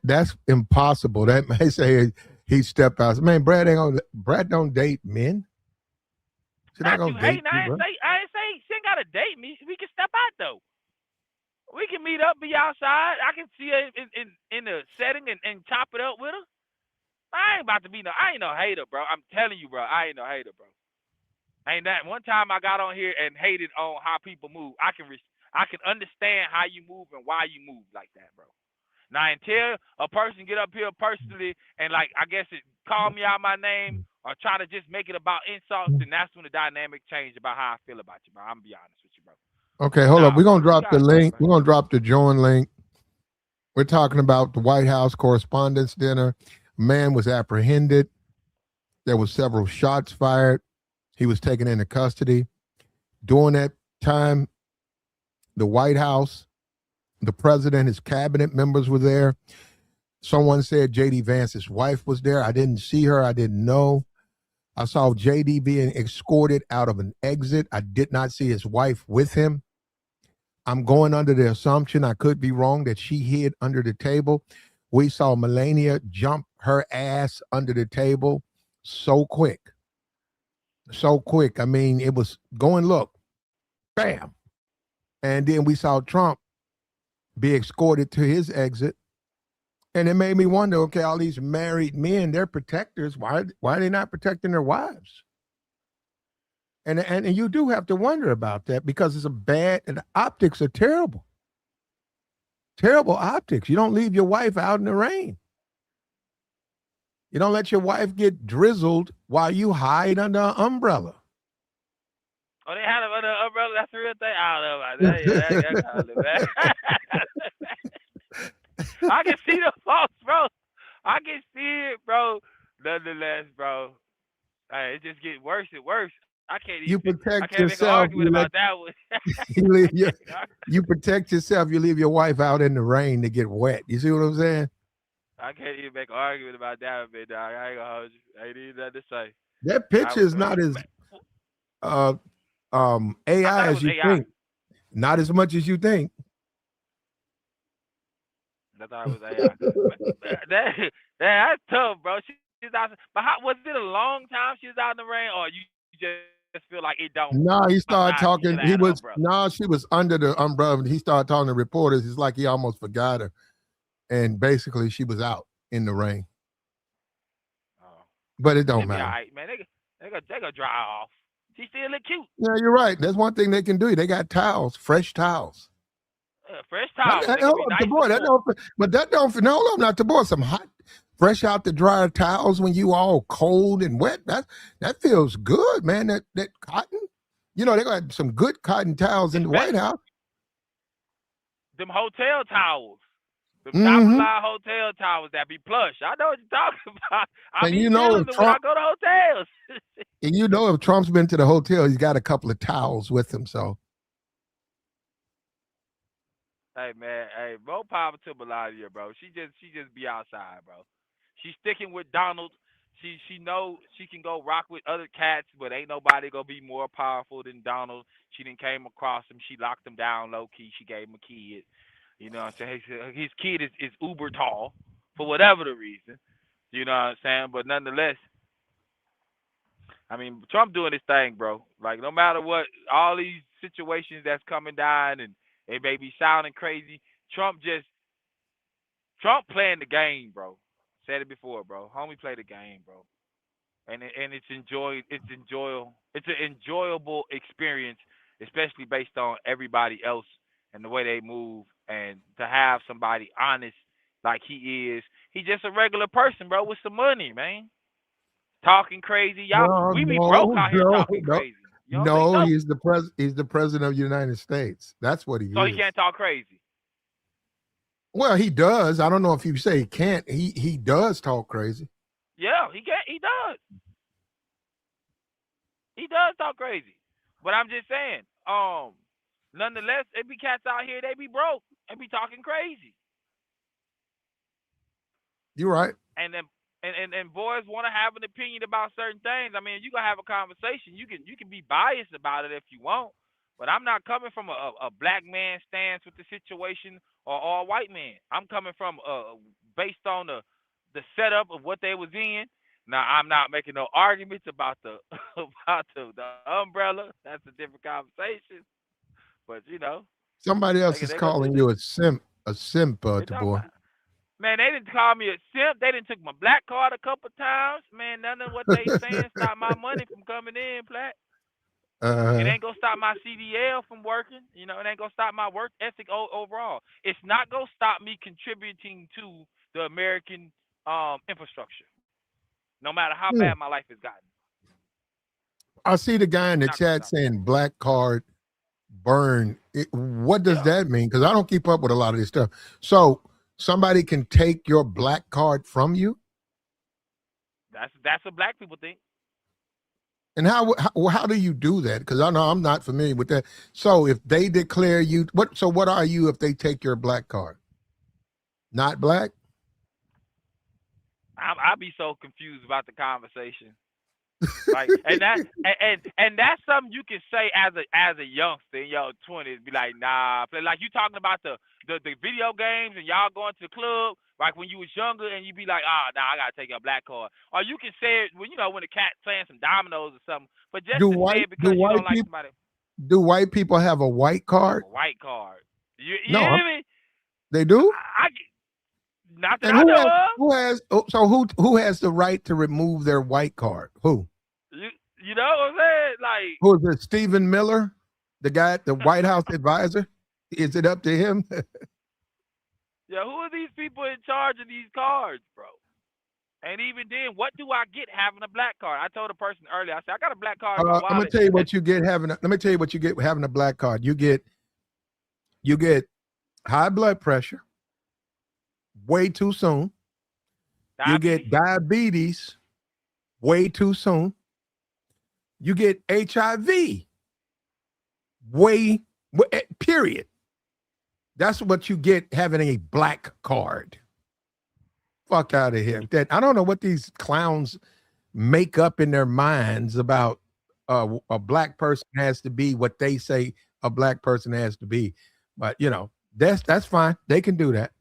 That's impossible. That may say he stepped out. Man, Brad don't date men. She's not gonna date you, bro. I ain't say she ain't gotta date me. We can step out though. We can meet up, be outside. I can see her in the setting and chop it up with her. I ain't about to be I ain't no hater, bro. I'm telling you, bro. I ain't no hater, bro. Ain't that one time I got on here and hated on how people move. I can understand how you move and why you move like that, bro. Now until a person get up here personally and like I guess it call me out my name or try to just make it about insults, then that's when the dynamic changed about how I feel about you, bro. I'm gonna be honest with you, bro. Okay, hold up. We're gonna drop the link. We're gonna drop the join link. We're talking about the White House Correspondents Dinner. A man was apprehended. There were several shots fired. He was taken into custody. During that time, the White House, the president, his cabinet members were there. Someone said J.D. Vance's wife was there. I didn't see her. I didn't know. I saw J.D. being escorted out of an exit. I did not see his wife with him. I'm going under the assumption, I could be wrong, that she hid under the table. We saw Melania jump her ass under the table so quick. So quick. I mean, it was going, look, bam. And then we saw Trump be escorted to his exit. And it made me wonder, okay, all these married men, they're protectors. Why are they not protecting their wives? And you do have to wonder about that, because it's a bad, and the optics are terrible. Terrible optics. You don't leave your wife out in the rain. You don't let your wife get drizzled while you hide under an umbrella. Oh, they had him under an umbrella. That's the real thing. I don't know about that. Yeah, that kind of man. I can see the faults, bro. I can see it, bro. Nonetheless, bro, hey, it just gets worse and worse. I can't even. You protect I can't make an yourself. argument about that one. You protect yourself. You leave your wife out in the rain to get wet. You see what I'm saying? I can't even make an argument about that, man, dog. I ain't gonna hold you. I ain't even nothing to say. That picture is not as AI as you think. Not as much as you think. I thought it was AI. That's tough, bro. She's out. But was it a long time she was out in the rain, or you just feel like it don't? No, he started talking. She was under the umbrella. And he started talking to reporters. It's like he almost forgot her. And basically, she was out in the rain. Oh. But it don't matter. All right, man. They gonna dry off. She still look cute. Yeah, you're right. That's one thing they can do. They got towels, fresh towels. Fresh towels. Not to boy. Some hot, fresh out the dryer towels when you all cold and wet. That feels good, man. That cotton. You know, they got some good cotton towels in the White House. Them hotel towels. Them top-of-line hotel towels that be plush. I know what you're talking about. I be feeling them when I go to hotels. And you know, if Trump's been to the hotel, he's got a couple of towels with him. So, hey man, more power to Melania, bro. She just be outside, bro. She's sticking with Donald. She know she can go rock with other cats, but ain't nobody gonna be more powerful than Donald. She didn't came across him. She locked him down low key. She gave him a kid. You know what I'm saying? His kid is uber tall for whatever the reason. You know what I'm saying? But nonetheless, I mean, Trump doing his thing, bro. Like, no matter what, all these situations that's coming down and it may be sounding crazy, Trump playing the game, bro. Said it before, bro. Homie play the game, bro. And it's an enjoyable experience, especially based on everybody else and the way they move, and to have somebody honest like he is. He's just a regular person, bro, with some money, man. Talking crazy. Y'all, we be broke out here talking crazy. You know he's the president of the United States. That's what he is. So he can't talk crazy. Well, he does. I don't know if you say he can't. He does talk crazy. Yeah, he does. He does talk crazy. But I'm just saying, nonetheless, it be cats out here, they be broke and be talking crazy. You're right. And then and boys want to have an opinion about certain things. I mean, you gonna have a conversation. You can be biased about it if you want, but I'm not coming from a black man stance with the situation or all white man. I'm coming from based on the setup of what they was in. Now, I'm not making no arguments about the umbrella. That's a different conversation. But you know, somebody else is calling you a simp, boy. Man, they didn't call me a simp. They didn't took my black card a couple times. Man, none of what they saying stop my money from coming in, Platt. It ain't gonna stop my CDL from working. You know, it ain't gonna stop my work ethic overall. It's not gonna stop me contributing to the American infrastructure, no matter how bad my life has gotten. I see the guy in the chat saying black card burn. What does that mean? Because I don't keep up with a lot of this stuff. So somebody can take your black card from you? That's what black people think. And how do you do that? Because I know I'm not familiar with that. So if they declare you, what are you if they take your black card? Not black? I'll be so confused about the conversation. Like, and that's something you can say as a youngster in your 20s. Be like, nah, like you talking about the video games and y'all going to the club, like when you was younger, and you be like, nah, I gotta take a black card. Or you can say it when when the cat playing some dominoes or something. But just to say it because you don't like somebody. Do white people have a white card? A white card. You No, hear me? they do. Not that And I know of. who has the right to remove their white card? Who? You know what I'm saying? Like, who is it? Stephen Miller, the guy, the White House advisor. Is it up to him? Yeah, who are these people in charge of these cards, bro? And even then, what do I get having a black card? I told a person earlier, I said, I got a black card in my wallet. I'm gonna tell you what you get having. Let me tell you what you get having a black card. You get high blood pressure way too soon. You get diabetes way too soon. You get HIV period. That's what you get having a black card. Fuck out of here. I don't know what these clowns make up in their minds about a black person has to be what they say a black person has to be. But that's fine. They can do that.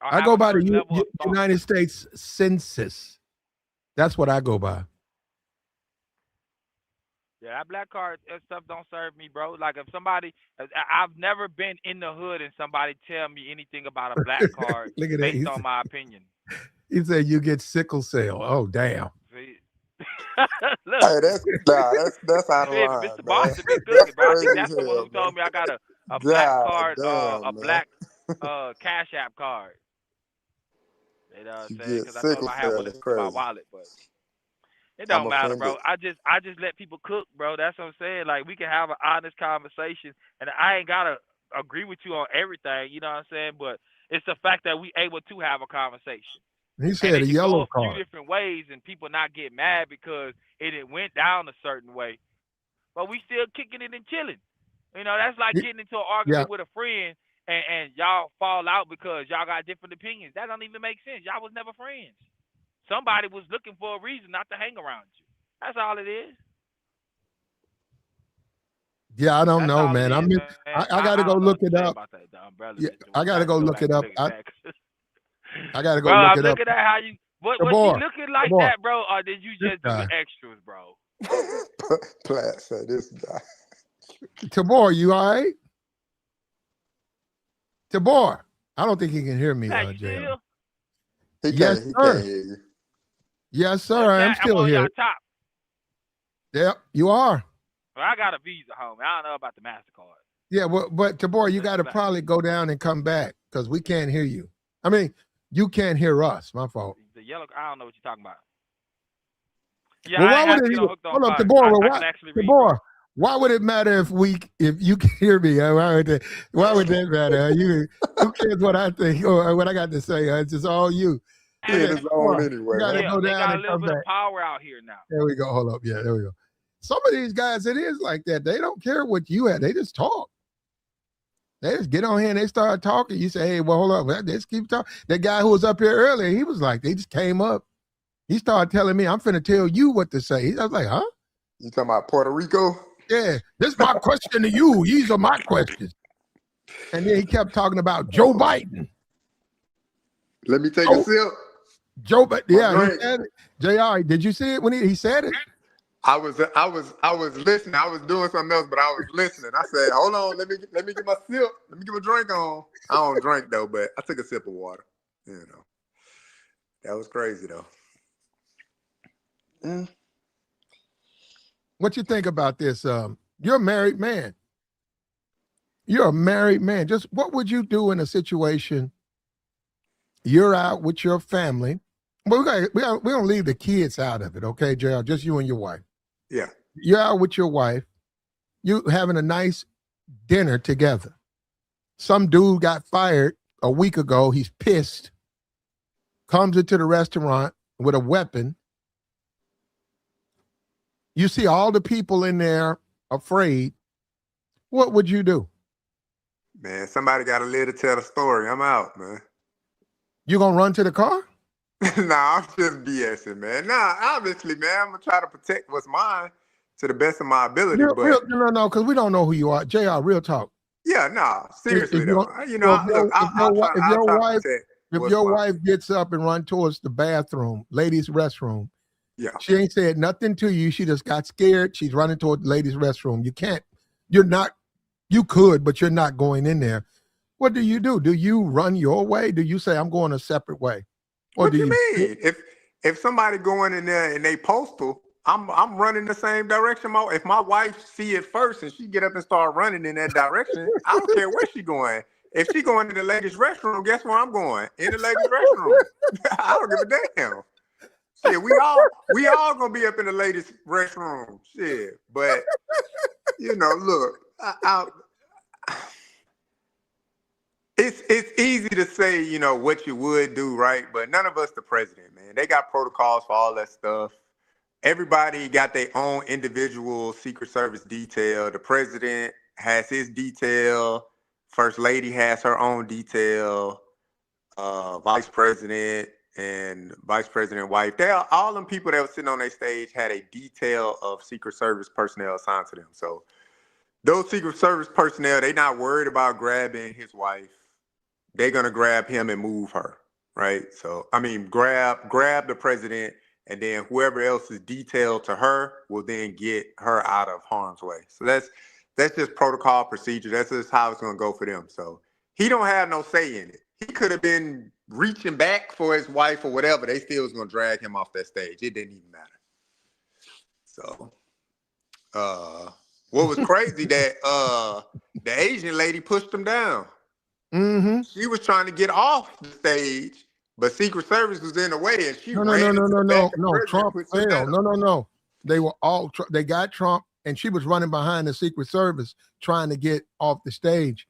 I go by the United States Census. That's what I go by. Yeah, that black card and stuff don't serve me, bro. Like if somebody, I've never been in the hood and somebody tell me anything about a black card based on my opinion. He said you get sickle cell. Oh, damn. See? Look, hey, that's out of line. Mr. Boston been cooking, bro. I think that's the one who told me I got a black card, a black Cash App card. You know what I'm saying? Because I told him I had one in my wallet, but it don't matter, bro. I just let people cook, bro. That's what I'm saying. Like we can have an honest conversation, and I ain't gotta agree with you on everything. You know what I'm saying? But it's the fact that we able to have a conversation. He said a yellow card. A few different ways, and people not get mad because it went down a certain way. But we still kicking it and chilling. You know, that's like getting into an argument with a friend, and y'all fall out because y'all got different opinions. That don't even make sense. Y'all was never friends. Somebody was looking for a reason not to hang around you. That's all it is. Yeah, I don't know, man. I mean, I got to go look it up. Yeah, I got to go look it up. I got to go look it up. Looking at how you. Was she looking like that, bro, or did you just do the extras, bro? Platt said this guy. Tabor, you all right? Tabor, I don't think he can hear me, Jay. Yes, sir. Yes, sir. I'm still here. Top. Yep, you are. Well, I got a Visa, homie. I don't know about the MasterCard. Yeah, but Tabor, you got to probably go down and come back because we can't hear you. I mean, you can't hear us. My fault. The yellow. I don't know what you're talking about. Yeah, well, hold up, Tabor. Why would it matter if you can hear me? Why would that matter? Who cares what I think or what I got to say? It's just all you. It's on anyway. You gotta go down they got and a little come bit back. of power out here now. There we go. Hold up. Yeah, there we go. Some of these guys, it is like that. They don't care what you had. They just talk. They just get on here and they start talking. You say, hey, well, hold up. Let's keep talking. That guy who was up here earlier, he was like, they just came up. He started telling me, I'm finna tell you what to say. I was like, huh? You talking about Puerto Rico? Yeah, this is my question to you. These are my questions. And then he kept talking about Joe Biden. Let me take a sip. Joe Biden, yeah, he said it. JR, did you see it when he said it? I was listening. I was doing something else, but I was listening. I said, hold on, let me get my sip. Let me get my drink on. I don't drink though, but I took a sip of water. You know. That was crazy though. Mm. What you think about this? You're a married man. You're a married man. Just what would you do in a situation? You're out with your family. Well, we don't leave the kids out of it, okay, JR? Just you and your wife. Yeah. You're out with your wife. You having a nice dinner together. Some dude got fired a week ago. He's pissed. Comes into the restaurant with a weapon. You see all the people in there afraid. What would you do? Man, somebody got to live to tell the story. I'm out, man. You gonna run to the car? Nah, I'm just BSing, man. Nah, obviously, man, I'm gonna try to protect what's mine to the best of my ability. But No, because we don't know who you are. JR, real talk. yeah, nah, seriously If though. Look, I'll try to protect if what's your mine. wife gets up and run towards the bathroom, ladies' restroom, Yeah. she ain't said nothing to you. She just got scared. She's running toward the ladies' restroom. You could, but you're not going in there. What do? Do you run your way? Do you say I'm going a separate way? Or What do you you mean? If somebody going in there and they postal, I'm running the same direction. If my wife see it first and she get up and start running in that direction, I don't care where she going. If she going to the ladies' restroom, guess where I'm going? In the ladies' restroom. I don't give a damn. Shit, we all gonna be up in the ladies' restroom. Shit, but look, it's easy to say, what you would do, right? But none of us the president, man. They got protocols for all that stuff. Everybody got their own individual Secret Service detail. The president has his detail. First lady has her own detail. Vice president and vice president wife. All them people that were sitting on their stage had a detail of Secret Service personnel assigned to them. So those Secret Service personnel, they not worried about grabbing his wife. They're gonna grab him and move her, right? So I mean, grab the president, and then whoever else is detailed to her will then get her out of harm's way. So that's just protocol procedure. That's just how it's gonna go for them. So he don't have no say in it. He could have been reaching back for his wife or whatever. They still was gonna drag him off that stage. It didn't even matter. So what was crazy that the Asian lady pushed him down. Mm-hmm. She was trying to get off the stage, but Secret Service was in the way, and she No. Trump failed. No. They were all. They got Trump, and she was running behind the Secret Service trying to get off the stage.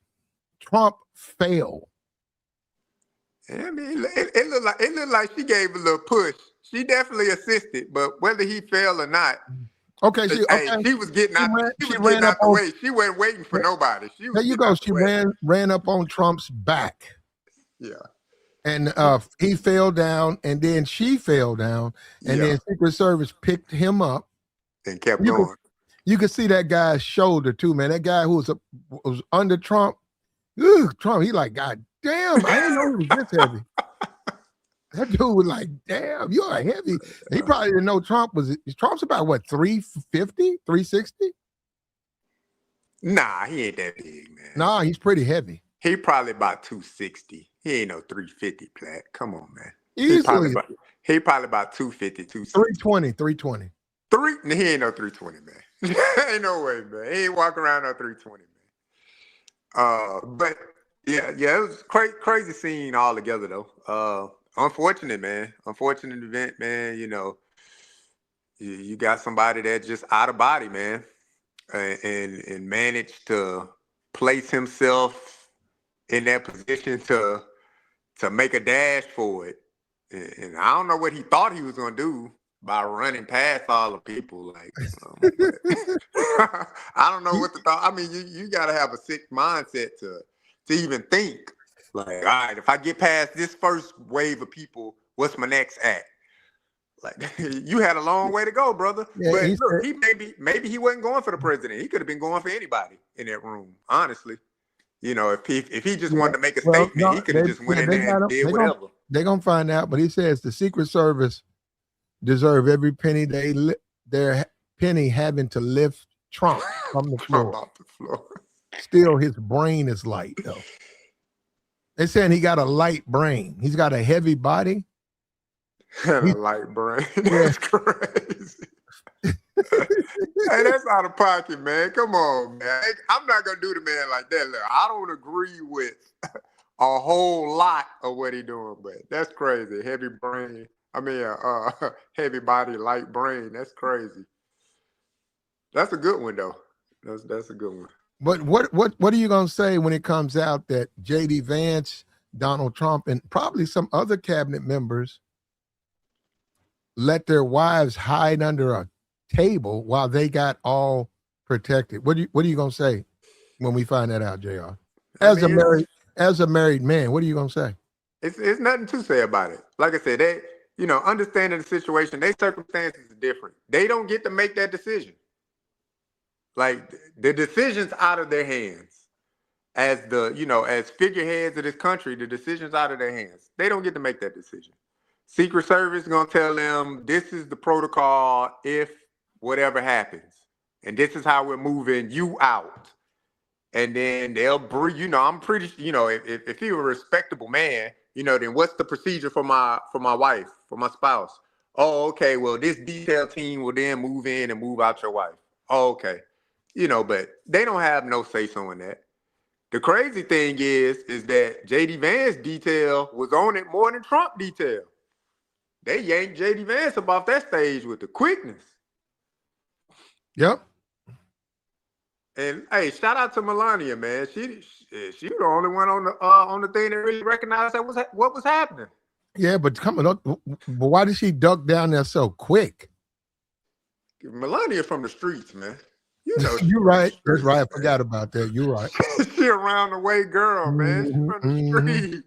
Trump failed. I mean, it looked like she gave a little push. She definitely assisted, but whether he failed or not. Okay, she was getting out. She was getting out the way. She wasn't waiting for nobody. There you go. She ran up on Trump's back. Yeah. And he fell down, and then she fell down, and then Secret Service picked him up and kept going. You could see that guy's shoulder too, man. That guy who was under Trump. Trump. He like, God damn! I didn't know he was this heavy. That dude was like, damn, you're heavy. He probably didn't know Trump's about what, 350, 360? Nah, he ain't that big, man. Nah, he's pretty heavy. He probably about 260. He ain't no 350 Platt. Come on, man. Easily. He probably about 250, 260. 320. He ain't no 320, man. Ain't no way, man. He ain't walking around no 320, man. But yeah, it was crazy scene all together though. Unfortunate, man. Unfortunate event, man. You got somebody that just out of body, man, and managed to place himself in that position to make a dash for it. And I don't know what he thought he was gonna do by running past all the people. Like, I don't know what the thought. I mean, you gotta have a sick mindset to even think. Like, all right, if I get past this first wave of people, what's my next act? Like, you had a long way to go, brother. Yeah, but look, he maybe he wasn't going for the president. He could have been going for anybody in that room, honestly. If he just wanted to make a statement, he could have just went in there and did whatever. They're gonna find out, but he says the Secret Service deserve every penny their penny having to lift Trump from the floor. Off the floor. Still, his brain is light, though. They're saying he got a light brain. He's got a heavy body. A light brain. That's crazy. Hey, that's out of pocket, man. Come on, man. I'm not gonna do the man like that. Look, I don't agree with a whole lot of what he's doing, but that's crazy. Heavy brain. I mean, heavy body, light brain. That's crazy. That's a good one, though. That's a good one. But what are you gonna say when it comes out that J.D. Vance, Donald Trump, and probably some other cabinet members let their wives hide under a table while they got all protected? What are you gonna say when we find that out, JR? As a married man, what are you gonna say? It's nothing to say about it. Like I said, understanding the situation, their circumstances are different. They don't get to make that decision. Like the decision's out of their hands. As as figureheads of this country, the decision's out of their hands. They don't get to make that decision. Secret Service is gonna tell them this is the protocol if whatever happens, and this is how we're moving you out. And then they'll bring, I'm pretty, if you're a respectable man, then what's the procedure for my wife, for my spouse? Oh, okay. Well, this detail team will then move in and move out your wife. Oh, okay. But they don't have no say-so in that. The crazy thing is that J.D. Vance detail was on it more than Trump detail. They yanked J.D. Vance up off that stage with the quickness. Yep. And hey, shout out to Melania, man. She was the only one on the thing that really recognized what was happening. Yeah, but coming up, but why did she duck down there so quick? Melania from the streets, man. You're right. That's right. I forgot about that. You're right. She around the way girl, man. She from the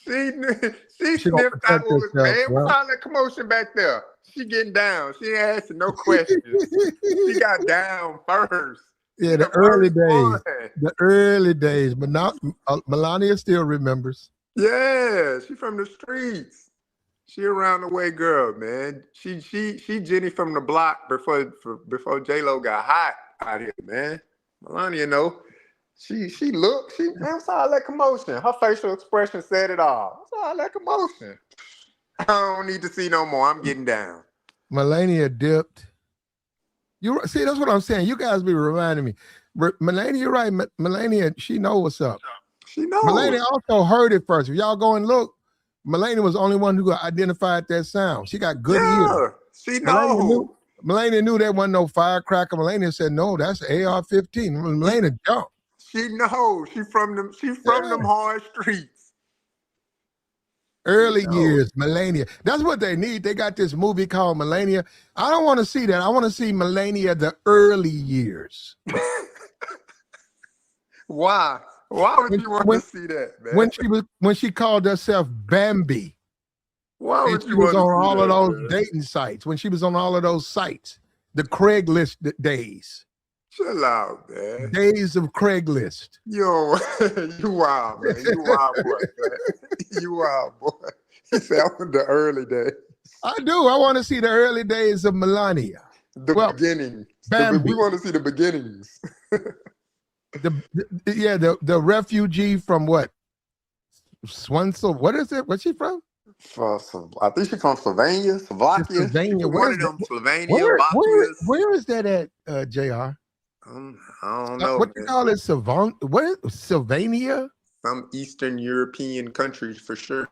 streets. She sniffed out what was bad. What's all that commotion back there? She getting down. She ain't asking no questions. She got down first. Yeah, the early days. But now Melania still remembers. Yeah, she from the streets. She around the way girl, man. She Jenny from the block before J-Lo got hot out here, man. Melania, she that's all that commotion. Her facial expression said it all. That's all that commotion. I don't need to see no more. I'm getting down. Melania dipped. You see, that's what I'm saying. You guys be reminding me. Melania, you're right. Melania, she know what's up. She knows. Melania also heard it first. If y'all go and look, Melania was the only one who identified that sound. She got good ears. She knows. Melania knew there wasn't no firecracker. Melania said, no, that's AR-15. Melania jumped. She knows. She from them hard streets. Early years, Melania. That's what they need. They got this movie called Melania. I don't want to see that. I want to see Melania the early years. Why? Why would you want to see that, man? When she called herself Bambi. Why would you you was want to on see all that, of those man? dating sites, when she was on all of those sites, the Craigslist days. Chill out, man. Days of Craigslist. Yo, you wild, man. You wild, boy. Man. You wild, boy. He said, I want the early days. I do. I want to see the early days of Melania. The beginning. We want to see the beginnings. The refugee from what? Swansea. What is it? Where's she from? I think she's from Slovenia. Slovenia. One of them Slovenia. Where is that at, JR? I don't know. What do you call it? Sylvania? Some Eastern European countries for sure.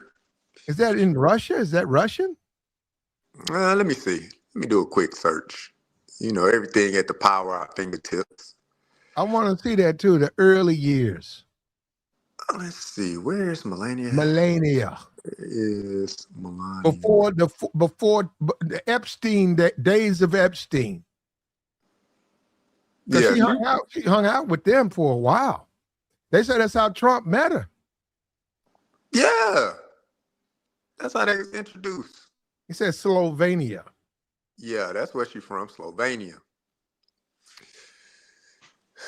Is that in Russia? Is that Russian? Let me see. Let me do a quick search. Everything at the power of our fingertips. I want to see that too, the early years. Let's see. Where is Melania? Melania. Where is Melania? Before the Epstein, the days of Epstein. Because she hung out with them for a while. They said that's how Trump met her. Yeah. That's how they was introduced. He said Slovenia. Yeah, that's where she's from, Slovenia.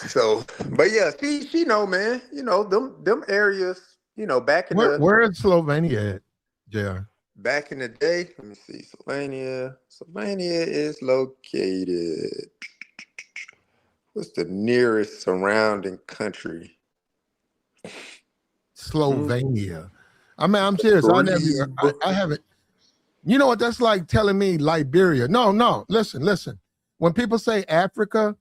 So, but yeah, she know, man. Them areas, back in where is Slovenia at, JR? Back in the day, let me see. Slovenia is located. What's the nearest surrounding country? Slovenia. I mean, I'm serious. I haven't. You know what that's like telling me Liberia? No. Listen. When people say Africa,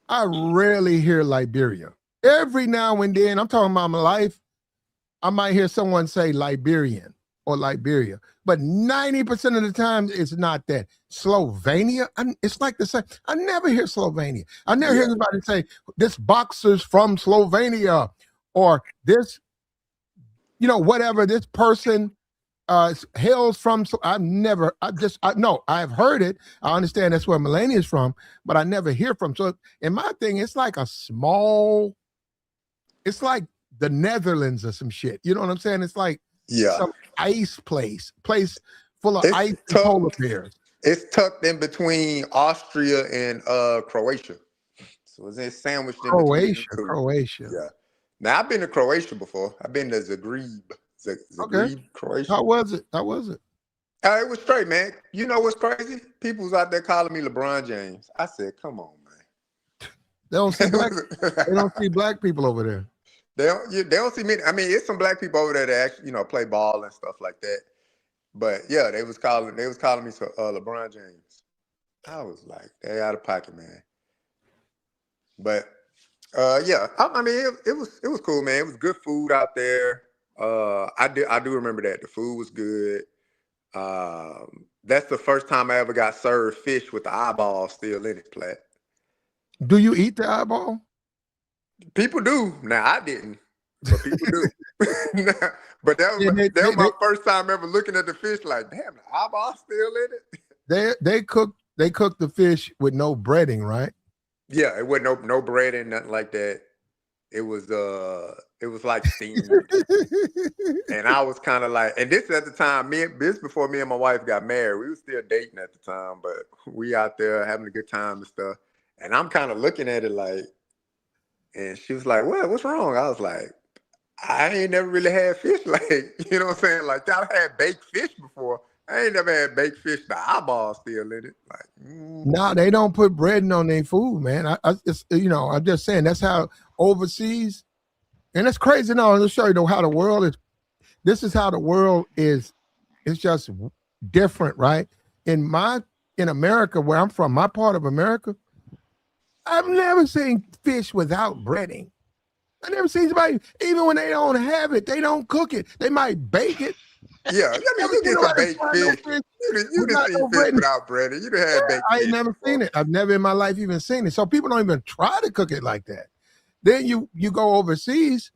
I rarely hear Liberia. Every now and then, I'm talking about my life, I might hear someone say Liberian or Liberia, but 90% of the time it's not that. Slovenia, it's like the same. I never hear Slovenia. I never hear anybody say this boxer's from Slovenia or this, whatever this person hails from. I've heard it. I understand that's where Melania is from, but I never hear from. So in my thing, it's like it's like the Netherlands or some shit. You know what I'm saying? It's like Yeah. some ice place full of It's ice and tough. polar bears. It's tucked in between Austria and Croatia. So it's sandwiched in between the two. Croatia. Yeah. Now I've been to Croatia before. I've been to Zagreb. Okay. Croatia. How was it? It was straight, man. You know what's crazy? People was out there calling me LeBron James. I said, come on, man. They don't see black people over there. They don't see many. I mean, it's some black people over there that actually, play ball and stuff like that. But yeah, they was calling me LeBron James. I was like, they out of pocket, man. But yeah, I mean, it was cool, man. It was good food out there. I do remember that the food was good. That's the first time I ever got served fish with the eyeball still in it, Platt. Do you eat the eyeball? People do. Now I didn't, but people do. But that was my first time ever looking at the fish like, damn, the eyeball still in it. They cook the fish with no breading, right? Yeah, it wasn't no breading, nothing like that. It was like steamed. And I was kind of like, and this at the time, this before me and my wife got married. We were still dating at the time, but we out there having a good time and stuff. And I'm kind of looking at it like, and she was like, what's wrong? I was like, I ain't never really had fish like, you know what I'm saying? Like, I've had baked fish before. I ain't never had baked fish, the eyeball still in it. Like, No, they don't put breading on their food, man. I'm just saying that's how overseas, and it's crazy. No, let's show you how the world is. This is how the world is. It's just different, right? In America, where I'm from, my part of America, I've never seen fish without breading. I never seen somebody, even when they don't have it, they don't cook it. They might bake it. Yeah, I mean, you get some baked fish. You didn't see fish without breading. You done had baked I fish. ain't never seen it. I've never in my life even seen it. So people don't even try to cook it like that. Then you go overseas,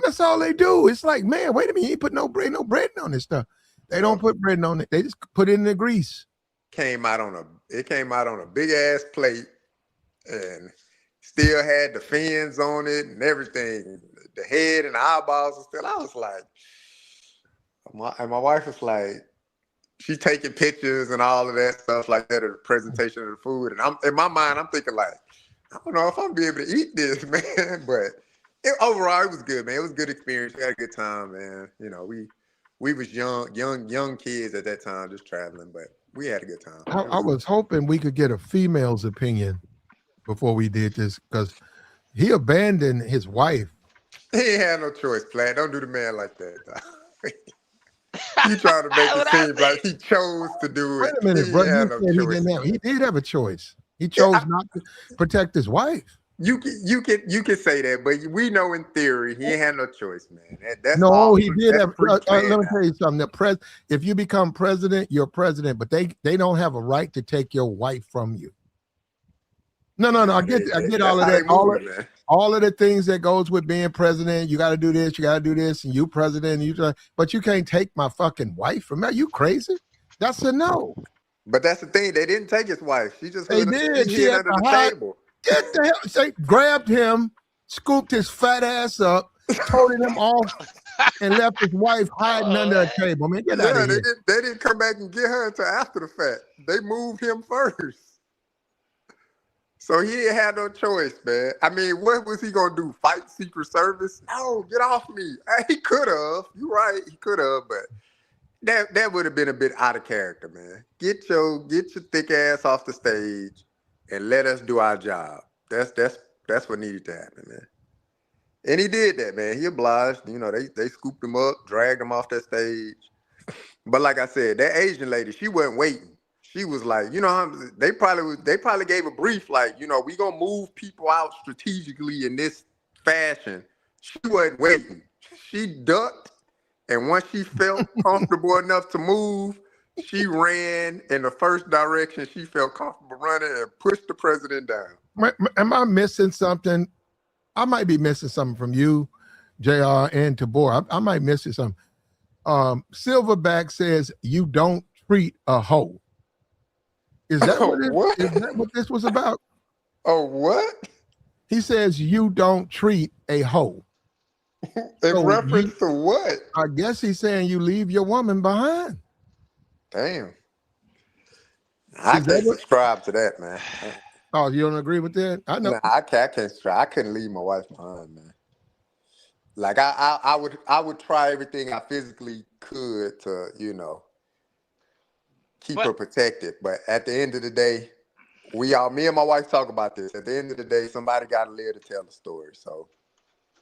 that's all they do. It's like, man, wait a minute, you ain't put no bread on this stuff. They don't put bread on it. They just put it in the grease. It came out on a big ass plate and still had the fins on it and everything. The head and the eyeballs and stuff. I was like, my wife was like, she's taking pictures and all of that stuff like that of the presentation of the food. And I'm in my mind, I'm thinking like, I don't know if I'm be able to eat this, man. But overall, it was good, man. It was a good experience. We had a good time, man. You know, we was young kids at that time, just traveling, but we had a good time. I was hoping we could get a female's opinion before we did this, because he abandoned his wife. He ain't had no choice, Platt. Don't do the man like that. You trying to make it seem like he chose to do it. Wait a minute, brother. He did have a choice. He chose not to protect his wife. You can say that, but we know in theory he ain't had no choice, man. He did have. Let me tell you something. If you become president, you're president, but they don't have a right to take your wife from you. No. I get all of that. All of the things that goes with being president. You got to do this. You got to do this, and you president. But you can't take my fucking wife from me. Are you crazy? That's a no. But that's the thing. They didn't take his wife. She just did. She had under the table. Get the hell! They grabbed him, scooped his fat ass up, toted him off, and left his wife hiding under a table. I mean, get out of here. They didn't come back and get her until after the fact. They moved him first. So he ain't had no choice, man. I mean, what was he gonna do? Fight Secret Service? No, get off me. He could have. You're right, he could have, but that would have been a bit out of character, man. Get your thick ass off the stage and let us do our job. That's what needed to happen, man. And he did that, man. He obliged. You know, they scooped him up, dragged him off that stage. But like I said, that Asian lady, she wasn't waiting. She was like, you know, they probably gave a brief like, you know, we gonna move people out strategically in this fashion. She wasn't waiting. She ducked, and once she felt comfortable enough to move, she ran in the first direction she felt comfortable running and pushed the president down. Am I missing something? I might be missing something from you, JR, and Tabor. I might miss something. Silverback says you don't treat a hoe. Is that is that what this was about? Oh, what? He says you don't treat a hoe. In So reference to what? I guess he's saying you leave your woman behind. Damn. I Is that can't what? subscribe to that, man. Oh, you don't agree with that? I know. Nah, I can't subscribe. I couldn't leave my wife behind, man. Like I would try everything I physically could to, keep her protected. But at the end of the day, me and my wife talk about this. At the end of the day, somebody got to live to tell the story. So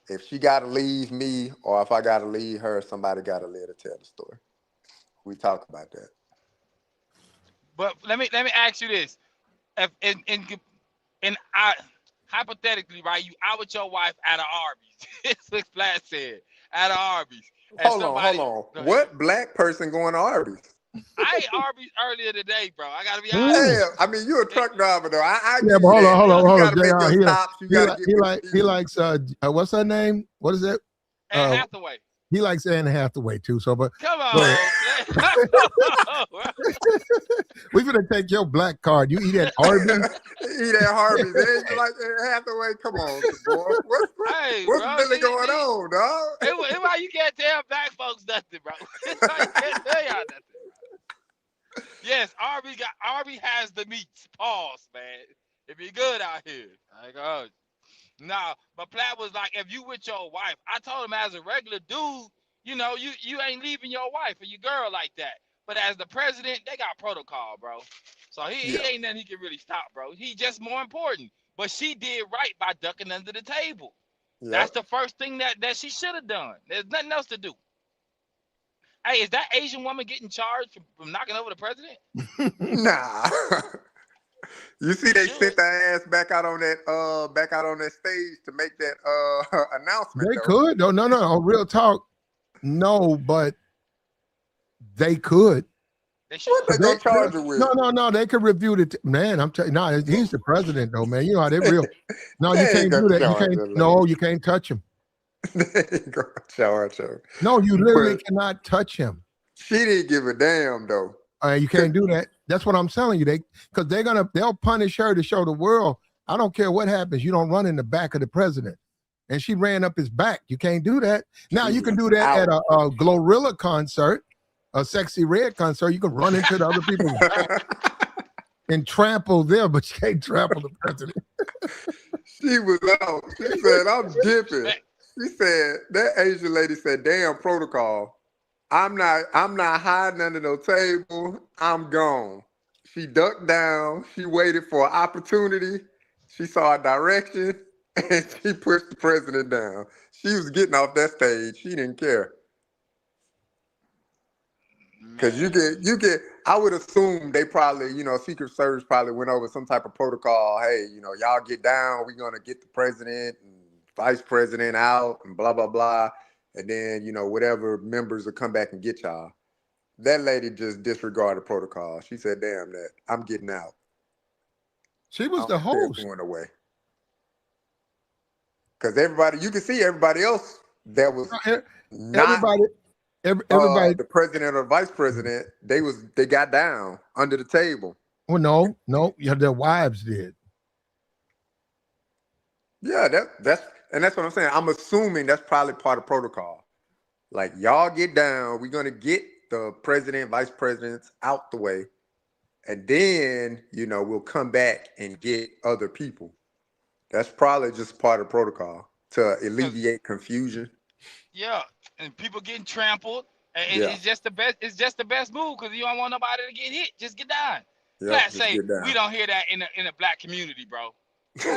if she got to leave me or if I got to leave her, somebody got to live to tell the story. We talk about that. But let me ask you this: if hypothetically, right, you out with your wife at an Arby's. Six Flat said at an Arby's. Hold on. What black person going to Arby's? I ate Arby's earlier today, bro. I gotta be Ooh. honest. Damn, I mean, you're a truck driver, though. I Yeah, give but you hold that. on, You gotta make JR. your stops. You gotta get He likes what's her name? What is that? Anne Hathaway. He likes Anne Hathaway too. So, but Come on, man. we're gonna take your black card. You eat at Arby's. Eat at Harvey's. You like Anne Hathaway? Come on, boy. What's really going on, dog? It's why you can't tell black folks nothing, bro. It's why you can't tell y'all nothing, bro. Yes, Arby has the meats. Pause, man. It be good out here. Like, oh. Nah, but Platt was like, if you with your wife, I told him as a regular dude, you ain't leaving your wife or your girl like that. But as the president, they got protocol, bro. So he ain't nothing he can really stop, bro. He just more important. But she did right by ducking under the table. Yep. That's the first thing that she should have done. There's nothing else to do. Hey, is that Asian woman getting charged from knocking over the president? Nah. You see, they sent their ass back out on that stage to make that announcement. They could, though. No. Real talk. No, but they could. They should. What they gonna charge her with? No. They could review the man. I'm telling you, no, he's the president, though, man. You know how they real. No, you can't do that. You can't. No, you can't touch him. They ain't gonna charge her. No, you literally cannot touch him. She didn't give a damn, though. You can't do that. That's what I'm telling you. Because they'll punish her to show the world. I don't care what happens. You don't run in the back of the president. And she ran up his back. You can't do that. Now you can do that at a Glorilla concert, a Sexy Red concert. You can run into the other people's back and trample them, but you can't trample the president. She was out. She said, "I'm dipping." She said that Asian lady said, "Damn protocol. I'm not hiding under no table. I'm gone." She ducked down. She waited for an opportunity. She saw a direction and she pushed the president down. She was getting off that stage. She didn't care. Because you get, I would assume they probably, Secret Service probably went over some type of protocol. Hey, y'all get down. We're going to get the president and vice president out and blah, blah, blah. And then, whatever members will come back and get y'all. That lady just disregarded protocol. She said, damn that. I'm getting out. She was the host. Going away. Because you can see everybody else that was everybody, the president or vice president, they got down under the table. Well, no, their wives did. Yeah, that's what I'm saying. I'm assuming that's probably part of protocol. Like, y'all get down. We're gonna get the president, vice presidents out the way, and then we'll come back and get other people. That's probably just part of protocol to alleviate confusion. Yeah, and people getting trampled, and it's just the best. It's just the best move because you don't want nobody to get hit. Just get down. Flat say we don't hear that in a black community, bro.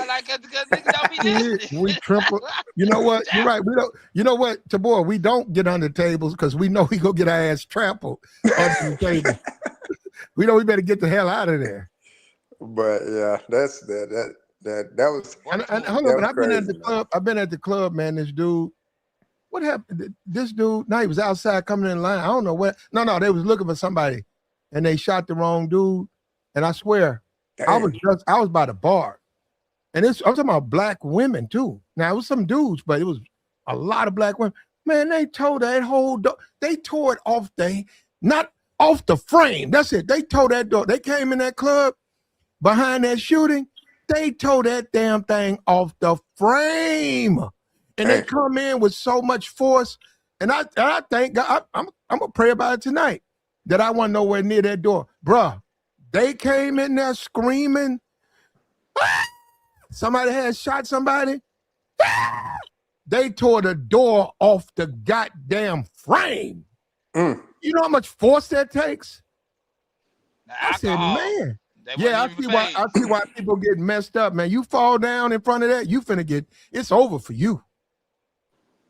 Like, we trample. You know what? You're right. We don't. You know what, Tabor? We don't get under tables because we know we go get our ass trampled under the table. We know we better get the hell out of there. But yeah, that's that was. And hold on, but I've been at the club. I've been at the club, man. This dude. What happened? This dude. No, he was outside coming in line. I don't know what. No, they was looking for somebody, and they shot the wrong dude. And I swear, I was by the bar. And I'm talking about black women too. Now it was some dudes, but it was a lot of black women. Man, they tore that whole door. They tore it off not off the frame. That's it. They tore that door. They came in that club behind that shooting. They tore that damn thing off the frame. And they come in with so much force. And I think God, I'm going to pray about it tonight, that I wasn't nowhere near that door. Bruh, they came in there screaming. Somebody had shot somebody. They tore the door off the goddamn frame. You know how much force that takes? I said, man. Yeah, I see why people get messed up, man. You fall down in front of that, you finna get, it's over for you.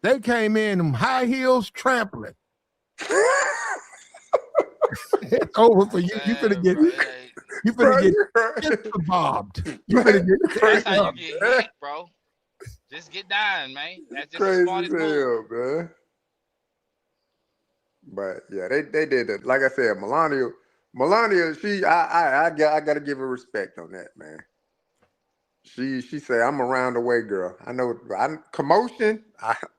They came in them high heels trampling. It's over for you. You finna get bobbed. You finna get That's how you get hit, bro. Just get down, man. That's just crazy the smartest move. man. But yeah, they did it. Like I said, Melania, I gotta give her respect on that, man. She said, I'm a round the way girl. I know commotion,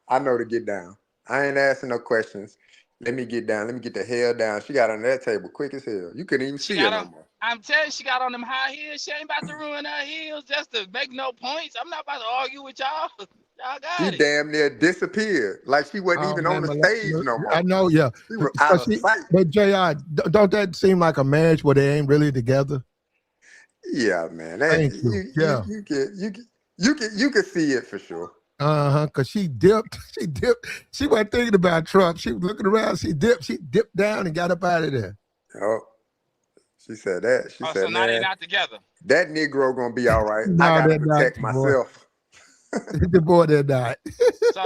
I know to get down. I ain't asking no questions. Let me get down. Let me get the hell down. She got on that table quick as hell. You couldn't even see her no more. I'm telling you, she got on them high heels. She ain't about to ruin her heels just to make no points. I'm not about to argue with y'all. Y'all got it. She damn near disappeared. Like she wasn't even on the stage no more. I know, yeah. She was out of sight. But JR, don't that seem like a marriage where they ain't really together? Yeah, man. Thank you. Yeah. You can see it for sure. Because she dipped. She wasn't thinking about Trump. She was looking around. She dipped down and got up out of there. Oh, she said that. She said, so now they're not together. That Negro gonna be all right. I gotta protect myself. The boy that died. So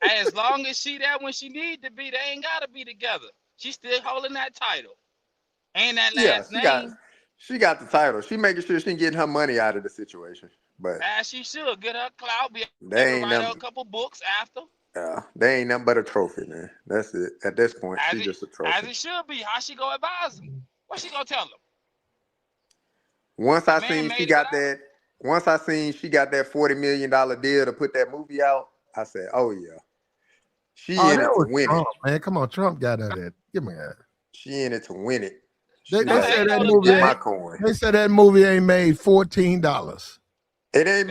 as long as she there when she need to be, they ain't gotta be together. She's still holding that title. And that last name. She got the title. She making sure she getting her money out of the situation. But as she should get her clout, be able they to write her a couple books after. Yeah, they ain't nothing but a trophy, man. That's it. At this point, she's just a trophy. As it should be. How she go advise them? What she gonna tell them? Once I seen she got that $40 million deal to put that movie out, I said, "Oh yeah, she in it to win Trump, it." Man, come on, Trump got her that. Give me that. She in it to win it. They said that movie. They said that movie ain't made $14. It ain't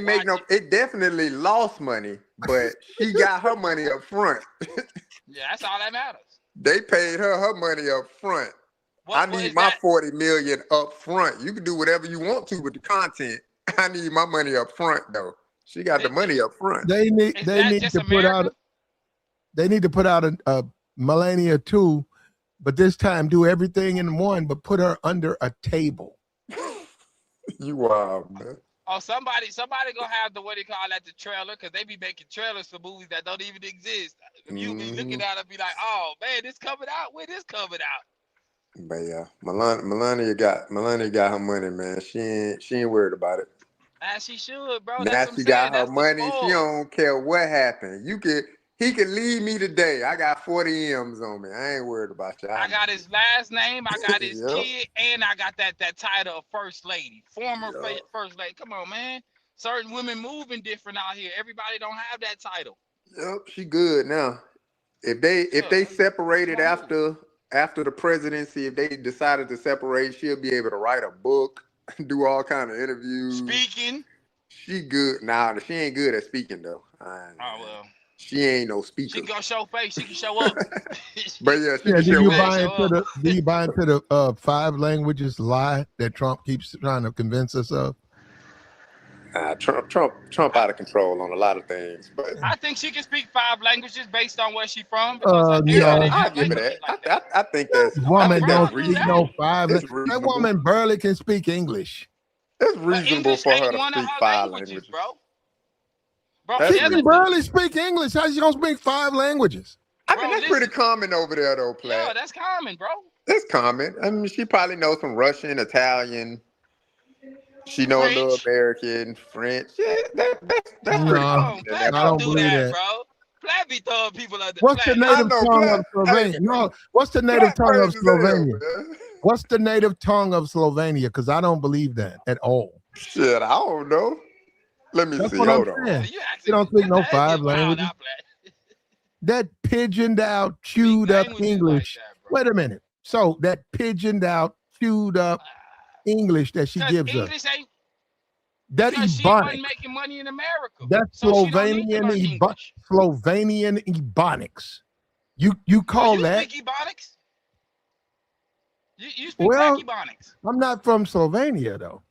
make no. It definitely lost money, but she got her money up front. Yeah, that's all that matters. They paid her money up front. I need my $40 million up front. You can do whatever you want to with the content. I need my money up front though. She got the money up front. They need to put out a Melania 2, but this time do everything in one, but put her under a table. You wild, man. Oh, somebody gonna have the the trailer, because they be making trailers for movies that don't even exist. You be looking at it, be like, oh man, this coming out. When this coming out? But yeah, Melania got her money, man. She ain't worried about it. As she should, bro. Now she got her money. She don't care what happened. He could leave me today. I got 40 M's on me. I ain't worried about you. I got his last name. I got his kid, and I got that title of first lady, former first lady. Come on, man. Certain women moving different out here. Everybody don't have that title. Yep, she good now. If they separated after the presidency, if they decided to separate, she'll be able to write a book, do all kind of interviews. Speaking. She good. Nah, she ain't good at speaking though. Oh well. She ain't no speaker. She can go show face. She can show up. But yeah, she can do you buy into the 5 languages lie that Trump keeps trying to convince us of? Trump out of control on a lot of things. But I think she can speak 5 languages based on where she's from. I'll give her that. I think that's woman don't speak no 5. That woman barely can speak English. It's reasonable for her to speak 5 languages, bro. She can barely speak English. How she gonna speak 5 languages? I mean, that's pretty common over there, though, Platt. Yeah, that's common, bro. That's common. I mean, she probably knows some Russian, Italian. She knows a little American, French. Yeah, that's pretty common. I don't believe that, bro. Platt be throwing people under. What's the native tongue of Slovenia? No, what's the native tongue of Slovenia? What's the native tongue of Slovenia? Because I don't believe that at all. Shit, I don't know. Let me see. Hold on. You don't speak no 5 languages. That pigeoned out, chewed up English. Wait a minute. So that pigeoned out, chewed up English that she gives us. That because she Ebonic. wasn't making money in America. That's so she don't need to learn English. Slovenian Ebonics. You call you that? speak Ebonics? You speak Well, back Ebonics. I'm not from Slovenia though.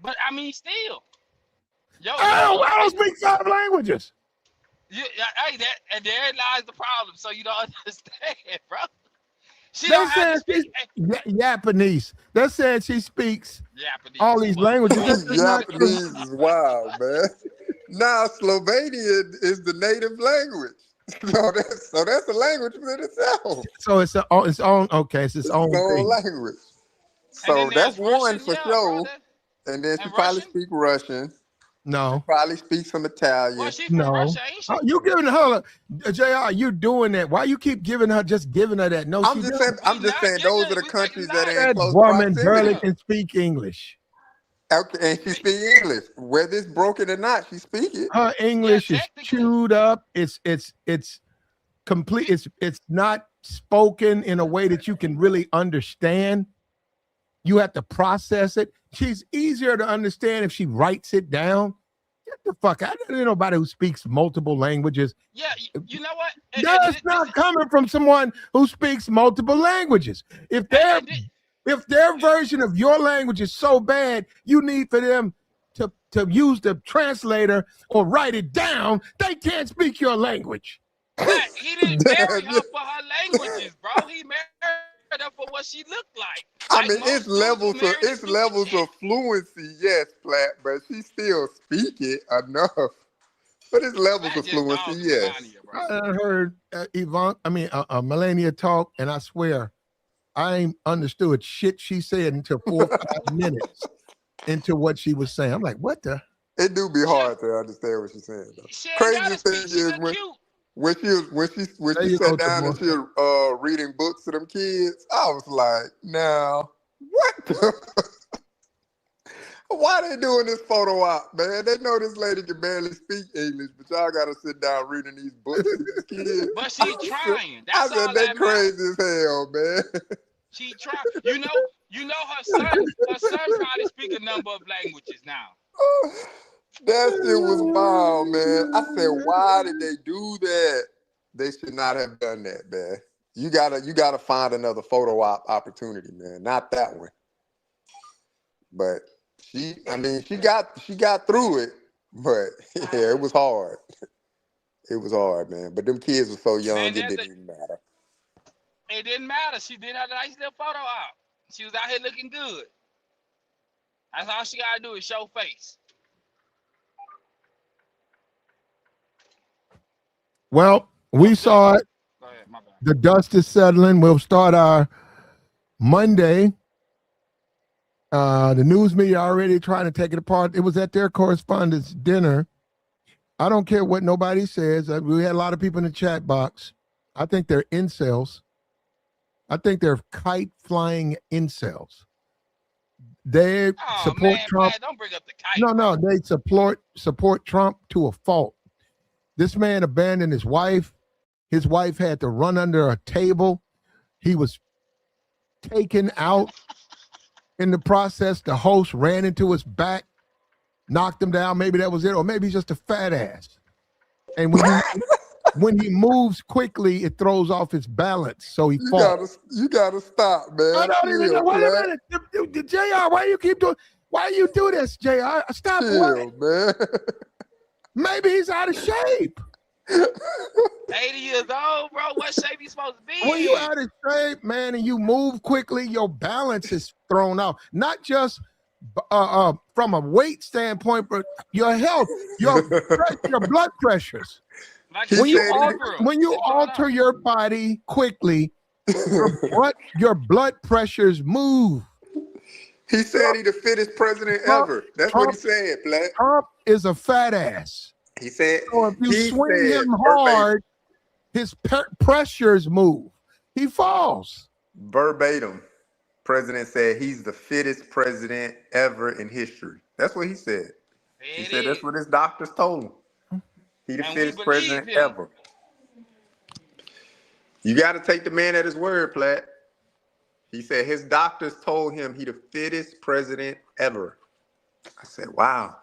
But I mean, still. I don't speak 5 languages. Hey, and there lies the problem. So you don't understand, bro. She They don't have to said speak Japanese. They said she speaks Japanese. all these languages. Japanese is wild, man. Now Slovenian is the native language. So that's a language in itself. So it's its own. Okay, it's its own thing. Language. So that's one for sure. Brother. And then she And probably Russian? speak Russian. No. Probably speak some Italian. Well, she's from Russia, ain't she? You giving her, JR? You doing that? Why you keep giving her that? No, I'm just saying those are the countries that ain't close woman proximity. barely can speak English. Okay, and she speak English. Whether it's broken or not, she speak it. Her English is chewed up. It's complete. It's not spoken in a way that you can really understand. You have to process it. She's easier to understand if she writes it down. Get the fuck out. There's nobody who speaks multiple languages. Yeah, you know what? That's not coming from someone who speaks multiple languages. If their version of your language is so bad, you need for them to use the translator or write it down. They can't speak your language. But he didn't marry her for her languages, bro. He married her for what she looked like. I mean, it's levels of fluency, yes, Platt, but she still speak it enough. But it's levels of fluency, yes. I heard Melania talk, and I swear, I ain't understood shit she said until 4 or 5 minutes into what she was saying. I'm like, what the? It do be hard to understand what she's saying, though. Crazy thing is when she sat down and she was reading books to them kids, I was like, now, what the? Why they doing this photo op, man? They know this lady can barely speak English, but y'all gotta sit down reading these books to these kids. But she's trying. I said they crazy as hell, man. She tried. You know her son probably speak a number of languages now. That shit was wild, man. I said, why did they do that? They should not have done that, man. You gotta find another photo op opportunity, man. Not that one. But she got through it, but yeah, it was hard. It was hard, man. But them kids were so young, it didn't even matter. It didn't matter. She did have a nice little photo op. She was out here looking good. That's all she gotta do is show face. Well, we saw it. Go ahead, my bad. The dust is settling. We'll start our Monday. The news media already trying to take it apart. It was at their correspondents' dinner. I don't care what nobody says. We had a lot of people in the chat box. I think they're incels. I think they're kite flying incels. They support Trump. Man, don't bring up the kite. No, they support Trump to a fault. This man abandoned his wife. His wife had to run under a table. He was taken out. In the process, the host ran into his back, knocked him down. Maybe that was it, or maybe he's just a fat ass. And when he moves quickly, it throws off his balance, so he falls. You gotta stop, man. I don't even know. Wait a minute, JR. Why you keep doing? Why you do this, JR? Stop, man. Maybe he's out of shape. 80 years old, bro. What shape you supposed to be? When you out of shape, man, and you move quickly, your balance is thrown off. Not just from a weight standpoint, but your health, your blood pressures. Like When you alter your body quickly, your blood pressures move. He said he the fittest president ever. That's what he said, Black. Trump is a fat ass. He said, so if you swing him hard, his pressures move. He falls. Verbatim. President said he's the fittest president ever in history. That's what he said. He said that's what his doctors told him. He the fittest president ever. You got to take the man at his word, Platt. He said his doctors told him he the fittest president ever. I said, wow.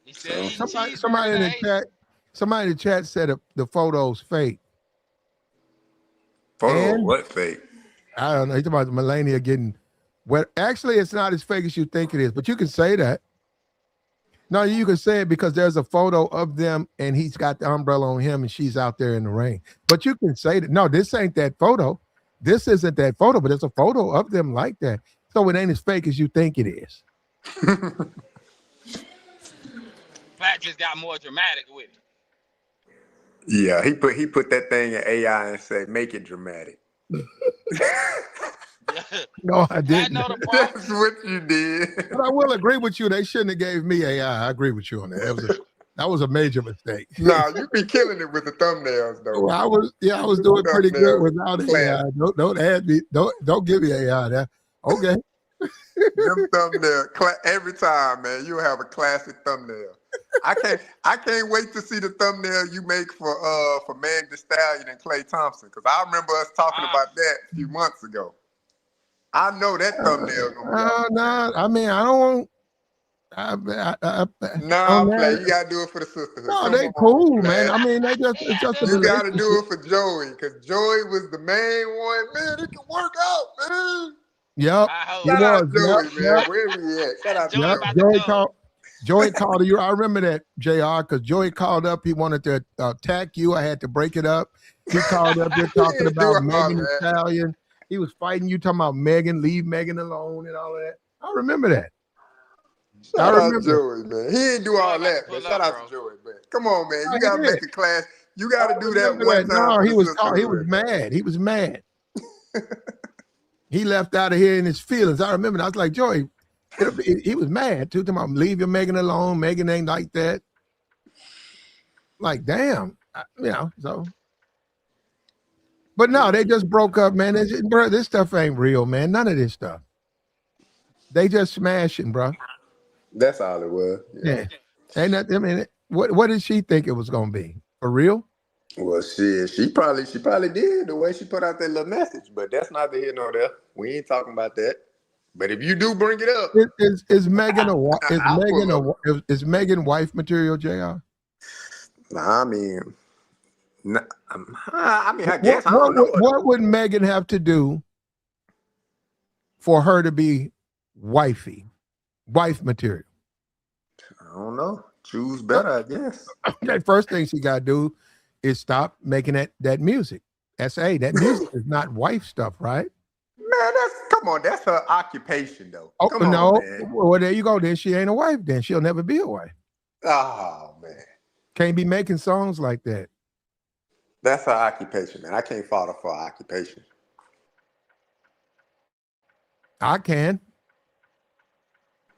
He said Somebody in the chat said the photo's fake. Photo what fake? I don't know. He's talking about Melania getting wet. Actually, it's not as fake as you think it is, but you can say that. No, you can say it because there's a photo of them and he's got the umbrella on him and she's out there in the rain. But you can say that, no, this ain't that photo. This isn't that photo, but it's a photo of them like that. So it ain't as fake as you think it is. Flat just got more dramatic with it. Yeah, he put that thing in AI and said, make it dramatic. No, I didn't. That's what you did. But I will agree with you. They shouldn't have gave me AI. I agree with you on that. That was a major mistake. Nah, you be killing it with the thumbnails though. Well, I was doing pretty good without AI. Don't add me. Don't give me AI. That okay. Them thumbnail every time, man. You'll have a classic thumbnail. I can't wait to see the thumbnail you make for Meg Thee Stallion and Klay Thompson, because I remember us talking about that a few months ago. I know that thumbnail gonna be I mean, I don't Play. You gotta do it for the sisterhood. No, they cool, man. I mean, it's just you gotta do it for Joey, because Joey was the main one. Man, it can work out, man. Yep. Shout out Joey, man. Where we at? Shout out Joey. Joey called you. I remember that, JR, because Joey called up. He wanted to attack you. I had to break it up. He called up there talking about Megan Thee Stallion. He was fighting you, talking about Megan, leave Megan alone and all that. I remember that. Shout out Joey, man. He didn't do all that, but shout out to Joey, man. Come on, man. You gotta make a class. You gotta do that one time. No, he was mad. He was mad. He left out of here in his feelings. I remember. I was like, Joey, he was mad too. Talking about leave your Megan alone. Megan ain't like that. Like, damn, so. But no, they just broke up, man. Bro, this stuff ain't real, man. None of this stuff. They just smashing, bro. That's all it was. Yeah. Ain't that, I mean, what did she think it was gonna be? For real? Well, she probably did the way she put out that little message, but that's not the here nor there. We ain't talking about that. But if you do bring it up, is Megan is Megan wife material, JR? Nah, I mean, I guess what would Megan have to do for her to be wife material? I don't know. Choose better, I guess. That first thing she got to do is stop making that music. That music is not wife stuff, right? Man, come on. That's her occupation, though. Oh, come no. on, man. Well, there you go. Then she ain't a wife. Then she'll never be a wife. Oh, man. Can't be making songs like that. That's her occupation, man. I can't fault her for her occupation. I can.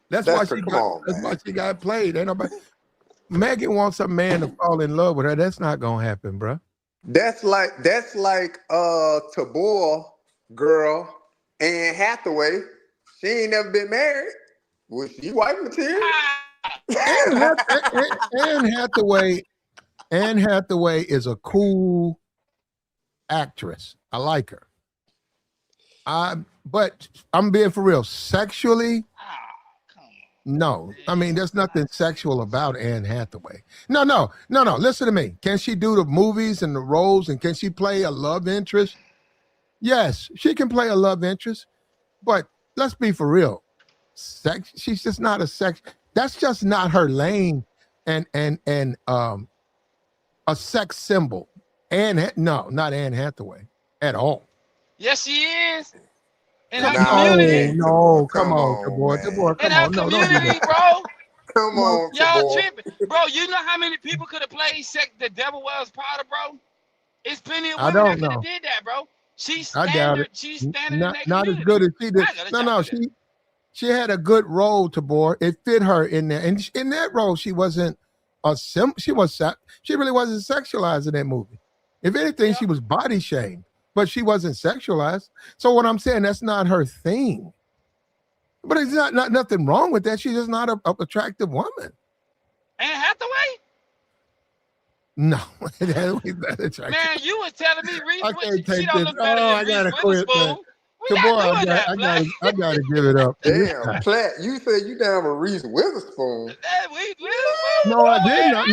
That's why she got played. Ain't nobody. Megan wants a man to fall in love with her. That's not gonna happen, bro. That's like Tabor girl, Anne Hathaway. She ain't never been married. Was she wife material? Anne Hathaway is a cool actress. I like her. But I'm being for real. Sexually, no. I mean, there's nothing sexual about Anne Hathaway. No. Listen to me. Can she do the movies and the roles, and can she play a love interest? Yes, she can play a love interest. But let's be for real. She's just not a sex. That's just not her lane. And a sex symbol. No, not Anne Hathaway at all. Yes, she is. In her community. No, come on, Tabor. In her community, bro. Come on, y'all tripping, bro. You know how many people could have played The Devil Wears Prada, bro? It's plenty of women that could have did that, bro. She's standard. She's standard. Not as good as she did. No. She had a good role, Tabor. It fit her in there, and in that role, she wasn't She really wasn't sexualized in that movie. If anything, she was body shamed, but she wasn't sexualized. So what I'm saying, that's not her thing. But it's not nothing wrong with that. She's just not an attractive woman. Anne Hathaway? No, that attractive. Man, you was telling me Reese she don't look better than Reese Witherspoon. We boy, not doing that, Black. I gotta give it up. Damn, Platt, you said you down with Reese Witherspoon. No, I didn't.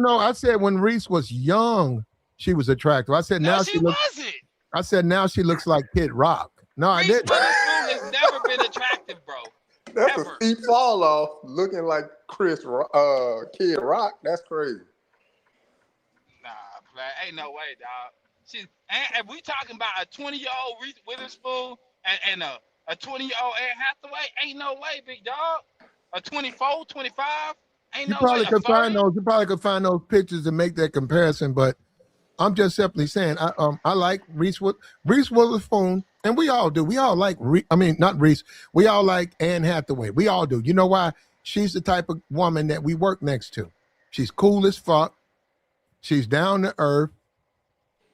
No. I said when Reese was young, she was attractive. I said now she looks. Wasn't. I said now she looks like Kid Rock. No, I Reese didn't. Witherspoon has never been attractive, bro. That's Ever. a steep fall off, looking like Kid Rock. That's crazy. Nah, Black, ain't no way, dog. And we talking about a 20-year-old Reese Witherspoon and a 20-year-old Anne Hathaway. Ain't no way, big dog. A 24, 25. Ain't no way. You probably could find those pictures and make that comparison. But I'm just simply saying, I like Reese Witherspoon, and we all do. We all like not Reese. We all like Anne Hathaway. We all do. You know why? She's the type of woman that we work next to. She's cool as fuck. She's down to earth.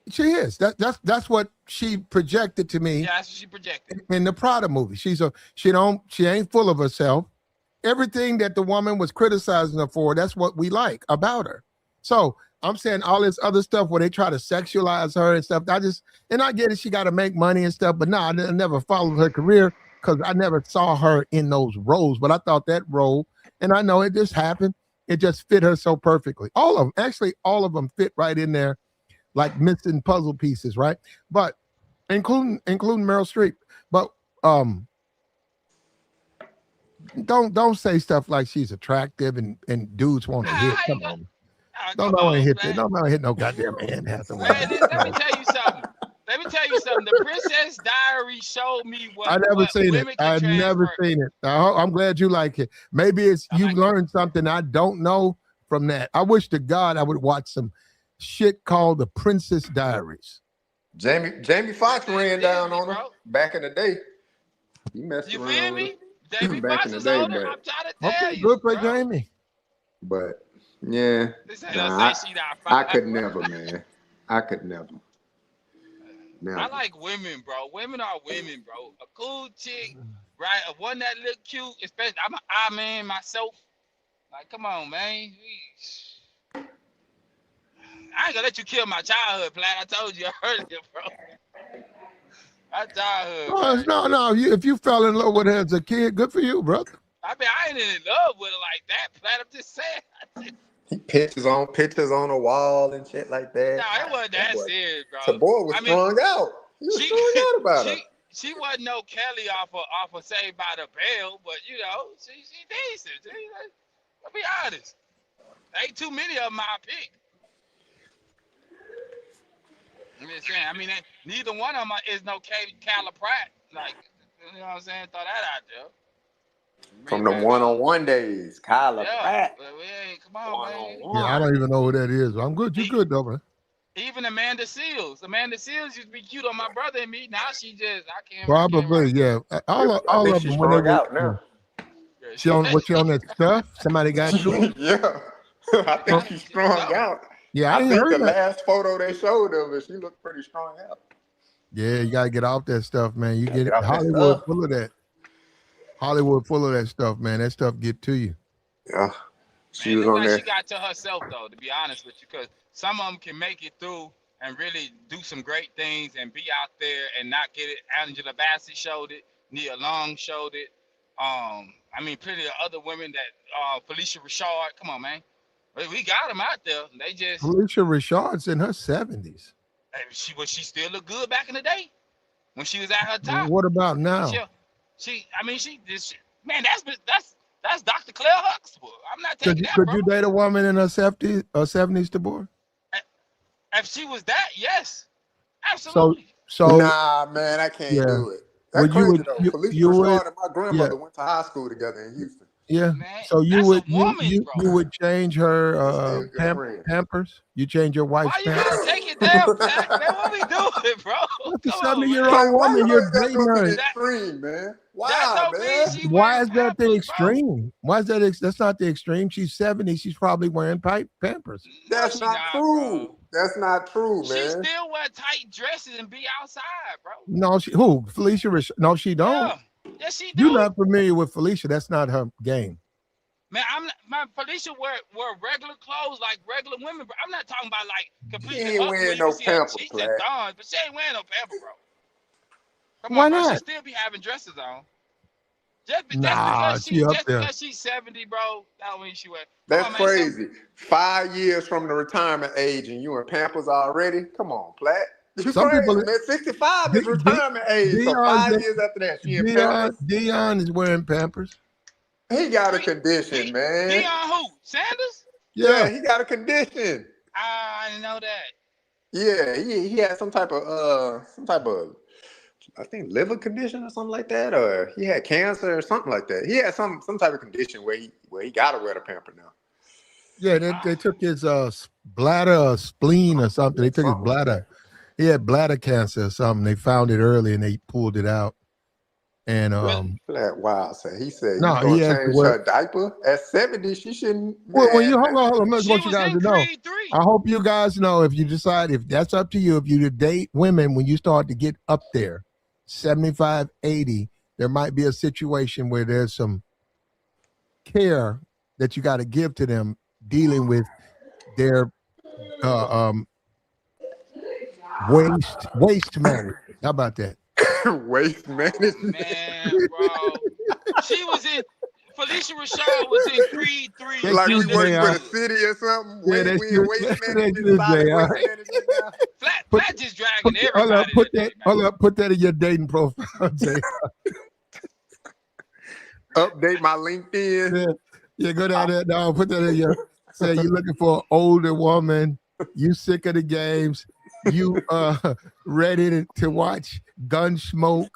She is. That's what she projected to me. Yeah, that's what she projected in the Prada movie. She ain't full of herself. Everything that the woman was criticizing her for, that's what we like about her. So I'm saying all this other stuff where they try to sexualize her and stuff. I get it. She got to make money and stuff, but no, I never followed her career because I never saw her in those roles. But I thought that role, and I know it just happened. It just fit her so perfectly. All of them fit right in there, like missing puzzle pieces, right? But including Meryl Streep. But don't say stuff like she's attractive and dudes want to hit. Come on. Don't hit no goddamn Anne Hathaway. Man, let me tell you something. The Princess Diary showed me what I've never seen it. I'm glad you like it. Maybe it's you learned something I don't know from that. I wish to God I would watch some shit called The Princess Diaries. Jamie Foxx ran down on him back in the day. He messed around. You feel me? Jamie Foxx is older. I'm trying to tell you. Good for Jamie. But yeah, I could never, man. I could never. I like women, bro. Women are women, bro. A cool chick, right? One that look cute, especially I'm an eye man myself. Like, come on, man. I ain't gonna let you kill my childhood, Platt. I told you earlier, bro. My childhood. No. If you fell in love with her as a kid, good for you, brother. I mean, I ain't in love with her like that, Platt. I'm just saying. He pictures on a wall and shit like that. No, it wasn't that serious, bro. The boy was strung out. He was strung out about her. She wasn't no Kelly off of Saved by the Bell, but you know, she decent. I'll be honest. Ain't too many of them I pick. I'm just saying. I mean, neither one of them is no Calla Pratt. Like, you know what I'm saying? Throw that out there. From the one-on-one days, Calla Pratt. Come on, man. Yeah, I don't even know who that is. I'm good. You good, though, man. Even Amanda Seals. Amanda Seals used to be cute on my brother and me. Now she just, I can't. Probably, yeah. All of them. When they out now. She on that stuff? Somebody got to? Yeah. I think she's strung out. Yeah, I think the last photo they showed of her, she looked pretty strung out. Yeah, you got to get off that stuff, man. You get Hollywood full of that. Hollywood full of that stuff, man. That stuff get to you. Yeah. She was on there. She got to herself, though, to be honest with you, because some of them can make it through and really do some great things and be out there and not get it. Angela Bassett showed it. Nia Long showed it. I mean, plenty of other women that Felicia Rashad. Come on, man. We got them out there. They just Felicia Rashad's in her 70s. She still look good back in the day when she was at her top. What about now? Man, that's Dr. Claire Huxtable. I'm not taking that. Could you date a woman in her 70s, Deborah? If she was that, yes, absolutely. So nah, man, I can't do it. That's crazy though. Felicia Rashad and my grandmother went to high school together in Houston. Yeah. Man, so you would change her Pampers? You change your wife's Pampers? Why you gotta take it down, Pat? Man, what we doing, bro? That's a 70-year-old woman. You're dating her. Extreme, man. Why, man? Why is that the extreme? Why is that? That's not the extreme. She's 70. She's probably wearing Pampers. That's not true. Bro. That's not true, man. She still wear tight dresses and be outside, bro. No, Felicia? No, she don't. Yeah. Yes, she do. You're not familiar with Felicia. That's not her game. Man, Felicia wear regular clothes like regular women, bro. I'm not talking about like completely. She ain't wearing no Pampers, but she ain't wearing no Pampers, bro. Come Why on, bro. She not? still be having dresses on. Just Nah, she up there. because she's 70, bro, that don't mean she wear. That's Come on, man. crazy. 5 years from the retirement age and you in Pampers already? Come on, Platt. You Some crazy, people, man. 65 is retirement age. So Dion, 5 years after that, she in Pampers. Dion is wearing Pampers. He got a condition, man. Dion who? Sanders? Yeah, he got a condition. I didn't know that. Yeah, he had some type of I think liver condition or something like that, or he had cancer or something like that. He had some type of condition where he gotta wear the pamper now. Yeah, they took his bladder or spleen or something. They took his bladder. He had bladder cancer or something. They found it early and they pulled it out. And Wow, so he said no, you gonna he has change to her diaper at 70? She shouldn't. Well, you hold on. I She want you was guys in to know. Creed 3. I hope you guys know if you decide, if that's up to you, if you date women when you start to get up there, 75, 80, there might be a situation where there's some care that you got to give to them dealing with their waste management. How about that? Waste management. Man, bro. She was in Felicia Rashad was in Creed 3. Like we That's working JR. with a city or something. Yeah, that's you. Waste That's management. you, solid JR. waste management now. Flat just dragging everybody. Put that in your dating profile, Jay. Update my LinkedIn. Yeah, go down there. No, put that in your. Say you're looking for an older woman. You sick of the games. You ready to watch Gunsmoke,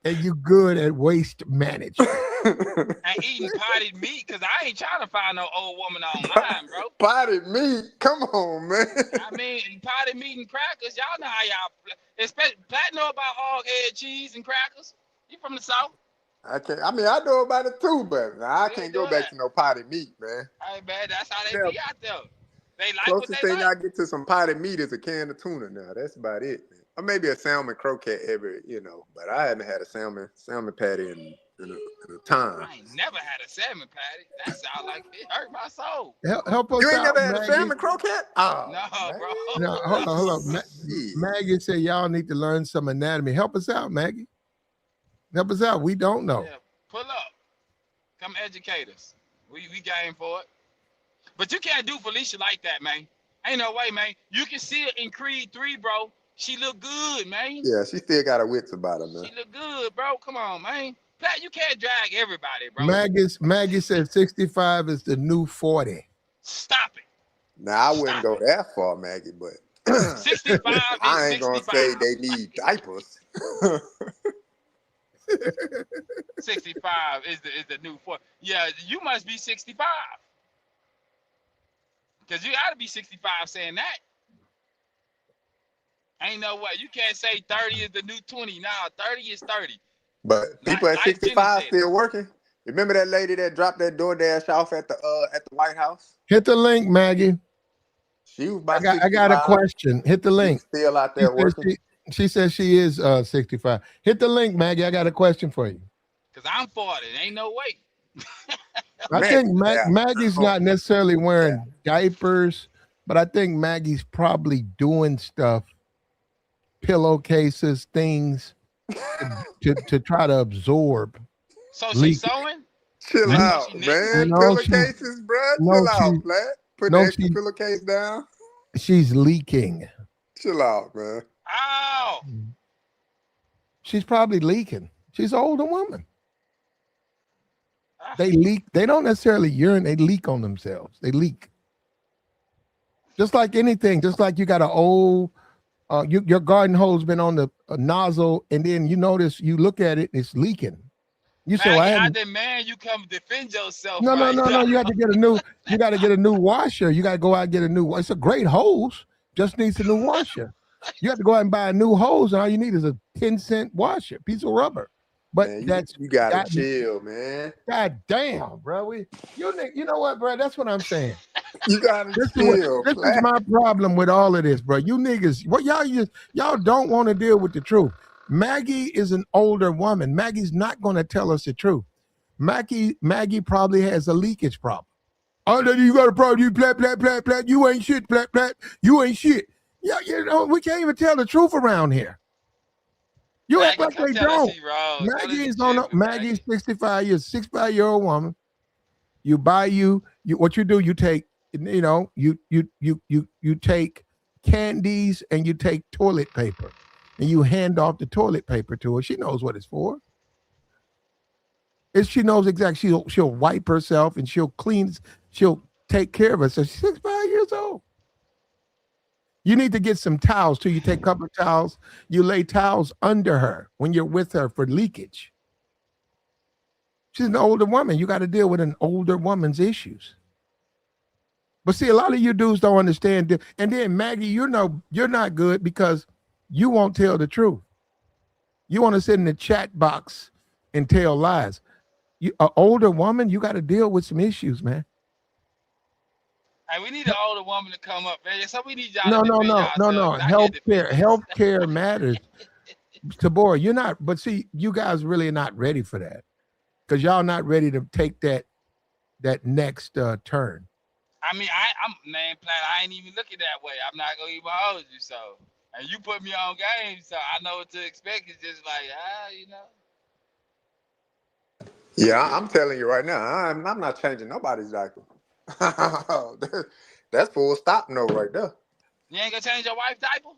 and you good at waste management. And eating potted meat, because I ain't trying to find no old woman online, bro. Potted meat? Come on, man. I mean, potted meat and crackers. Y'all know how y'all, especially Pat know about hog head cheese and crackers. You from the South? I know about it too, but I can't go back to no potted meat, man. Hey, man, that's how they be out there. They like Closest what they thing like. I get to some potted meat is a can of tuna now. That's about it, man. Or maybe a salmon croquette but I haven't had a salmon patty in a time. I ain't never had a salmon patty. That sound like it hurt my soul. Help us You ain't out, never had Maggie. a salmon croquette? Oh, No, bro. No, hold on. Maggie said y'all need to learn some anatomy. Help us out, Maggie. Help us out. We don't know. Yeah, pull up. Come educate us. We game for it. But you can't do Felicia like that, man. Ain't no way, man. You can see it in Creed 3, bro. She look good, man. Yeah, she still got her wits about her, man. She look good, bro. Come on, man. Pat, you can't drag everybody, bro. Maggie said 65 is the new 40. Stop it. Now, I wouldn't go that far, Maggie, but 65 is I ain't going to 65. say they need diapers. 65 is the new 40. Yeah, you must be 65. Because you got to be 65 saying that. Ain't no way. You can't say 30 is the new 20. Nah, 30 is 30. But people at 65 Jenny still working. Remember that lady that dropped that DoorDash off at the White House? Hit the link, Maggie. She was about I got a question. Hit the link. She's still out there working. She says she is 65. Hit the link, Maggie. I got a question for you. Because I'm 40. Ain't no way. I think Maggie's not necessarily wearing diapers, but I think Maggie's probably doing stuff, pillowcases, things to try to absorb. So she's sewing? Chill out, man. Pillowcases, bro. Chill out, Flat. Put the extra pillowcase down. She's leaking. Chill out, man. Ow! She's probably leaking. She's an older woman. They leak. They don't necessarily urinate. They leak on themselves. They leak. Just like anything. Just like you got an old, your garden hose been on the nozzle, and then you notice, you look at it, it's leaking. You say, well, I demand you come defend yourself. No. You have to get a new. You got to get a new washer. You got to go out and get a new. It's a great hose. Just needs a new washer. You have to go out and buy a new hose, and all you need is a 10-cent washer, piece of rubber. But man, you gotta chill, man. God damn, bro. You know what, bro? That's what I'm saying. You gotta chill. This is my problem with all of this, bro. You niggas, what y'all don't want to deal with the truth. Maggie is an older woman. Maggie's not going to tell us the truth. Maggie probably has a leakage problem. Oh, you got a problem? You plat. You ain't shit, plat. You ain't shit. Yeah, we can't even tell the truth around here. You act like come they tell us don't. he wrong. Tell us he Maggie's on tripping, Maggie's 65 years, 65-year-old woman. You buy what you do, you take, you take candies and you take toilet paper and you hand off the toilet paper to her. She knows what it's for. She knows exactly. She'll wipe herself and she'll take care of herself. She's 65 years old. You need to get some towels too. You take a couple of towels, you lay towels under her when you're with her for leakage. She's an older woman. You got to deal with an older woman's issues. But see, a lot of you dudes don't understand. And then Maggie, you're not good because you won't tell the truth. You want to sit in the chat box and tell lies. An older woman, you got to deal with some issues, man. Hey, we need an older woman to come up, man. So we need y'all to defend No. Healthcare matters. Tabor, you're not, but see, you guys really are not ready for that. Because y'all not ready to take that next turn. I mean, I'm man, Planet. I ain't even looking that way. I'm not gonna even hold you. So, and you put me on game, so I know what to expect. It's just like, Yeah, I'm telling you right now, I'm not changing nobody's diaper. That's full stop no right there. You ain't gonna change your wife's diaper?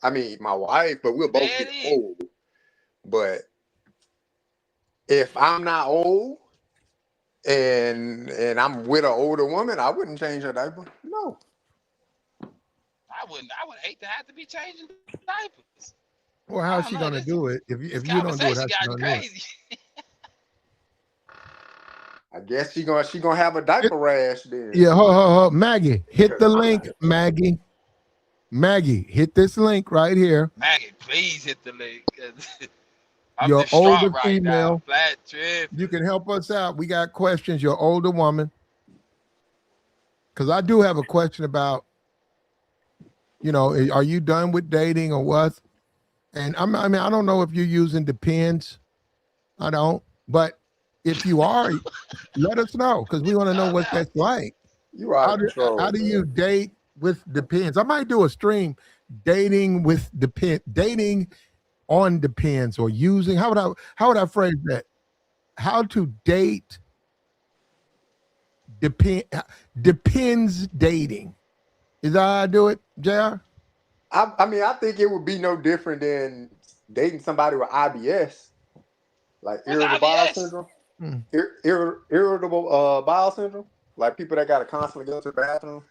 I mean my wife, but we'll both get old. But if I'm not old and I'm with an older woman, I wouldn't change her diaper. No. I wouldn't. I would hate to have to be changing diapers. Well, how's she gonna do it if you don't do it? How's she gonna crazy. Do it? I guess she gonna have a diaper rash then. Yeah, hold. Maggie, hit the link. Maggie, hit this link right here. Maggie, please hit the link. You're older female. Flat trip. You can help us out. We got questions. You're older woman. Because I do have a question about, are you done with dating or what? And I don't know if you're using Depends. I don't. But if you are, let us know because we want to know what that's like. You are out of control. How do you date with Depends? I might do a stream dating on Depends or using. How would I phrase that? How to date depends dating. Is that how I do it, JR? I mean, I think it would be no different than dating somebody with IBS, like irritable bowel syndrome. Irritable bowel syndrome, like people that got to constantly go to the bathroom.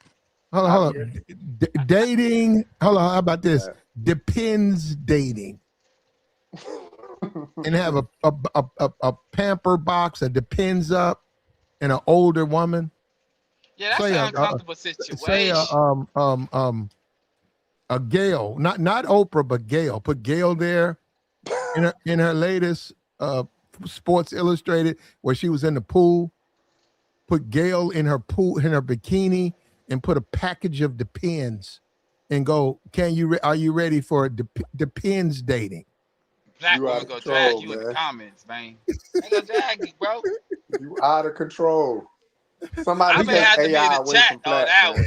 Hold on. Dating. Hold on. How about this? Depends dating. And have a pamper box that depends up and an older woman. Yeah, that's an uncomfortable situation. Say a Gail, not Oprah, but Gail. Put Gail there in her latest Sports Illustrated where she was in the pool. Put Gail in her pool in her bikini and put a package of Depends and go. Are you ready for Depends dating? Black woman go drag you in the comments, man. They go drag you, bro. You out of control. Somebody take AI away from Black.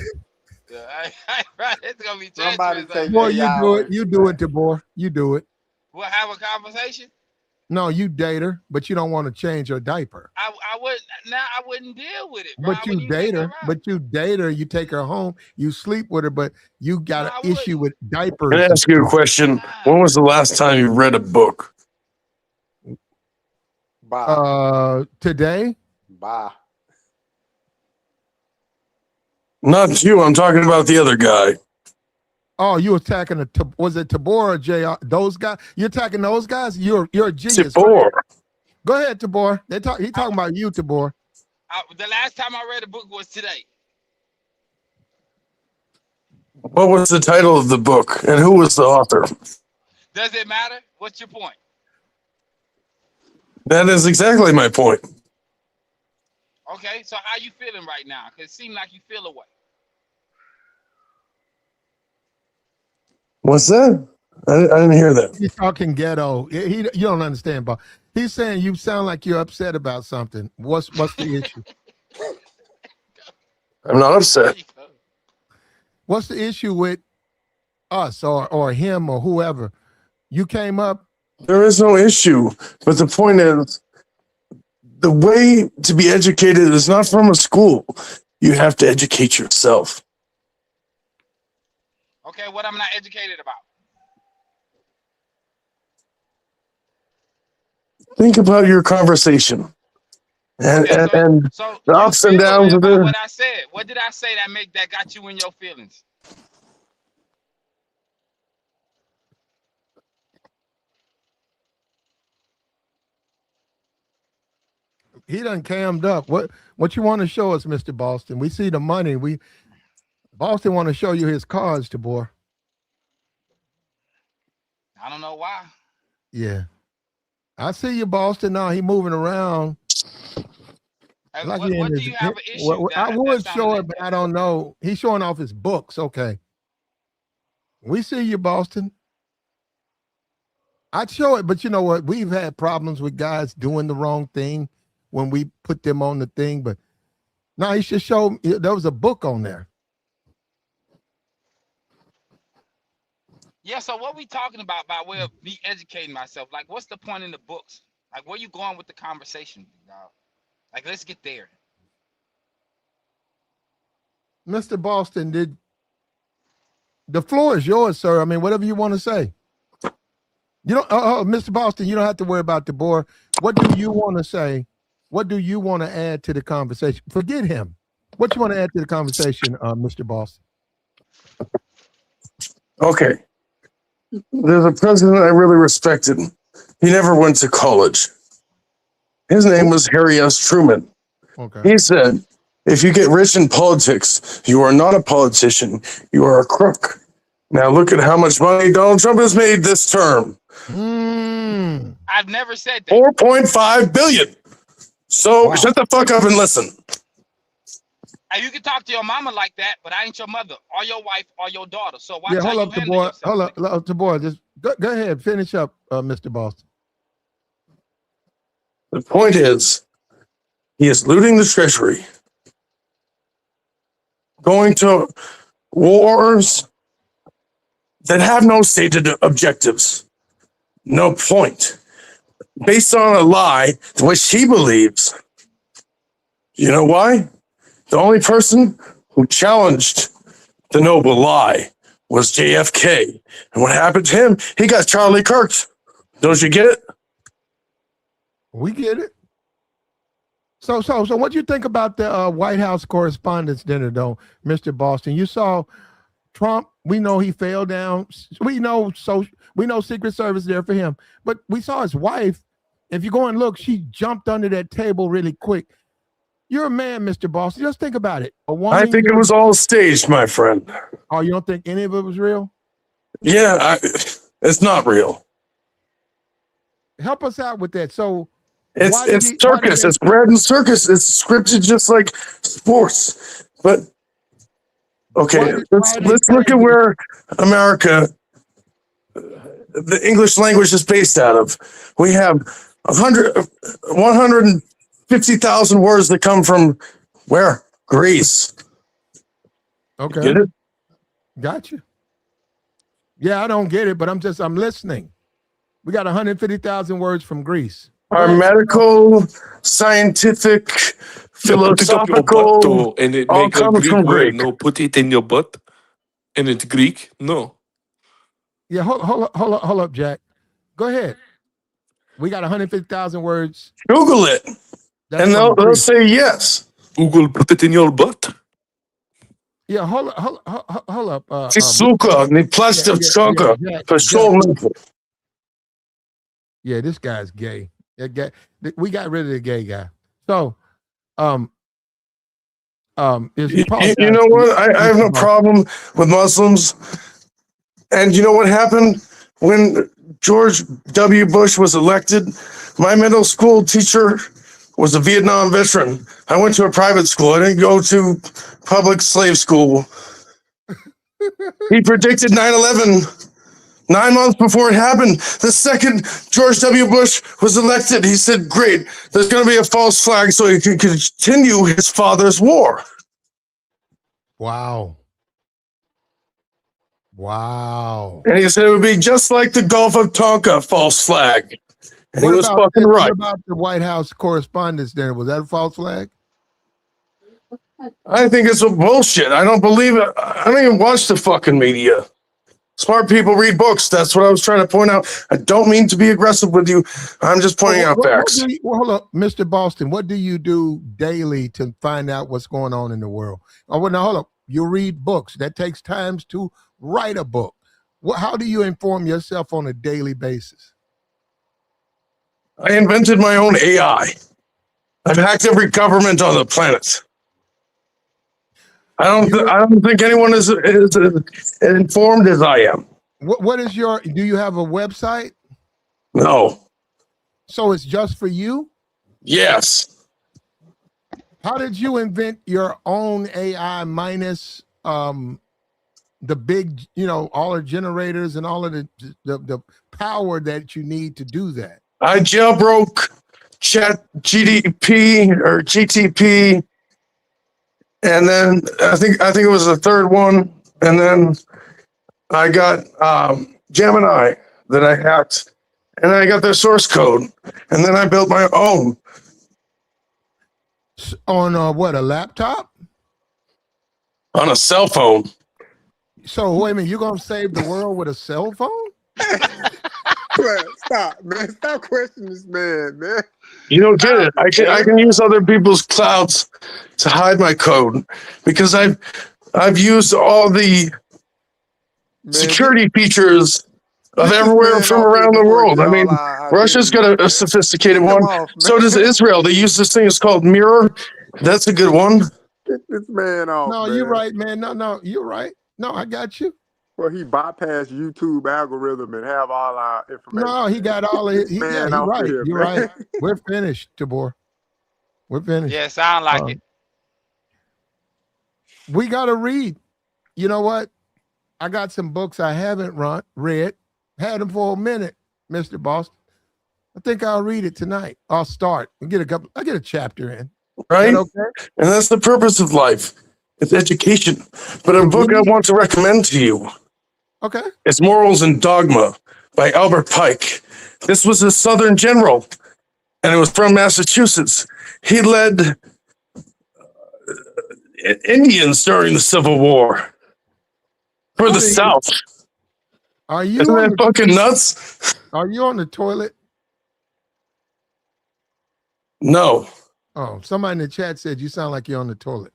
Right, it's gonna be somebody take Boy, you do it. You do it, Tabor. You do it. We'll have a conversation. No, you date her, but you don't want to change her diaper. I wouldn't deal with it, bro. But you date her. You take her home. You sleep with her, but you got an issue with diapers. Can I ask you a question? When was the last time you read a book? Bye. Today. Bye. Not you. I'm talking about the other guy. Oh, you attacking was it Tabor or JR? Those guys? You're attacking those guys? You're a genius. Tabor. Go ahead, Tabor. He talking about you, Tabor. The last time I read a book was today. What was the title of the book and who was the author? Does it matter? What's your point? That is exactly my point. Okay, so how you feeling right now? Because it seems like you feel away. What's that? I didn't hear that. He's talking ghetto. You don't understand, Bob. He's saying you sound like you're upset about something. What's the issue? I'm not upset. What's the issue with us or him or whoever. You came up. There is no issue. But the point is, the way to be educated is not from a school. You have to educate yourself. Okay, what I'm not educated about? Think about your conversation. And, Okay, and so the you ups and feel a way downs of about it. what I said. What did I say that got you in your feelings? He done cammed up. What you want to show us, Mr. Boston? We see the money. Boston want to show you his cards, Tabor. I don't know why. Yeah. I see you, Boston. Now he moving around. Like what do you have an issue? I would show it, but I don't know. He's showing off his books. Okay. We see you, Boston. I'd show it, but you know what? We've had problems with guys doing the wrong thing when we put them on the thing. But now he should show me. There was a book on there. Yeah, so what we talking about by way of me educating myself? Like, what's the point in the books? Like, where you going with the conversation, dog? Like, let's get there. Mr. Boston, the floor is yours, sir. I mean, whatever you want to say. You don't, Mr. Boston, you don't have to worry about the board. What do you want to say? What do you want to add to the conversation? Forget him. What you want to add to the conversation, Mr. Boston? Okay. There's a president I really respected. He never went to college. His name was Harry S. Truman. Okay. He said, if you get rich in politics, you are not a politician. You are a crook. Now look at how much money Donald Trump has made this term. I've never said that. 4.5 billion. So shut the fuck up and listen. Hey, you can talk to your mama like that, but I ain't your mother or your wife or your daughter. So watch hold how up, you handle yourself. Hold up, Tabor. Just go ahead, finish up, Mr. Boston. The point is, he is looting the treasury, going to wars that have no stated objectives, no point, based on a lie, which he believes. You know why? The only person who challenged the noble lie was JFK. And what happened to him? He got Charlie Kirk. Don't you get it? We get it. So what do you think about the White House Correspondents Dinner, though, Mr. Boston? You saw Trump. We know he fell down. We know Secret Service there for him. But we saw his wife. If you go and look, she jumped under that table really quick. You're a man, Mr. Boston. Just think about it. I think it was all staged, my friend. Oh, you don't think any of it was real? Yeah, it's not real. Help us out with that. So it's circus. It's bread and circus. It's scripted just like sports. But okay, let's look at where America, the English language is based out of. We have 150,000 words that come from where? Greece. Okay. Get it? Gotcha. Yeah, I don't get it, but I'm listening. We got 150,000 words from Greece. Our medical, scientific, philosophical, and it all make a comes Greek from word. Greek. No, put it in your butt, and it's Greek. No. Yeah, hold up, Jack. Go ahead. We got 150,000 words. Google it, and they'll say yes. Google, put it in your butt. Yeah, hold up. Yeah, this guy's gay. We got rid of the gay guy. So, you know what? I have no problem with Muslims. And you know what happened when George W. Bush was elected? My middle school teacher was a Vietnam veteran. I went to a private school. I didn't go to public slave school. He predicted 9/11 9 months before it happened. The second George W. Bush was elected, he said, great, there's going to be a false flag so he can continue his father's war. Wow. Wow. And he said it would be just like the Gulf of Tonkin false flag. And he was fucking right. What about the White House Correspondents Dinner? Was that a false flag? I think it's a bullshit. I don't believe it. I don't even watch the fucking media. Smart people read books. That's what I was trying to point out. I don't mean to be aggressive with you. I'm just pointing out facts. Hold up, Mr. Boston. What do you do daily to find out what's going on in the world? Oh, well, now hold up. You read books. That takes time to write a book. How do you inform yourself on a daily basis? I invented my own AI. I've hacked every government on the planet. I don't think anyone is as informed as I am. What is your? Do you have a website? No. So it's just for you? Yes. How did you invent your own AI minus the big, all the generators and all of the power that you need to do that? I jailbroke GTP, and then I think it was the third one, and then I got Gemini that I hacked, and I got their source code, and then I built my own. On what, a laptop? On a cell phone. So wait a minute, you're gonna save the world with a cell phone? Stop, man. Stop questioning this man. You don't get it. I can use other people's clouds to hide my code because I've used all the security features of everywhere from around the world. I mean, Russia's got a sophisticated one. So does Israel. They use this thing. It's called Mirror. That's a good one. Get this man off. No, man. you're right, man. No, you're right. No, I got you. Well, he bypassed YouTube algorithm and have all our information. No, he got all of it. You're right. Here, you're right. We're finished, Tabor. We're finished. Yeah, sound like it. We got to read. You know what? I got some books I haven't read. Had them for a minute, Mr. Boston. I think I'll read it tonight. I'll start. I'll get a chapter in. Right? Okay? And that's the purpose of life. It's education. But a book I want to recommend to you. Okay. It's Morals and Dogma by Albert Pike. This was a Southern general, and it was from Massachusetts. He led Indians during the Civil War for the South. Are you Isn't that fucking nuts? Are you on the toilet? No. Oh, somebody in the chat said you sound like you're on the toilet.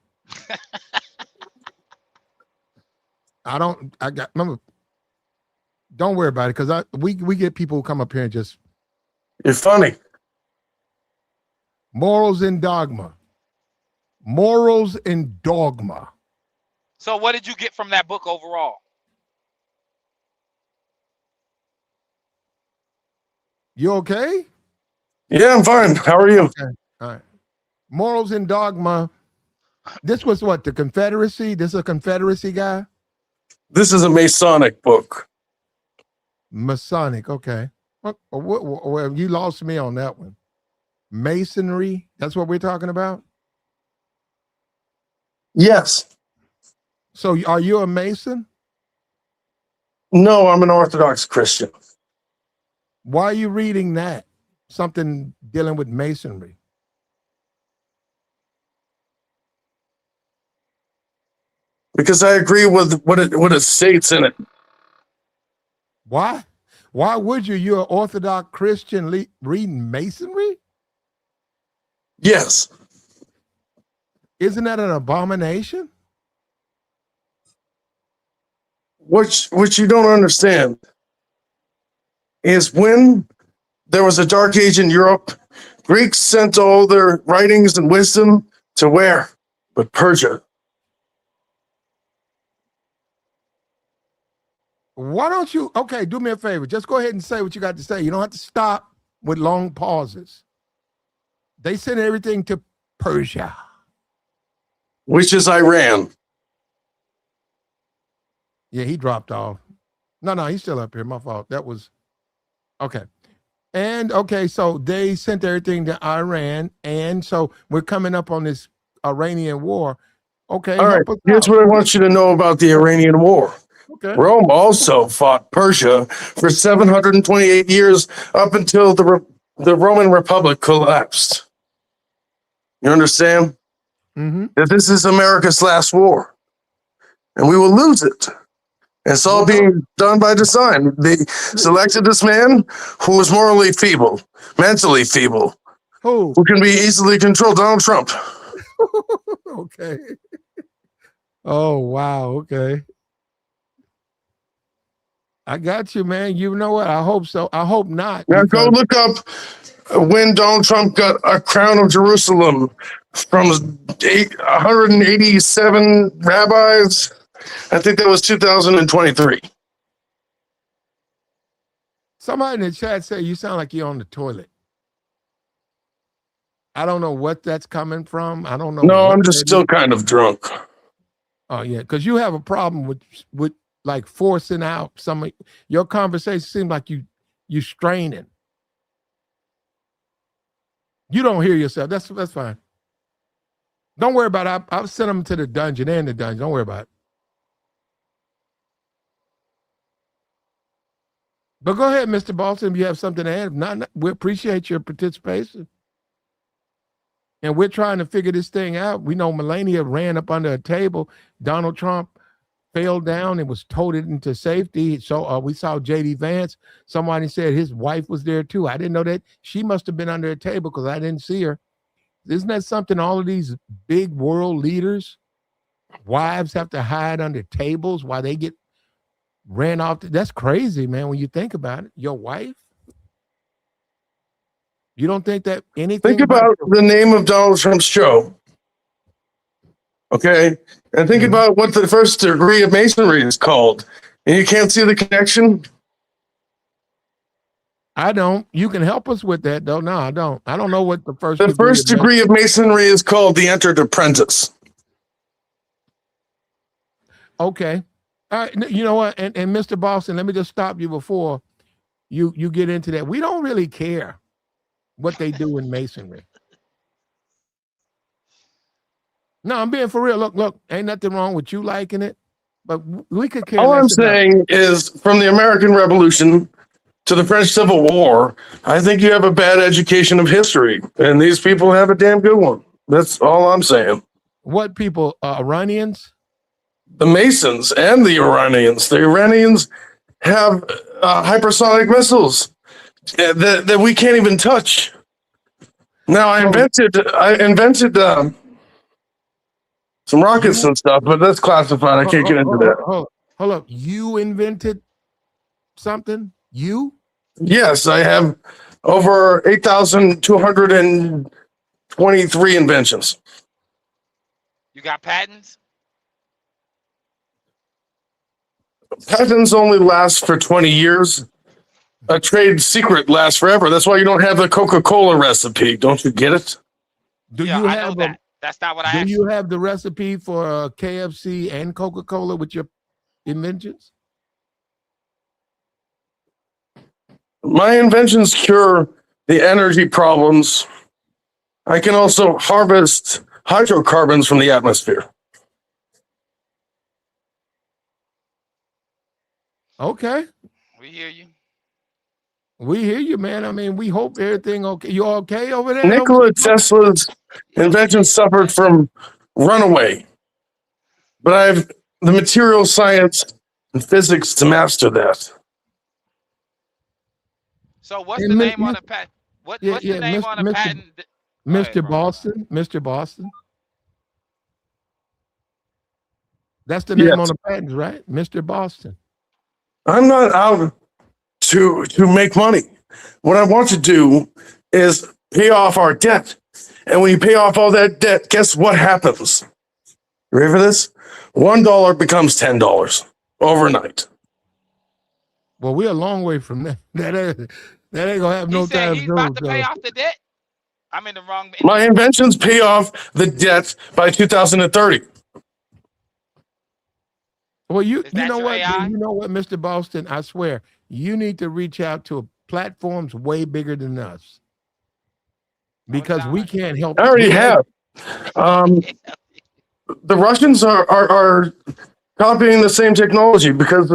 Don't worry about it, because we get people who come up here and just. You're funny. Morals and Dogma. Morals and Dogma. So what did you get from that book overall? You okay? Yeah, I'm fine. How are you? Okay. All right. Morals and Dogma. This was what, the Confederacy? This is a Confederacy guy? This is a Masonic book. Masonic, okay. Well, you lost me on that one. Masonry, that's what we're talking about? Yes. So are you a Mason? No, I'm an Orthodox Christian. Why are you reading that? Something dealing with Masonry. Because I agree with what it states in it. Why? Why would you? You're an Orthodox Christian reading Masonry? Yes. Isn't that an abomination? What you don't understand is when there was a dark age in Europe, Greeks sent all their writings and wisdom to where? But Persia. Why don't you, okay, do me a favor. Just go ahead and say what you got to say. You don't have to stop with long pauses. They sent everything to Persia. Which is Iran. Yeah, he dropped off. No, he's still up here. My fault. That was, okay. And, okay, so they sent everything to Iran. And so we're coming up on this Iranian war. Okay. All right, here's what I want you to know about the Iranian war. Okay. Rome also fought Persia for 728 years up until the Roman Republic collapsed. You understand? Mm-hmm. That this is America's last war, and we will lose it. It's all being done by design. They selected this man who was morally feeble, mentally feeble, Who? who can be easily controlled. Donald Trump. Okay. Oh, wow. Okay. I got you, man. You know what? I hope so. I hope not. Now go look up when Donald Trump got a crown of Jerusalem from 187 rabbis. I think that was 2023. Somebody in the chat said you sound like you're on the toilet. I don't know what that's coming from. I don't know. No, I'm just still kind of drunk. Oh yeah, because you have a problem with like forcing out some of your conversation. Seems like you straining. You don't hear yourself. That's fine. Don't worry about it. I'll send them to the dungeon. They're in the dungeon. Don't worry about it. But go ahead, Mr. Boston, if you have something to add. If not, we appreciate your participation. And we're trying to figure this thing out. We know Melania ran up under a table. Donald Trump fell down and was toted into safety. So we saw J.D. Vance. Somebody said his wife was there too. I didn't know that. She must have been under a table because I didn't see her. Isn't that something all of these big world leaders, wives have to hide under tables while they get ran off? That's crazy, man, when you think about it. Your wife? You don't think that anything... Think about the name of Donald Trump's show. Okay? And think about what the first degree of masonry is called. And you can't see the connection? I don't. You can help us with that, though. No, I don't. I don't know what the first The first degree of masonry is called the entered apprentice. Okay. All right. You know what? And Mr. Boston, let me just stop you before you get into that. We don't really care what they do in masonry. No, I'm being for real. Look, ain't nothing wrong with you liking it, but we could care. All I'm saying is, from the American Revolution to the French Civil War, I think you have a bad education of history, and these people have a damn good one. That's all I'm saying. What people? Iranians? The Masons and the Iranians. The Iranians have hypersonic missiles that we can't even touch. Now, I invented some rockets and stuff, but that's classified. I can't get into that. Hold up. You invented something? You? Yes, I have over 8,223 inventions. You got patents? Patents only last for 20 years. A trade secret lasts forever. That's why you don't have the Coca-Cola recipe. Don't you get it? Do you have that? That's not what I asked. Do you have the recipe for KFC and Coca-Cola with your inventions? My inventions cure the energy problems. I can also harvest hydrocarbons from the atmosphere. Okay. We hear you. We hear you, man. I mean, we hope everything okay. You okay over there? Nikola Tesla's invention suffered from runaway, but I have the material science and physics to master that. So what's the name on the patent? What's the name on the patent? Mr. Boston. Mr. Boston. That's the name on the patent, right? Mr. Boston. I'm not out to make money. What I want to do is pay off our debt. And when you pay off all that debt, guess what happens? You ready for this? $1 becomes $10 overnight. Well, we're a long way from that. That ain't gonna have no time. He's about to pay off the debt. I'm in the wrong. My inventions pay off the debt by 2030. Well, you know what? You know what, Mr. Boston? I swear, you need to reach out to platforms way bigger than us because we can't help. I already have. The Russians are copying the same technology because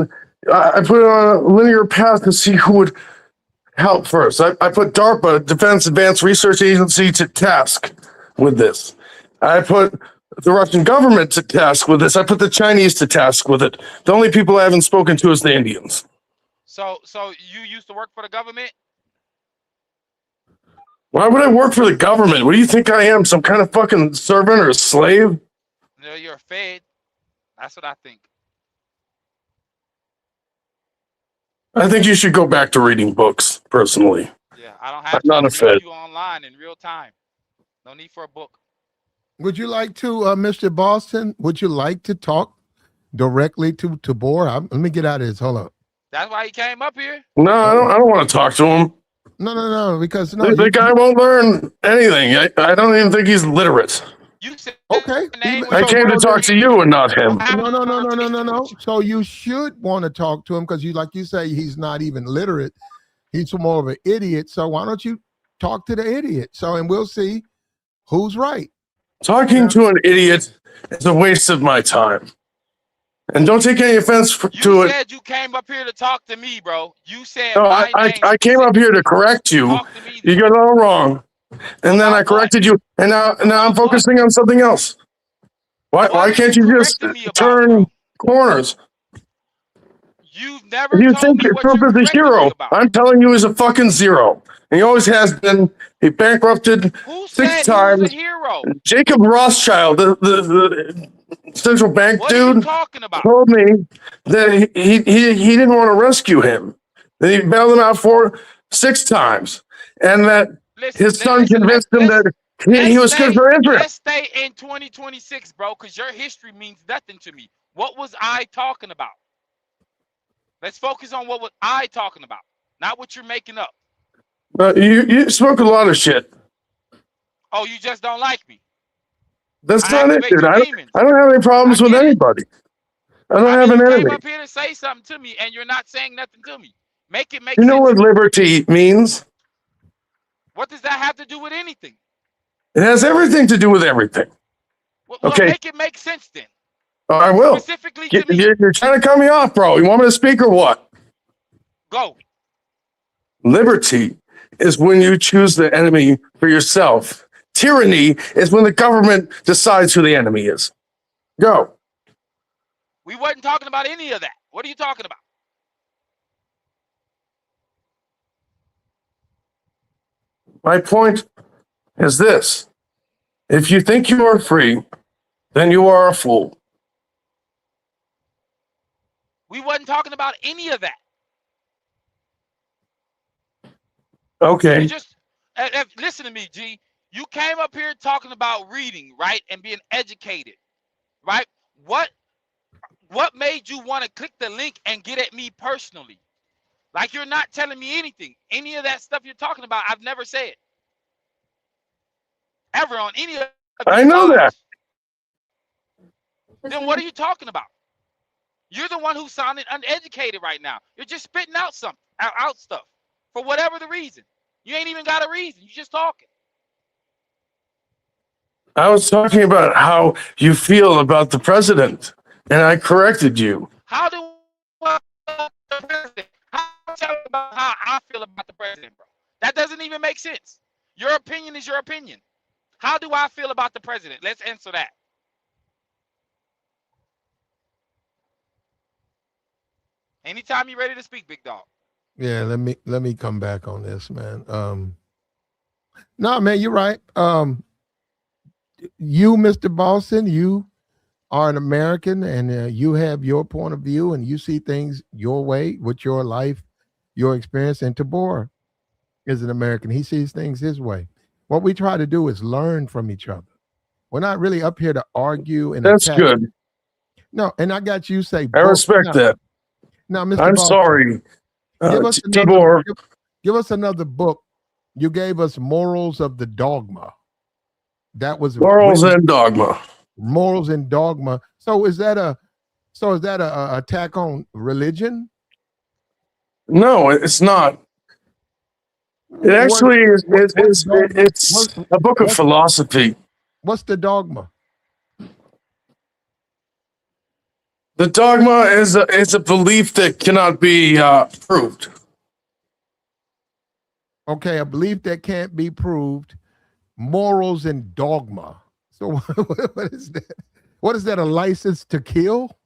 I put it on a linear path to see who would help first. I put DARPA, Defense Advanced Research Agency, to task with this. I put the Russian government to task with this. I put the Chinese to task with it. The only people I haven't spoken to is the Indians. So you used to work for the government? Why would I work for the government? What do you think I am? Some kind of fucking servant or a slave? No, you're a fed. That's what I think. I think you should go back to reading books, personally. Yeah, I don't have I'm not a to read fed. you online in real time. No need for a book. Would you like to, Mr. Boston? Would you like to talk directly to Tabor? Let me get out of this. Hold on. That's why he came up here. No, I don't want to talk to him. No, because no, The guy won't learn anything. I don't even think he's literate. You said okay. I came to talk to you and not him. No. So you should want to talk to him because like you say, he's not even literate. He's more of an idiot. So why don't you talk to the idiot? And we'll see who's right. Talking to an idiot is a waste of my time. And don't take any offense to it. You said you came up here to talk to me, bro. You said no, I came up here to correct you. You got it all wrong. And then I corrected you. And now I'm focusing on something else. Why can't you just turn corners? You've never You told think me what Trump you're is a hero. I'm telling you he's a fucking zero. And he always has been. He bankrupted Who 6 times. He was a hero? Jacob Rothschild, the central bank what are you dude, talking about? told me that he didn't want to rescue him. That he bailed him out 6 times. And that his son convinced him that he was good for Israel. Let's stay in 2026, bro, because your history means nothing to me. What was I talking about? Let's focus on what was I talking about, not what you're making up. You spoke a lot of shit. Oh, you just don't like me. That's not it, dude. I don't have any problems with anybody. I don't have an enemy. You came up here to say something to me, and you're not saying nothing to me. Make it make sense. You know what liberty means? What does that have to do with anything? It has everything to do with everything. Well, okay. Make it make sense then. I will. Specifically to me. You're trying to cut me off, bro. You want me to speak or what? Go. Liberty is when you choose the enemy for yourself. Tyranny is when the government decides who the enemy is. Go. We wasn't talking about any of that. What are you talking about? My point is this. If you think you are free, then you are a fool. We wasn't talking about any of that. Okay. You just listen to me, G. You came up here talking about reading, right, and being educated, right? What made you want to click the link and get at me personally? Like you're not telling me anything. Any of that stuff you're talking about, I've never said. Ever on any of I know that. Then what are you talking about? You're the one who's sounding uneducated right now. You're just spitting out something, out stuff for whatever the reason. You ain't even got a reason. You're just talking. I was talking about how you feel about the president, and I corrected you. How do I feel about the president? Tell me about how I feel about the president, bro. That doesn't even make sense. Your opinion is your opinion. How do I feel about the president? Let's answer that. Anytime you're ready to speak, big dog. Yeah, let me come back on this, man. No, man, you're right. You, Mr. Boston, you are an American, and you have your point of view, and you see things your way with your life, your experience. And Tabor is an American. He sees things his way. What we try to do is learn from each other. We're not really up here to argue and that's attack. good. No, and I got you say I respect that. Now, Mr. I'm Boston, sorry. Give us another book. You gave us Morals of the Dogma. That was Morals and Dogma. Morals and Dogma. So is that a attack on religion? No, it's not. It actually is. It's a book of philosophy. What's the dogma? The dogma is a belief that cannot be proved. Okay, a belief that can't be proved. Morals and dogma. So what is that? What is that? A license to kill?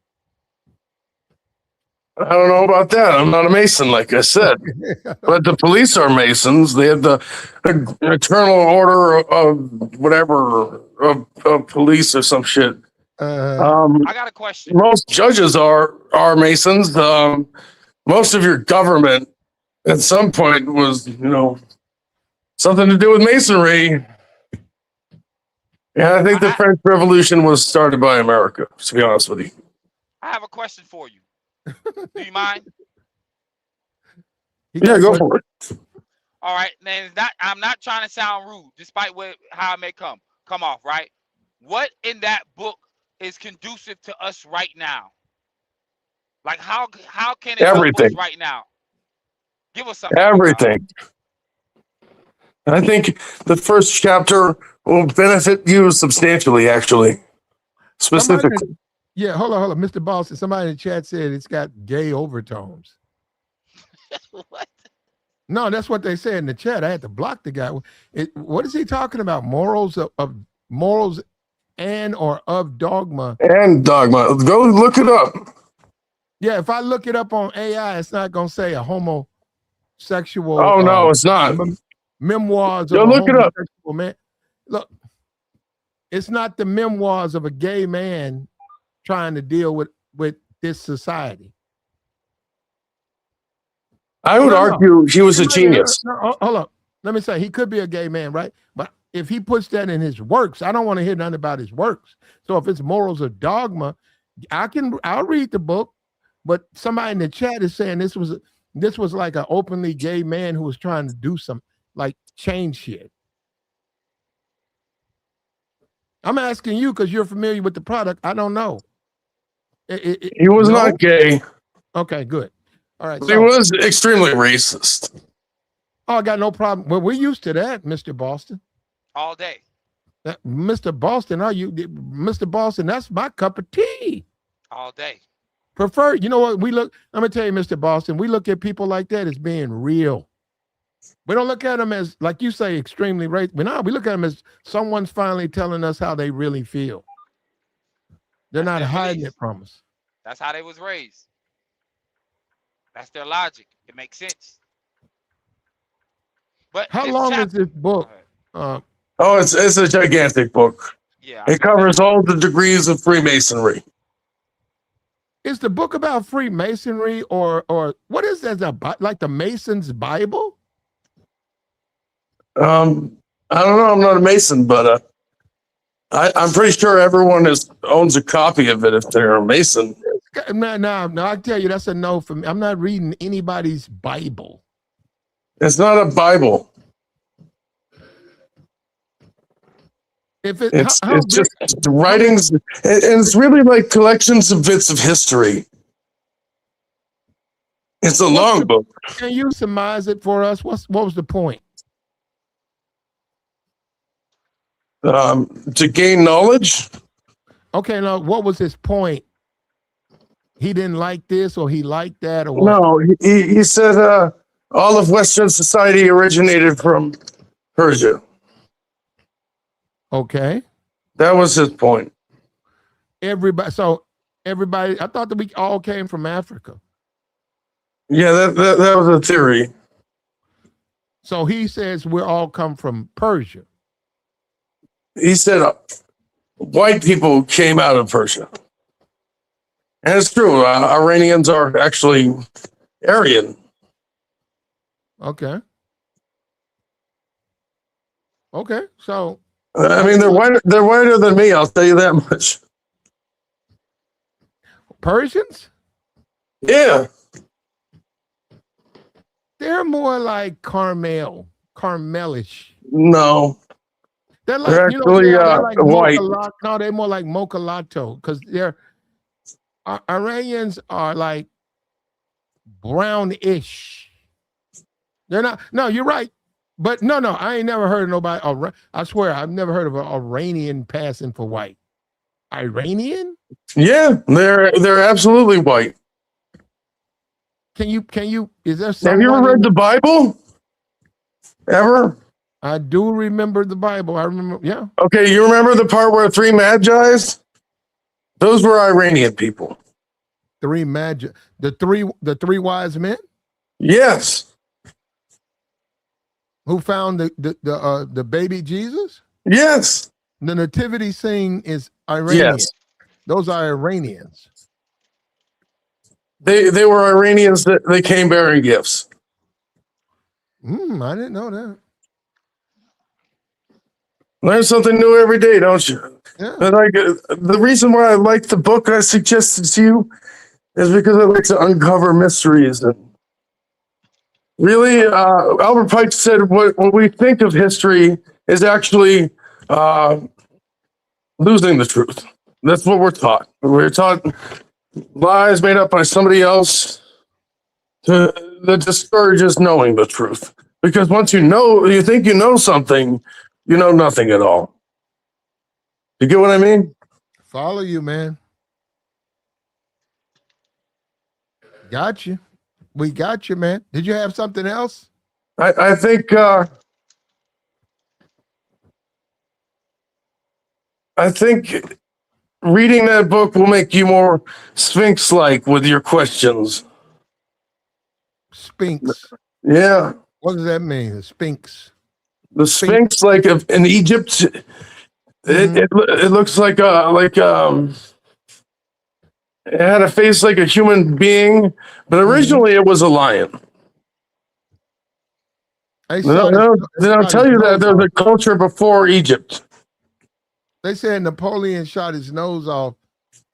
I don't know about that. I'm not a Mason, like I said. But the police are Masons. They have the eternal order of whatever of police or some shit. I got a question. Most judges are Masons. Most of your government at some point was, something to do with Masonry. And I think the French Revolution was started by America, to be honest with you. I have a question for you. Do you mind? Yeah, go for it. All right, man. I'm not trying to sound rude, despite how it may come off. Right? What in that book is conducive to us right now? Like how can it help us right now? Give us something. Everything. I think the first chapter will benefit you substantially, actually. Specifically. Yeah, hold on. Mr. Boston, somebody in the chat said it's got gay overtones. What? No, that's what they said in the chat. I had to block the guy. What is he talking about? Morals of morals and or of dogma. And dogma. Go look it up. Yeah, if I look it up on AI, it's not going to say a homosexual. Oh, no, it's not. Memoirs Go of look a it up. homosexual man. Look, it's not the memoirs of a gay man trying to deal with this society. I would argue he was a genius. No, hold up. Let me say, he could be a gay man, right? But if he puts that in his works, I don't want to hear nothing about his works. So if it's morals or dogma, I'll read the book. But somebody in the chat is saying this was like an openly gay man who was trying to do some like change shit. I'm asking you because you're familiar with the product. I don't know. He was not gay. Okay, good. All right. He was extremely racist. Oh, I got no problem. Well, we're used to that, Mr. Boston. All day. Mr. Boston, Mr. Boston, that's my cup of tea. All day. Prefer, you know what? I'm going to tell you, Mr. Boston, we look at people like that as being real. We don't look at them as, like you say, extremely racist. We look at them as someone's finally telling us how they really feel. They're not hiding it from us. That's how they was raised. That's their logic. It makes sense. But how long is this book? It's a gigantic book. Yeah. It covers all the degrees of Freemasonry. Is the book about Freemasonry or what is that about? Like the Mason's Bible? I don't know. I'm not a Mason, but I'm pretty sure everyone owns a copy of it if they're a Mason. No, I tell you, that's a no for me. I'm not reading anybody's Bible. It's not a Bible. It's just writings, and it's really like collections of bits of history. It's a long book. Can you surmise it for us? What was the point? To gain knowledge. Okay, now what was his point? He didn't like this, or he liked that, or what? No, he said all of Western society originated from Persia. Okay. That was his point. Everybody, I thought that we all came from Africa. Yeah, that was a theory. So he says we all come from Persia. He said white people came out of Persia. And it's true. Iranians are actually Aryan. Okay. So I mean, they're whiter than me. I'll tell you that much. Persians? Yeah. They're more like caramelish. No. They're like, they're actually they're like white. No, they're more like mochalato because Iranians are like brownish. They're not. No, you're right. But no, I ain't never heard of nobody. I swear, I've never heard of an Iranian passing for white. Iranian? Yeah, they're absolutely white. Can you? Is there Have someone? you ever read the Bible? Ever? I do remember the Bible. I remember. Yeah. Okay, you remember the part where 3 Magi's? Those were Iranian people. 3 magi. The three wise men Yes. who found the baby Jesus. Yes. The nativity scene is Iranian. Yes. Those are Iranians. They were Iranians that they came bearing gifts. I didn't know that. Learn something new every day, don't you? Yeah. And the reason why I like the book I suggested to you is because I like to uncover mysteries. And really, Albert Pike said what we think of history is actually losing the truth. That's what we're taught. We're taught lies made up by somebody else that discourages knowing the truth. Because once you think you know something, you know nothing at all. You get what I mean? Follow you, man. Got you. We got you, man. Did you have something else? I think reading that book will make you more Sphinx-like with your questions. Sphinx. Yeah. What does that mean? The Sphinx. The Sphinx, like in Egypt, it looks like it had a face like a human being, but originally it was a lion. Then I'll tell you that there's a culture before Egypt. They said Napoleon shot his nose off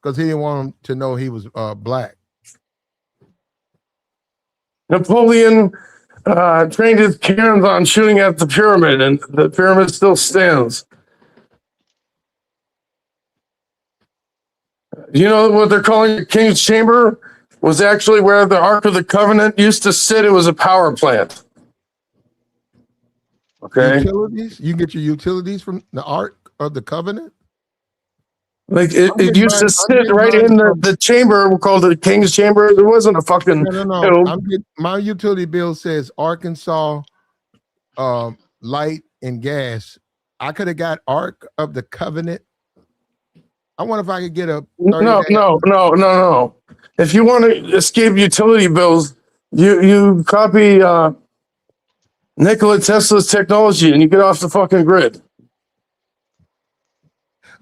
because he didn't want him to know he was black. Napoleon trained his cannons on shooting at the pyramid, and the pyramid still stands. You know what they're calling the King's Chamber was actually where the Ark of the Covenant used to sit. It was a power plant. Okay. Utilities? You get your utilities from the Ark of the Covenant? Like it used to sit right in the chamber called the King's Chamber. There wasn't a fucking. No. My utility bill says Arkansas light and gas. I could have got Ark of the Covenant. I wonder if I could get a No. If you want to escape utility bills, you copy Nikola Tesla's technology and you get off the fucking grid.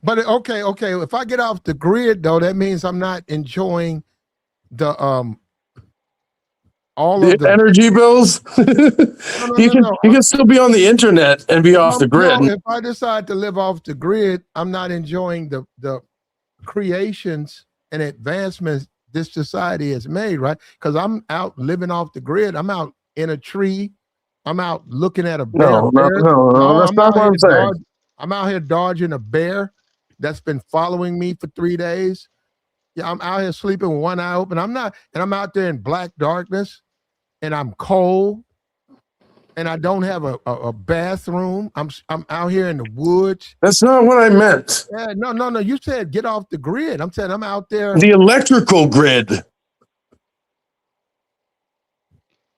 But okay. If I get off the grid, though, that means I'm not enjoying the all of the energy bills. You can still be on the internet and be off the grid. If I decide to live off the grid, I'm not enjoying the creations and advancements this society has made, right? Because I'm out living off the grid. I'm out in a tree. I'm out looking at a bear. No, that's not what I'm saying. I'm out here dodging a bear that's been following me for 3 days. Yeah, I'm out here sleeping with one eye open. I'm out there in black darkness, and I'm cold, and I don't have a bathroom. I'm out here in the woods. That's not what I meant. Yeah, no. You said get off the grid. I'm saying I'm out there. The electrical grid.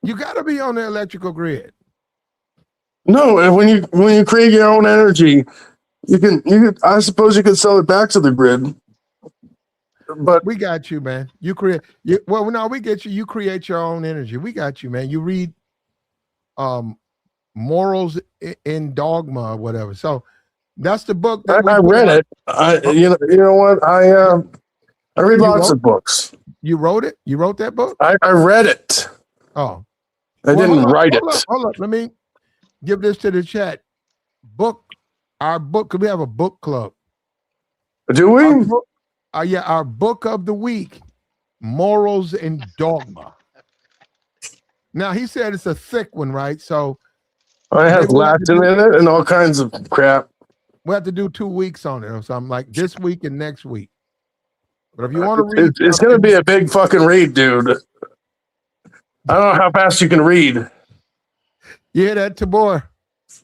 You got to be on the electrical grid. No, and when you create your own energy, you can. I suppose you could sell it back to the grid. But we got you, man. We get you. You create your own energy. We got you, man. You read Morals in Dogma or whatever. So that's the book that I read it. You know what? I read lots of books. You wrote it? You wrote that book? I read it. Oh. I didn't write it. Hold up. Let me give this to the chat. Our book, because we have a book club. Do we? Our book of the week, Morals and Dogma. Now, he said it's a thick one, right? So it has Latin in it and all kinds of crap. We have to do 2 weeks on it or something, like this week and next week. But if you want to read, it's going to be a big fucking read, dude. I don't know how fast you can read. You hear that, Tabor?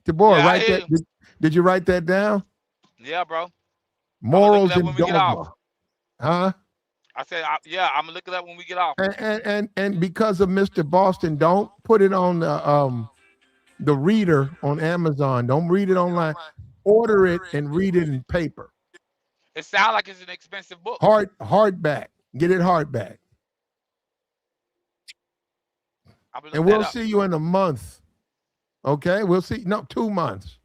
Yeah, write that. Did you write that down? Yeah, bro. Morals up and when we get off. Dogma. Huh? I said, yeah, I'm gonna look it up when we get off. And because of Mr. Boston, don't put it on the reader on Amazon. Don't read it online. Order it and read it in paper. It sounds like it's an expensive book. Hardback. Get it hardback. And we'll see you in a month. Okay? We'll see. No, 2 months.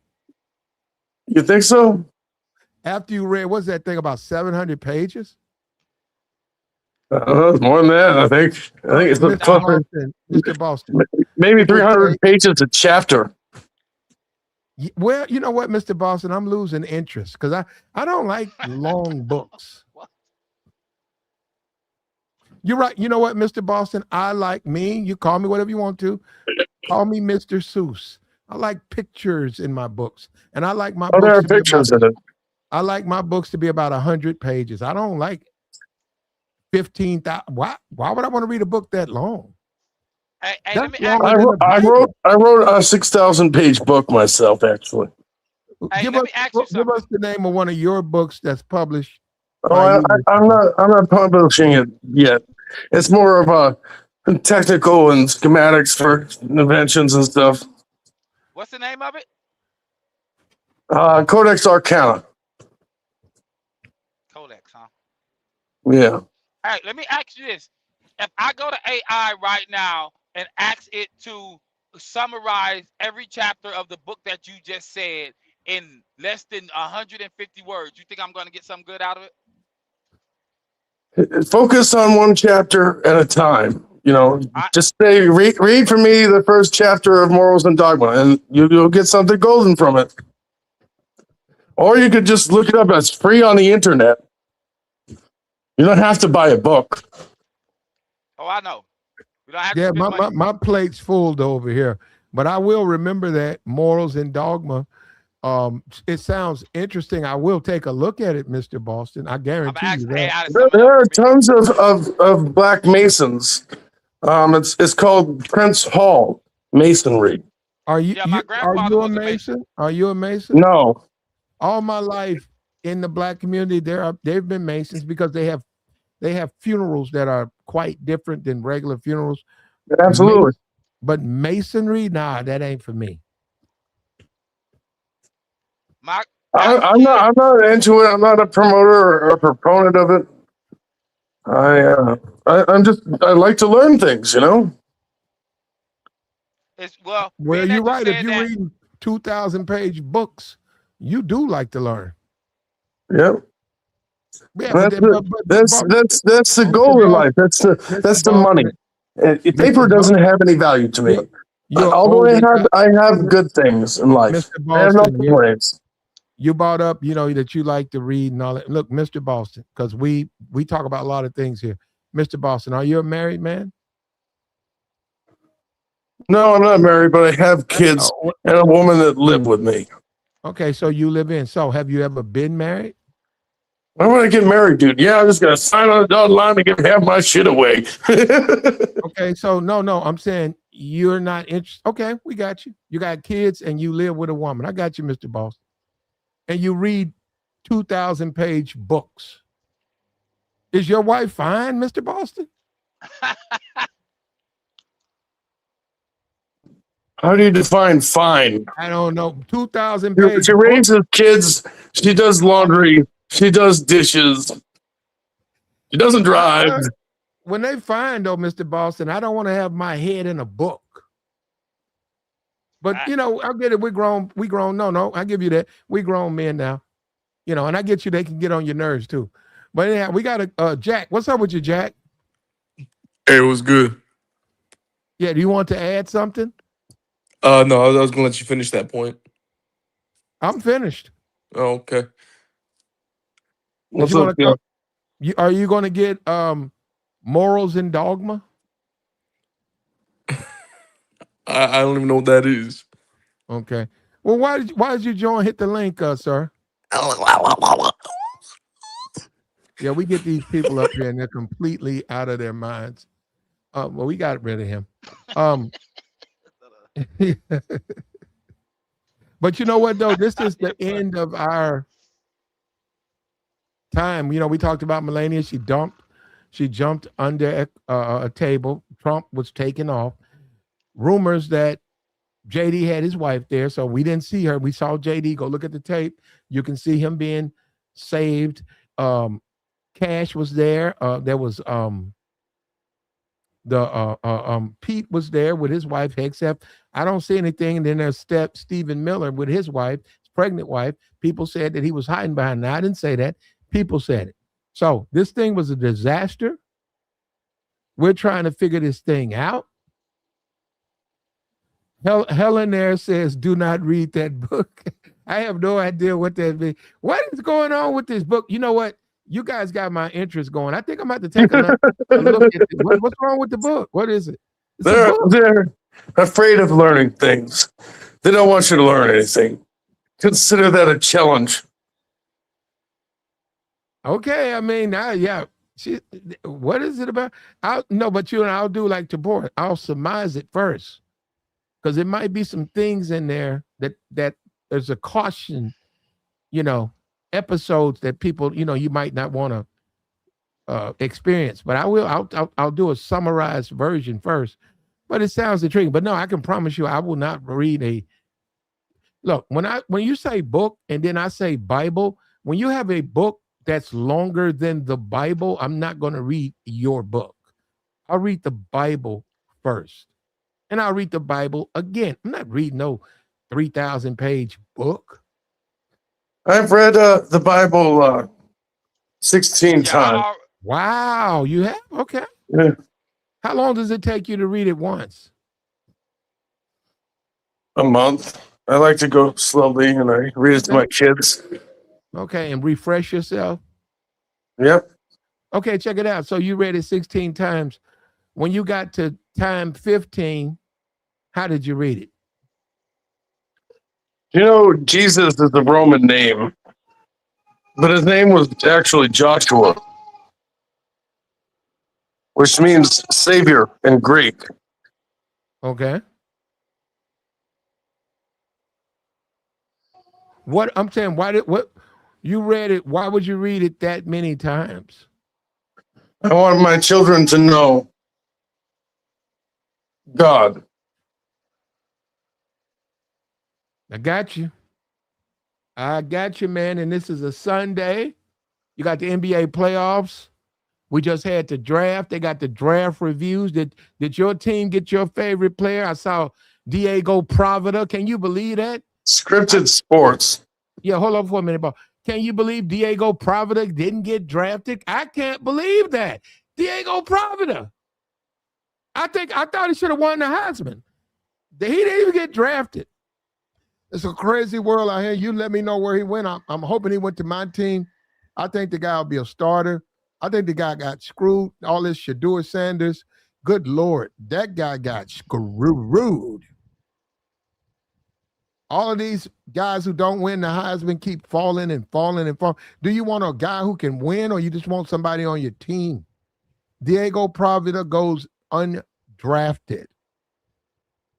You think so? After you read, what's that thing, about 700 pages? More than that, I think. I think it's Mr. Boston. Maybe 300 pages a chapter. Well, you know what, Mr. Boston, I'm losing interest because I don't like long books. You're right. You know what, Mr. Boston? I like me. You call me whatever you want to. Call me Mr. Seuss. I like pictures in my books, and I like my books. There are pictures in it. I like my books to be about 100 pages. I don't like 15,000. Why would I want to read a book that long? Hey, let me I wrote a 6,000 page book myself, actually. Hey, give let me ask you something. Give us the name of one of your books that's published. Oh, I'm not publishing it yet. It's more of a technical and schematics for inventions and stuff. What's the name of it? Codex Arcana. Codex, huh? Yeah. All right, let me ask you this. If I go to AI right now and ask it to summarize every chapter of the book that you just said in less than 150 words, you think I'm going to get something good out of it? Focus on one chapter at a time. You know, just say, read for me the first chapter of Morals and Dogma, and you'll get something golden from it. Or you could just look it up. It's free on the internet. You don't have to buy a book. Oh, I know. You don't have Yeah, to my plate's full over here, but I will remember that Morals and Dogma. It sounds interesting. I will take a look at it, Mr. Boston. I guarantee you that. There are tons of Black Masons. It's called Prince Hall Masonry. Are you a Mason? Are you a Mason? No. All my life in the Black community, they've been Masons because they have funerals that are quite different than regular funerals. Absolutely. But Masonry, nah, that ain't for me. I'm not into it. I'm not a promoter or a proponent of it. I like to learn things, you know. Well, you're right. If you read 2,000-page books, you do like to learn. Yep. Yeah, that's the goal in life. That's the money. Paper doesn't have any value to me. Although I have good things in life. I have no complaints. You brought up, that you like to read and all that. Look, Mr. Boston, because we talk about a lot of things here. Mr. Boston, are you a married man? No, I'm not married, but I have kids and a woman that live with me. Okay, so you live in. So have you ever been married? Why would I get married, dude? Yeah, I'm just going to sign on the dotted line and have my shit away. Okay, so no, I'm saying you're not interested. Okay, we got you. You got kids and you live with a woman. I got you, Mr. Boston. And you read 2,000-page books. Is your wife fine, Mr. Boston? How do you define fine? I don't know. 2,000 pages. She raises kids. She does laundry. She does dishes. She doesn't drive. When they find, though, Mr. Boston, I don't want to have my head in a book. But, I'll get it. We grown. No, I give you that. We grown men now. And I get you, they can get on your nerves, too. But anyhow, we got a Jack. What's up with you, Jack? Hey, it was good. Yeah, do you want to add something? No, I was gonna let you finish that point. I'm finished. Oh, okay. What's up, are you going to get Morals and Dogma? I don't even know what that is. Okay. Well, why did you join? Hit the link, sir. Yeah, we get these people up here and they're completely out of their minds. Well, we got rid of him. But you know what, though? This is the end of our time. We talked about Melania. She jumped under a table. Trump was taken off. Rumors that JD had his wife there, so we didn't see her. We saw JD. Go look at the tape. You can see him being saved. Cash was there. There was Pete was there with his wife, except I don't see anything. And then there's Stephen Miller with his wife, his pregnant wife. People said that he was hiding behind that. I didn't say that. People said it. So this thing was a disaster. We're trying to figure this thing out. Helen there says, do not read that book. I have no idea what that means. What is going on with this book? You know what? You guys got my interest going. I think I'm about to take a look at it. What's wrong with the book? What is it? They're afraid of learning things. They don't want you to learn anything. Consider that a challenge. Okay, I mean, yeah. What is it about? I'll do like Tabor. I'll surmise it first, because it might be some things in there that there's a caution, episodes that people, you might not want to experience. But I'll do a summarized version first. But it sounds intriguing. But no, I can promise you, I will not read look, when you say book and then I say Bible, when you have a book that's longer than the Bible, I'm not going to read your book. I'll read the Bible first. And I'll read the Bible again. I'm not reading no 3,000-page book. I've read the Bible 16 times. Wow, you have? Okay. Yeah. How long does it take you to read it once? A month. I like to go slowly, and I read it to my kids. Okay, and refresh yourself? Yep. Okay, check it out. So you read it 16 times. When you got to time 15, how did you read it? Jesus is a Roman name, but his name was actually Joshua, which means Savior in Greek. Okay. What I'm saying, what you read it, why would you read it that many times? I want my children to know God. I got you, man. And this is a Sunday. You got the NBA playoffs. We just had the draft. They got the draft reviews. Did your team get your favorite player? I saw Diego Pravda. Can you believe that? Scripted sports. Yeah, hold on for a minute, Bob. Can you believe Diego Pravda didn't get drafted? I can't believe that. Diego Pravda. I thought he should have won the Heisman. He didn't even get drafted. It's a crazy world out here. You let me know where he went. I'm hoping he went to my team. I think the guy will be a starter. I think the guy got screwed. All this Shedeur Sanders. Good Lord, that guy got screwed. All of these guys who don't win the Heisman keep falling and falling and falling. Do you want a guy who can win, or you just want somebody on your team? Diego Pravda goes undrafted.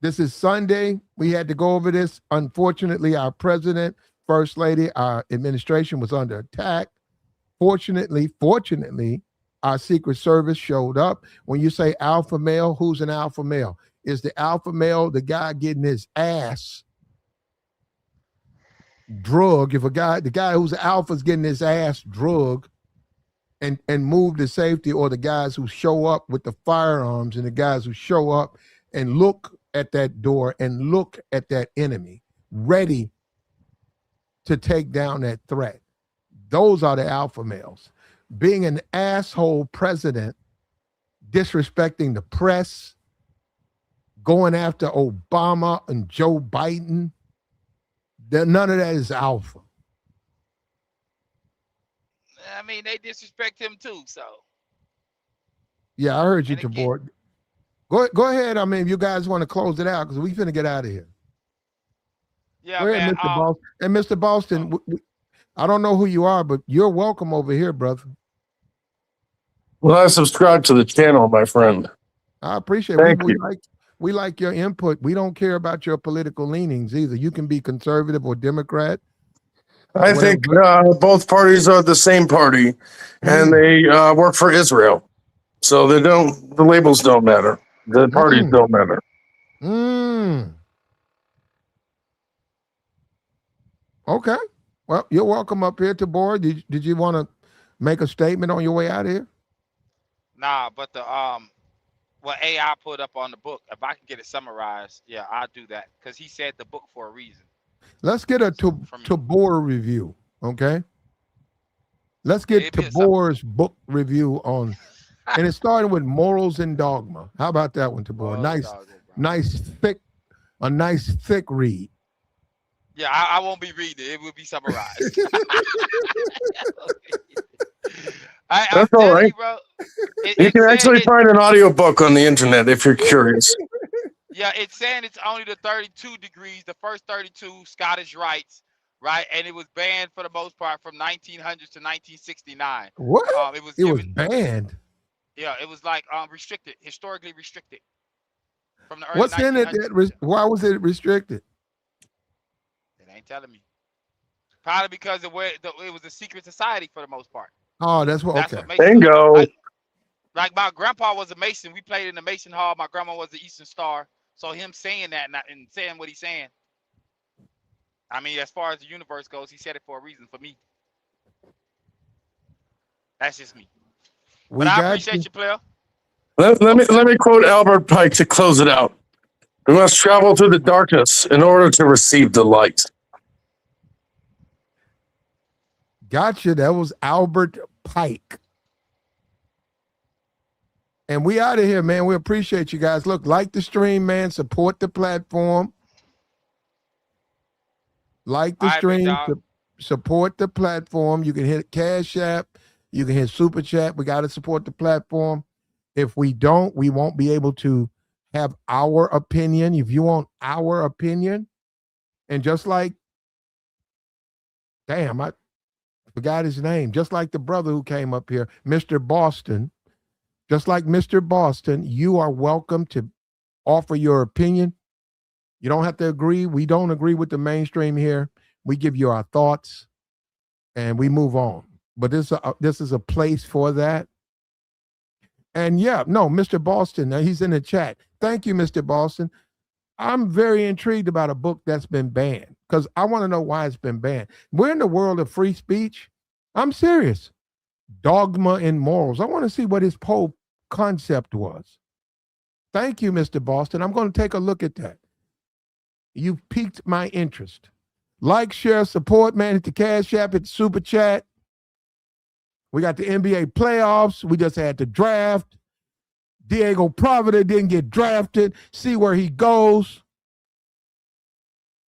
This is Sunday. We had to go over this. Unfortunately, our president, first lady, our administration was under attack. Fortunately, our Secret Service showed up. When you say alpha male, who's an alpha male? Is the alpha male the guy getting his ass drug? If the guy who's alpha is getting his ass drug and moved to safety, or the guys who show up with the firearms and the guys who show up and look at that door and look at that enemy, ready to take down that threat. Those are the alpha males. Being an asshole president, disrespecting the press, going after Obama and Joe Biden, none of that is alpha. I mean, they disrespect him too, so. Yeah, I heard you, Tabor. Go ahead. I mean, if you guys want to close it out, because we finna get out of here. Yeah, go ahead, man. Mr. Boston. And Mr. Boston, I don't know who you are, but you're welcome over here, brother. Well, I subscribe to the channel, my friend. I appreciate it. Thank you. We like your input. We don't care about your political leanings either. You can be conservative or Democrat. I think both parties are the same party, and they work for Israel. So the labels don't matter. The parties don't matter. Okay. Well, you're welcome up here to board. Did you want to make a statement on your way out of here? Nah, but the what AI put up on the book, if I can get it summarized, yeah, I'll do that. Because he said the book for a reason. Let's get a Tabor review, okay? Let's get Tabor's book review on, and it started with Morals and Dogma. How about that one, Tabor? Nice thick read. Yeah, I won't be reading it. It will be summarized. That's all right. You can actually find an audiobook on the internet if you're curious. Yeah, it's saying it's only the 32 degrees, the first 32 Scottish rights, right? And it was banned for the most part from 1900 to 1969. What? It was banned? Yeah, it was like restricted, historically restricted. From the early What's in it? Why was it restricted? It ain't telling me. Probably because it was a secret society for the most part. Oh, that's what. Okay. Bingo. Like my grandpa was a Mason. We played in the Mason Hall. My grandma was the Eastern Star. So him saying that and saying what he's saying. I mean, as far as the universe goes, he said it for a reason for me. That's just me. But I appreciate you, player. Let me quote Albert Pike to close it out. We must travel through the darkness in order to receive the light. Gotcha. That was Albert Pike. And we out of here, man. We appreciate you guys. Look, like the stream, man. Support the platform. Like the stream. Support the platform. You can hit Cash App. You can hit Super Chat. We got to support the platform. If we don't, we won't be able to have our opinion. If you want our opinion, and just like, damn, I forgot his name. Just like the brother who came up here, Mr. Boston. Just like Mr. Boston, you are welcome to offer your opinion. You don't have to agree. We don't agree with the mainstream here. We give you our thoughts, and we move on. But this is a place for that. And yeah, no, Mr. Boston, he's in the chat. Thank you, Mr. Boston. I'm very intrigued about a book that's been banned because I want to know why it's been banned. We're in the world of free speech. I'm serious. Dogma and Morals. I want to see what his whole concept was. Thank you, Mr. Boston. I'm going to take a look at that. You've piqued my interest. Like, share, support, man. Hit the Cash App, hit the Super Chat. We got the NBA playoffs. We just had the draft. Diego Provida didn't get drafted. See where he goes.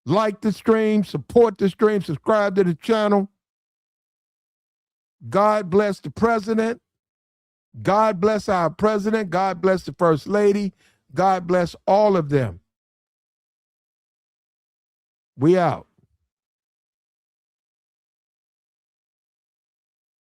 Like the stream, support the stream, subscribe to the channel. God bless the president. God bless our president. God bless the first lady. God bless all of them. We out.